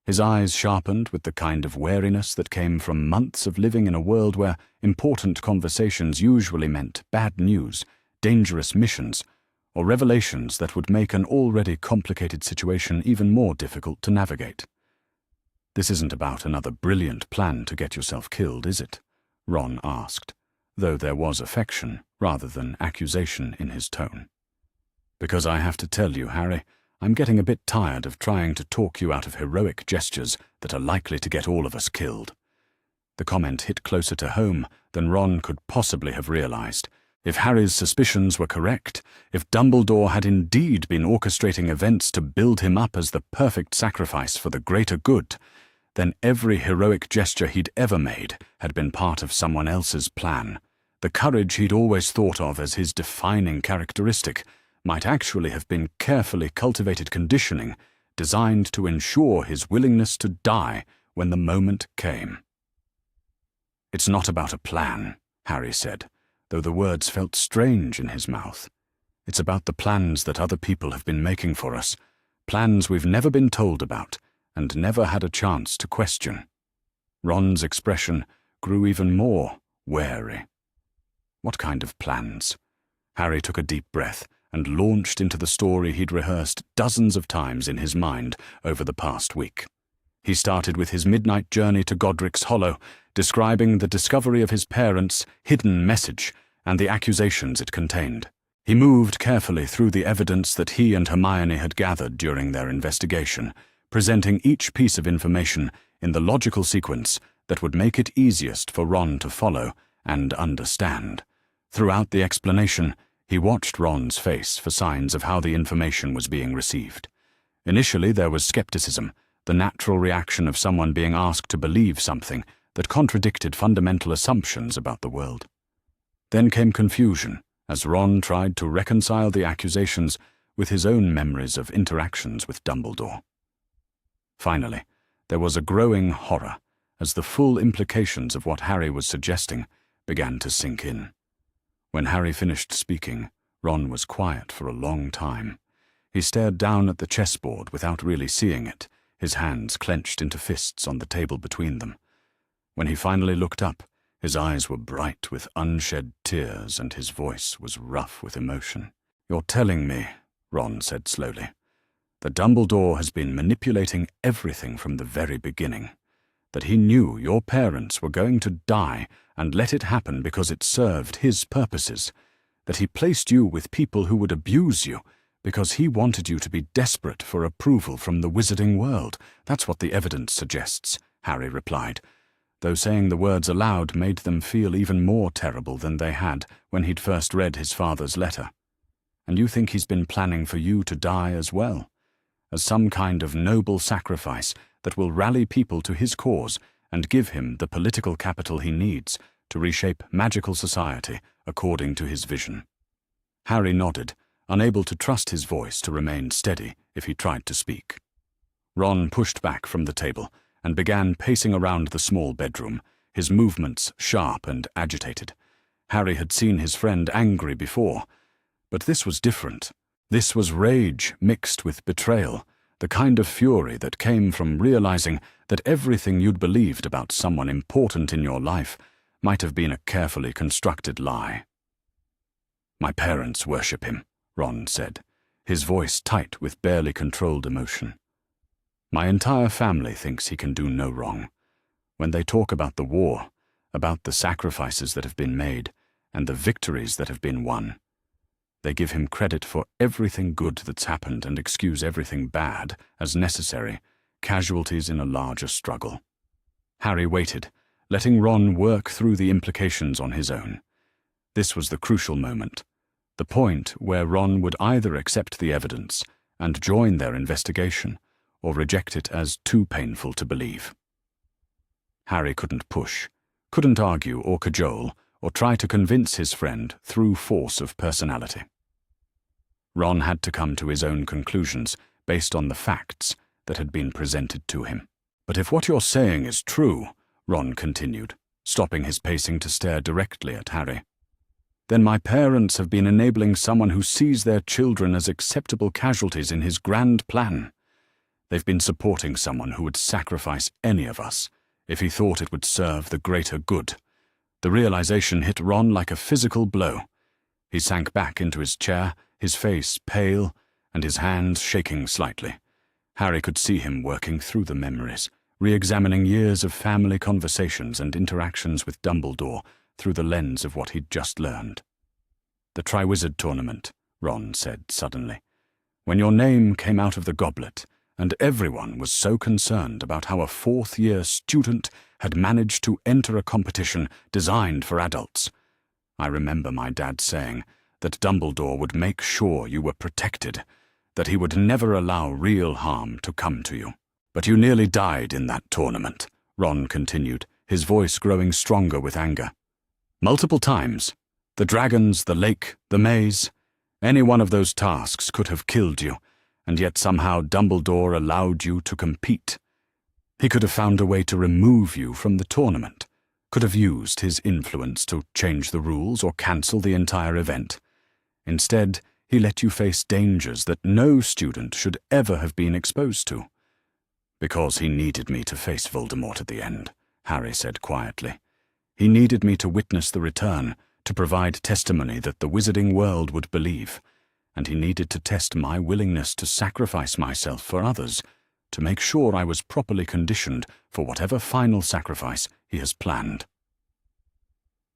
A: His eyes sharpened with the kind of wariness that came from months of living in a world where important conversations usually meant bad news, dangerous missions, or revelations that would make an already complicated situation even more difficult to navigate. "This isn't about another brilliant plan to get yourself killed, is it?" Ron asked, though there was affection rather than accusation in his tone. "Because I have to tell you, Harry, I'm getting a bit tired of trying to talk you out of heroic gestures that are likely to get all of us killed." The comment hit closer to home than Ron could possibly have realized. If Harry's suspicions were correct, if Dumbledore had indeed been orchestrating events to build him up as the perfect sacrifice for the greater good, then every heroic gesture he'd ever made had been part of someone else's plan. The courage he'd always thought of as his defining characteristic might actually have been carefully cultivated conditioning designed to ensure his willingness to die when the moment came. "It's not about a plan," Harry said, though the words felt strange in his mouth. "It's about the plans that other people have been making for us, plans we've never been told about and never had a chance to question." Ron's expression grew even more wary. What kind of plans? Harry took a deep breath and launched into the story he'd rehearsed dozens of times in his mind over the past week. He started with his midnight journey to Godric's Hollow, describing the discovery of his parents' hidden message and the accusations it contained. He moved carefully through the evidence that he and Hermione had gathered during their investigation, presenting each piece of information in the logical sequence that would make it easiest for Ron to follow and understand. Throughout the explanation, he watched Ron's face for signs of how the information was being received. Initially, there was skepticism, the natural reaction of someone being asked to believe something that contradicted fundamental assumptions about the world. Then came confusion, as Ron tried to reconcile the accusations with his own memories of interactions with Dumbledore. Finally, there was a growing horror as the full implications of what Harry was suggesting began to sink in. When Harry finished speaking, Ron was quiet for a long time. He stared down at the chessboard without really seeing it, his hands clenched into fists on the table between them. When he finally looked up, his eyes were bright with unshed tears and his voice was rough with emotion. "You're telling me," Ron said slowly, "that Dumbledore has been manipulating everything from the very beginning, that he knew your parents were going to die and let it happen because it served his purposes, that he placed you with people who would abuse you because he wanted you to be desperate for approval from the wizarding world. That's what the evidence suggests," Harry replied, though saying the words aloud made them feel even more terrible than they had when he'd first read his father's letter. "And you think he's been planning for you to die as well, as some kind of noble sacrifice that will rally people to his cause and give him the political capital he needs to reshape magical society according to his vision." Harry nodded, unable to trust his voice to remain steady if he tried to speak. Ron pushed back from the table and began pacing around the small bedroom, his movements sharp and agitated. Harry had seen his friend angry before, but this was different. This was rage mixed with betrayal, the kind of fury that came from realizing that everything you'd believed about someone important in your life might have been a carefully constructed lie. "My parents worship him," Ron said, his voice tight with barely controlled emotion. "My entire family thinks he can do no wrong. When they talk about the war, about the sacrifices that have been made, and the victories that have been won, they give him credit for everything good that's happened and excuse everything bad as necessary, casualties in a larger struggle." Harry waited, letting Ron work through the implications on his own. This was the crucial moment, the point where Ron would either accept the evidence and join their investigation, or reject it as too painful to believe. Harry couldn't push, couldn't argue or cajole, or try to convince his friend through force of personality. Ron had to come to his own conclusions based on the facts that had been presented to him. "But if what you're saying is true," Ron continued, stopping his pacing to stare directly at Harry, "then my parents have been enabling someone who sees their children as acceptable casualties in his grand plan. They've been supporting someone who would sacrifice any of us if he thought it would serve the greater good." The realization hit Ron like a physical blow. He sank back into his chair, his face pale and his hands shaking slightly. Harry could see him working through the memories, re-examining years of family conversations and interactions with Dumbledore through the lens of what he'd just learned. "The Triwizard Tournament," Ron said suddenly. "When your name came out of the goblet, and everyone was so concerned about how a fourth-year student had managed to enter a competition designed for adults. I remember my dad saying that Dumbledore would make sure you were protected, that he would never allow real harm to come to you. But you nearly died in that tournament," Ron continued, his voice growing stronger with anger. "Multiple times. The dragons, the lake, the maze. Any one of those tasks could have killed you, and yet somehow Dumbledore allowed you to compete. He could have found a way to remove you from the tournament, could have used his influence to change the rules or cancel the entire event. Instead, he let you face dangers that no student should ever have been exposed to. Because he needed me to face Voldemort at the end, Harry said quietly. He needed me to witness the return, to provide testimony that the wizarding world would believe, and he needed to test my willingness to sacrifice myself for others, to make sure I was properly conditioned for whatever final sacrifice he has planned.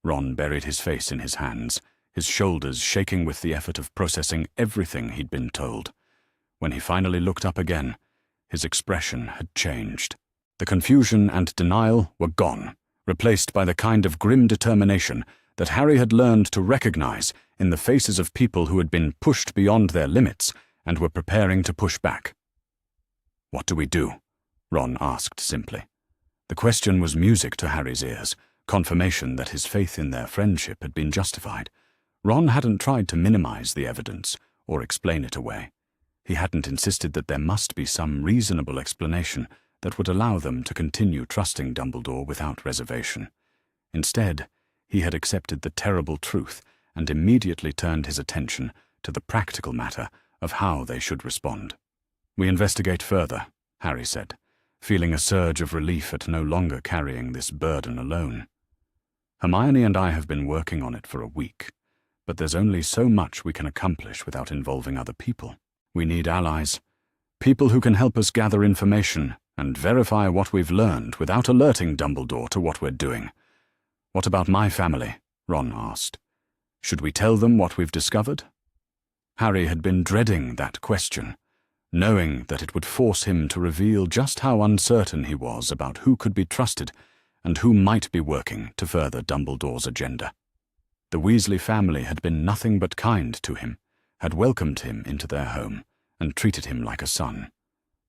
A: Ron buried his face in his hands, his shoulders shaking with the effort of processing everything he'd been told. When he finally looked up again, his expression had changed. The confusion and denial were gone, replaced by the kind of grim determination that Harry had learned to recognize in the faces of people who had been pushed beyond their limits and were preparing to push back. "What do we do?" Ron asked simply. The question was music to Harry's ears, confirmation that his faith in their friendship had been justified. Ron hadn't tried to minimize the evidence or explain it away. He hadn't insisted that there must be some reasonable explanation that would allow them to continue trusting Dumbledore without reservation. Instead, he had accepted the terrible truth and immediately turned his attention to the practical matter of how they should respond. "We investigate further," Harry said, feeling a surge of relief at no longer carrying this burden alone. "Hermione and I have been working on it for a week, but there's only so much we can accomplish without involving other people. We need allies, people who can help us gather information and verify what we've learned without alerting Dumbledore to what we're doing." "What about my family?" Ron asked. "Should we tell them what we've discovered?" Harry had been dreading that question, knowing that it would force him to reveal just how uncertain he was about who could be trusted and who might be working to further Dumbledore's agenda. The Weasley family had been nothing but kind to him, had welcomed him into their home, and treated him like a son.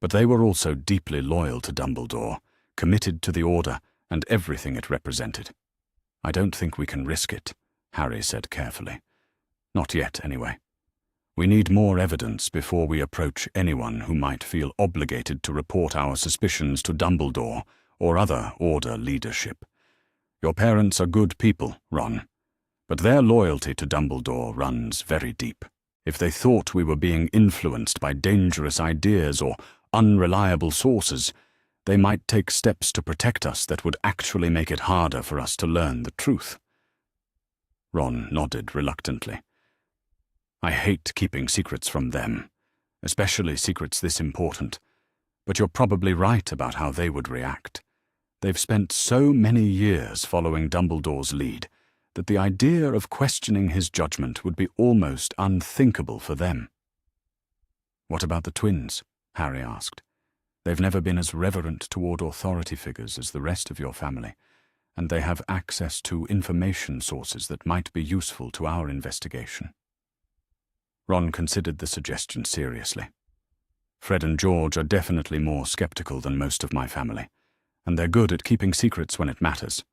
A: But they were also deeply loyal to Dumbledore, committed to the Order and everything it represented. "I don't think we can risk it," Harry said carefully. "Not yet, anyway. We need more evidence before we approach anyone who might feel obligated to report our suspicions to Dumbledore or other Order leadership. Your parents are good people, Ron, but their loyalty to Dumbledore runs very deep. If they thought we were being influenced by dangerous ideas or unreliable sources, they might take steps to protect us that would actually make it harder for us to learn the truth." Ron nodded reluctantly. "I hate keeping secrets from them, especially secrets this important, but you're probably right about how they would react. They've spent so many years following Dumbledore's lead that the idea of questioning his judgment would be almost unthinkable for them." "What about the twins?" Harry asked. "They've never been as reverent toward authority figures as the rest of your family, and they have access to information sources that might be useful to our investigation." Ron considered the suggestion seriously. "Fred and George are definitely more skeptical than most of my family, and they're good at keeping secrets when it matters.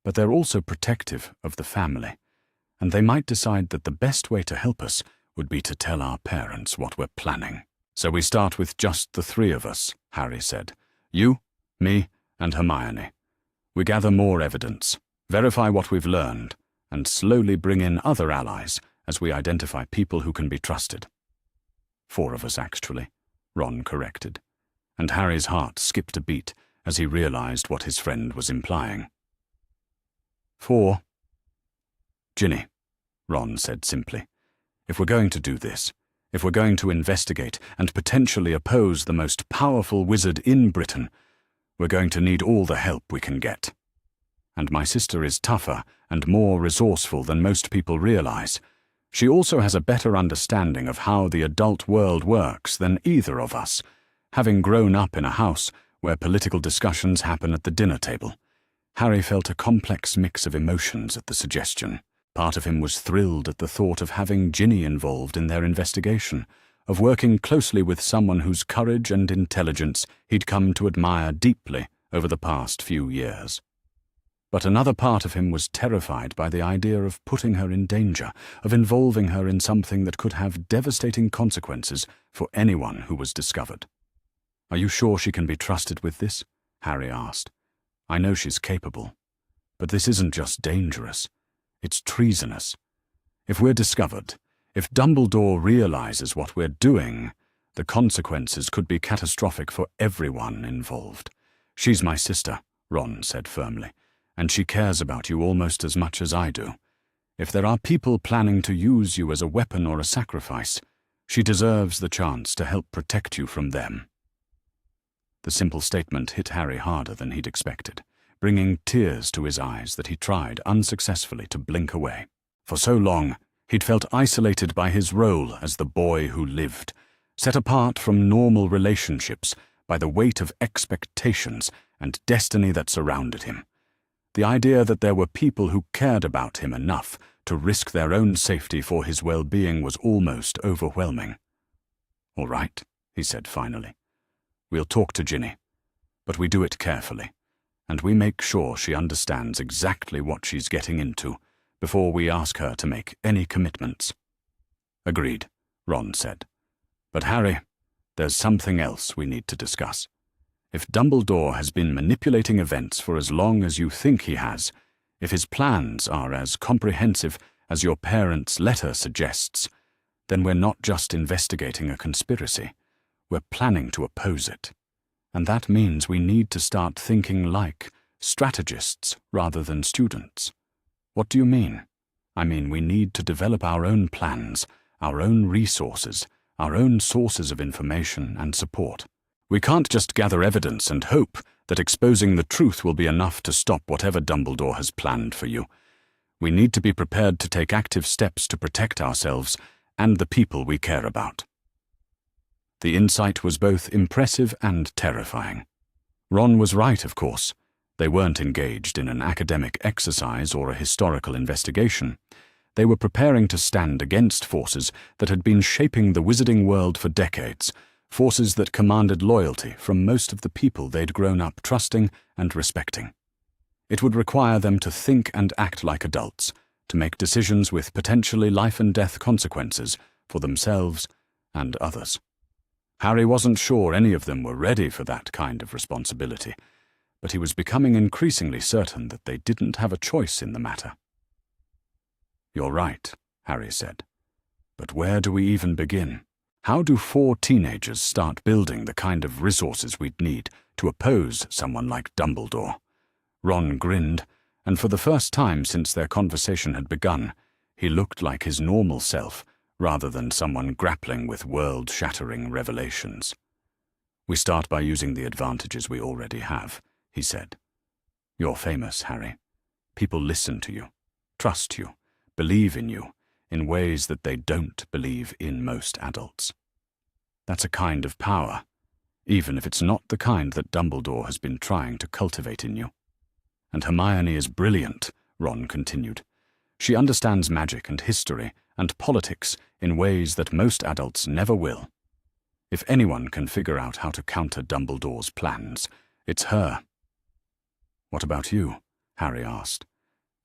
A: But they're also protective of the family, and they might decide that the best way to help us would be to tell our parents what we're planning. So we start with just the three of us," Harry said. "You, me, and Hermione. We gather more evidence, verify what we've learned, and slowly bring in other allies as we identify people who can be trusted." "4 of us, actually," Ron corrected, and Harry's heart skipped a beat as he realized what his friend was implying. 4. "Ginny," Ron said simply, "if we're going to do this, if we're going to investigate and potentially oppose the most powerful wizard in Britain, we're going to need all the help we can get. And my sister is tougher and more resourceful than most people realize. She also has a better understanding of how the adult world works than either of us, having grown up in a house where political discussions happen at the dinner table." Harry felt a complex mix of emotions at the suggestion. Part of him was thrilled at the thought of having Ginny involved in their investigation, of working closely with someone whose courage and intelligence he'd come to admire deeply over the past few years. But another part of him was terrified by the idea of putting her in danger, of involving her in something that could have devastating consequences for anyone who was discovered. "Are you sure she can be trusted with this?" Harry asked. "I know she's capable, but this isn't just dangerous. It's treasonous. If we're discovered, if Dumbledore realizes what we're doing, the consequences could be catastrophic for everyone involved." "She's my sister," Ron said firmly, "and she cares about you almost as much as I do. If there are people planning to use you as a weapon or a sacrifice, she deserves the chance to help protect you from them." The simple statement hit Harry harder than he'd expected, bringing tears to his eyes that he tried unsuccessfully to blink away. For so long, he'd felt isolated by his role as the boy who lived, set apart from normal relationships by the weight of expectations and destiny that surrounded him. The idea that there were people who cared about him enough to risk their own safety for his well-being was almost overwhelming. "All right," he said finally. "We'll talk to Ginny, but we do it carefully, and we make sure she understands exactly what she's getting into before we ask her to make any commitments." "Agreed," Ron said. "But Harry, there's something else we need to discuss. If Dumbledore has been manipulating events for as long as you think he has, if his plans are as comprehensive as your parents' letter suggests, then we're not just investigating a conspiracy, we're planning to oppose it. And that means we need to start thinking like strategists rather than students." "What do you mean?" "I mean we need to develop our own plans, our own resources, our own sources of information and support. We can't just gather evidence and hope that exposing the truth will be enough to stop whatever Dumbledore has planned for you. We need to be prepared to take active steps to protect ourselves and the people we care about." The insight was both impressive and terrifying. Ron was right, of course. They weren't engaged in an academic exercise or a historical investigation. They were preparing to stand against forces that had been shaping the wizarding world for decades, forces that commanded loyalty from most of the people they'd grown up trusting and respecting. It would require them to think and act like adults, to make decisions with potentially life-and-death consequences for themselves and others. Harry wasn't sure any of them were ready for that kind of responsibility, but he was becoming increasingly certain that they didn't have a choice in the matter. "You're right," Harry said. "But where do we even begin? How do 4 teenagers start building the kind of resources we'd need to oppose someone like Dumbledore?" Ron grinned, and for the first time since their conversation had begun, he looked like his normal self rather than someone grappling with world-shattering revelations. "We start by using the advantages we already have," he said. "You're famous, Harry. People listen to you, trust you, believe in you, in ways that they don't believe in most adults. That's a kind of power, even if it's not the kind that Dumbledore has been trying to cultivate in you. And Hermione is brilliant," Ron continued. "She understands magic and history and politics in ways that most adults never will. If anyone can figure out how to counter Dumbledore's plans, it's her." "What about you?" Harry asked.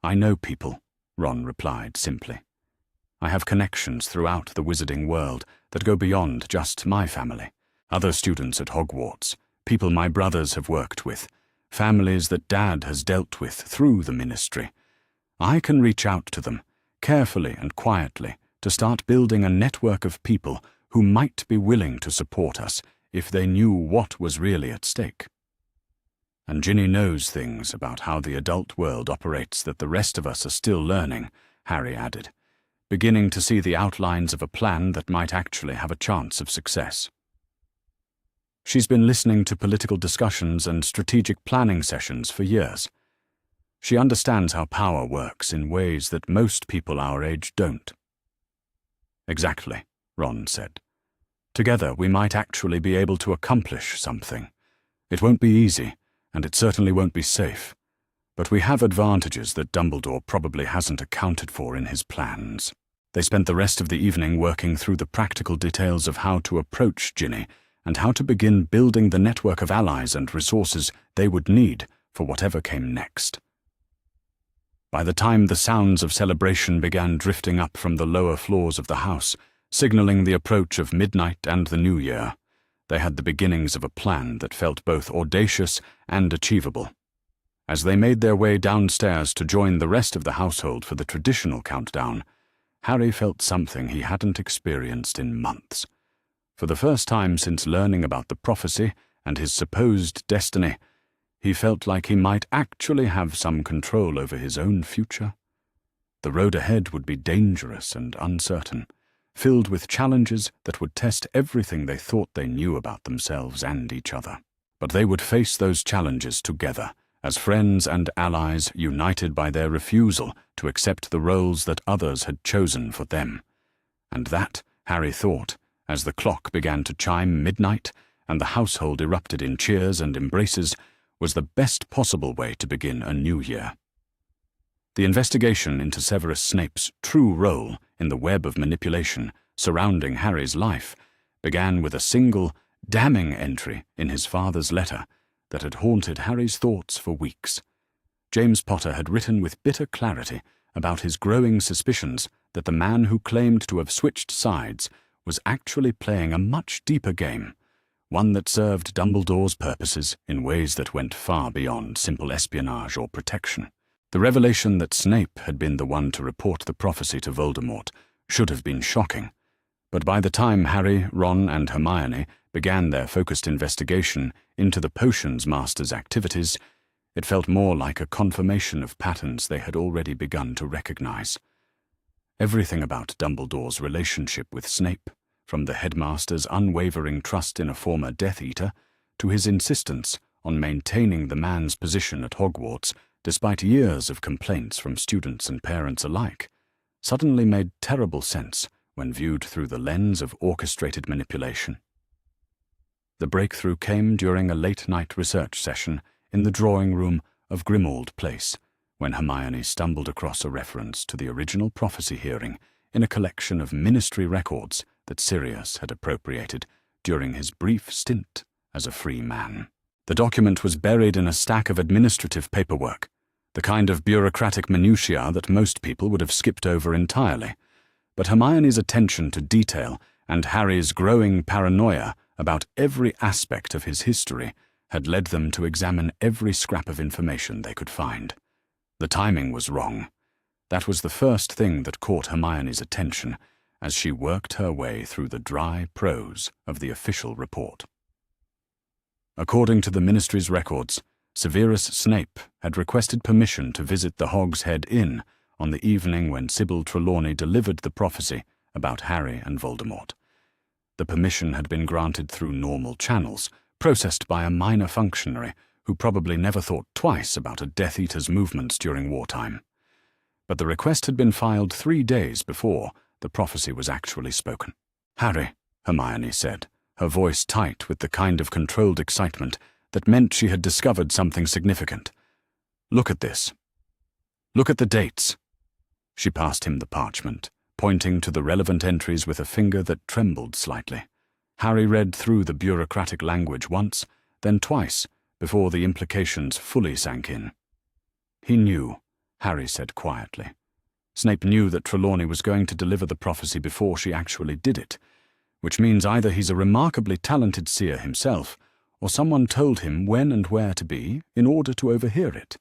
A: "I know people," Ron replied simply. "I have connections throughout the wizarding world that go beyond just my family. Other students at Hogwarts, people my brothers have worked with, families that Dad has dealt with through the ministry. I can reach out to them, carefully and quietly, to start building a network of people who might be willing to support us if they knew what was really at stake. And Ginny knows things about how the adult world operates that the rest of us are still learning," Harry added, beginning to see the outlines of a plan that might actually have a chance of success. "She's been listening to political discussions and strategic planning sessions for years. She understands how power works in ways that most people our age don't." "Exactly," Ron said. "Together we might actually be able to accomplish something. It won't be easy, and it certainly won't be safe. But we have advantages that Dumbledore probably hasn't accounted for in his plans." They spent the rest of the evening working through the practical details of how to approach Ginny and how to begin building the network of allies and resources they would need for whatever came next. By the time the sounds of celebration began drifting up from the lower floors of the house, signaling the approach of midnight and the new year, They had the beginnings of a plan that felt both audacious and achievable. As they made their way downstairs to join the rest of the household for the traditional countdown, Harry felt something he hadn't experienced in months. For the first time since learning about the prophecy and his supposed destiny, he felt like he might actually have some control over his own future. The road ahead would be dangerous and uncertain, filled with challenges that would test everything they thought they knew about themselves and each other. But they would face those challenges together, as friends and allies united by their refusal to accept the roles that others had chosen for them. And that, Harry thought, as the clock began to chime midnight and the household erupted in cheers and embraces, was the best possible way to begin a new year. The investigation into Severus Snape's true role in the web of manipulation surrounding Harry's life began with a single, damning entry in his father's letter that had haunted Harry's thoughts for weeks. James Potter had written with bitter clarity about his growing suspicions that the man who claimed to have switched sides was actually playing a much deeper game, one that served Dumbledore's purposes in ways that went far beyond simple espionage or protection. The revelation that Snape had been the one to report the prophecy to Voldemort should have been shocking, but by the time Harry, Ron, and Hermione began their focused investigation into the Potions Master's activities, it felt more like a confirmation of patterns they had already begun to recognize. Everything about Dumbledore's relationship with Snape, from the headmaster's unwavering trust in a former Death Eater to his insistence on maintaining the man's position at Hogwarts despite years of complaints from students and parents alike, suddenly made terrible sense when viewed through the lens of orchestrated manipulation. The breakthrough came during a late-night research session in the drawing room of Grimmauld Place, when Hermione stumbled across a reference to the original prophecy hearing in a collection of ministry records that Sirius had appropriated during his brief stint as a free man. The document was buried in a stack of administrative paperwork, the kind of bureaucratic minutiae that most people would have skipped over entirely. But Hermione's attention to detail and Harry's growing paranoia about every aspect of his history had led them to examine every scrap of information they could find. The timing was wrong. That was the first thing that caught Hermione's attention as she worked her way through the dry prose of the official report. According to the ministry's records, Severus Snape had requested permission to visit the Hog's Head Inn on the evening when Sybil Trelawney delivered the prophecy about Harry and Voldemort. The permission had been granted through normal channels, processed by a minor functionary who probably never thought twice about a Death Eater's movements during wartime. But the request had been filed 3 days before the prophecy was actually spoken. "Harry," Hermione said, her voice tight with the kind of controlled excitement that meant she had discovered something significant. "Look at this. Look at the dates." She passed him the parchment, pointing to the relevant entries with a finger that trembled slightly. Harry read through the bureaucratic language once, then twice, before the implications fully sank in. He knew, Harry said quietly. Snape knew that Trelawney was going to deliver the prophecy before she actually did it, which means either he's a remarkably talented seer himself, or someone told him when and where to be in order to overhear it.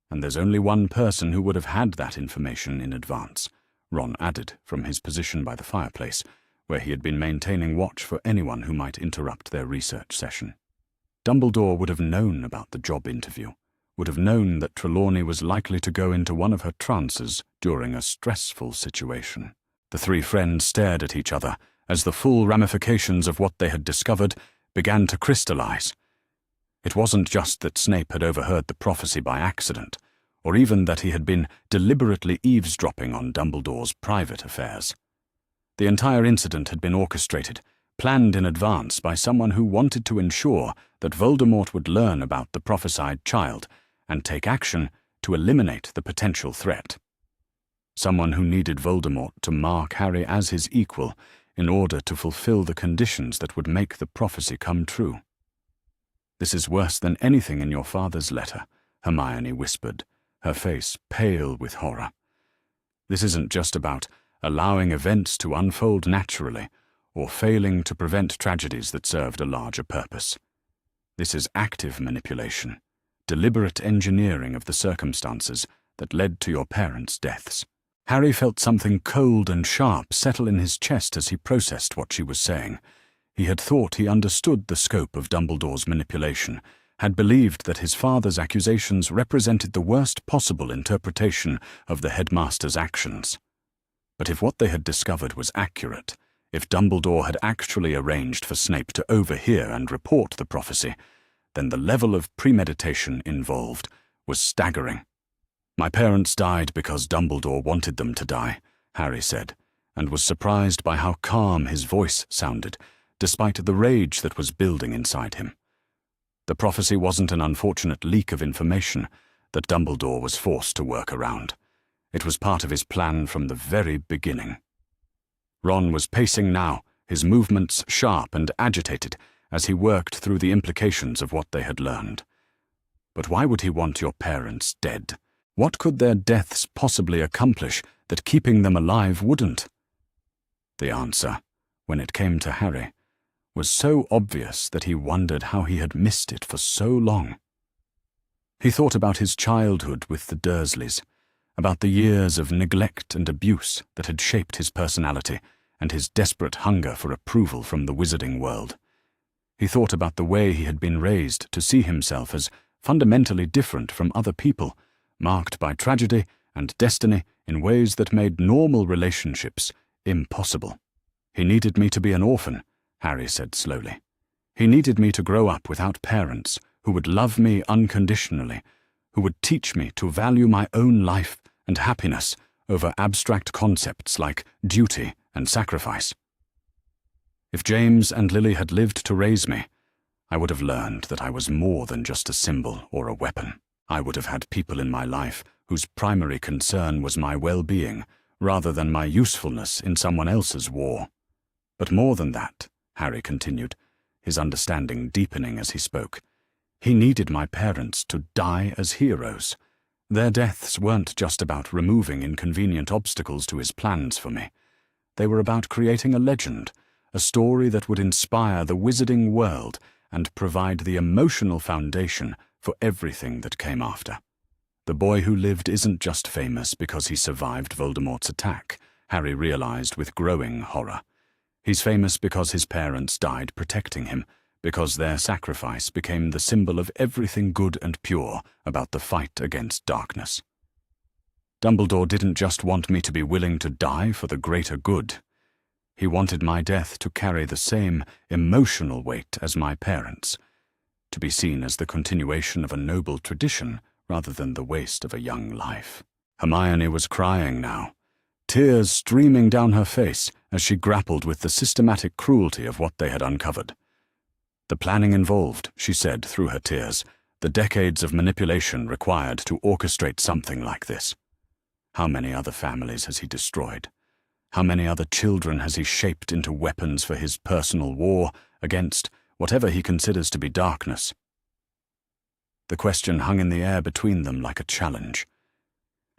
A: And there's only one person who would have had that information in advance, Ron added from his position by the fireplace, where he had been maintaining watch for anyone who might interrupt their research session. Dumbledore would have known about the job interview, would have known that Trelawney was likely to go into one of her trances during a stressful situation. The three friends stared at each other as the full ramifications of what they had discovered began to crystallize. It wasn't just that Snape had overheard the prophecy by accident, or even that he had been deliberately eavesdropping on Dumbledore's private affairs. The entire incident had been orchestrated, planned in advance by someone who wanted to ensure that Voldemort would learn about the prophesied child and take action to eliminate the potential threat. Someone who needed Voldemort to mark Harry as his equal in order to fulfill the conditions that would make the prophecy come true. "This is worse than anything in your father's letter," Hermione whispered, her face pale with horror. "This isn't just about allowing events to unfold naturally, or failing to prevent tragedies that served a larger purpose. This is active manipulation, deliberate engineering of the circumstances that led to your parents' deaths. Harry felt something cold and sharp settle in his chest as he processed what she was saying. He had thought he understood the scope of Dumbledore's manipulation, had believed that his father's accusations represented the worst possible interpretation of the headmaster's actions. But if what they had discovered was accurate, if Dumbledore had actually arranged for Snape to overhear and report the prophecy, then the level of premeditation involved was staggering. "My parents died because Dumbledore wanted them to die," Harry said, and was surprised by how calm his voice sounded, despite the rage that was building inside him. The prophecy wasn't an unfortunate leak of information that Dumbledore was forced to work around. It was part of his plan from the very beginning. Ron was pacing now, his movements sharp and agitated as he worked through the implications of what they had learned. But why would he want your parents dead? What could their deaths possibly accomplish that keeping them alive wouldn't? The answer, when it came to Harry, was so obvious that he wondered how he had missed it for so long. He thought about his childhood with the Dursleys, about the years of neglect and abuse that had shaped his personality and his desperate hunger for approval from the wizarding world. He thought about the way he had been raised to see himself as fundamentally different from other people, marked by tragedy and destiny in ways that made normal relationships impossible. "He needed me to be an orphan," Harry said slowly. "He needed me to grow up without parents who would love me unconditionally, who would teach me to value my own life and happiness over abstract concepts like duty and sacrifice. If James and Lily had lived to raise me, I would have learned that I was more than just a symbol or a weapon. I would have had people in my life whose primary concern was my well-being, rather than my usefulness in someone else's war. But more than that," Harry continued, his understanding deepening as he spoke, "he needed my parents to die as heroes. Their deaths weren't just about removing inconvenient obstacles to his plans for me. They were about creating a legend, a story that would inspire the wizarding world and provide the emotional foundation for everything that came after. The boy who lived isn't just famous because he survived Voldemort's attack," Harry realized with growing horror. "He's famous because his parents died protecting him, because their sacrifice became the symbol of everything good and pure about the fight against darkness. Dumbledore didn't just want me to be willing to die for the greater good. He wanted my death to carry the same emotional weight as my parents', to be seen as the continuation of a noble tradition rather than the waste of a young life." Hermione was crying now, tears streaming down her face as she grappled with the systematic cruelty of what they had uncovered. "The planning involved," she said through her tears, "the decades of manipulation required to orchestrate something like this. How many other families has he destroyed? How many other children has he shaped into weapons for his personal war against whatever he considers to be darkness?" The question hung in the air between them like a challenge.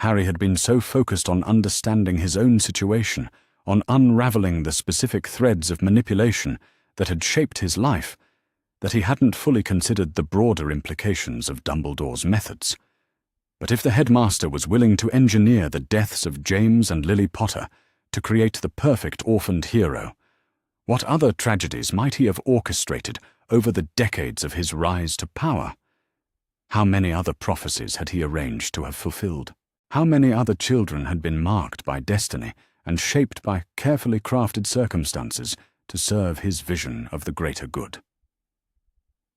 A: Harry had been so focused on understanding his own situation, on unraveling the specific threads of manipulation that had shaped his life, that he hadn't fully considered the broader implications of Dumbledore's methods. But if the headmaster was willing to engineer the deaths of James and Lily Potter to create the perfect orphaned hero, what other tragedies might he have orchestrated over the decades of his rise to power? How many other prophecies had he arranged to have fulfilled? How many other children had been marked by destiny and shaped by carefully crafted circumstances to serve his vision of the greater good?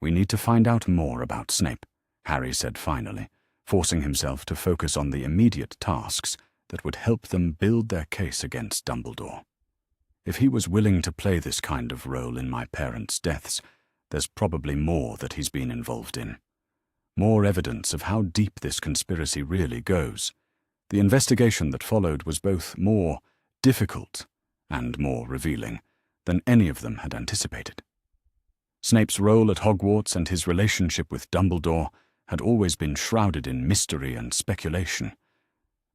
A: "We need to find out more about Snape," Harry said finally, forcing himself to focus on the immediate tasks that would help them build their case against Dumbledore. "If he was willing to play this kind of role in my parents' deaths, there's probably more that he's been involved in. More evidence of how deep this conspiracy really goes." The investigation that followed was both more difficult and more revealing than any of them had anticipated. Snape's role at Hogwarts and his relationship with Dumbledore had always been shrouded in mystery and speculation.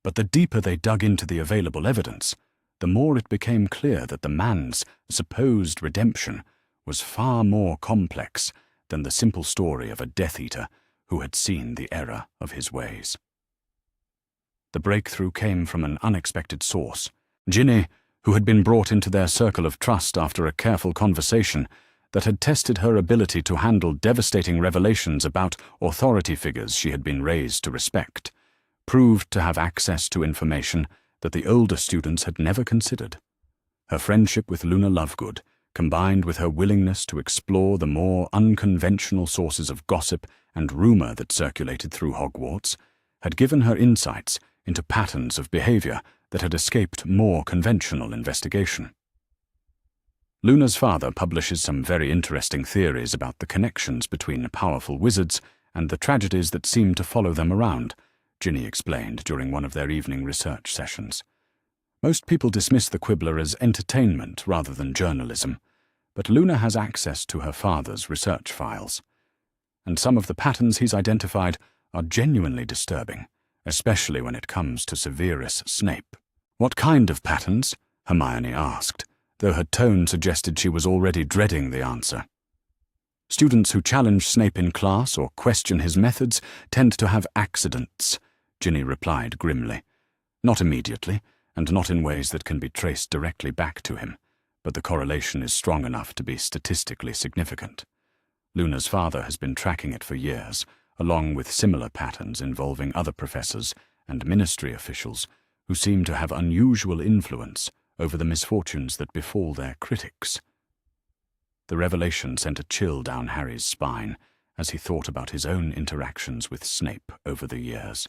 A: But the deeper they dug into the available evidence, the more it became clear that the man's supposed redemption was far more complex than the simple story of a Death Eater who had seen the error of his ways. The breakthrough came from an unexpected source. Ginny, who had been brought into their circle of trust after a careful conversation that had tested her ability to handle devastating revelations about authority figures she had been raised to respect, proved to have access to information that the older students had never considered. Her friendship with Luna Lovegood, combined with her willingness to explore the more unconventional sources of gossip and rumor that circulated through Hogwarts, had given her insights into patterns of behavior that had escaped more conventional investigation. Luna's father publishes some very interesting theories about the connections between powerful wizards and the tragedies that seem to follow them around, Ginny explained during one of their evening research sessions. Most people dismiss the Quibbler as entertainment rather than journalism, but Luna has access to her father's research files, and some of the patterns he's identified are genuinely disturbing, especially when it comes to Severus Snape. "What kind of patterns?" Hermione asked, though her tone suggested she was already dreading the answer. "Students who challenge Snape in class or question his methods tend to have accidents," Ginny replied grimly. "Not immediately, and not in ways that can be traced directly back to him, but the correlation is strong enough to be statistically significant. Luna's father has been tracking it for years, along with similar patterns involving other professors and ministry officials who seem to have unusual influence over the misfortunes that befall their critics." The revelation sent a chill down Harry's spine as he thought about his own interactions with Snape over the years.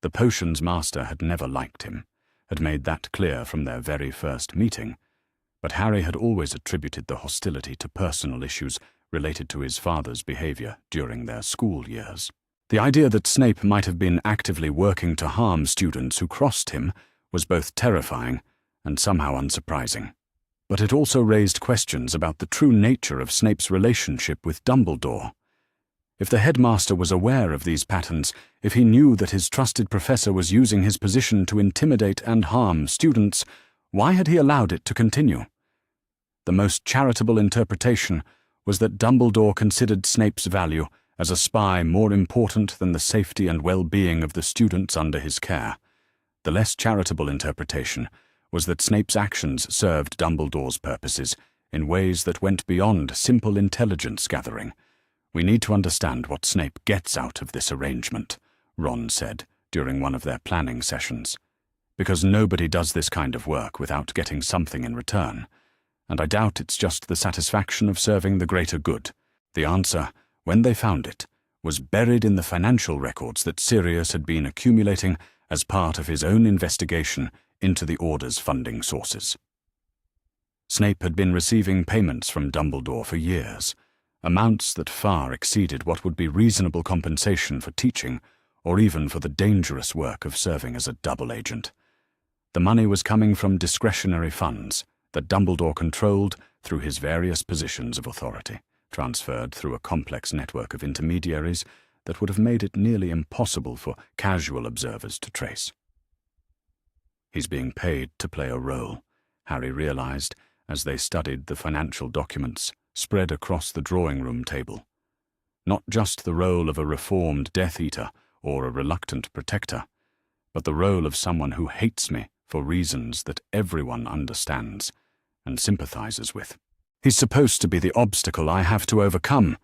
A: The potions master had never liked him, had made that clear from their very first meeting, but Harry had always attributed the hostility to personal issues related to his father's behavior during their school years. The idea that Snape might have been actively working to harm students who crossed him was both terrifying and somehow unsurprising. But it also raised questions about the true nature of Snape's relationship with Dumbledore. If the headmaster was aware of these patterns, if he knew that his trusted professor was using his position to intimidate and harm students, why had he allowed it to continue? The most charitable interpretation was that Dumbledore considered Snape's value as a spy more important than the safety and well-being of the students under his care. The less charitable interpretation was that Snape's actions served Dumbledore's purposes in ways that went beyond simple intelligence gathering. "We need to understand what Snape gets out of this arrangement," Ron said during one of their planning sessions, "because nobody does this kind of work without getting something in return, and I doubt it's just the satisfaction of serving the greater good." The answer, when they found it, was buried in the financial records that Sirius had been accumulating as part of his own investigation into the Order's funding sources. Snape had been receiving payments from Dumbledore for years, amounts that far exceeded what would be reasonable compensation for teaching or even for the dangerous work of serving as a double agent. The money was coming from discretionary funds that Dumbledore controlled through his various positions of authority, transferred through a complex network of intermediaries that would have made it nearly impossible for casual observers to trace. "He's being paid to play a role," Harry realized as they studied the financial documents spread across the drawing-room table. Not just the role of a reformed Death Eater or a reluctant protector, but the role of someone who hates me for reasons that everyone understands and sympathizes with. "He's supposed to be the obstacle I have to overcome,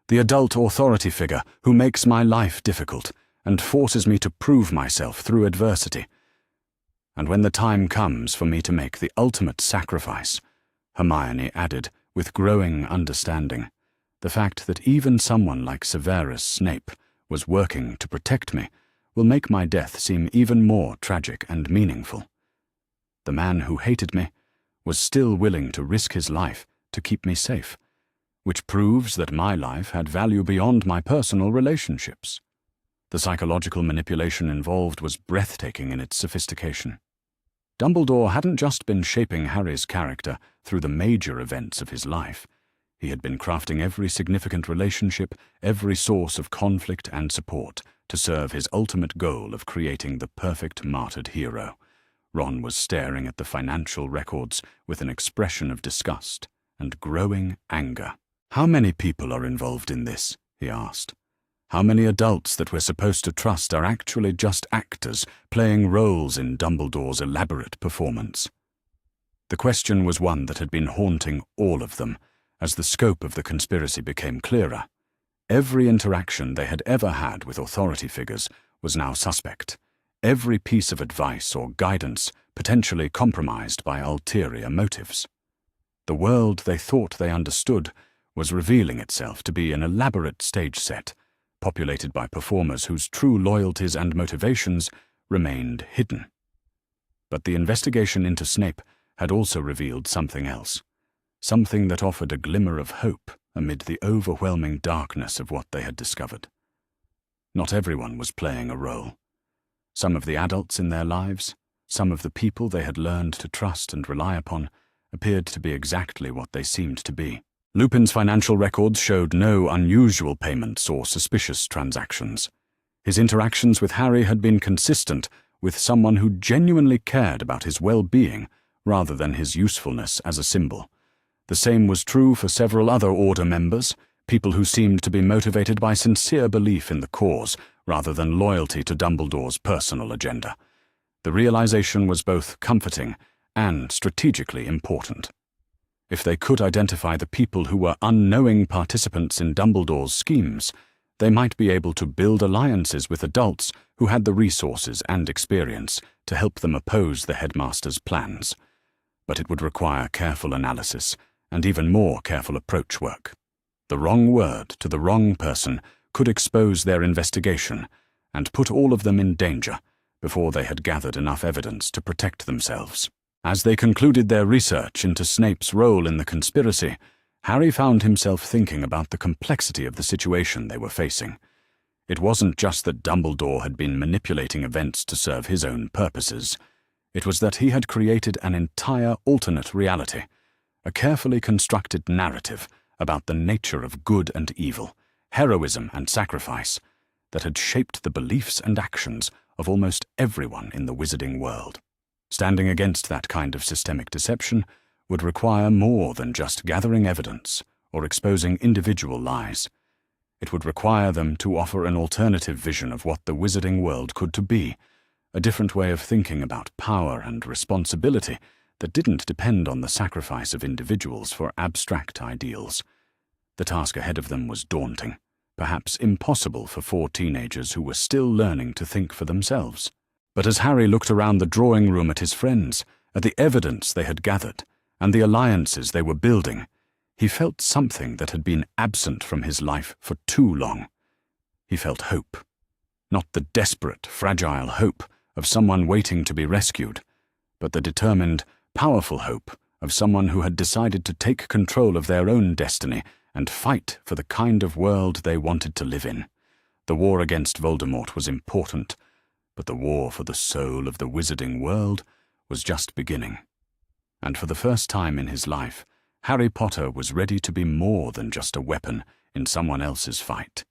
A: the adult authority figure who makes my life difficult and forces me to prove myself through adversity. And when the time comes for me to make the ultimate sacrifice," Hermione added with growing understanding, "the fact that even someone like Severus Snape was working to protect me will make my death seem even more tragic and meaningful. The man who hated me was still willing to risk his life to keep me safe, which proves that my life had value beyond my personal relationships." The psychological manipulation involved was breathtaking in its sophistication. Dumbledore hadn't just been shaping Harry's character through the major events of his life. He had been crafting every significant relationship, every source of conflict and support to serve his ultimate goal of creating the perfect martyred hero, Ron was staring at the financial records with an expression of disgust and growing anger. "How many people are involved in this?" he asked. "How many adults that we're supposed to trust are actually just actors playing roles in Dumbledore's elaborate performance?" The question was one that had been haunting all of them as the scope of the conspiracy became clearer. Every interaction they had ever had with authority figures was now suspect. Every piece of advice or guidance potentially compromised by ulterior motives. The world they thought they understood was revealing itself to be an elaborate stage set, populated by performers whose true loyalties and motivations remained hidden. But the investigation into Snape had also revealed something else, something that offered a glimmer of hope amid the overwhelming darkness of what they had discovered. Not everyone was playing a role. Some of the adults in their lives, some of the people they had learned to trust and rely upon, appeared to be exactly what they seemed to be. Lupin's financial records showed no unusual payments or suspicious transactions. His interactions with Harry had been consistent with someone who genuinely cared about his well-being rather than his usefulness as a symbol. The same was true for several other Order members, people who seemed to be motivated by sincere belief in the cause rather than loyalty to Dumbledore's personal agenda. The realization was both comforting and strategically important. If they could identify the people who were unknowing participants in Dumbledore's schemes, they might be able to build alliances with adults who had the resources and experience to help them oppose the headmaster's plans. But it would require careful analysis and even more careful approach work. The wrong word to the wrong person could expose their investigation and put all of them in danger before they had gathered enough evidence to protect themselves. As they concluded their research into Snape's role in the conspiracy, Harry found himself thinking about the complexity of the situation they were facing. It wasn't just that Dumbledore had been manipulating events to serve his own purposes. It was that he had created an entire alternate reality, a carefully constructed narrative about the nature of good and evil, heroism and sacrifice, that had shaped the beliefs and actions of almost everyone in the wizarding world. Standing against that kind of systemic deception would require more than just gathering evidence or exposing individual lies. It would require them to offer an alternative vision of what the wizarding world could to be, a different way of thinking about power and responsibility that didn't depend on the sacrifice of individuals for abstract ideals. The task ahead of them was daunting, perhaps impossible for 4 teenagers who were still learning to think for themselves. But as Harry looked around the drawing room at his friends, at the evidence they had gathered, and the alliances they were building, he felt something that had been absent from his life for too long. He felt hope. Not the desperate, fragile hope of someone waiting to be rescued, but the determined, powerful hope of someone who had decided to take control of their own destiny and fight for the kind of world they wanted to live in. The war against Voldemort was important, but the war for the soul of the wizarding world was just beginning. And for the first time in his life, Harry Potter was ready to be more than just a weapon in someone else's fight.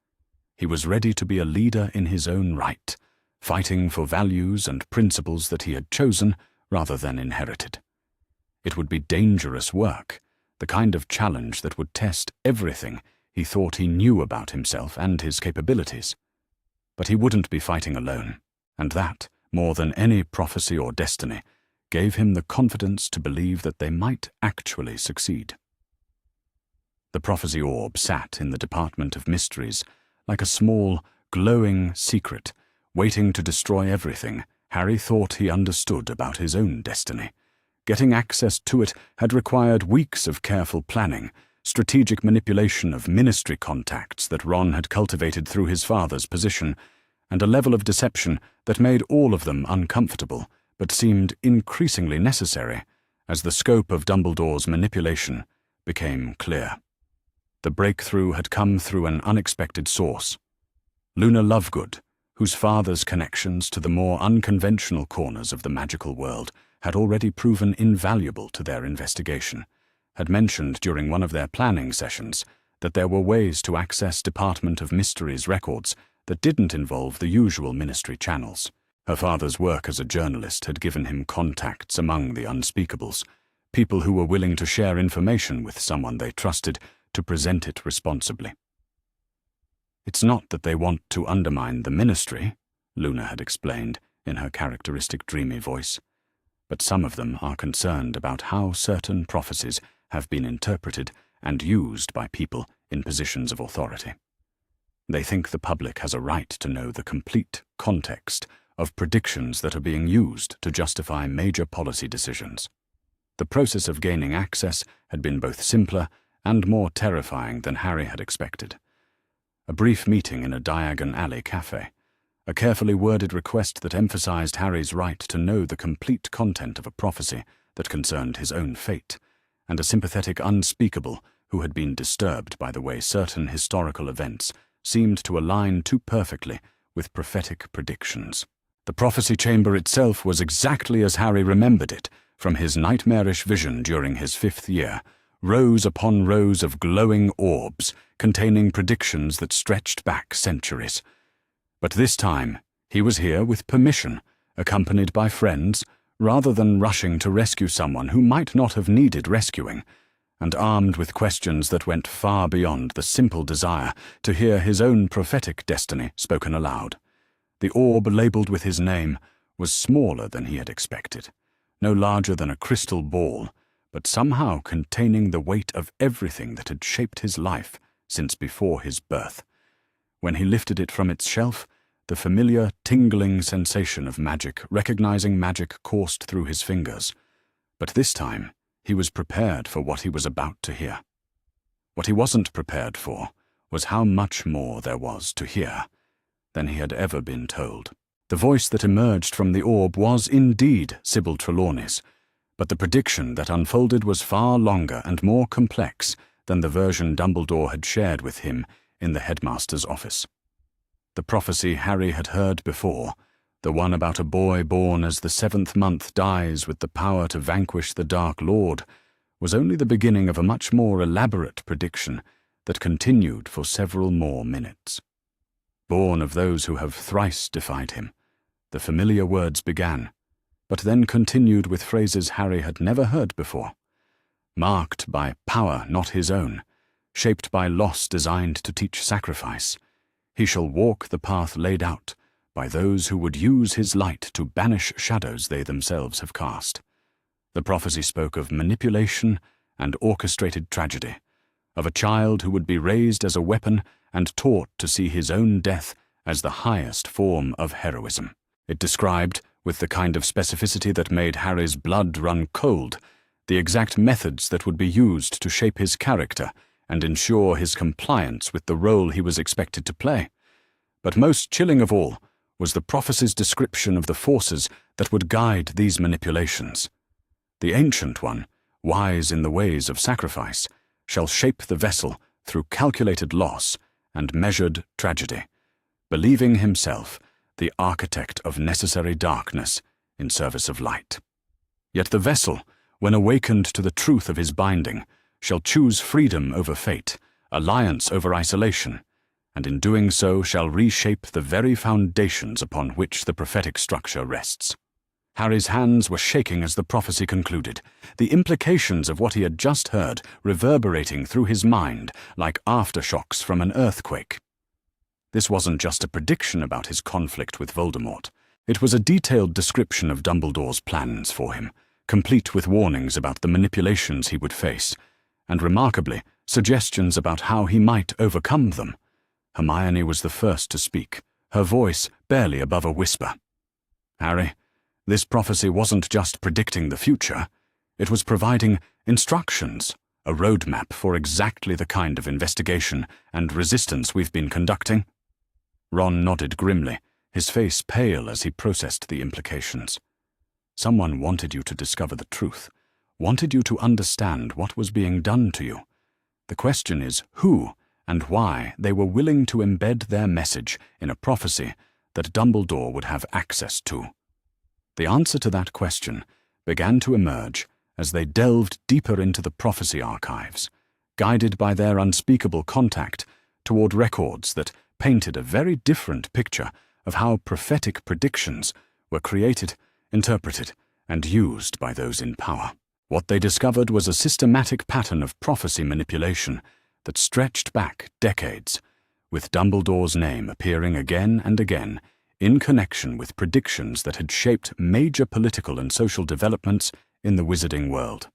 A: He was ready to be a leader in his own right, fighting for values and principles that he had chosen rather than inherited. It would be dangerous work, the kind of challenge that would test everything he thought he knew about himself and his capabilities. But he wouldn't be fighting alone, and that, more than any prophecy or destiny, gave him the confidence to believe that they might actually succeed. The prophecy orb sat in the Department of Mysteries like a small, glowing secret, waiting to destroy everything Harry thought he understood about his own destiny. Getting access to it had required weeks of careful planning, strategic manipulation of ministry contacts that Ron had cultivated through his father's position, and a level of deception that made all of them uncomfortable, but seemed increasingly necessary as the scope of Dumbledore's manipulation became clear. The breakthrough had come through an unexpected source. Luna Lovegood, whose father's connections to the more unconventional corners of the magical world had already proven invaluable to their investigation, had mentioned during one of their planning sessions that there were ways to access Department of Mysteries records that didn't involve the usual ministry channels. Her father's work as a journalist had given him contacts among the unspeakables, people who were willing to share information with someone they trusted to present it responsibly. "It's not that they want to undermine the ministry," Luna had explained in her characteristic dreamy voice, "but some of them are concerned about how certain prophecies have been interpreted and used by people in positions of authority. They think the public has a right to know the complete context of predictions that are being used to justify major policy decisions." The process of gaining access had been both simpler and more terrifying than Harry had expected. A brief meeting in a Diagon Alley cafe, a carefully worded request that emphasized Harry's right to know the complete content of a prophecy that concerned his own fate, and a sympathetic unspeakable who had been disturbed by the way certain historical events seemed to align too perfectly with prophetic predictions. The prophecy chamber itself was exactly as Harry remembered it from his nightmarish vision during his 5th year, rows upon rows of glowing orbs containing predictions that stretched back centuries. But this time, he was here with permission, accompanied by friends, rather than rushing to rescue someone who might not have needed rescuing, and armed with questions that went far beyond the simple desire to hear his own prophetic destiny spoken aloud. The orb labelled with his name was smaller than he had expected, no larger than a crystal ball, but somehow containing the weight of everything that had shaped his life since before his birth. When he lifted it from its shelf, the familiar, tingling sensation of magic, recognizing magic, coursed through his fingers. But this time, he was prepared for what he was about to hear. What he wasn't prepared for was how much more there was to hear than he had ever been told. The voice that emerged from the orb was indeed Sybil Trelawney's, but the prediction that unfolded was far longer and more complex than the version Dumbledore had shared with him in the headmaster's office. The prophecy Harry had heard before, the one about a boy born as the 7th month dies with the power to vanquish the Dark Lord, was only the beginning of a much more elaborate prediction that continued for several more minutes. Born of those who have thrice defied him, the familiar words began, but then continued with phrases Harry had never heard before. Marked by power not his own, shaped by loss designed to teach sacrifice, he shall walk the path laid out by those who would use his light to banish shadows they themselves have cast. The prophecy spoke of manipulation and orchestrated tragedy, of a child who would be raised as a weapon and taught to see his own death as the highest form of heroism. It described, with the kind of specificity that made Harry's blood run cold, the exact methods that would be used to shape his character and ensure his compliance with the role he was expected to play. But most chilling of all was the prophecy's description of the forces that would guide these manipulations. The Ancient One, wise in the ways of sacrifice, shall shape the vessel through calculated loss and measured tragedy, believing himself the architect of necessary darkness in service of light. Yet the vessel, when awakened to the truth of his binding, shall choose freedom over fate, alliance over isolation, and in doing so shall reshape the very foundations upon which the prophetic structure rests. Harry's hands were shaking as the prophecy concluded, the implications of what he had just heard reverberating through his mind like aftershocks from an earthquake. This wasn't just a prediction about his conflict with Voldemort. It was a detailed description of Dumbledore's plans for him, complete with warnings about the manipulations he would face, and remarkably, suggestions about how he might overcome them. Hermione was the first to speak, her voice barely above a whisper. "Harry, this prophecy wasn't just predicting the future. It was providing instructions, a roadmap for exactly the kind of investigation and resistance we've been conducting." Ron nodded grimly, his face pale as he processed the implications. Someone wanted you to discover the truth, wanted you to understand what was being done to you. The question is who and why they were willing to embed their message in a prophecy that Dumbledore would have access to. The answer to that question began to emerge as they delved deeper into the prophecy archives, guided by their unspeakable contact toward records that painted a very different picture of how prophetic predictions were created, interpreted, and used by those in power. What they discovered was a systematic pattern of prophecy manipulation that stretched back decades, with Dumbledore's name appearing again and again in connection with predictions that had shaped major political and social developments in the wizarding world.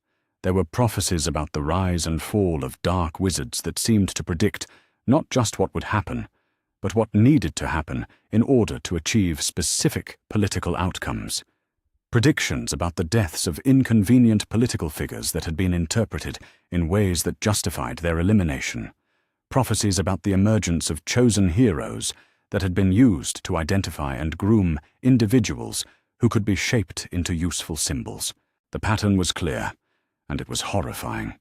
A: There were prophecies about the rise and fall of dark wizards that seemed to predict not just what would happen, but what needed to happen in order to achieve specific political outcomes. Predictions about the deaths of inconvenient political figures that had been interpreted in ways that justified their elimination. Prophecies about the emergence of chosen heroes that had been used to identify and groom individuals who could be shaped into useful symbols. The pattern was clear, and it was horrifying.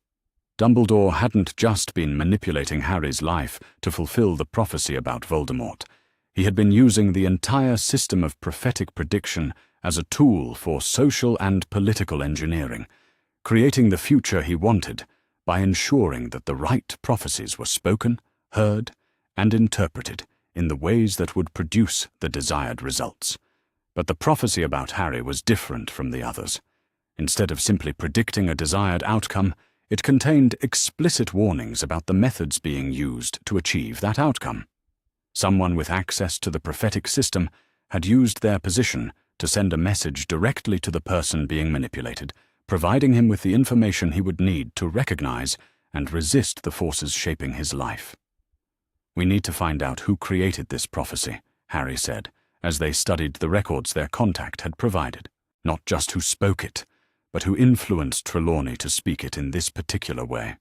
A: Dumbledore hadn't just been manipulating Harry's life to fulfill the prophecy about Voldemort. He had been using the entire system of prophetic prediction as a tool for social and political engineering, creating the future he wanted by ensuring that the right prophecies were spoken, heard, and interpreted in the ways that would produce the desired results. But the prophecy about Harry was different from the others. Instead of simply predicting a desired outcome, it contained explicit warnings about the methods being used to achieve that outcome. Someone with access to the prophetic system had used their position to send a message directly to the person being manipulated, providing him with the information he would need to recognize and resist the forces shaping his life. "We need to find out who created this prophecy," Harry said, as they studied the records their contact had provided. "Not just who spoke it, but who influenced Trelawney to speak it in this particular way.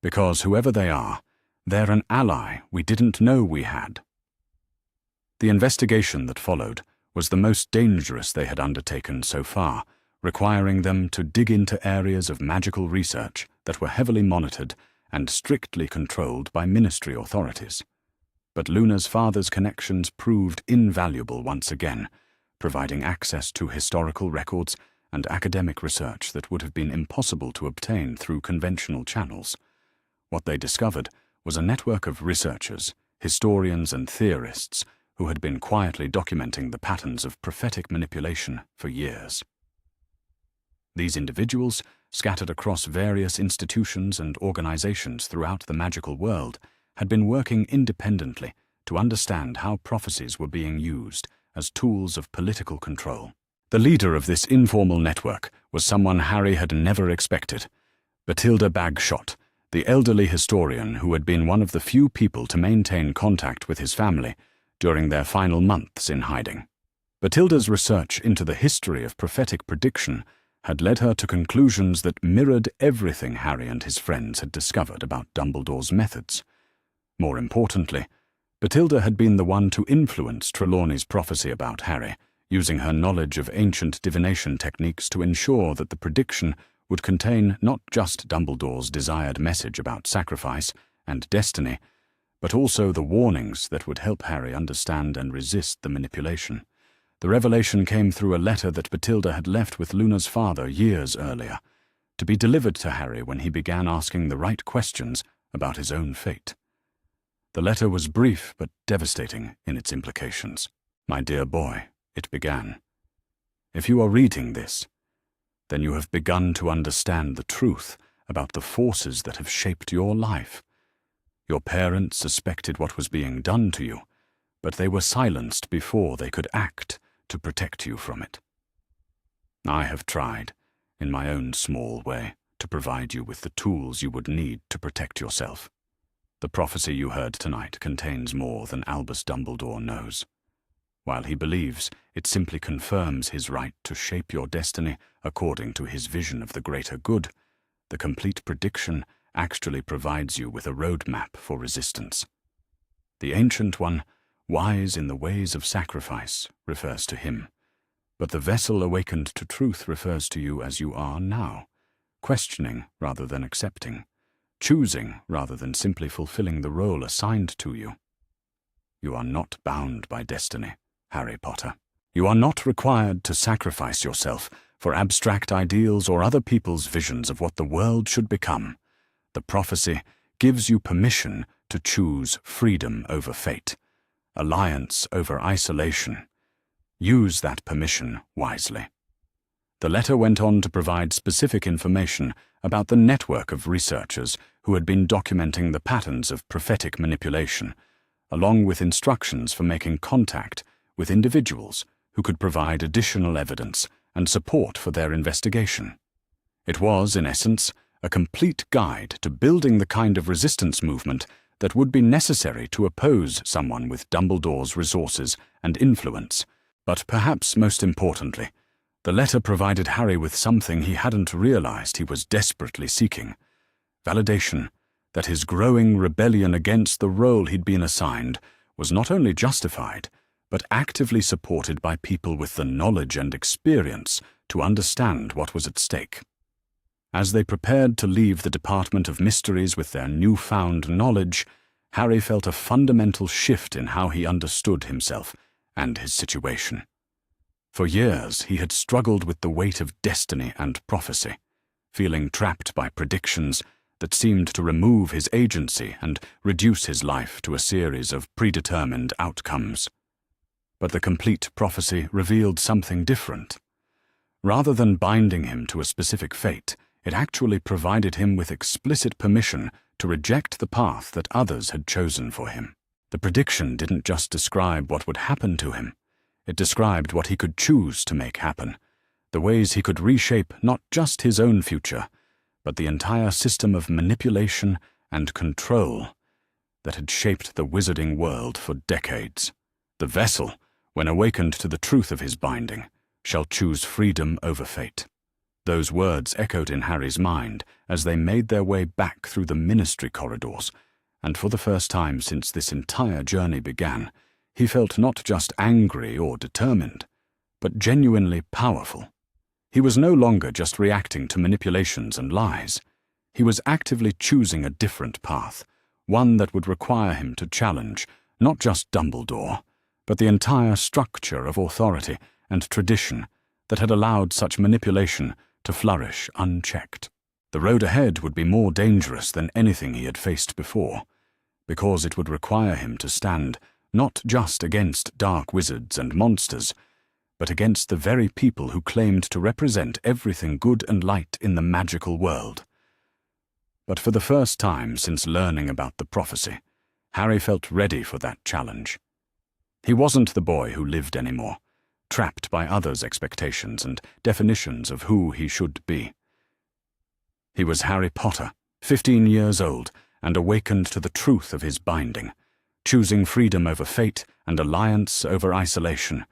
A: Because whoever they are, they're an ally we didn't know we had." The investigation that followed was the most dangerous they had undertaken so far, requiring them to dig into areas of magical research that were heavily monitored and strictly controlled by ministry authorities. But Luna's father's connections proved invaluable once again, providing access to historical records and academic research that would have been impossible to obtain through conventional channels. What they discovered was a network of researchers, historians, and theorists who had been quietly documenting the patterns of prophetic manipulation for years. These individuals, scattered across various institutions and organizations throughout the magical world, had been working independently to understand how prophecies were being used as tools of political control. The leader of this informal network was someone Harry had never expected: Bathilda Bagshot, the elderly historian who had been one of the few people to maintain contact with his family during their final months in hiding. Bathilda's research into the history of prophetic prediction had led her to conclusions that mirrored everything Harry and his friends had discovered about Dumbledore's methods. More importantly, Bathilda had been the one to influence Trelawney's prophecy about Harry, using her knowledge of ancient divination techniques to ensure that the prediction would contain not just Dumbledore's desired message about sacrifice and destiny, but also the warnings that would help Harry understand and resist the manipulation. The revelation came through a letter that Bathilda had left with Luna's father years earlier, to be delivered to Harry when he began asking the right questions about his own fate. The letter was brief but devastating in its implications. "My dear boy," it began, "if you are reading this, then you have begun to understand the truth about the forces that have shaped your life. Your parents suspected what was being done to you, but they were silenced before they could act to protect you from it. I have tried, in my own small way, to provide you with the tools you would need to protect yourself. The prophecy you heard tonight contains more than Albus Dumbledore knows. While he believes it simply confirms his right to shape your destiny according to his vision of the greater good, the complete prediction actually provides you with a roadmap for resistance. The Ancient One, wise in the ways of sacrifice, refers to him, but the vessel awakened to truth refers to you as you are now, questioning rather than accepting, choosing rather than simply fulfilling the role assigned to you. You are not bound by destiny, Harry Potter. You are not required to sacrifice yourself for abstract ideals or other people's visions of what the world should become. The prophecy gives you permission to choose freedom over fate, alliance over isolation, Use that permission wisely. The letter went on to provide specific information about the network of researchers who had been documenting the patterns of prophetic manipulation, along with instructions for making contact with individuals who could provide additional evidence and support for their investigation. It was, in essence, a complete guide to building the kind of resistance movement that would be necessary to oppose someone with Dumbledore's resources and influence. But perhaps most importantly, the letter provided Harry with something he hadn't realized he was desperately seeking: validation that his growing rebellion against the role he'd been assigned was not only justified, but actively supported by people with the knowledge and experience to understand what was at stake. As they prepared to leave the Department of Mysteries with their newfound knowledge, Harry felt a fundamental shift in how he understood himself and his situation. For years he had struggled with the weight of destiny and prophecy, feeling trapped by predictions that seemed to remove his agency and reduce his life to a series of predetermined outcomes. But the complete prophecy revealed something different. Rather than binding him to a specific fate, it actually provided him with explicit permission to reject the path that others had chosen for him. The prediction didn't just describe what would happen to him. It described what he could choose to make happen, the ways he could reshape not just his own future, but the entire system of manipulation and control that had shaped the wizarding world for decades. The vessel, when awakened to the truth of his binding, shall choose freedom over fate. Those words echoed in Harry's mind as they made their way back through the ministry corridors, and for the first time since this entire journey began, he felt not just angry or determined, but genuinely powerful. He was no longer just reacting to manipulations and lies. He was actively choosing a different path, one that would require him to challenge not just Dumbledore, but the entire structure of authority and tradition that had allowed such manipulation to flourish unchecked. The road ahead would be more dangerous than anything he had faced before, because it would require him to stand not just against dark wizards and monsters, but against the very people who claimed to represent everything good and light in the magical world. But for the first time since learning about the prophecy, Harry felt ready for that challenge. He wasn't the boy who lived anymore, trapped by others' expectations and definitions of who he should be. He was Harry Potter, 15 years old, and awakened to the truth of his binding, choosing freedom over fate and alliance over isolation,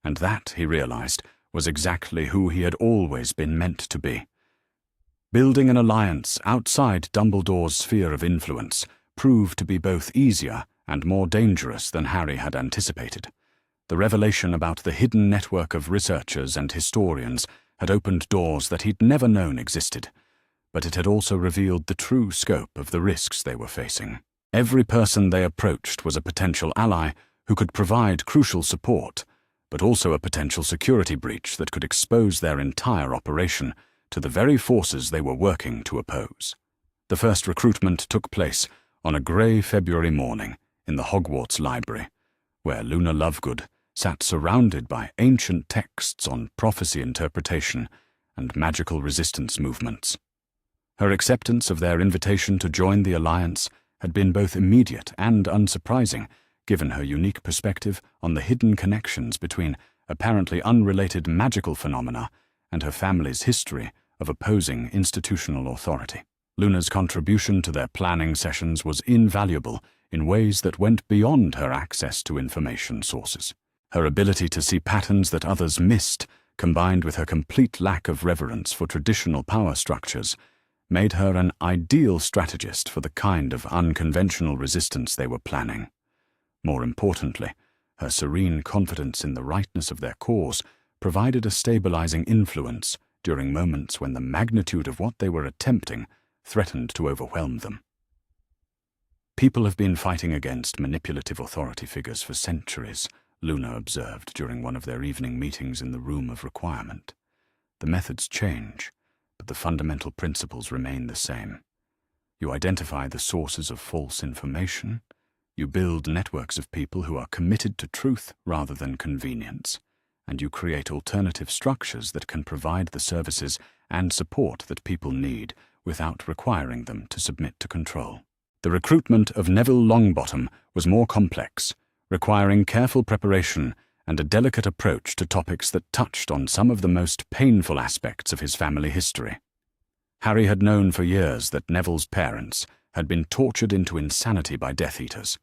A: and that, he realized, was exactly who he had always been meant to be. Building an alliance outside Dumbledore's sphere of influence proved to be both easier and more dangerous than Harry had anticipated. The revelation about the hidden network of researchers and historians had opened doors that he'd never known existed, but it had also revealed the true scope of the risks they were facing. Every person they approached was a potential ally who could provide crucial support, but also a potential security breach that could expose their entire operation to the very forces they were working to oppose. The first recruitment took place on a grey February morning in the Hogwarts library, where Luna Lovegood sat surrounded by ancient texts on prophecy interpretation and magical resistance movements. Her acceptance of their invitation to join the Alliance had been both immediate and unsurprising, given her unique perspective on the hidden connections between apparently unrelated magical phenomena and her family's history of opposing institutional authority. Luna's contribution to their planning sessions was invaluable in ways that went beyond her access to information sources. Her ability to see patterns that others missed, combined with her complete lack of reverence for traditional power structures, made her an ideal strategist for the kind of unconventional resistance they were planning. More importantly, her serene confidence in the rightness of their cause provided a stabilizing influence during moments when the magnitude of what they were attempting threatened to overwhelm them. People have been fighting against manipulative authority figures for centuries, Luna observed during one of their evening meetings in the Room of Requirement. The methods change, but the fundamental principles remain the same. You identify the sources of false information. You build networks of people who are committed to truth rather than convenience. and you create alternative structures that can provide the services and support that people need without requiring them to submit to control. The recruitment of Neville Longbottom was more complex, requiring careful preparation and a delicate approach to topics that touched on some of the most painful aspects of his family history. Harry had known for years that Neville's parents had been tortured into insanity by Death Eaters,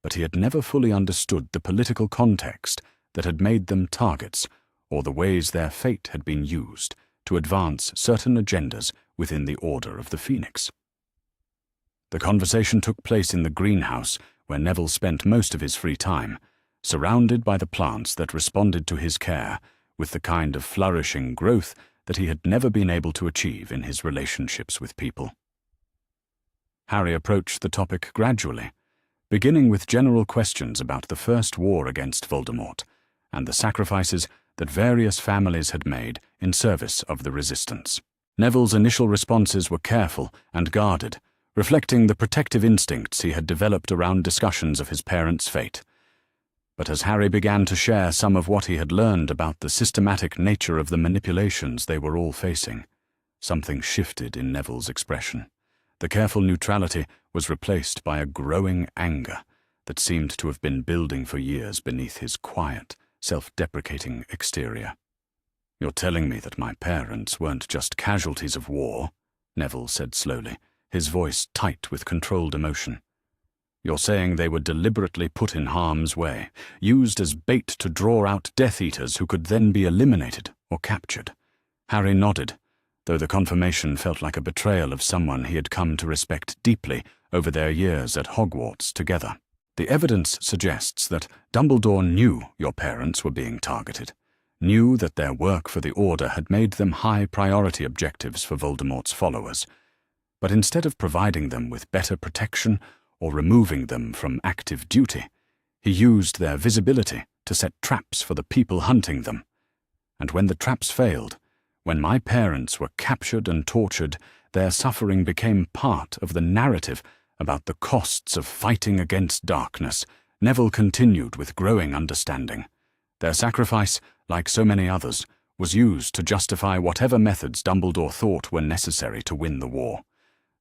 A: but he had never fully understood the political context that had made them targets or the ways their fate had been used to advance certain agendas within the Order of the Phoenix. The conversation took place in the greenhouse where Neville spent most of his free time, surrounded by the plants that responded to his care with the kind of flourishing growth that he had never been able to achieve in his relationships with people. Harry approached the topic gradually, beginning with general questions about the First War against Voldemort and the sacrifices that various families had made in service of the Resistance. Neville's initial responses were careful and guarded, reflecting the protective instincts he had developed around discussions of his parents' fate. But as Harry began to share some of what he had learned about the systematic nature of the manipulations they were all facing, something shifted in Neville's expression. The careful neutrality was replaced by a growing anger that seemed to have been building for years beneath his quiet, self-deprecating exterior. "You're telling me that my parents weren't just casualties of war," Neville said slowly, his voice tight with controlled emotion. "You're saying they were deliberately put in harm's way, used as bait to draw out Death Eaters who could then be eliminated or captured." Harry nodded, though the confirmation felt like a betrayal of someone he had come to respect deeply over their years at Hogwarts together. "The evidence suggests that Dumbledore knew your parents were being targeted, knew that their work for the Order had made them high-priority objectives for Voldemort's followers. But instead of providing them with better protection or removing them from active duty, he used their visibility to set traps for the people hunting them. And when the traps failed, when my parents were captured and tortured, their suffering became part of the narrative about the costs of fighting against darkness," Neville continued with growing understanding. "Their sacrifice, like so many others, was used to justify whatever methods Dumbledore thought were necessary to win the war.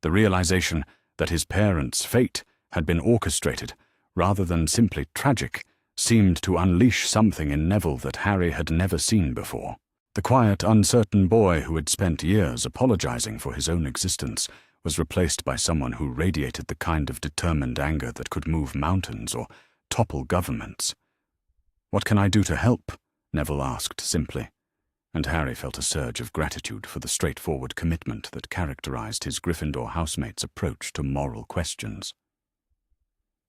A: The realization that his parents' fate had been orchestrated, rather than simply tragic, seemed to unleash something in Neville that Harry had never seen before. The quiet, uncertain boy who had spent years apologizing for his own existence was replaced by someone who radiated the kind of determined anger that could move mountains or topple governments. "What can I do to help?" Neville asked simply, and Harry felt a surge of gratitude for the straightforward commitment that characterized his Gryffindor housemate's approach to moral questions.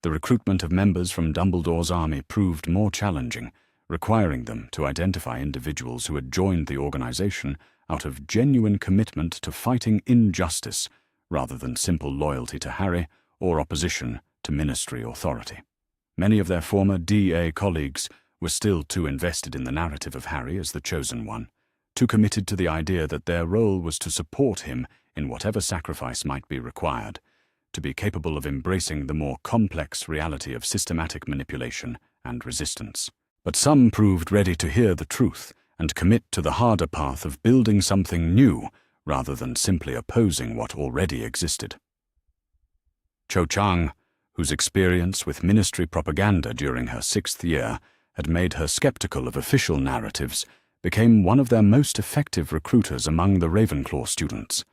A: The recruitment of members from Dumbledore's army proved more challenging, requiring them to identify individuals who had joined the organization out of genuine commitment to fighting injustice rather than simple loyalty to Harry or opposition to ministry authority. Many of their former DA colleagues were still too invested in the narrative of Harry as the chosen one, too committed to the idea that their role was to support him in whatever sacrifice might be required, to be capable of embracing the more complex reality of systematic manipulation and resistance. But some proved ready to hear the truth and commit to the harder path of building something new rather than simply opposing what already existed. Cho Chang, whose experience with ministry propaganda during her 6th year had made her skeptical of official narratives, became one of their most effective recruiters among the Ravenclaw students.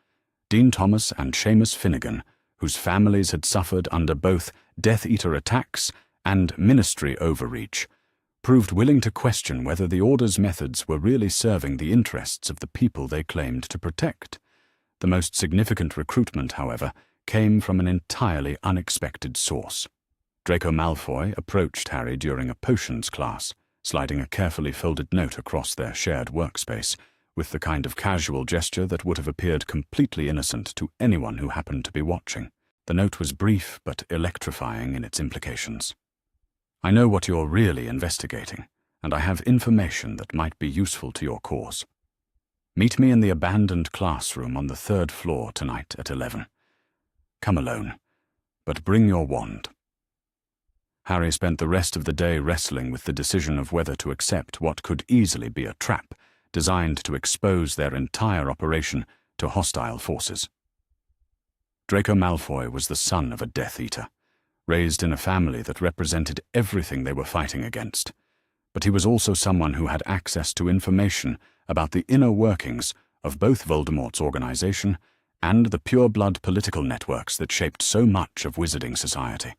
A: Dean Thomas and Seamus Finnegan, whose families had suffered under both Death Eater attacks and ministry overreach, proved willing to question whether the Order's methods were really serving the interests of the people they claimed to protect. The most significant recruitment, however, came from an entirely unexpected source. Draco Malfoy approached Harry during a potions class, sliding a carefully folded note across their shared workspace, with the kind of casual gesture that would have appeared completely innocent to anyone who happened to be watching. The note was brief but electrifying in its implications. "I know what you're really investigating, and I have information that might be useful to your cause. Meet me in the abandoned classroom on the 3rd floor tonight at 11. Come alone, but bring your wand." Harry spent the rest of the day wrestling with the decision of whether to accept what could easily be a trap designed to expose their entire operation to hostile forces. Draco Malfoy was the son of a Death Eater, raised in a family that represented everything they were fighting against. But he was also someone who had access to information about the inner workings of both Voldemort's organization and the pure-blood political networks that shaped so much of wizarding society.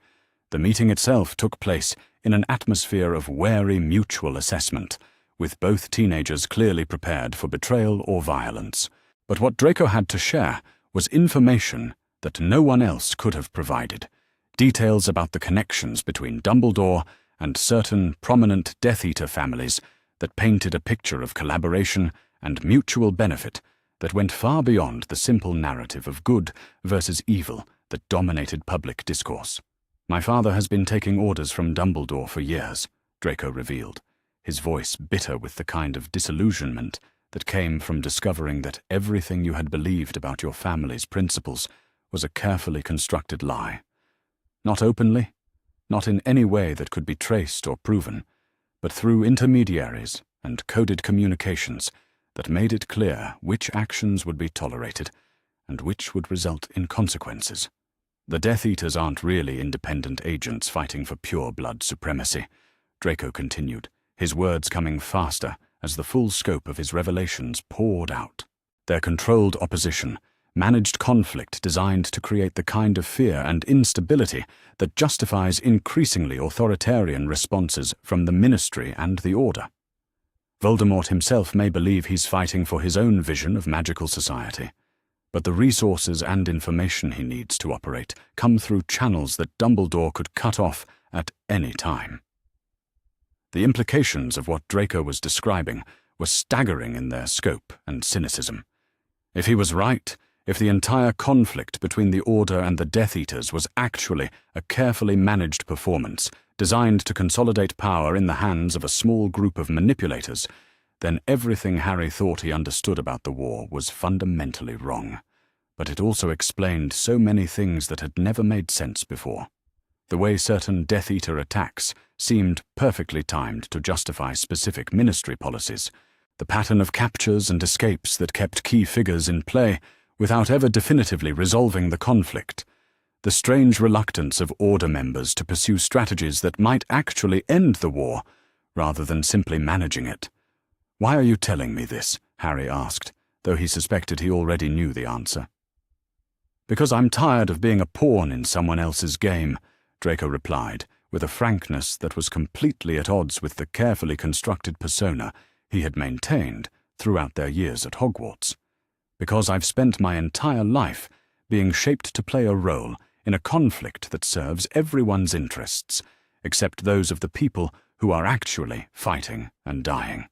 A: The meeting itself took place in an atmosphere of wary mutual assessment, with both teenagers clearly prepared for betrayal or violence. But what Draco had to share was information that no one else could have provided, details about the connections between Dumbledore and certain prominent Death Eater families that painted a picture of collaboration and mutual benefit that went far beyond the simple narrative of good versus evil that dominated public discourse. "My father has been taking orders from Dumbledore for years," Draco revealed, his voice bitter with the kind of disillusionment that came from discovering that everything you had believed about your family's principles was a carefully constructed lie. Not openly, not in any way that could be traced or proven, but through intermediaries and coded communications that made it clear which actions would be tolerated and which would result in consequences. "The Death Eaters aren't really independent agents fighting for pure blood supremacy," Draco continued, his words coming faster as the full scope of his revelations poured out. "Their controlled opposition, managed conflict designed to create the kind of fear and instability that justifies increasingly authoritarian responses from the Ministry and the Order. Voldemort himself may believe he's fighting for his own vision of magical society, but the resources and information he needs to operate come through channels that Dumbledore could cut off at any time." The implications of what Draco was describing were staggering in their scope and cynicism. If he was right, if the entire conflict between the Order and the Death Eaters was actually a carefully managed performance designed to consolidate power in the hands of a small group of manipulators, then everything Harry thought he understood about the war was fundamentally wrong. But it also explained so many things that had never made sense before. The way certain Death Eater attacks seemed perfectly timed to justify specific Ministry policies, the pattern of captures and escapes that kept key figures in play without ever definitively resolving the conflict, the strange reluctance of Order members to pursue strategies that might actually end the war, rather than simply managing it. "Why are you telling me this?" Harry asked, though he suspected he already knew the answer. "Because I'm tired of being a pawn in someone else's game," Draco replied, with a frankness that was completely at odds with the carefully constructed persona he had maintained throughout their years at Hogwarts. "Because I've spent my entire life being shaped to play a role in a conflict that serves everyone's interests, except those of the people who are actually fighting and dying.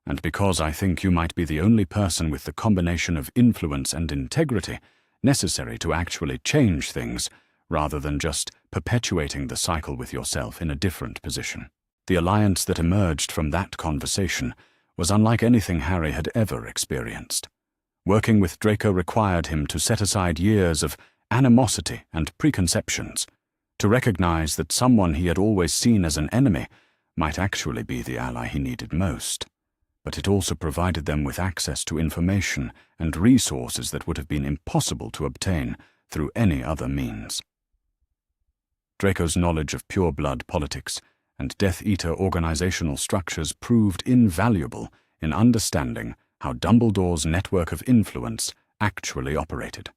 A: And because I think you might be the only person with the combination of influence and integrity necessary to actually change things, rather than just perpetuating the cycle with yourself in a different position." The alliance that emerged from that conversation was unlike anything Harry had ever experienced. Working with Draco required him to set aside years of animosity and preconceptions, to recognize that someone he had always seen as an enemy might actually be the ally he needed most. But it also provided them with access to information and resources that would have been impossible to obtain through any other means. Draco's knowledge of pure-blood politics and Death Eater organizational structures proved invaluable in understanding how Dumbledore's network of influence actually operated.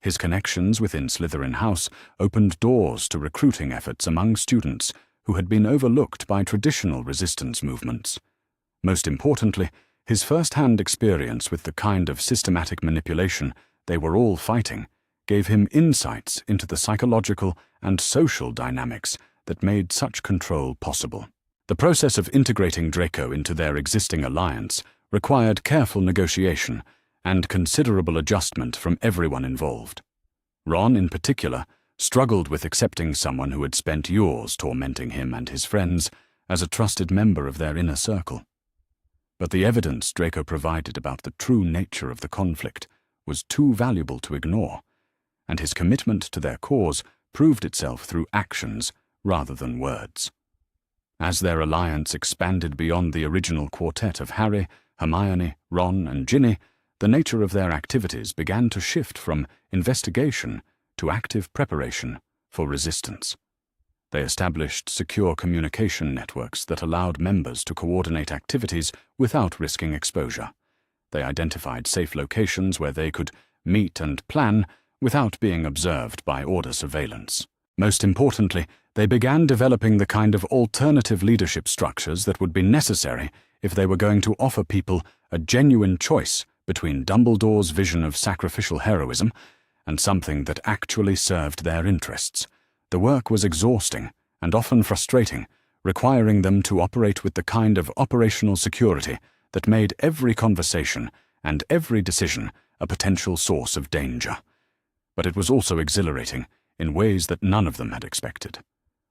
A: His connections within Slytherin House opened doors to recruiting efforts among students who had been overlooked by traditional resistance movements. Most importantly, his first-hand experience with the kind of systematic manipulation they were all fighting gave him insights into the psychological and social dynamics that made such control possible. The process of integrating Draco into their existing alliance required careful negotiation and considerable adjustment from everyone involved. Ron, in particular, struggled with accepting someone who had spent years tormenting him and his friends as a trusted member of their inner circle. But the evidence Draco provided about the true nature of the conflict was too valuable to ignore, and his commitment to their cause proved itself through actions rather than words. As their alliance expanded beyond the original quartet of Harry, Hermione, Ron, and Ginny, the nature of their activities began to shift from investigation to active preparation for resistance. They established secure communication networks that allowed members to coordinate activities without risking exposure. They identified safe locations where they could meet and plan without being observed by Order surveillance. Most importantly, they began developing the kind of alternative leadership structures that would be necessary if they were going to offer people a genuine choice between Dumbledore's vision of sacrificial heroism and something that actually served their interests. The work was exhausting and often frustrating, requiring them to operate with the kind of operational security that made every conversation and every decision a potential source of danger. But it was also exhilarating in ways that none of them had expected.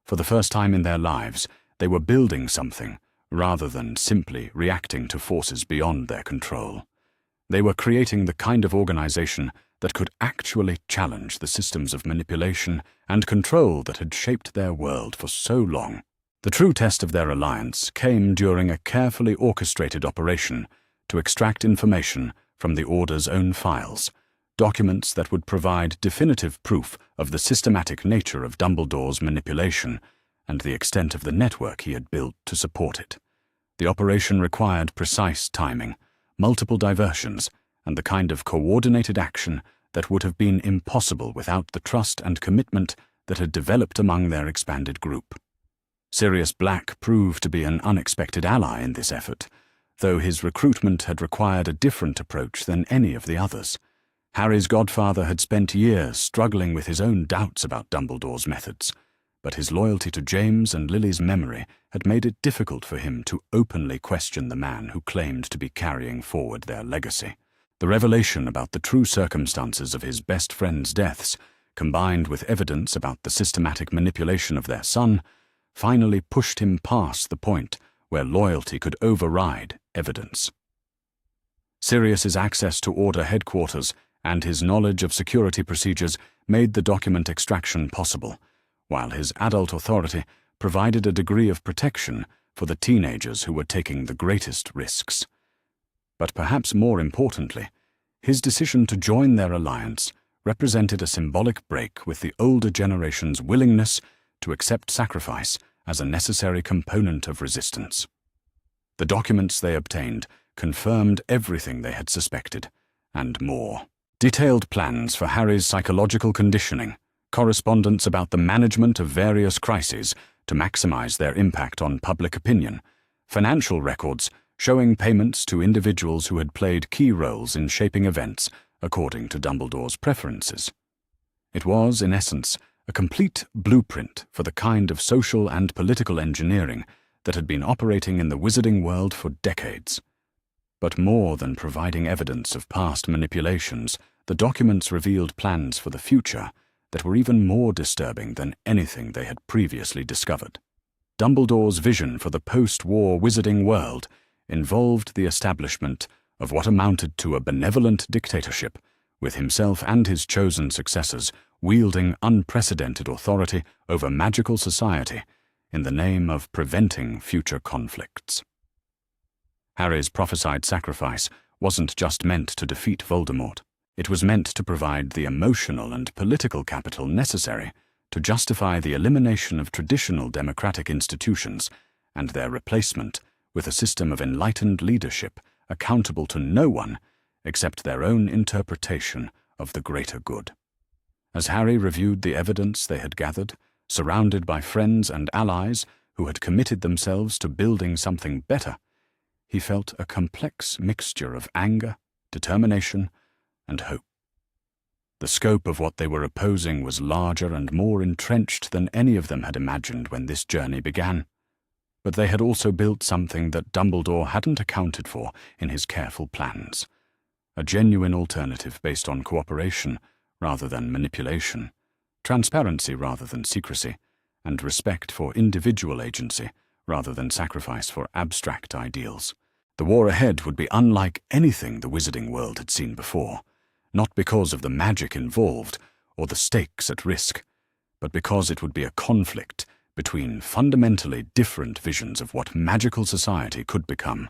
A: For the first time in their lives, they were building something rather than simply reacting to forces beyond their control. They were creating the kind of organization that could actually challenge the systems of manipulation and control that had shaped their world for so long. The true test of their alliance came during a carefully orchestrated operation to extract information from the Order's own files, documents that would provide definitive proof of the systematic nature of Dumbledore's manipulation and the extent of the network he had built to support it. The operation required precise timing, multiple diversions, and the kind of coordinated action that would have been impossible without the trust and commitment that had developed among their expanded group. Sirius Black proved to be an unexpected ally in this effort, though his recruitment had required a different approach than any of the others. Harry's godfather had spent years struggling with his own doubts about Dumbledore's methods, but his loyalty to James and Lily's memory had made it difficult for him to openly question the man who claimed to be carrying forward their legacy. The revelation about the true circumstances of his best friend's deaths, combined with evidence about the systematic manipulation of their son, finally pushed him past the point where loyalty could override evidence. Sirius's access to Order headquarters and his knowledge of security procedures made the document extraction possible, while his adult authority provided a degree of protection for the teenagers who were taking the greatest risks. But perhaps more importantly, his decision to join their alliance represented a symbolic break with the older generation's willingness to accept sacrifice as a necessary component of resistance. The documents they obtained confirmed everything they had suspected, and more. Detailed plans for Harry's psychological conditioning, correspondence about the management of various crises to maximize their impact on public opinion, financial records showing payments to individuals who had played key roles in shaping events according to Dumbledore's preferences. It was, in essence, a complete blueprint for the kind of social and political engineering that had been operating in the wizarding world for decades. But more than providing evidence of past manipulations, the documents revealed plans for the future that were even more disturbing than anything they had previously discovered. Dumbledore's vision for the post-war wizarding world involved the establishment of what amounted to a benevolent dictatorship, with himself and his chosen successors wielding unprecedented authority over magical society in the name of preventing future conflicts. Harry's prophesied sacrifice wasn't just meant to defeat Voldemort. It was meant to provide the emotional and political capital necessary to justify the elimination of traditional democratic institutions and their replacement with a system of enlightened leadership accountable to no one except their own interpretation of the greater good. As Harry reviewed the evidence they had gathered, surrounded by friends and allies who had committed themselves to building something better, he felt a complex mixture of anger, determination, and hope. The scope of what they were opposing was larger and more entrenched than any of them had imagined when this journey began. But they had also built something that Dumbledore hadn't accounted for in his careful plans. A genuine alternative based on cooperation rather than manipulation, transparency rather than secrecy, and respect for individual agency rather than sacrifice for abstract ideals. The war ahead would be unlike anything the wizarding world had seen before, not because of the magic involved or the stakes at risk, but because it would be a conflict between fundamentally different visions of what magical society could become.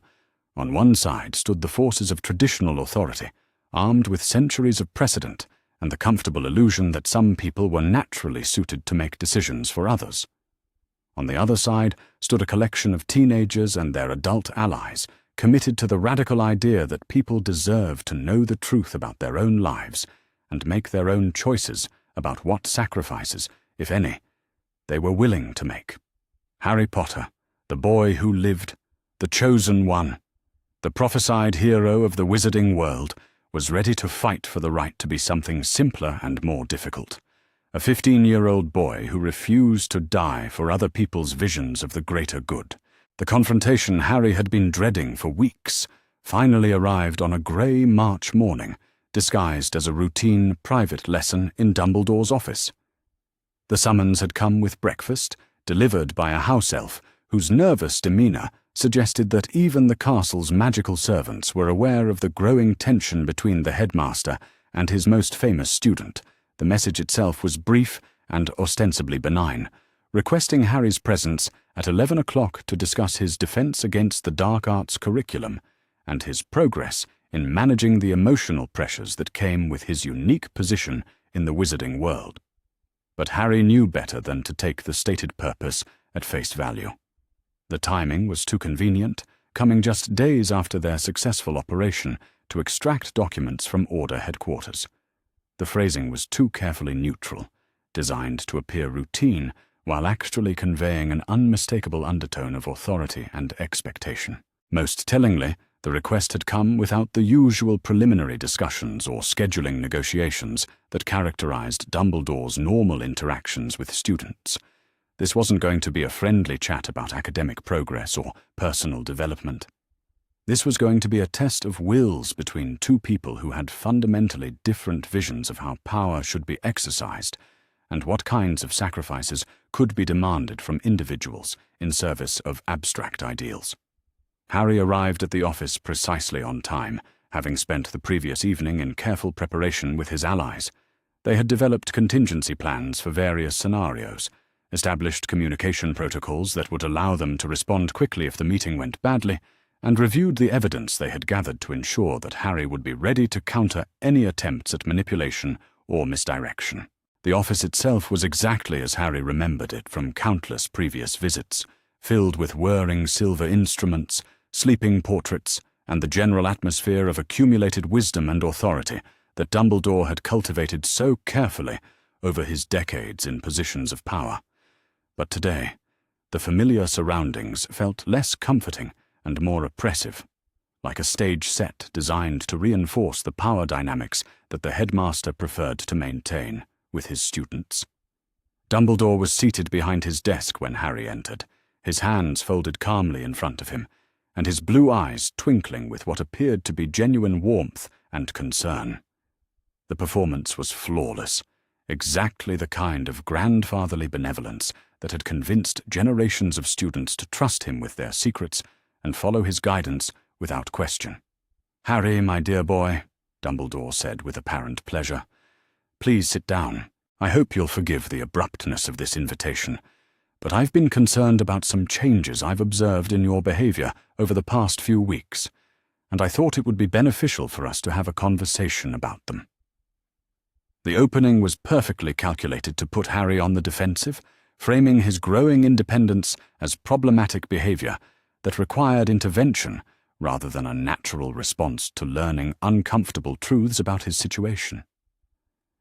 A: On one side stood the forces of traditional authority, armed with centuries of precedent and the comfortable illusion that some people were naturally suited to make decisions for others. On the other side stood a collection of teenagers and their adult allies, committed to the radical idea that people deserve to know the truth about their own lives and make their own choices about what sacrifices, if any, they were willing to make. Harry Potter, the boy who lived, the chosen one, the prophesied hero of the wizarding world, was ready to fight for the right to be something simpler and more difficult. A 15-year-old boy who refused to die for other people's visions of the greater good. The confrontation Harry had been dreading for weeks finally arrived on a grey March morning, disguised as a routine private lesson in Dumbledore's office. The summons had come with breakfast, delivered by a house elf whose nervous demeanour suggested that even the castle's magical servants were aware of the growing tension between the headmaster and his most famous student. The message itself was brief and ostensibly benign, requesting Harry's presence at 11 o'clock to discuss his defense against the dark arts curriculum and his progress in managing the emotional pressures that came with his unique position in the wizarding world. But Harry knew better than to take the stated purpose at face value. The timing was too convenient, coming just days after their successful operation to extract documents from Order headquarters. The phrasing was too carefully neutral, designed to appear routine while actually conveying an unmistakable undertone of authority and expectation. Most tellingly, the request had come without the usual preliminary discussions or scheduling negotiations that characterized Dumbledore's normal interactions with students. This wasn't going to be a friendly chat about academic progress or personal development. This was going to be a test of wills between two people who had fundamentally different visions of how power should be exercised and what kinds of sacrifices could be demanded from individuals in service of abstract ideals. Harry arrived at the office precisely on time, having spent the previous evening in careful preparation with his allies. They had developed contingency plans for various scenarios, established communication protocols that would allow them to respond quickly if the meeting went badly, and reviewed the evidence they had gathered to ensure that Harry would be ready to counter any attempts at manipulation or misdirection. The office itself was exactly as Harry remembered it from countless previous visits, filled with whirring silver instruments, sleeping portraits, and the general atmosphere of accumulated wisdom and authority that Dumbledore had cultivated so carefully over his decades in positions of power. But today, the familiar surroundings felt less comforting and more oppressive, like a stage set designed to reinforce the power dynamics that the headmaster preferred to maintain with his students. Dumbledore was seated behind his desk when Harry entered, his hands folded calmly in front of him, and his blue eyes twinkling with what appeared to be genuine warmth and concern. The performance was flawless, exactly the kind of grandfatherly benevolence that had convinced generations of students to trust him with their secrets and follow his guidance without question. "Harry, my dear boy," Dumbledore said with apparent pleasure, "please sit down. I hope you'll forgive the abruptness of this invitation, but I've been concerned about some changes I've observed in your behavior over the past few weeks, and I thought it would be beneficial for us to have a conversation about them." The opening was perfectly calculated to put Harry on the defensive, framing his growing independence as problematic behavior that required intervention rather than a natural response to learning uncomfortable truths about his situation.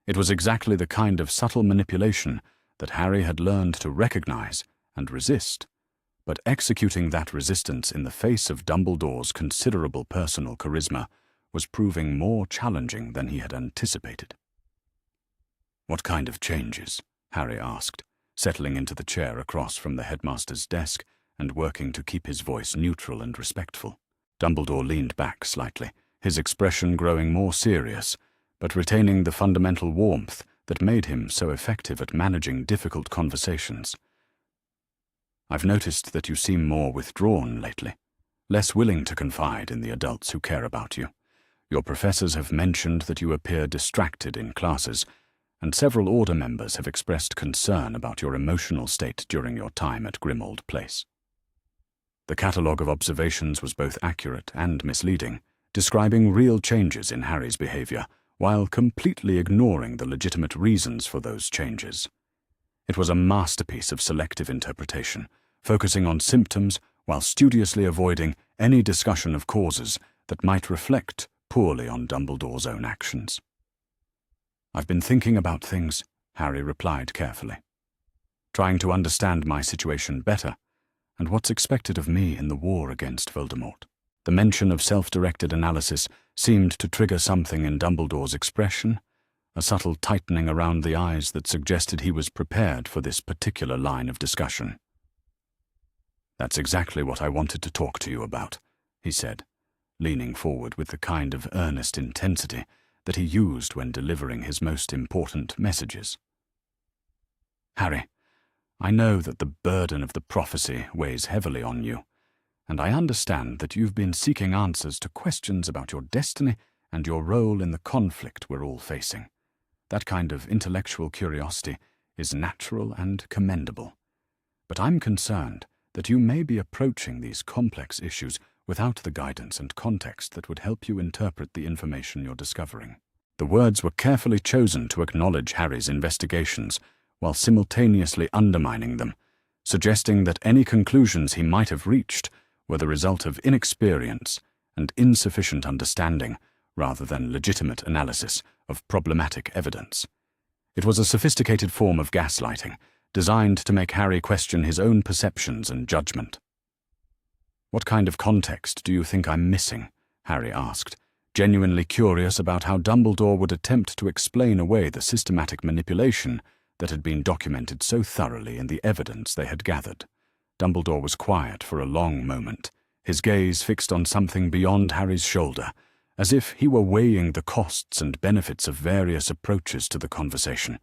A: It was exactly the kind of subtle manipulation that Harry had learned to recognize and resist, but executing that resistance in the face of Dumbledore's considerable personal charisma was proving more challenging than he had anticipated. "What kind of changes?" Harry asked, settling into the chair across from the headmaster's desk and working to keep his voice neutral and respectful. Dumbledore leaned back slightly, his expression growing more serious, but retaining the fundamental warmth that made him so effective at managing difficult conversations. "I've noticed that you seem more withdrawn lately, less willing to confide in the adults who care about you. Your professors have mentioned that you appear distracted in classes, and several Order members have expressed concern about your emotional state during your time at Grimmauld Place." The catalogue of observations was both accurate and misleading, describing real changes in Harry's behaviour, while completely ignoring the legitimate reasons for those changes. It was a masterpiece of selective interpretation, focusing on symptoms while studiously avoiding any discussion of causes that might reflect poorly on Dumbledore's own actions. "I've been thinking about things," Harry replied carefully, "trying to understand my situation better and what's expected of me in the war against Voldemort." The mention of self-directed analysis seemed to trigger something in Dumbledore's expression, a subtle tightening around the eyes that suggested he was prepared for this particular line of discussion. "That's exactly what I wanted to talk to you about," he said, leaning forward with the kind of earnest intensity that he used when delivering his most important messages. "Harry, I know that the burden of the prophecy weighs heavily on you, and I understand that you've been seeking answers to questions about your destiny and your role in the conflict we're all facing. That kind of intellectual curiosity is natural and commendable. But I'm concerned that you may be approaching these complex issues without the guidance and context that would help you interpret the information you're discovering." The words were carefully chosen to acknowledge Harry's investigations, while simultaneously undermining them, suggesting that any conclusions he might have reached were the result of inexperience and insufficient understanding rather than legitimate analysis of problematic evidence. It was a sophisticated form of gaslighting, designed to make Harry question his own perceptions and judgment. "What kind of context do you think I'm missing?" Harry asked, genuinely curious about how Dumbledore would attempt to explain away the systematic manipulation that had been documented so thoroughly in the evidence they had gathered. Dumbledore was quiet for a long moment, his gaze fixed on something beyond Harry's shoulder, as if he were weighing the costs and benefits of various approaches to the conversation.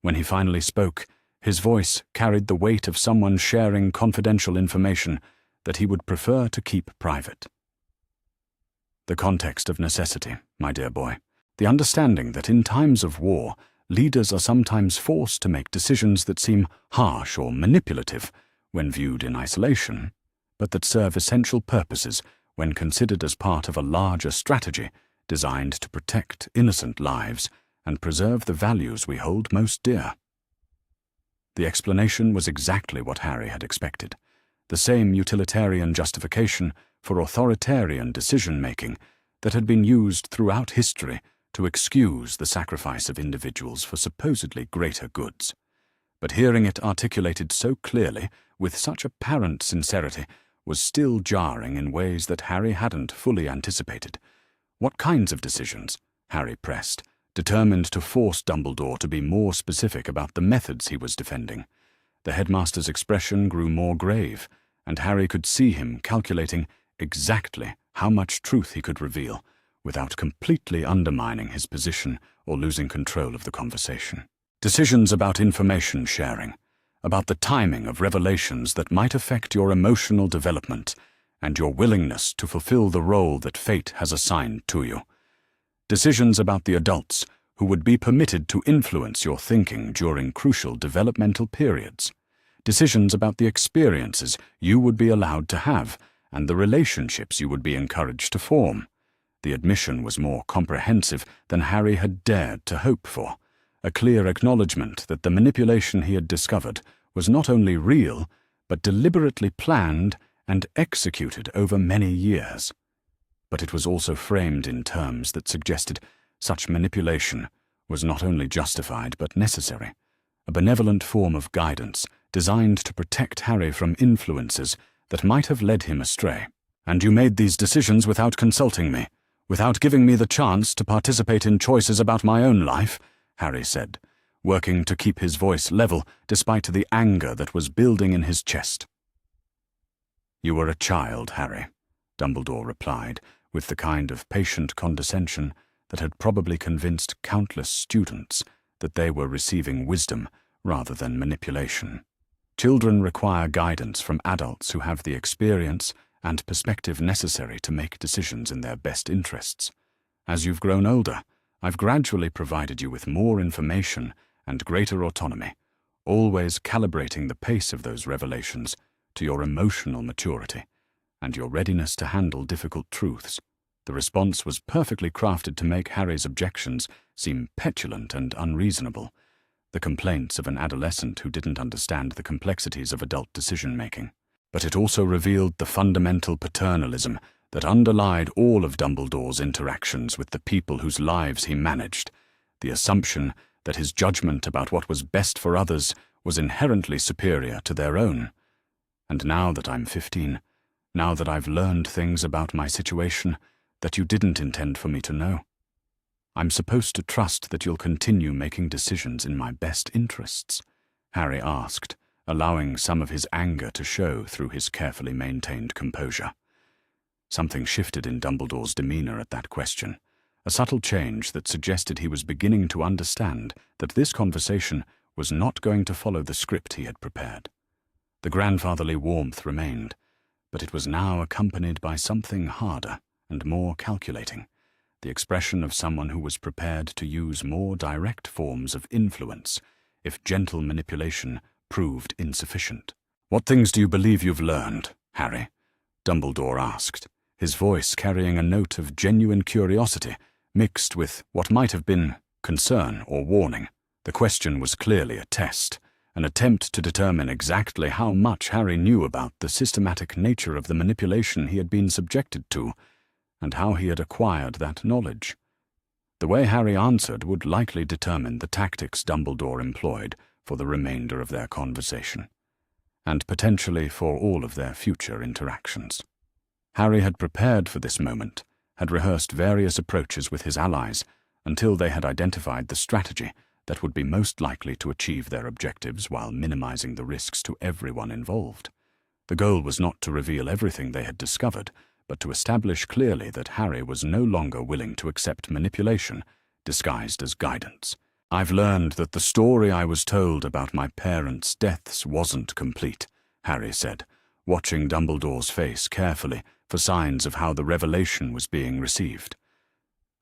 A: When he finally spoke, his voice carried the weight of someone sharing confidential information that he would prefer to keep private. "The context of necessity, my dear boy. The understanding that in times of war, leaders are sometimes forced to make decisions that seem harsh or manipulative when viewed in isolation, but that serve essential purposes when considered as part of a larger strategy designed to protect innocent lives and preserve the values we hold most dear." The explanation was exactly what Harry had expected, the same utilitarian justification for authoritarian decision-making that had been used throughout history to excuse the sacrifice of individuals for supposedly greater goods. But hearing it articulated so clearly, with such apparent sincerity, was still jarring in ways that Harry hadn't fully anticipated. "What kinds of decisions?" Harry pressed, determined to force Dumbledore to be more specific about the methods he was defending. The headmaster's expression grew more grave, and Harry could see him calculating exactly how much truth he could reveal, without completely undermining his position or losing control of the conversation. "Decisions about information sharing, about the timing of revelations that might affect your emotional development and your willingness to fulfill the role that fate has assigned to you. Decisions about the adults who would be permitted to influence your thinking during crucial developmental periods. Decisions about the experiences you would be allowed to have and the relationships you would be encouraged to form." The admission was more comprehensive than Harry had dared to hope for, a clear acknowledgement that the manipulation he had discovered was not only real, but deliberately planned and executed over many years. But it was also framed in terms that suggested such manipulation was not only justified but necessary, a benevolent form of guidance designed to protect Harry from influences that might have led him astray. "And you made these decisions without consulting me, without giving me the chance to participate in choices about my own life," Harry said, working to keep his voice level despite the anger that was building in his chest. "You were a child, Harry," Dumbledore replied, with the kind of patient condescension that had probably convinced countless students that they were receiving wisdom rather than manipulation. "Children require guidance from adults who have the experience and perspective necessary to make decisions in their best interests. As you've grown older, I've gradually provided you with more information and greater autonomy, always calibrating the pace of those revelations to your emotional maturity and your readiness to handle difficult truths. The response was perfectly crafted to make Harry's objections seem petulant and unreasonable, the complaints of an adolescent who didn't understand the complexities of adult decision-making. But it also revealed the fundamental paternalism that underlied all of Dumbledore's interactions with the people whose lives he managed, the assumption that his judgment about what was best for others was inherently superior to their own. And now that I'm 15, now that I've learned things about my situation that you didn't intend for me to know, I'm supposed to trust that you'll continue making decisions in my best interests? Harry asked, allowing some of his anger to show through his carefully maintained composure. Something shifted in Dumbledore's demeanor at that question, a subtle change that suggested he was beginning to understand that this conversation was not going to follow the script he had prepared. The grandfatherly warmth remained, but it was now accompanied by something harder and more calculating, the expression of someone who was prepared to use more direct forms of influence if gentle manipulation proved insufficient. "What things do you believe you've learned, Harry?" Dumbledore asked, his voice carrying a note of genuine curiosity mixed with what might have been concern or warning. The question was clearly a test, an attempt to determine exactly how much Harry knew about the systematic nature of the manipulation he had been subjected to, and how he had acquired that knowledge. The way Harry answered would likely determine the tactics Dumbledore employed for the remainder of their conversation, and potentially for all of their future interactions. Harry had prepared for this moment, had rehearsed various approaches with his allies until they had identified the strategy that would be most likely to achieve their objectives while minimizing the risks to everyone involved. The goal was not to reveal everything they had discovered, but to establish clearly that Harry was no longer willing to accept manipulation disguised as guidance. "I've learned that the story I was told about my parents' deaths wasn't complete," Harry said, watching Dumbledore's face carefully for signs of how the revelation was being received.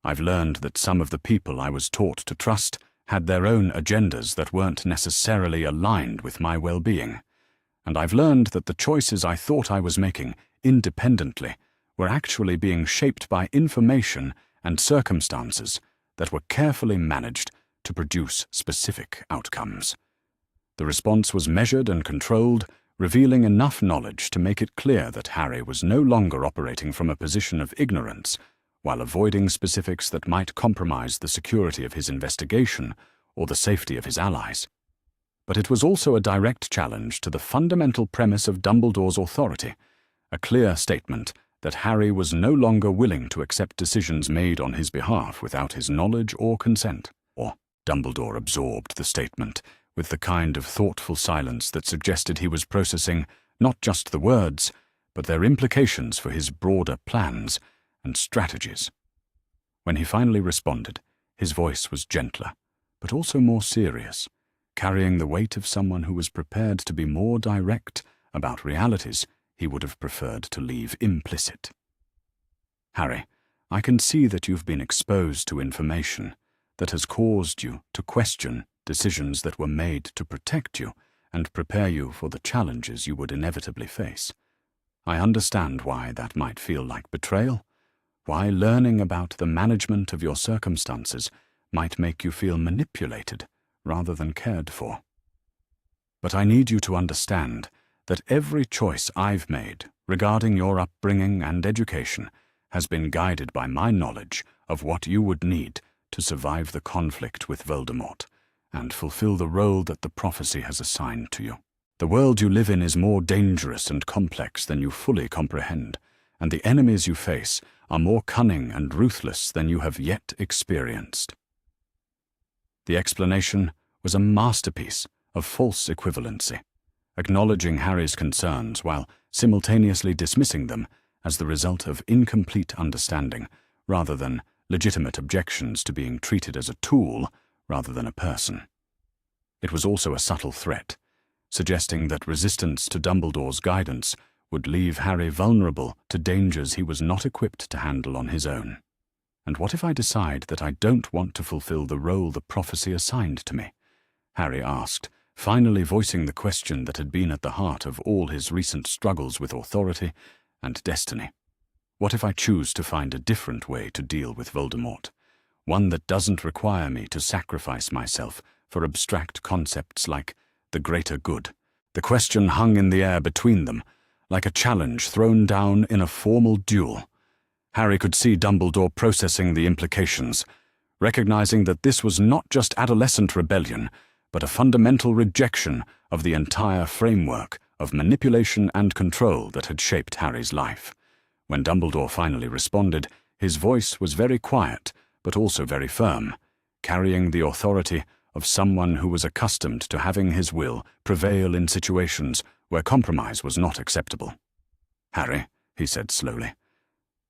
A: "I've learned that some of the people I was taught to trust had their own agendas that weren't necessarily aligned with my well-being. And I've learned that the choices I thought I was making independently were actually being shaped by information and circumstances that were carefully managed to produce specific outcomes." The response was measured and controlled, revealing enough knowledge to make it clear that Harry was no longer operating from a position of ignorance, while avoiding specifics that might compromise the security of his investigation or the safety of his allies. But it was also a direct challenge to the fundamental premise of Dumbledore's authority, a clear statement that Harry was no longer willing to accept decisions made on his behalf without his knowledge or consent. Or Dumbledore absorbed the statement with the kind of thoughtful silence that suggested he was processing not just the words, but their implications for his broader plans and strategies. When he finally responded, his voice was gentler, but also more serious, carrying the weight of someone who was prepared to be more direct about realities he would have preferred to leave implicit. "Harry, I can see that you've been exposed to information that has caused you to question decisions that were made to protect you and prepare you for the challenges you would inevitably face. I understand why that might feel like betrayal, why learning about the management of your circumstances might make you feel manipulated rather than cared for. But I need you to understand that every choice I've made regarding your upbringing and education has been guided by my knowledge of what you would need to survive the conflict with Voldemort and fulfill the role that the prophecy has assigned to you. The world you live in is more dangerous and complex than you fully comprehend, and the enemies you face are more cunning and ruthless than you have yet experienced." The explanation was a masterpiece of false equivalency, acknowledging Harry's concerns while simultaneously dismissing them as the result of incomplete understanding rather than legitimate objections to being treated as a tool rather than a person. It was also a subtle threat, suggesting that resistance to Dumbledore's guidance would leave Harry vulnerable to dangers he was not equipped to handle on his own. And what if I decide that I don't want to fulfill the role the prophecy assigned to me? Harry asked, finally voicing the question that had been at the heart of all his recent struggles with authority and destiny. What if I choose to find a different way to deal with Voldemort? One that doesn't require me to sacrifice myself for abstract concepts like the greater good. The question hung in the air between them, like a challenge thrown down in a formal duel. Harry could see Dumbledore processing the implications, recognizing that this was not just adolescent rebellion, but a fundamental rejection of the entire framework of manipulation and control that had shaped Harry's life. When Dumbledore finally responded, his voice was very quiet, but also very firm, carrying the authority of someone who was accustomed to having his will prevail in situations where compromise was not acceptable. "Harry," he said slowly,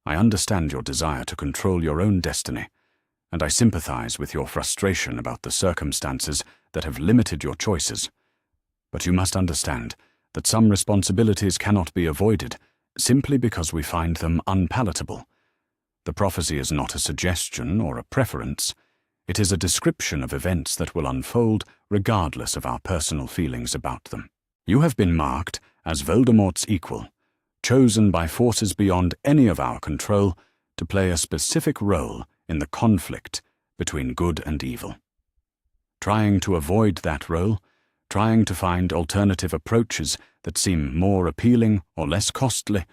A: "I understand your desire to control your own destiny, and I sympathize with your frustration about the circumstances that have limited your choices. But you must understand that some responsibilities cannot be avoided simply because we find them unpalatable. The prophecy is not a suggestion or a preference. It is a description of events that will unfold regardless of our personal feelings about them. You have been marked as Voldemort's equal, chosen by forces beyond any of our control to play a specific role in the conflict between good and evil. Trying to avoid that role, trying to find alternative approaches that seem more appealing or less costly,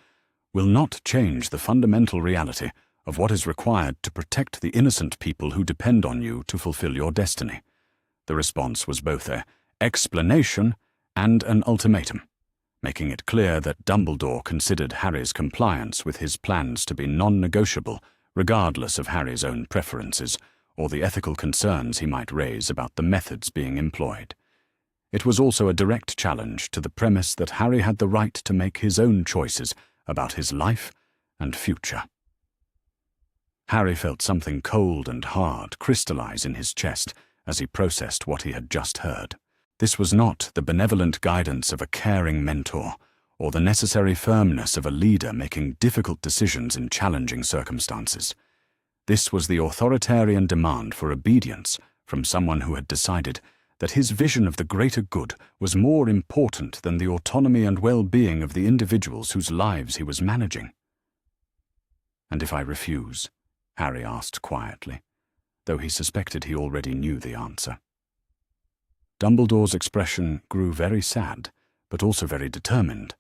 A: will not change the fundamental reality of what is required to protect the innocent people who depend on you to fulfill your destiny." The response was both an explanation and an ultimatum, making it clear that Dumbledore considered Harry's compliance with his plans to be non-negotiable, regardless of Harry's own preferences or the ethical concerns he might raise about the methods being employed. It was also a direct challenge to the premise that Harry had the right to make his own choices about his life and future. Harry felt something cold and hard crystallize in his chest as he processed what he had just heard. This was not the benevolent guidance of a caring mentor, or the necessary firmness of a leader making difficult decisions in challenging circumstances. This was the authoritarian demand for obedience from someone who had decided that his vision of the greater good was more important than the autonomy and well-being of the individuals whose lives he was managing. "And if I refuse?" Harry asked quietly, though he suspected he already knew the answer. Dumbledore's expression grew very sad, but also very determined,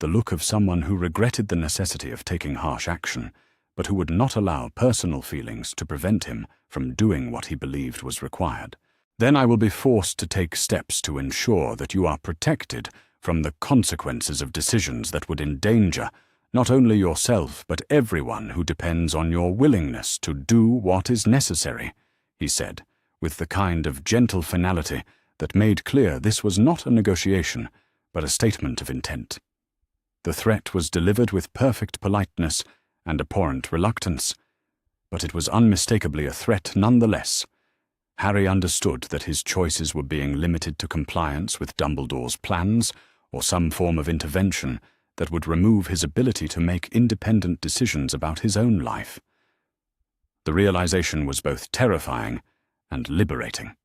A: the look of someone who regretted the necessity of taking harsh action, but who would not allow personal feelings to prevent him from doing what he believed was required. "Then I will be forced to take steps to ensure that you are protected from the consequences of decisions that would endanger not only yourself but everyone who depends on your willingness to do what is necessary," he said, with the kind of gentle finality that made clear this was not a negotiation, but a statement of intent. The threat was delivered with perfect politeness and abhorrent reluctance, but it was unmistakably a threat nonetheless. Harry understood that his choices were being limited to compliance with Dumbledore's plans or some form of intervention that would remove his ability to make independent decisions about his own life. The realization was both terrifying and liberating.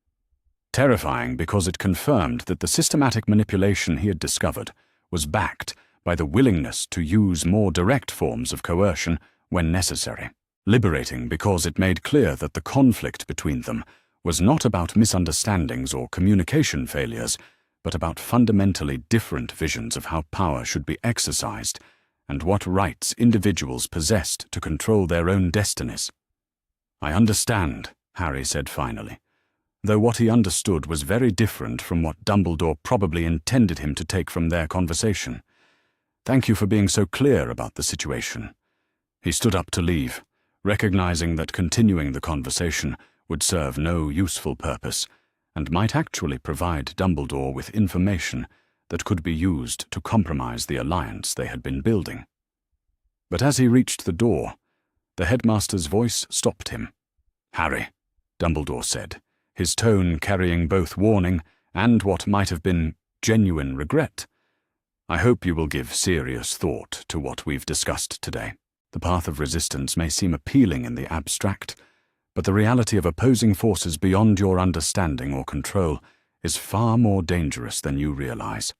A: Terrifying because it confirmed that the systematic manipulation he had discovered was backed by the willingness to use more direct forms of coercion when necessary. Liberating because it made clear that the conflict between them was not about misunderstandings or communication failures, but about fundamentally different visions of how power should be exercised and what rights individuals possessed to control their own destinies. "I understand," Harry said finally, though what he understood was very different from what Dumbledore probably intended him to take from their conversation. "Thank you for being so clear about the situation." He stood up to leave, recognizing that continuing the conversation would serve no useful purpose and might actually provide Dumbledore with information that could be used to compromise the alliance they had been building. But as he reached the door, the headmaster's voice stopped him. "Harry," Dumbledore said, his tone carrying both warning and what might have been genuine regret, "I hope you will give serious thought to what we've discussed today." The path of resistance may seem appealing in the abstract, but the reality of opposing forces beyond your understanding or control is far more dangerous than you realize.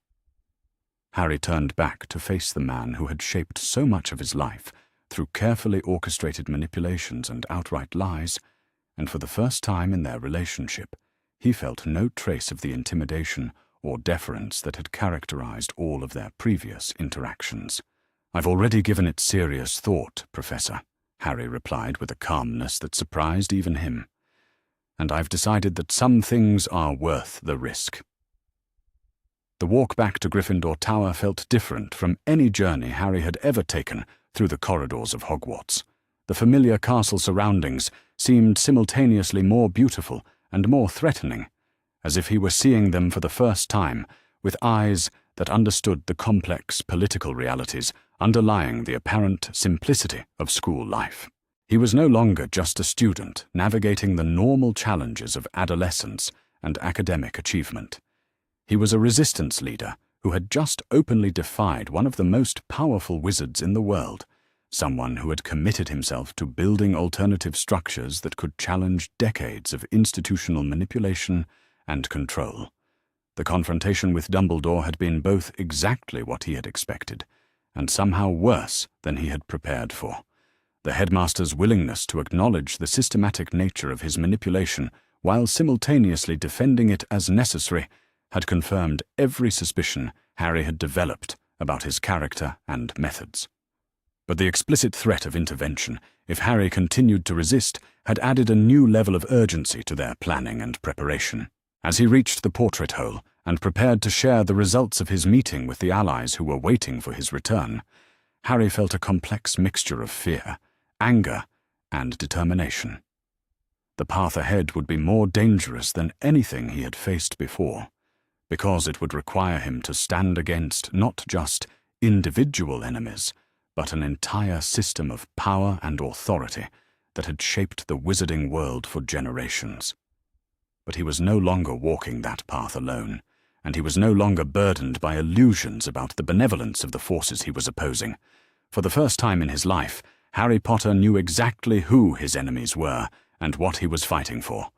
A: Harry turned back to face the man who had shaped so much of his life through carefully orchestrated manipulations and outright lies, and for the first time in their relationship, he felt no trace of the intimidation or deference that had characterized all of their previous interactions. "I've already given it serious thought, Professor," Harry replied with a calmness that surprised even him. "And I've decided that some things are worth the risk." The walk back to Gryffindor Tower felt different from any journey Harry had ever taken through the corridors of Hogwarts. The familiar castle surroundings seemed simultaneously more beautiful and more threatening, as if he were seeing them for the first time with eyes that understood the complex political realities underlying the apparent simplicity of school life. He was no longer just a student navigating the normal challenges of adolescence and academic achievement. He was a resistance leader who had just openly defied one of the most powerful wizards in the world, someone who had committed himself to building alternative structures that could challenge decades of institutional manipulation and control. The confrontation with Dumbledore had been both exactly what he had expected, and somehow worse than he had prepared for. The headmaster's willingness to acknowledge the systematic nature of his manipulation while simultaneously defending it as necessary had confirmed every suspicion Harry had developed about his character and methods. But the explicit threat of intervention, if Harry continued to resist, had added a new level of urgency to their planning and preparation. As he reached the portrait hole and prepared to share the results of his meeting with the allies who were waiting for his return, Harry felt a complex mixture of fear, anger, and determination. The path ahead would be more dangerous than anything he had faced before, because it would require him to stand against not just individual enemies, but an entire system of power and authority that had shaped the wizarding world for generations. But he was no longer walking that path alone, and he was no longer burdened by illusions about the benevolence of the forces he was opposing. For the first time in his life, Harry Potter knew exactly who his enemies were and what he was fighting for,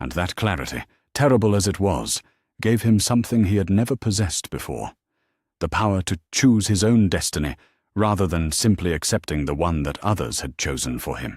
A: and that clarity, terrible as it was, gave him something he had never possessed before: the power to choose his own destiny rather than simply accepting the one that others had chosen for him.